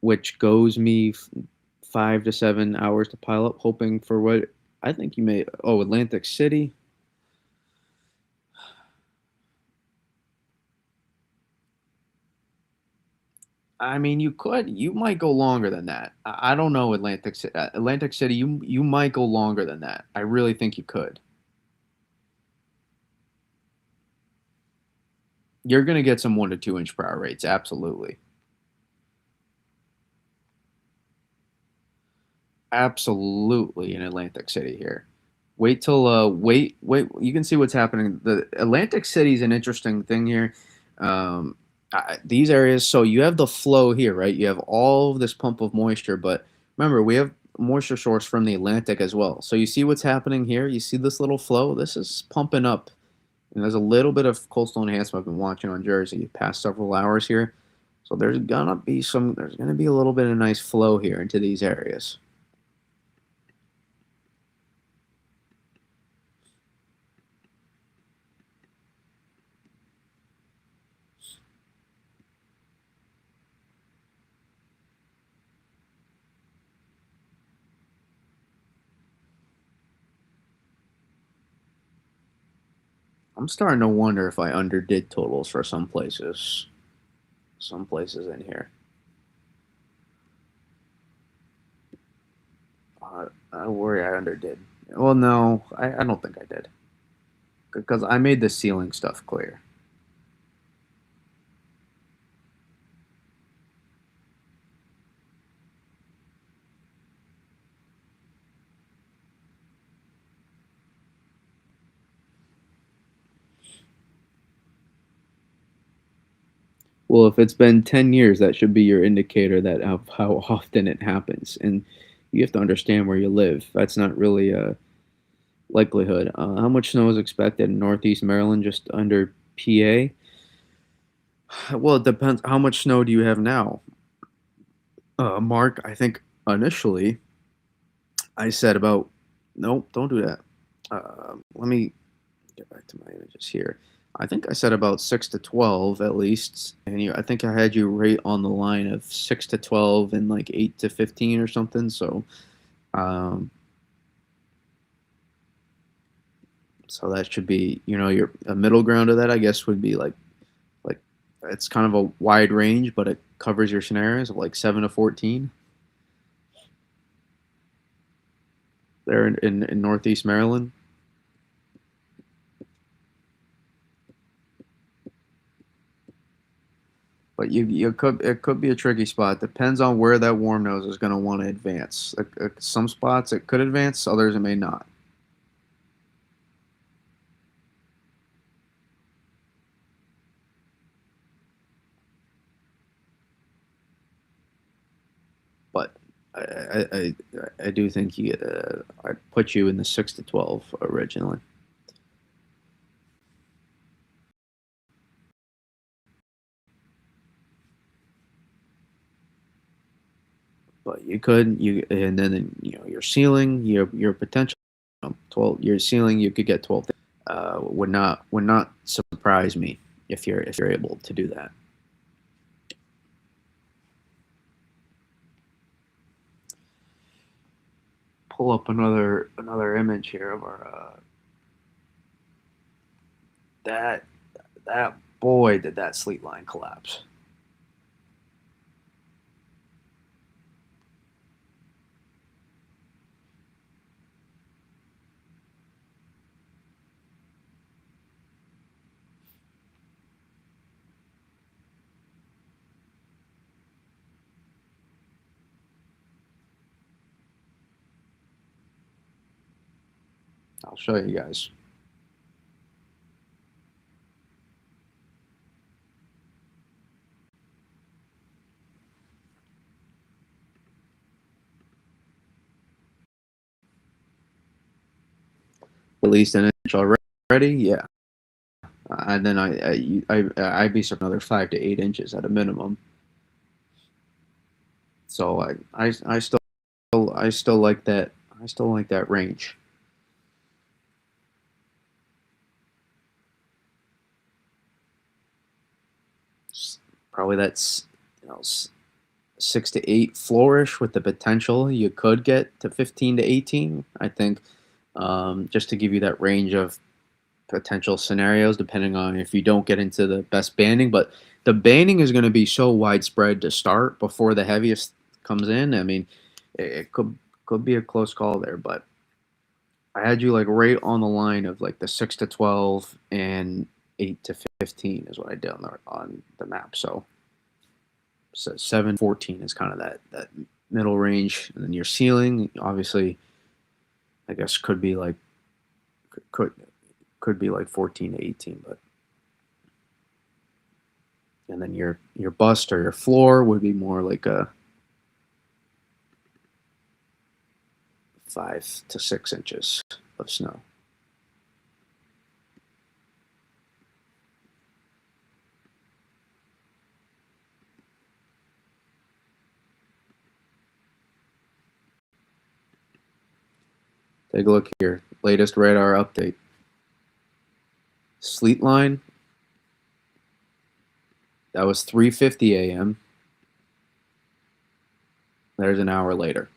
which goes me 5 to 7 hours to pile up, hoping for what I think you may. Oh, Atlantic City. I mean, you might go longer than that. I don't know Atlantic City. Atlantic City, you might go longer than that. I really think you could. You're gonna get some 1 to 2 inch per hour rates, absolutely, absolutely in Atlantic City here. Wait. You can see what's happening. The Atlantic City is an interesting thing here. Um, these areas. So you have the flow here, right? You have all of this pump of moisture, but remember we have moisture source from the Atlantic as well. So you see what's happening here. You see this little flow. This is pumping up, and there's a little bit of coastal enhancement I've been watching on Jersey past several hours here. So there's gonna be some. There's gonna be a little bit of nice flow here into these areas. I'm starting to wonder if I underdid totals for some places. Some places in here. I worry I underdid. Well, no, I don't think I did. Because I made the ceiling stuff clear. Well, if it's been 10 years, that should be your indicator that of how often it happens. And you have to understand where you live. That's not really a likelihood. How much snow is expected in Northeast Maryland, just under PA? Well, it depends. How much snow do you have now? Mark, I think initially I said about, nope, don't do that. Let me get back to my images here. I think I said about 6 to 12 at least, and I think I had you right on the line of 6 to 12 and like 8 to 15 or something. Um, so that should be, your a middle ground of that, I guess, would be like it's kind of a wide range, but it covers your scenarios of like 7 to 14 there in Northeast Maryland. But But it could be a tricky spot. Depends on where that warm nose is going to want to advance. Some spots it could advance, others it may not. But I do think I put you in the 6 to 12 originally. But and then your ceiling, your potential 12, your ceiling you could get 12. Would not surprise me if you're able to do that. Pull up another image here of our that that boy did that sleet line collapse. I'll show you guys. At least an inch already, yeah. And then I'd be surprised another 5 to 8 inches at a minimum. So I still like that. I still like that range. Probably that's 6 to 8 flourish with the potential you could get to 15 to 18. I think just to give you that range of potential scenarios, depending on if you don't get into the best banding. But the banding is going to be so widespread to start before the heaviest comes in. I mean, it could be a close call there, but I had you like right on the line of like the 6 to 12 and 8 to 15 is what I did on the map. So 7 14 is kind of that middle range, and then your ceiling obviously I guess could could be like 14 to 18, but and then your bust or your floor would be more like a 5 to 6 inches of snow. Take a look here. Latest radar update. Sleet line. That was 3:50 a.m. There's an hour later.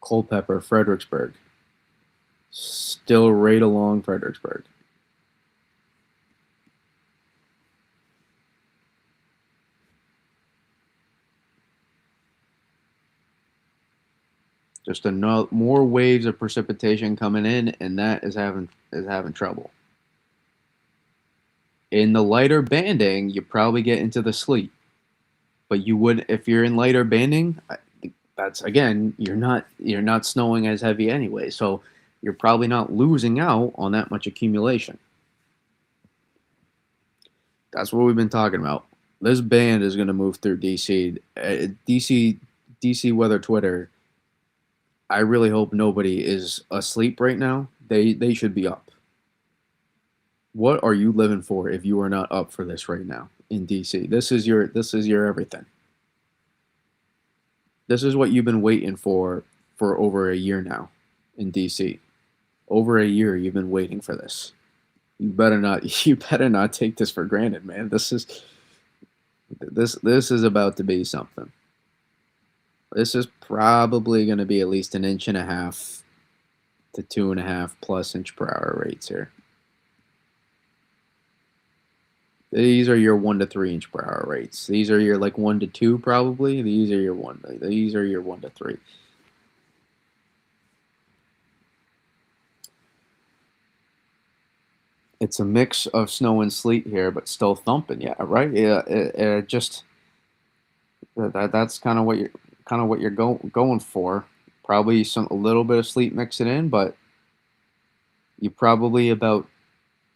Culpeper, Fredericksburg. Still right along Fredericksburg. Just more waves of precipitation coming in, and that is having trouble. In the lighter banding, you probably get into the sleet, but you would if you're in lighter banding. That's again, you're not snowing as heavy anyway, so you're probably not losing out on that much accumulation. That's what we've been talking about. This band is going to move through DC. DC weather Twitter. I really hope nobody is asleep right now. They should be up. What are you living for if you are not up for this right now in DC? This is your everything. This is what you've been waiting for over a year now in DC. Over a year you've been waiting for this. You better not take this for granted, man. This is about to be something. This is probably going to be at least an inch and a half to 2.5 plus inch per hour rates here. These are your 1 to 3 inch per hour rates. These are your like 1 to 2 probably. These are your 1 to 3. It's a mix of snow and sleet here, but still thumping. Yeah, right. Yeah, it just that's kind of what you're going for. Probably some a little bit of sleet mixing in, but you probably about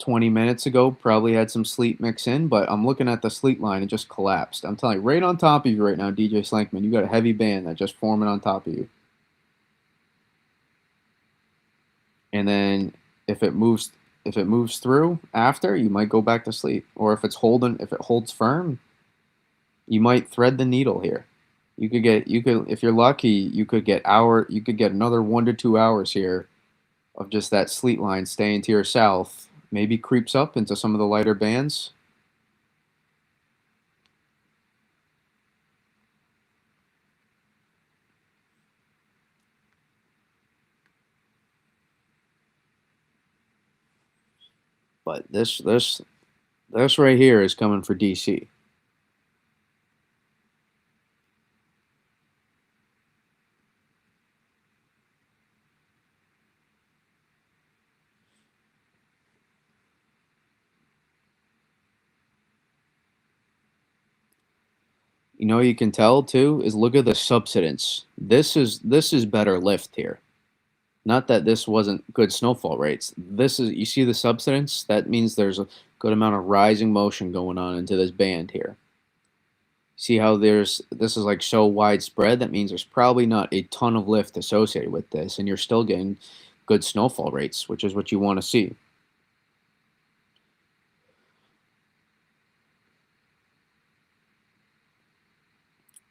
20 minutes ago probably had some sleet mix in. But I'm looking at the sleet line; it just collapsed. I'm telling you, right on top of you right now, DJ Slankman. You got a heavy band that just forming on top of you, and then if it moves. If it moves through after, you might go back to sleep. Or if it holds firm, you might thread the needle here. You could if you're lucky, you could get another 1 to 2 hours here of just that sleet line staying to your south. Maybe creeps up into some of the lighter bands. But this right here is coming for DC. You know, you can tell too is look at the subsidence. This is better lift here. Not that this wasn't good snowfall rates. This is you see the subsidence. That means there's a good amount of rising motion going on into this band here. See how this is like so widespread? That means there's probably not a ton of lift associated with this, and you're still getting good snowfall rates, which is what you want to see.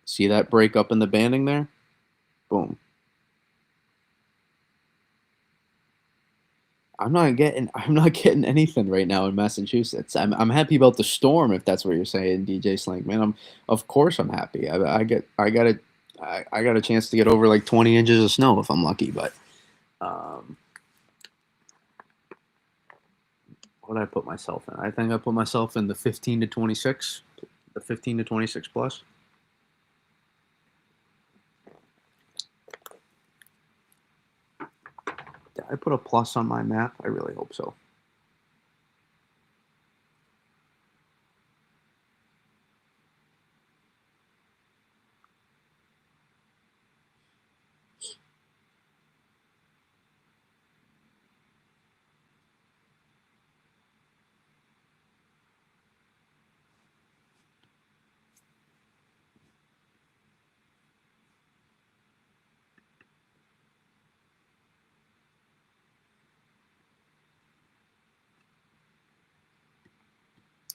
See that break up in the banding there? Boom. I'm not getting anything right now in Massachusetts. I'm happy about the storm if that's what you're saying, DJ Slank. Man, I'm of course I'm happy. I got a chance to get over like 20 inches of snow if I'm lucky, but um what did I put myself in? I think I put myself in the 15 to 26, the 15 to 26 plus. Did I put a plus on my map? I really hope so.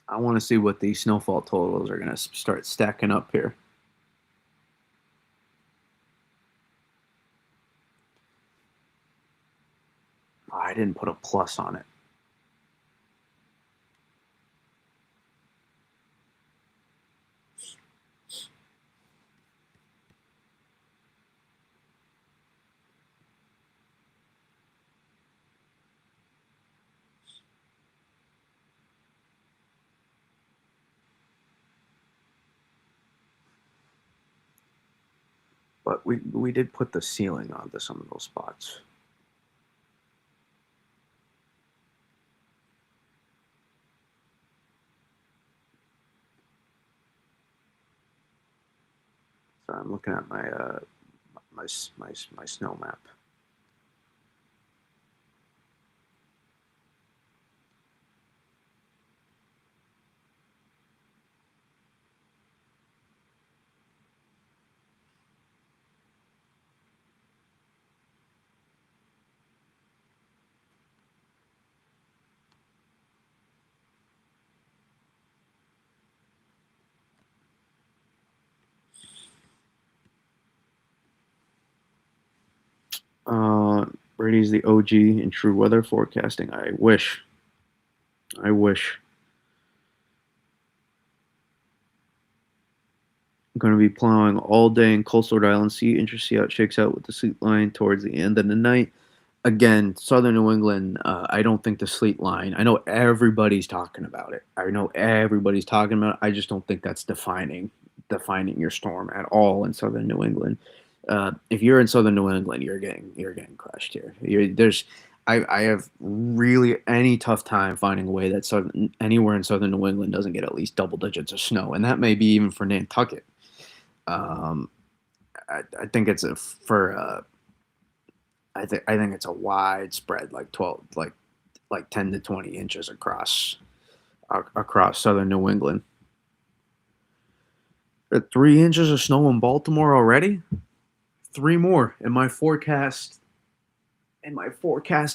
I want to see what the snowfall totals are going to start stacking up here. Oh, I didn't put a plus on it. But we did put the ceiling onto some of those spots. So I'm looking at my snow map. Brady's the OG in true weather forecasting. I wish. I wish. I'm going to be plowing all day in coastal Rhode Island. See, interested to see how it shakes out with the sleet line towards the end of the night. Again, southern New England, I don't think the sleet line. I know everybody's talking about it. I know everybody's talking about it. I just don't think that's defining your storm at all in southern New England. If you're in southern New England, you're getting crushed here. I have really any tough time finding a way that anywhere in southern New England doesn't get at least double digits of snow, and that may be even for Nantucket. Um, I think it's a for I think it's a widespread like 12 like 10 to 20 inches across southern New England. 3 inches of snow in Baltimore already. Three more, and my forecast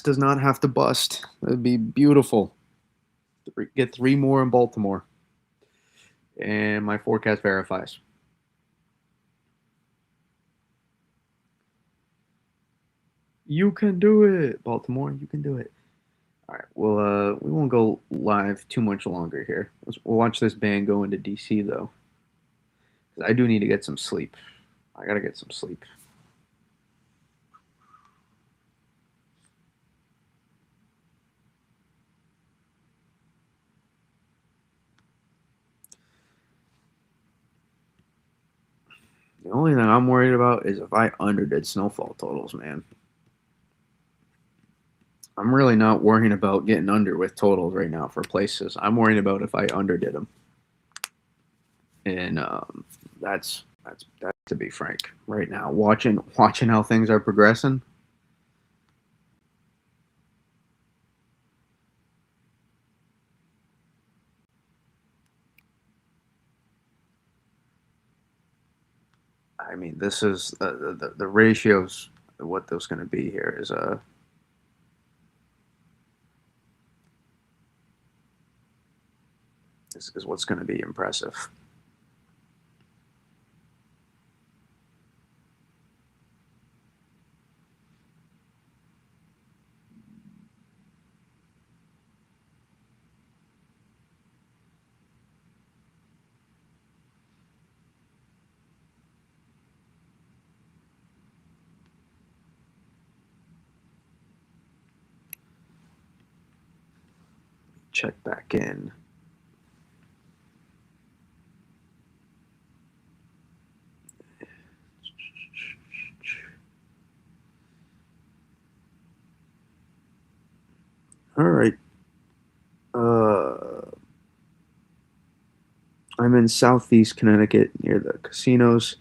does not have to bust. That'd be beautiful. Get three more in Baltimore, and my forecast verifies. You can do it, Baltimore. You can do it. All right. Well, we won't go live too much longer here. We'll watch this band go into DC though, 'cause I do need to get some sleep. I gotta get some sleep. The only thing I'm worried about is if I underdid snowfall totals, man. I'm really not worrying about getting under with totals right now for places. I'm worrying about if I underdid them, and that's to be frank. Right now, watching how things are progressing, I mean, this is the ratios. What those going to be here is what's going to be impressive. Check back in. All right. Uh, I'm in Southeast Connecticut near the casinos.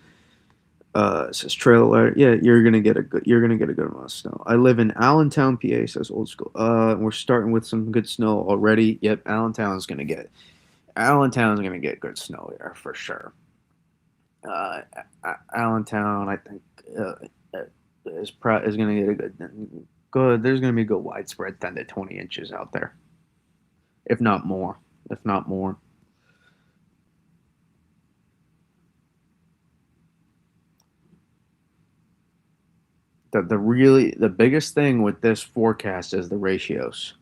It says trailer. Yeah, you're gonna get a good amount of snow. I live in Allentown, PA. Says old school. We're starting with some good snow already. Yep, Allentown's gonna get good snow here for sure. Uh, Allentown, I think, uh, is gonna get a good. There's gonna be a good widespread 10 to 20 inches out there, if not more. If not more. The biggest thing with this forecast is the ratios,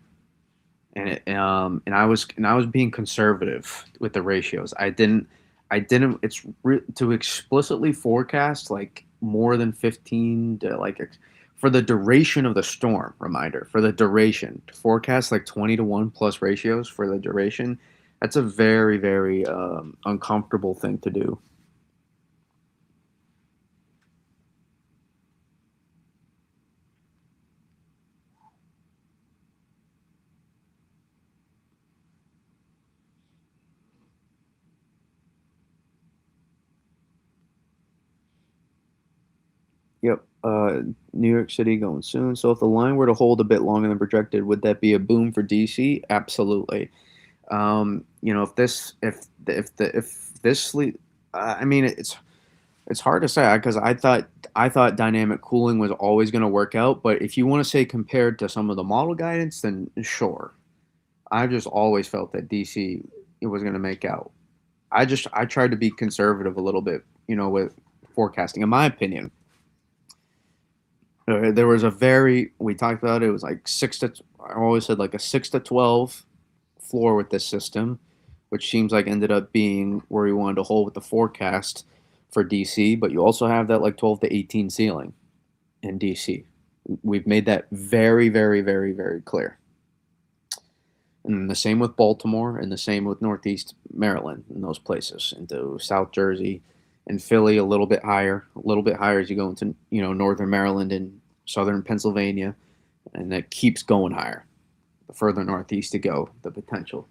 and I was being conservative with the ratios. I didn't to explicitly forecast like more than 15 to for the duration of the storm. Reminder, for the duration, to forecast like 20 to 1 plus ratios for the duration. That's a very very uncomfortable thing to do. Yep. New York City going soon. So if the line were to hold a bit longer than projected, would that be a boom for DC? Absolutely. If this sleep, I mean, it's hard to say because I thought dynamic cooling was always going to work out. But if you want to say compared to some of the model guidance, then sure. I've just always felt that DC it was going to make out. I tried to be conservative a little bit, with forecasting. In my opinion, there was a very we talked about it. It was like six to I always said like a 6 to 12 floor with this system, which seems like ended up being where we wanted to hold with the forecast for DC. But you also have that like 12 to 18 ceiling in DC. We've made that very, very, very, very clear. And the same with Baltimore, and the same with Northeast Maryland, and those places into South Jersey and Philly a little bit higher as you go into Northern Maryland and Southern Pennsylvania. and it keeps going higher. The further northeast you go, the potential.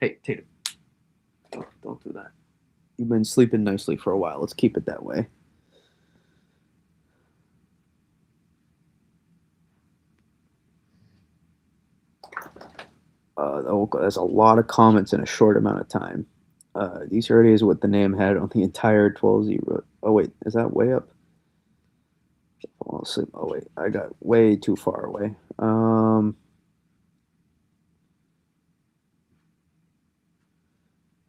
Hey, Tatum, don't do that. You've been sleeping nicely for a while. Let's keep it that way. There's a lot of comments in a short amount of time. These already is what the name had on the entire 12Z. Oh, wait, is that way up? Oh, wait, I got way too far away.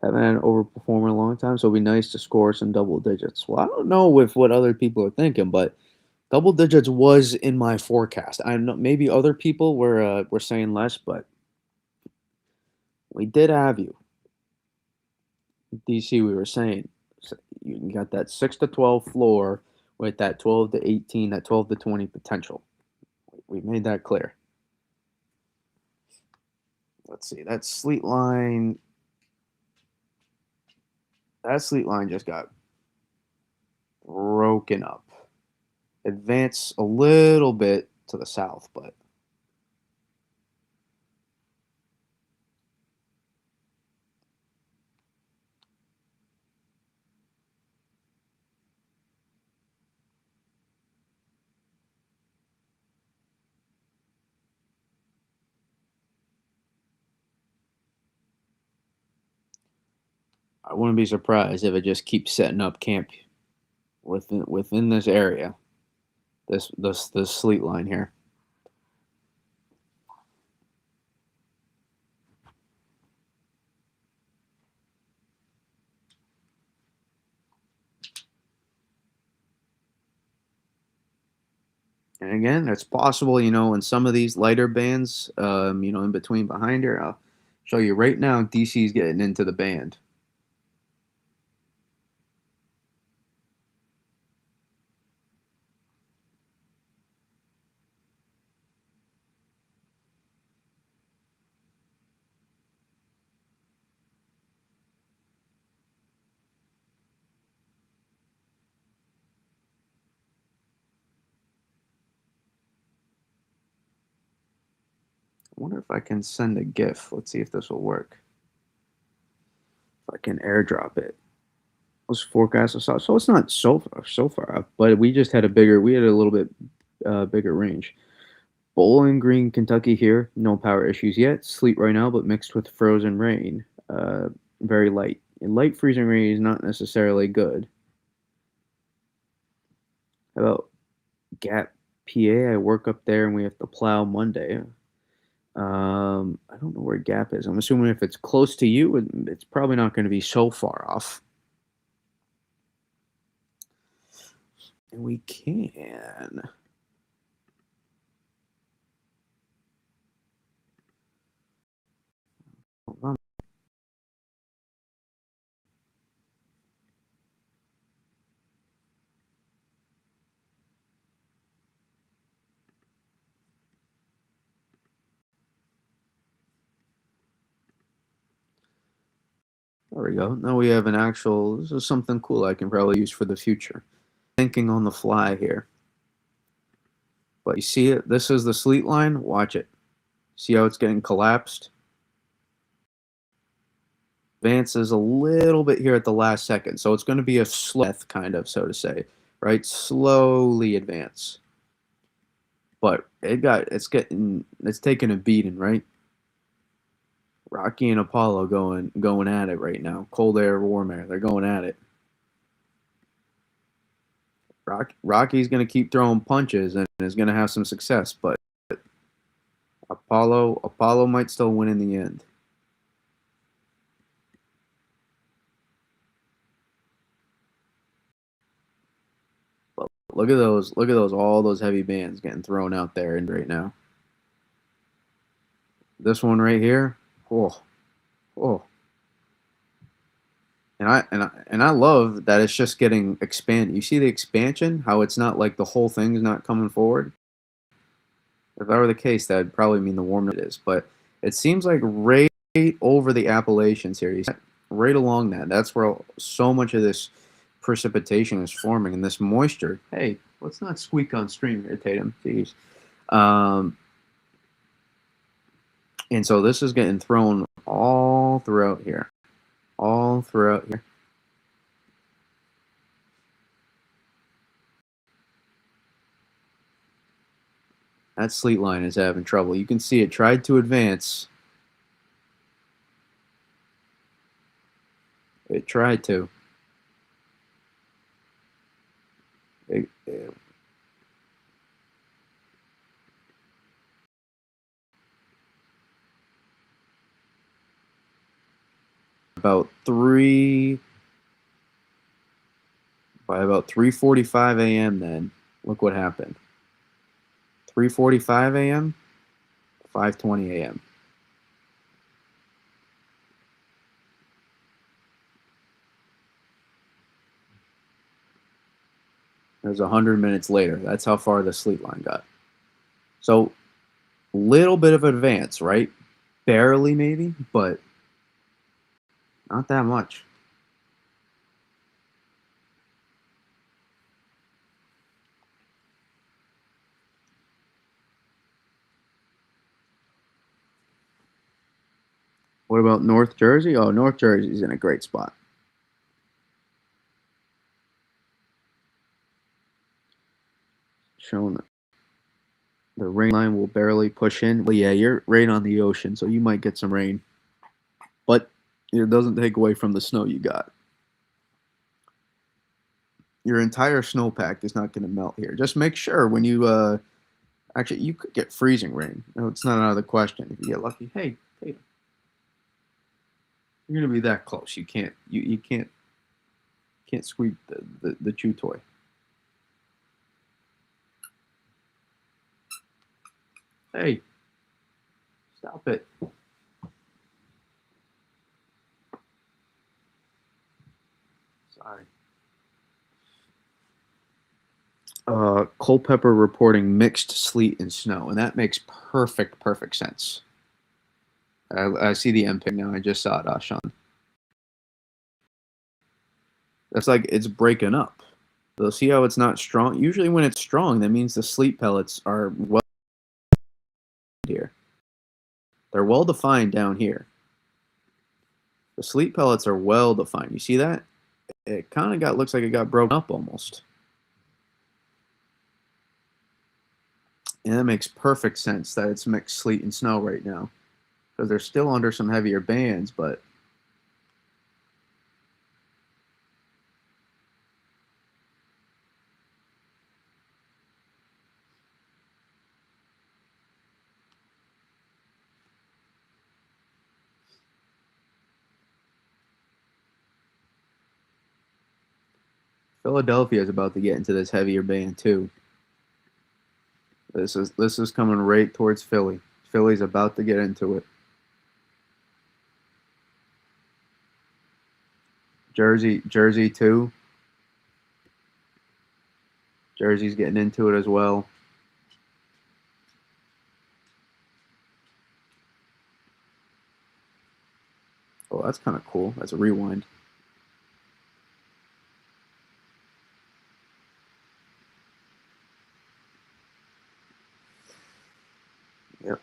Haven't had an overperformer in a long time, so it'd be nice to score some double digits. Well, I don't know with what other people are thinking, but double digits was in my forecast. I know maybe other people were saying less, but we did have you. DC, we were saying you got that 6 to 12 floor with that 12 to 18, that 12 to 20 potential. We made that clear. Let's see that sleet line. That sleet line just got broken up. Advance a little bit to the south, but I wouldn't be surprised if it just keeps setting up camp within this area. This sleet line here. And again, it's possible, in some of these lighter bands, in between behind here, I'll show you right now. DC's getting into the band. I wonder if I can send a GIF. Let's see if this will work. If I can airdrop it. Those forecasts, so it's not so far up, but we just had we had a little bit bigger range. Bowling Green, Kentucky here. No power issues yet. Sleet right now, but mixed with frozen rain. Very light. And light freezing rain is not necessarily good. How about Gap, PA? I work up there, and we have to plow Monday. I don't know where Gap is. I'm assuming if it's close to you, it's probably not going to be so far off. And we can. There we go. Now we have this is something cool I can probably use for the future. Thinking on the fly here. But you see it? This is the sleet line. Watch it. See how it's getting collapsed? Advances a little bit here at the last second. So it's going to be a slow death, kind of, so to say. Right? Slowly advance. But it's taking a beating, right? Rocky and Apollo going at it right now. Cold air, warm air. They're going at it. Rocky's going to keep throwing punches and is going to have some success, but Apollo might still win in the end. But look at those, all those heavy bands getting thrown out there and right now. This one right here, oh. And I love that it's just getting expanded. You see the expansion? How it's not like the whole thing is not coming forward. If that were the case, that would probably mean the warmer it is. But it seems like right over the Appalachians here, right along that. That's where so much of this precipitation is forming, and this moisture. Hey, let's not squeak on stream here, Tatum. Jeez. Um, and so this is getting thrown all throughout here. All throughout here. That sleet line is having trouble. You can see it tried to advance. It tried to. About by about 3:45 a.m. then, look what happened. 3:45 a.m., 5:20 a.m. It was 100 minutes later. That's how far the sleet line got. So, little bit of advance, right? Barely, maybe, but not that much. What about North Jersey? Oh, North Jersey's in a great spot. Showing the rain line will barely push in. Well, yeah, you're right on the ocean, so you might get some rain. But it doesn't take away from the snow you got. Your entire snowpack is not going to melt here. Just make sure when you actually you could get freezing rain. No, it's not out of the question. If you get lucky, hey, you're going to be that close. You can't squeak the chew toy. Hey, stop it. Sorry. Culpeper reporting mixed sleet and snow, and that makes perfect sense. I see the MPIG now. I just saw it, Ashan. That's like it's breaking up. So see how it's not strong? Usually when it's strong, that means the sleet pellets are well here. They're well defined down here. The sleet pellets are well defined. You see that? It kind of looks like it got broken up almost. And that makes perfect sense that it's mixed sleet and snow right now. Because they're still under some heavier bands, but Philadelphia is about to get into this heavier band too. This is coming right towards Philly. Philly's about to get into it. Jersey too. Jersey's getting into it as well. Oh, that's kind of cool. That's a rewind. Yep.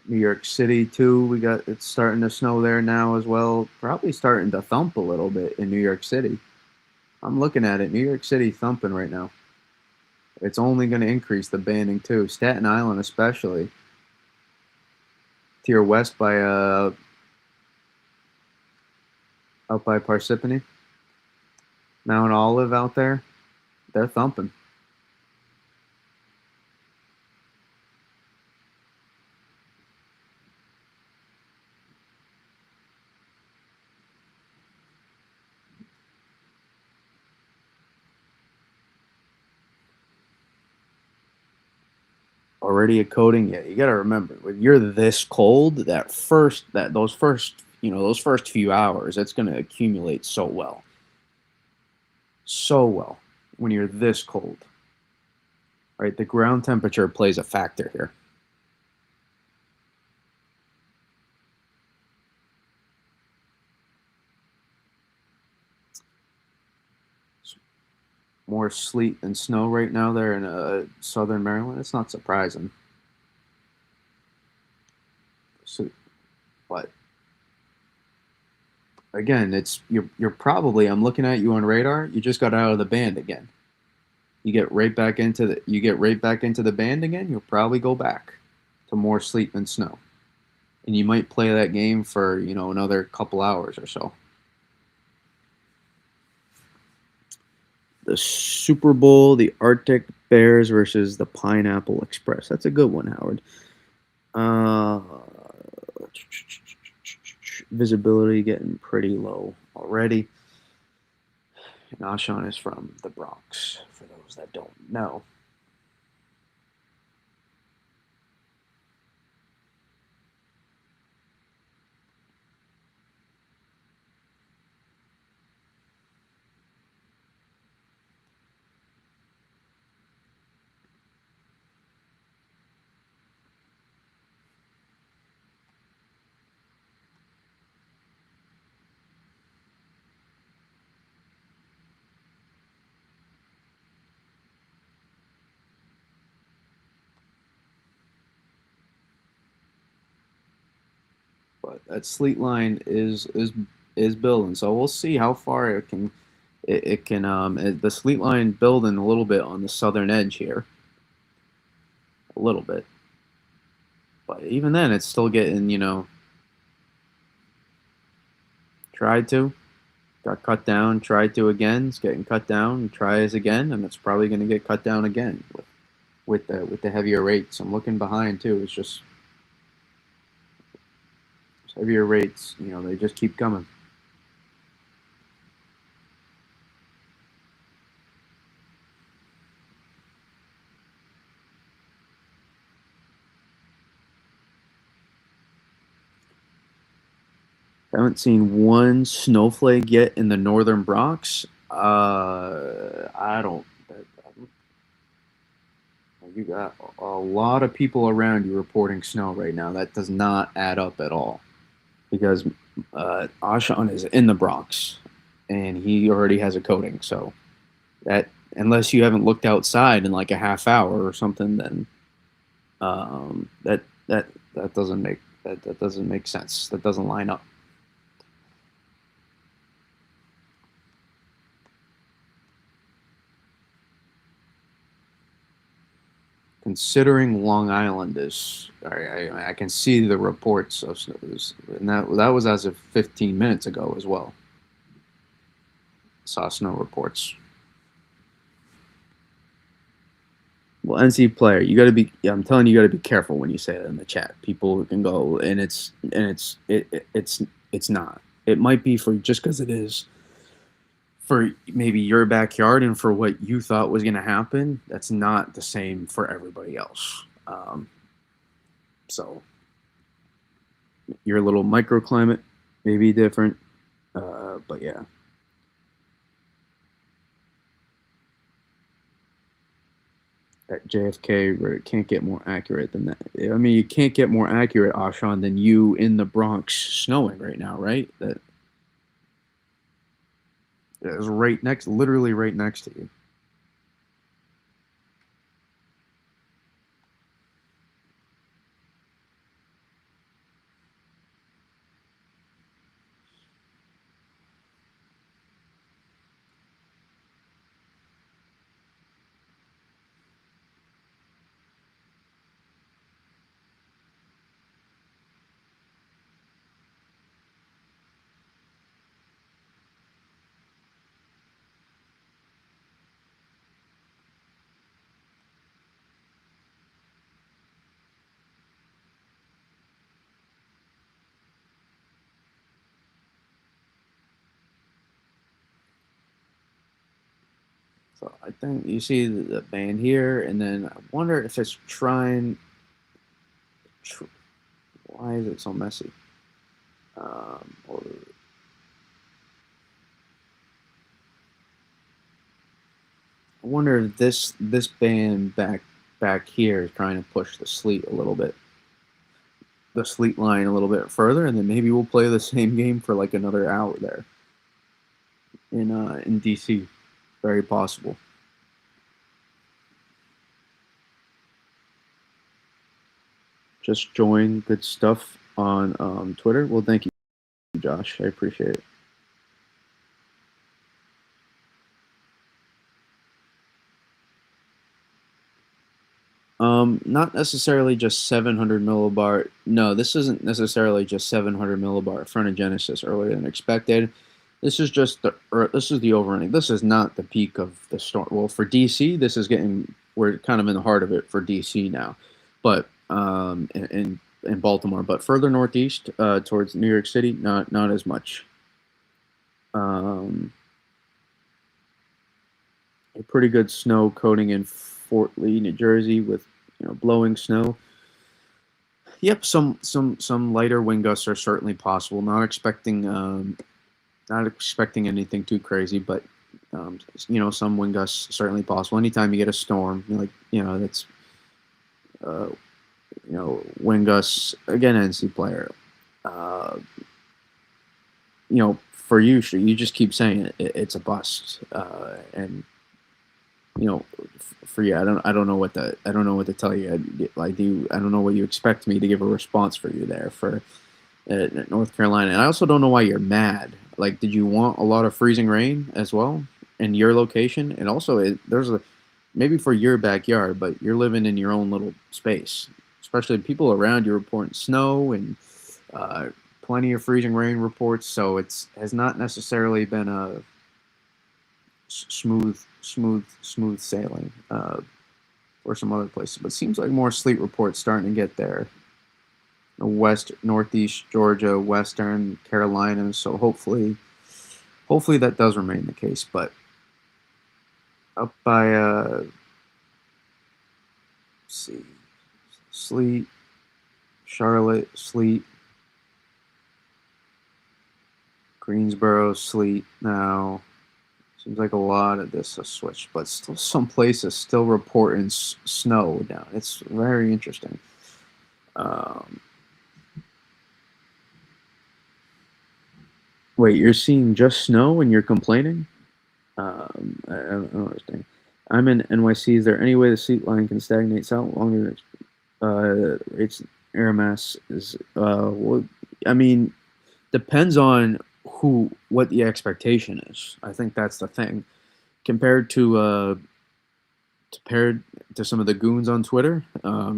New York City too. It's starting to snow there now as well. Probably starting to thump a little bit in New York City. I'm looking at it. New York City thumping right now. It's only going to increase the banding too. Staten Island especially. To your west by out by Parsippany. Mount Olive out there. They're thumping. Already a coating. Yeah, you got to remember when you're this cold, those first few hours, it's going to accumulate so well. So well when you're this cold. Right? The ground temperature plays a factor here. more sleet and snow right now there in southern Maryland. It's not surprising. So, but again, you're probably, I'm looking at you on radar. You just got out of the band again. You get right back into the band again. You'll probably go back to more sleet and snow, and you might play that game for another couple hours or so. The Super Bowl, the Arctic Bears versus the Pineapple Express. That's a good one, Howard. Uh, Visibility getting pretty low already. And Ashan is from the Bronx, for those that don't know. But that sleet line is building, so we'll see how far it can. It can the sleet line building a little bit on the southern edge here, a little bit, but even then, it's still getting tried to got cut down, tried to again, it's getting cut down, tries again, and it's probably going to get cut down again with the heavier rates. I'm looking behind too. It's just heavier rates. They just keep coming. I haven't seen one snowflake yet in the northern Bronx. I don't. You got a lot of people around you reporting snow right now. That does not add up at all because Ashan is in the Bronx and he already has a coating. So that unless you haven't looked outside in like a half hour or something, then that doesn't that doesn't make sense. That doesn't line up. Considering Long Island is, I can see the reports of snows, and that was as of 15 minutes ago as well. Saw snow reports. Well, NC player, you got to be. Yeah, I'm telling you, you got to be careful when you say that in the chat. People can go, and it's not. It might be for just because it is for maybe your backyard and for what you thought was going to happen. That's not the same for everybody else. So your little microclimate may be different, but yeah. At JFK, where it can't get more accurate than that. I mean, you can't get more accurate, Ashan, than you in the Bronx snowing right now, right? That is right next, literally right next to you. So I think you see the band here, and then I wonder if it's trying. Tr- why is it so messy? Or I wonder if this band back here is trying to push the sleet a little bit, the sleet line a little bit further, and then maybe we'll play the same game for like another hour there in DC. Very possible. just join good stuff on Twitter. Well, thank you, Josh. I appreciate it. Not necessarily just 700 millibar. No, this isn't necessarily just 700 millibar front of Genesis earlier than expected. This is just this is the overrunning. This is not the peak of the storm. Well, for DC, this is getting we're kind of in the heart of it for DC now, but in Baltimore, but further northeast towards New York City, not as much. Um, a pretty good snow coating in Fort Lee, New Jersey, with blowing snow. Yep, some lighter wind gusts are certainly possible. Not expecting anything too crazy, but some wind gusts certainly possible. Anytime you get a storm, that's uh, wind gusts again. NC player, uh, for you, you just keep saying it's a bust, and for you, I don't know I don't know what to tell you. I don't know what you expect me to give a response for you there for North Carolina, and I also don't know why you're mad. Like, did you want a lot of freezing rain as well in your location? And also, there's a maybe for your backyard, but you're living in your own little space. Especially people around you reporting snow and uh, plenty of freezing rain reports. So it's has not necessarily been a smooth sailing for some other places. But it seems like more sleet reports starting to get there. West, northeast Georgia, western Carolinas. So hopefully that does remain the case. But up by let's see, sleet, Charlotte, sleet, Greensboro, sleet. Now seems like a lot of this has switched, but still some places still reporting snow down. It's very interesting. Um, Wait, you're seeing just snow and you're complaining? I don't understand. I'm in NYC. Is there any way the seat line can stagnate south longer than its air mass is? Well, I mean, depends on what the expectation is. I think that's the thing. Compared to some of the goons on Twitter,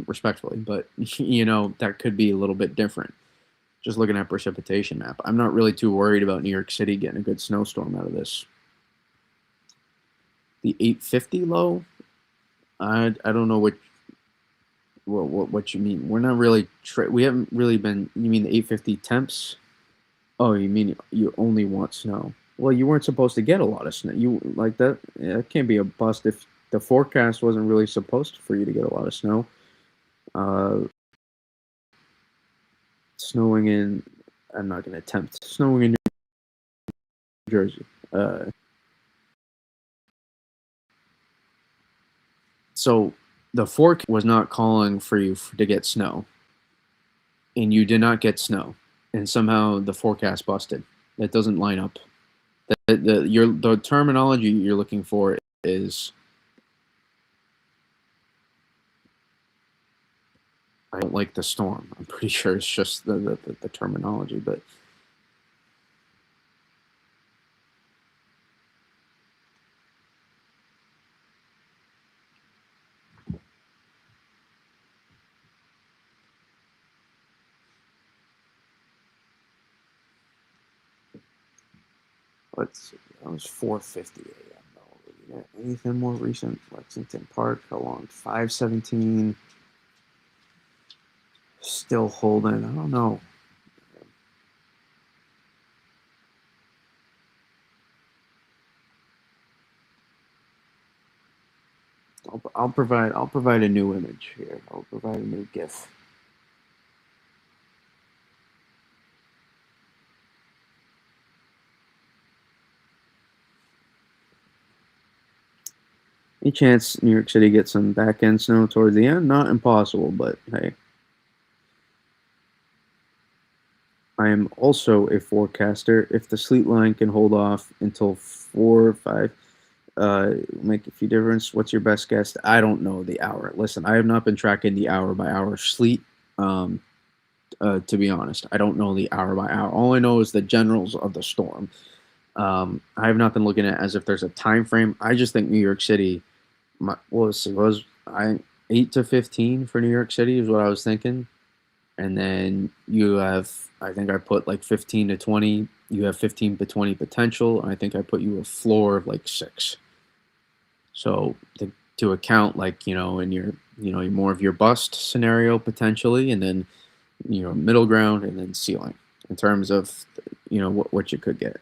respectfully, but that could be a little bit different. Just looking at precipitation map, I'm not really too worried about New York City getting a good snowstorm out of this. The 850 low, I don't know what you mean. We're not really we haven't really been. You mean the 850 temps? Oh, you mean you only want snow? Well, you weren't supposed to get a lot of snow. You like that? Yeah, that can't be a bust if the forecast wasn't really supposed for you to get a lot of snow. Uh, snowing in, I'm not going to attempt snowing in New Jersey. So the forecast was not calling for you to get snow, and you did not get snow, and somehow the forecast busted. That doesn't line up. The terminology you're looking for is I don't like the storm. I'm pretty sure it's just the terminology, but let's see. That was 4:50 a.m. though. Anything more recent? Lexington Park. How long? 5:17. Still holding. I don't know. I'll provide a new image here. I'll provide a new GIF. Any chance New York City gets some back end snow towards the end? Not impossible, but hey. I am also a forecaster. If the sleet line can hold off until 4 or 5, make a few difference. What's your best guess? I don't know the hour. Listen, I have not been tracking the hour by hour sleet Um, to be honest, I don't know the hour by hour. All I know is the generals of the storm. I have not been looking at it as if there's a time frame. I just think New York City was I 8 to 15 for New York City is what I was thinking, and then you have I think I put like 15 to 20. You have 15 to 20 potential, and I think I put you a floor of like 6. So to account like in your more of your bust scenario potentially, and then middle ground, and then ceiling in terms of what you could get.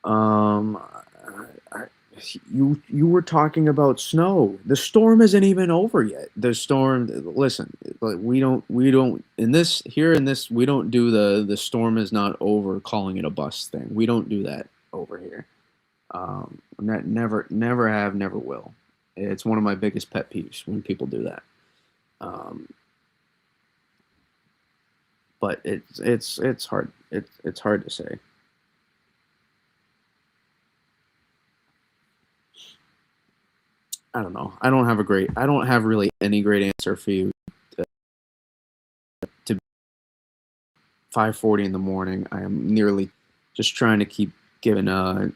Um, I, you were talking about snow. The storm isn't even over yet. The storm. Listen, like we don't in this here in this we don't do the storm is not over calling it a bust thing. We don't do that over here. Never have, never will. It's one of my biggest pet peeves when people do that. Um, but it's hard. It's hard to say. I don't know. I don't have really any great answer for you to 5:40 in the morning. I am nearly just trying to keep giving a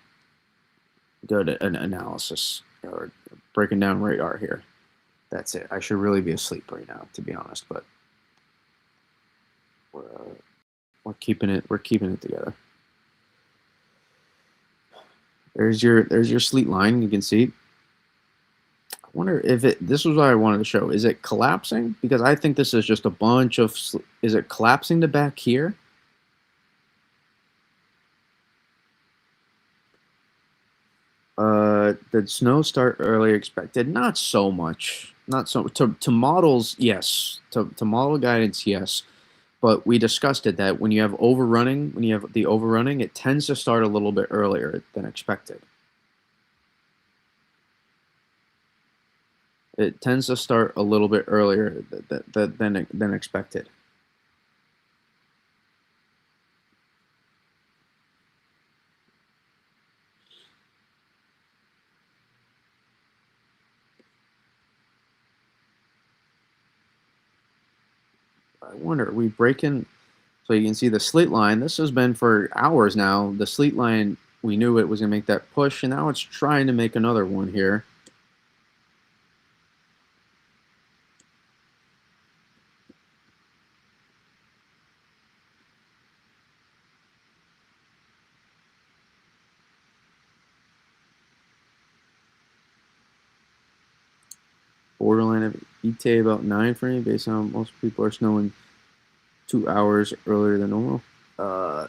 good an analysis or breaking down radar here. That's it. I should really be asleep right now, to be honest. But we're uh, we're keeping it together. There's your sleet line. You can see. I wonder if it. This was what I wanted to show. Is it collapsing? Because I think this is just a bunch of. Is it collapsing to back here? Did snow start earlier expected? Not so much. Not so to models, yes. To model guidance, yes. But we discussed it that when you have overrunning, when you have the overrunning, it tends to start a little bit earlier than expected. It tends to start a little bit earlier than expected. I wonder, are we breaking? So you can see the sleet line. This has been for hours now. The sleet line, we knew it was going to make that push, and now it's trying to make another one here. Borderline of ETA about 9 for me, based on most people are snowing 2 hours earlier than normal. Uh,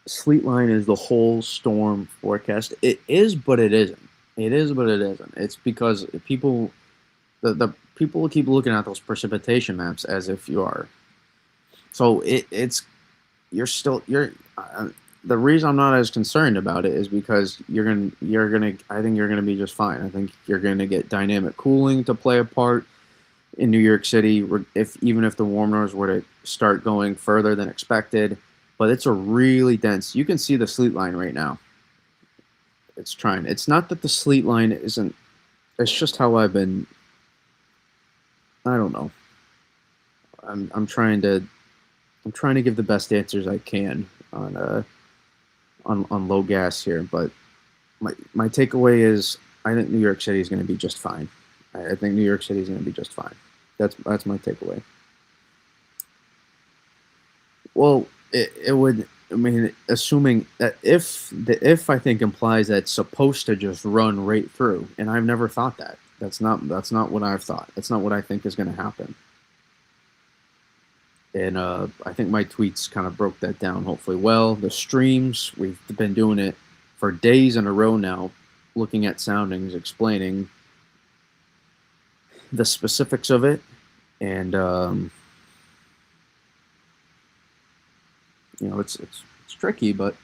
Sleet line is the whole storm forecast. It is, but it isn't. It is, but it isn't. It's because the people keep looking at those precipitation maps as if you are. So it's you're still you're. The reason I'm not as concerned about it is because you're gonna I think you're gonna be just fine. I think you're gonna get dynamic cooling to play a part in New York City, if even if the warmers were to start going further than expected. But it's a really dense. You can see the sleet line right now. It's trying. It's not that the sleet line isn't. It's just how I've been. I don't know. I'm trying to. I'm trying to give the best answers I can on low gas here. But my takeaway is I think New York City is going to be just fine. I think New York City is going to be just fine. That's my takeaway. Well, it would. I mean, assuming that if the if I think implies that it's supposed to just run right through, and I've never thought that. That's not what I've thought. That's not what I think is going to happen. And I think my tweets kind of broke that down. Hopefully, well, the streams we've been doing it for days in a row now, looking at soundings, explaining the specifics of it, and it's tricky, but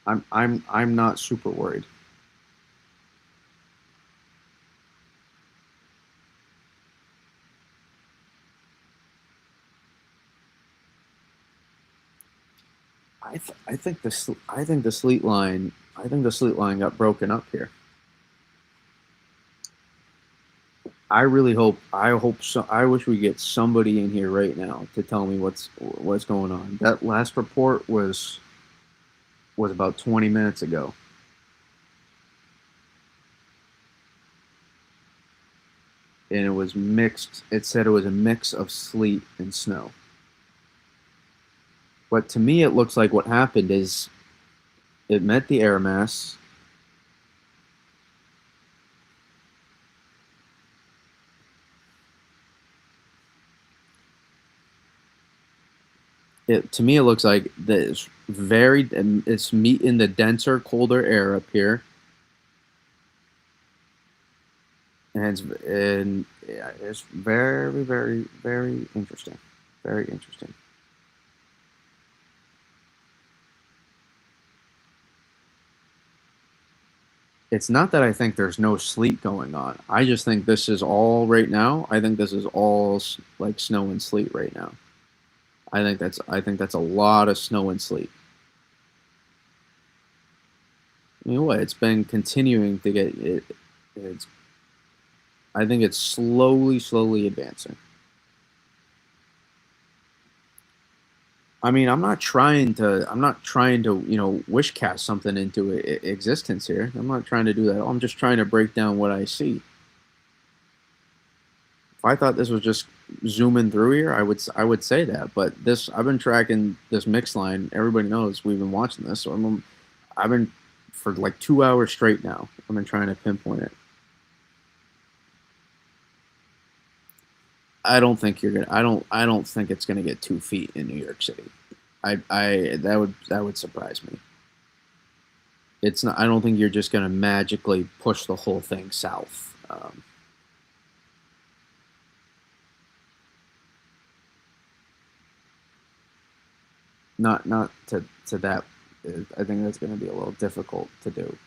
I'm not super worried. I think the sleet line got broken up here. I hope so. I wish we get somebody in here right now to tell me what's going on. That last report was about 20 minutes ago, and it was mixed. It said it was a mix of sleet and snow. But to me, it looks like what happened is it met the air mass. To me, it looks like this very it's meeting the denser, colder air up here, and yeah, it's very, very, very interesting. Very interesting. It's not that I think there's no sleet going on. I just think this is all right now. I think this is all like snow and sleet right now. I think that's a lot of snow and sleet. You know what? It's been continuing to get it. It's I think it's slowly advancing. I mean, I'm not trying to, wish cast something into existence here. I'm not trying to do that. I'm just trying to break down what I see. If I thought this was just zooming through here, I would say that. But this, I've been tracking this mix line. Everybody knows we've been watching this, so I've been for like 2 hours straight now. I've been trying to pinpoint it. I don't think it's gonna get 2 feet in New York City. That would surprise me. It's not. I don't think you're just gonna magically push the whole thing south. Not to that. I think that's gonna be a little difficult to do.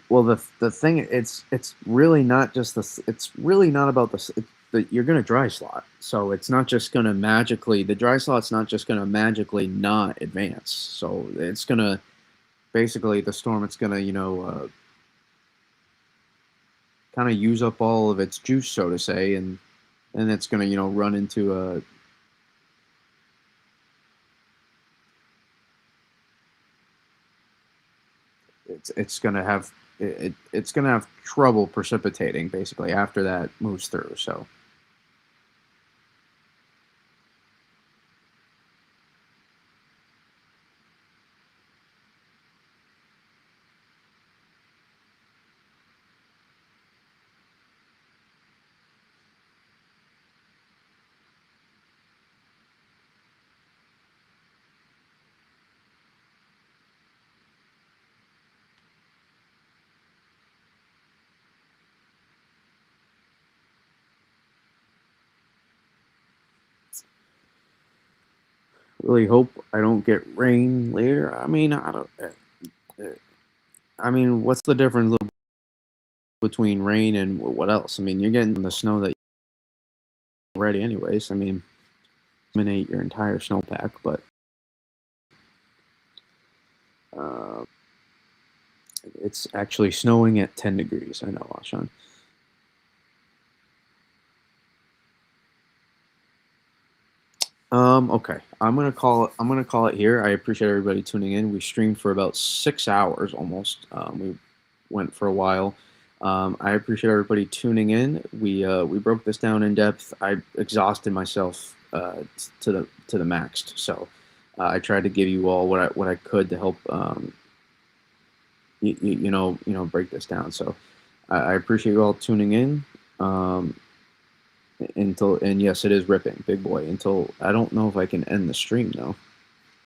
Well, the thing it's really not just the it's really not about you're gonna dry slot, so it's not just gonna magically the dry slot's not just gonna magically not advance. So it's gonna basically the storm. It's gonna kind of use up all of its juice, so to say, and it's gonna run into a it's gonna have it's gonna have trouble precipitating basically after that moves through. So really hope I don't get rain later. I mean, I don't. I mean, what's the difference between rain and what else? I mean, you're getting the snow that you're already anyways. I mean, eliminate your entire snowpack, but uh, it's actually snowing at 10 degrees. I know, Ashan. Okay. I'm gonna call it here. I appreciate everybody tuning in. We streamed for about 6 hours almost. We went for a while. I appreciate everybody tuning in. We broke this down in depth. I exhausted myself to the max. So I tried to give you all what I could to help break this down. So I appreciate you all tuning in. Um, and yes, it is ripping, big boy. Until I don't know if I can end the stream though.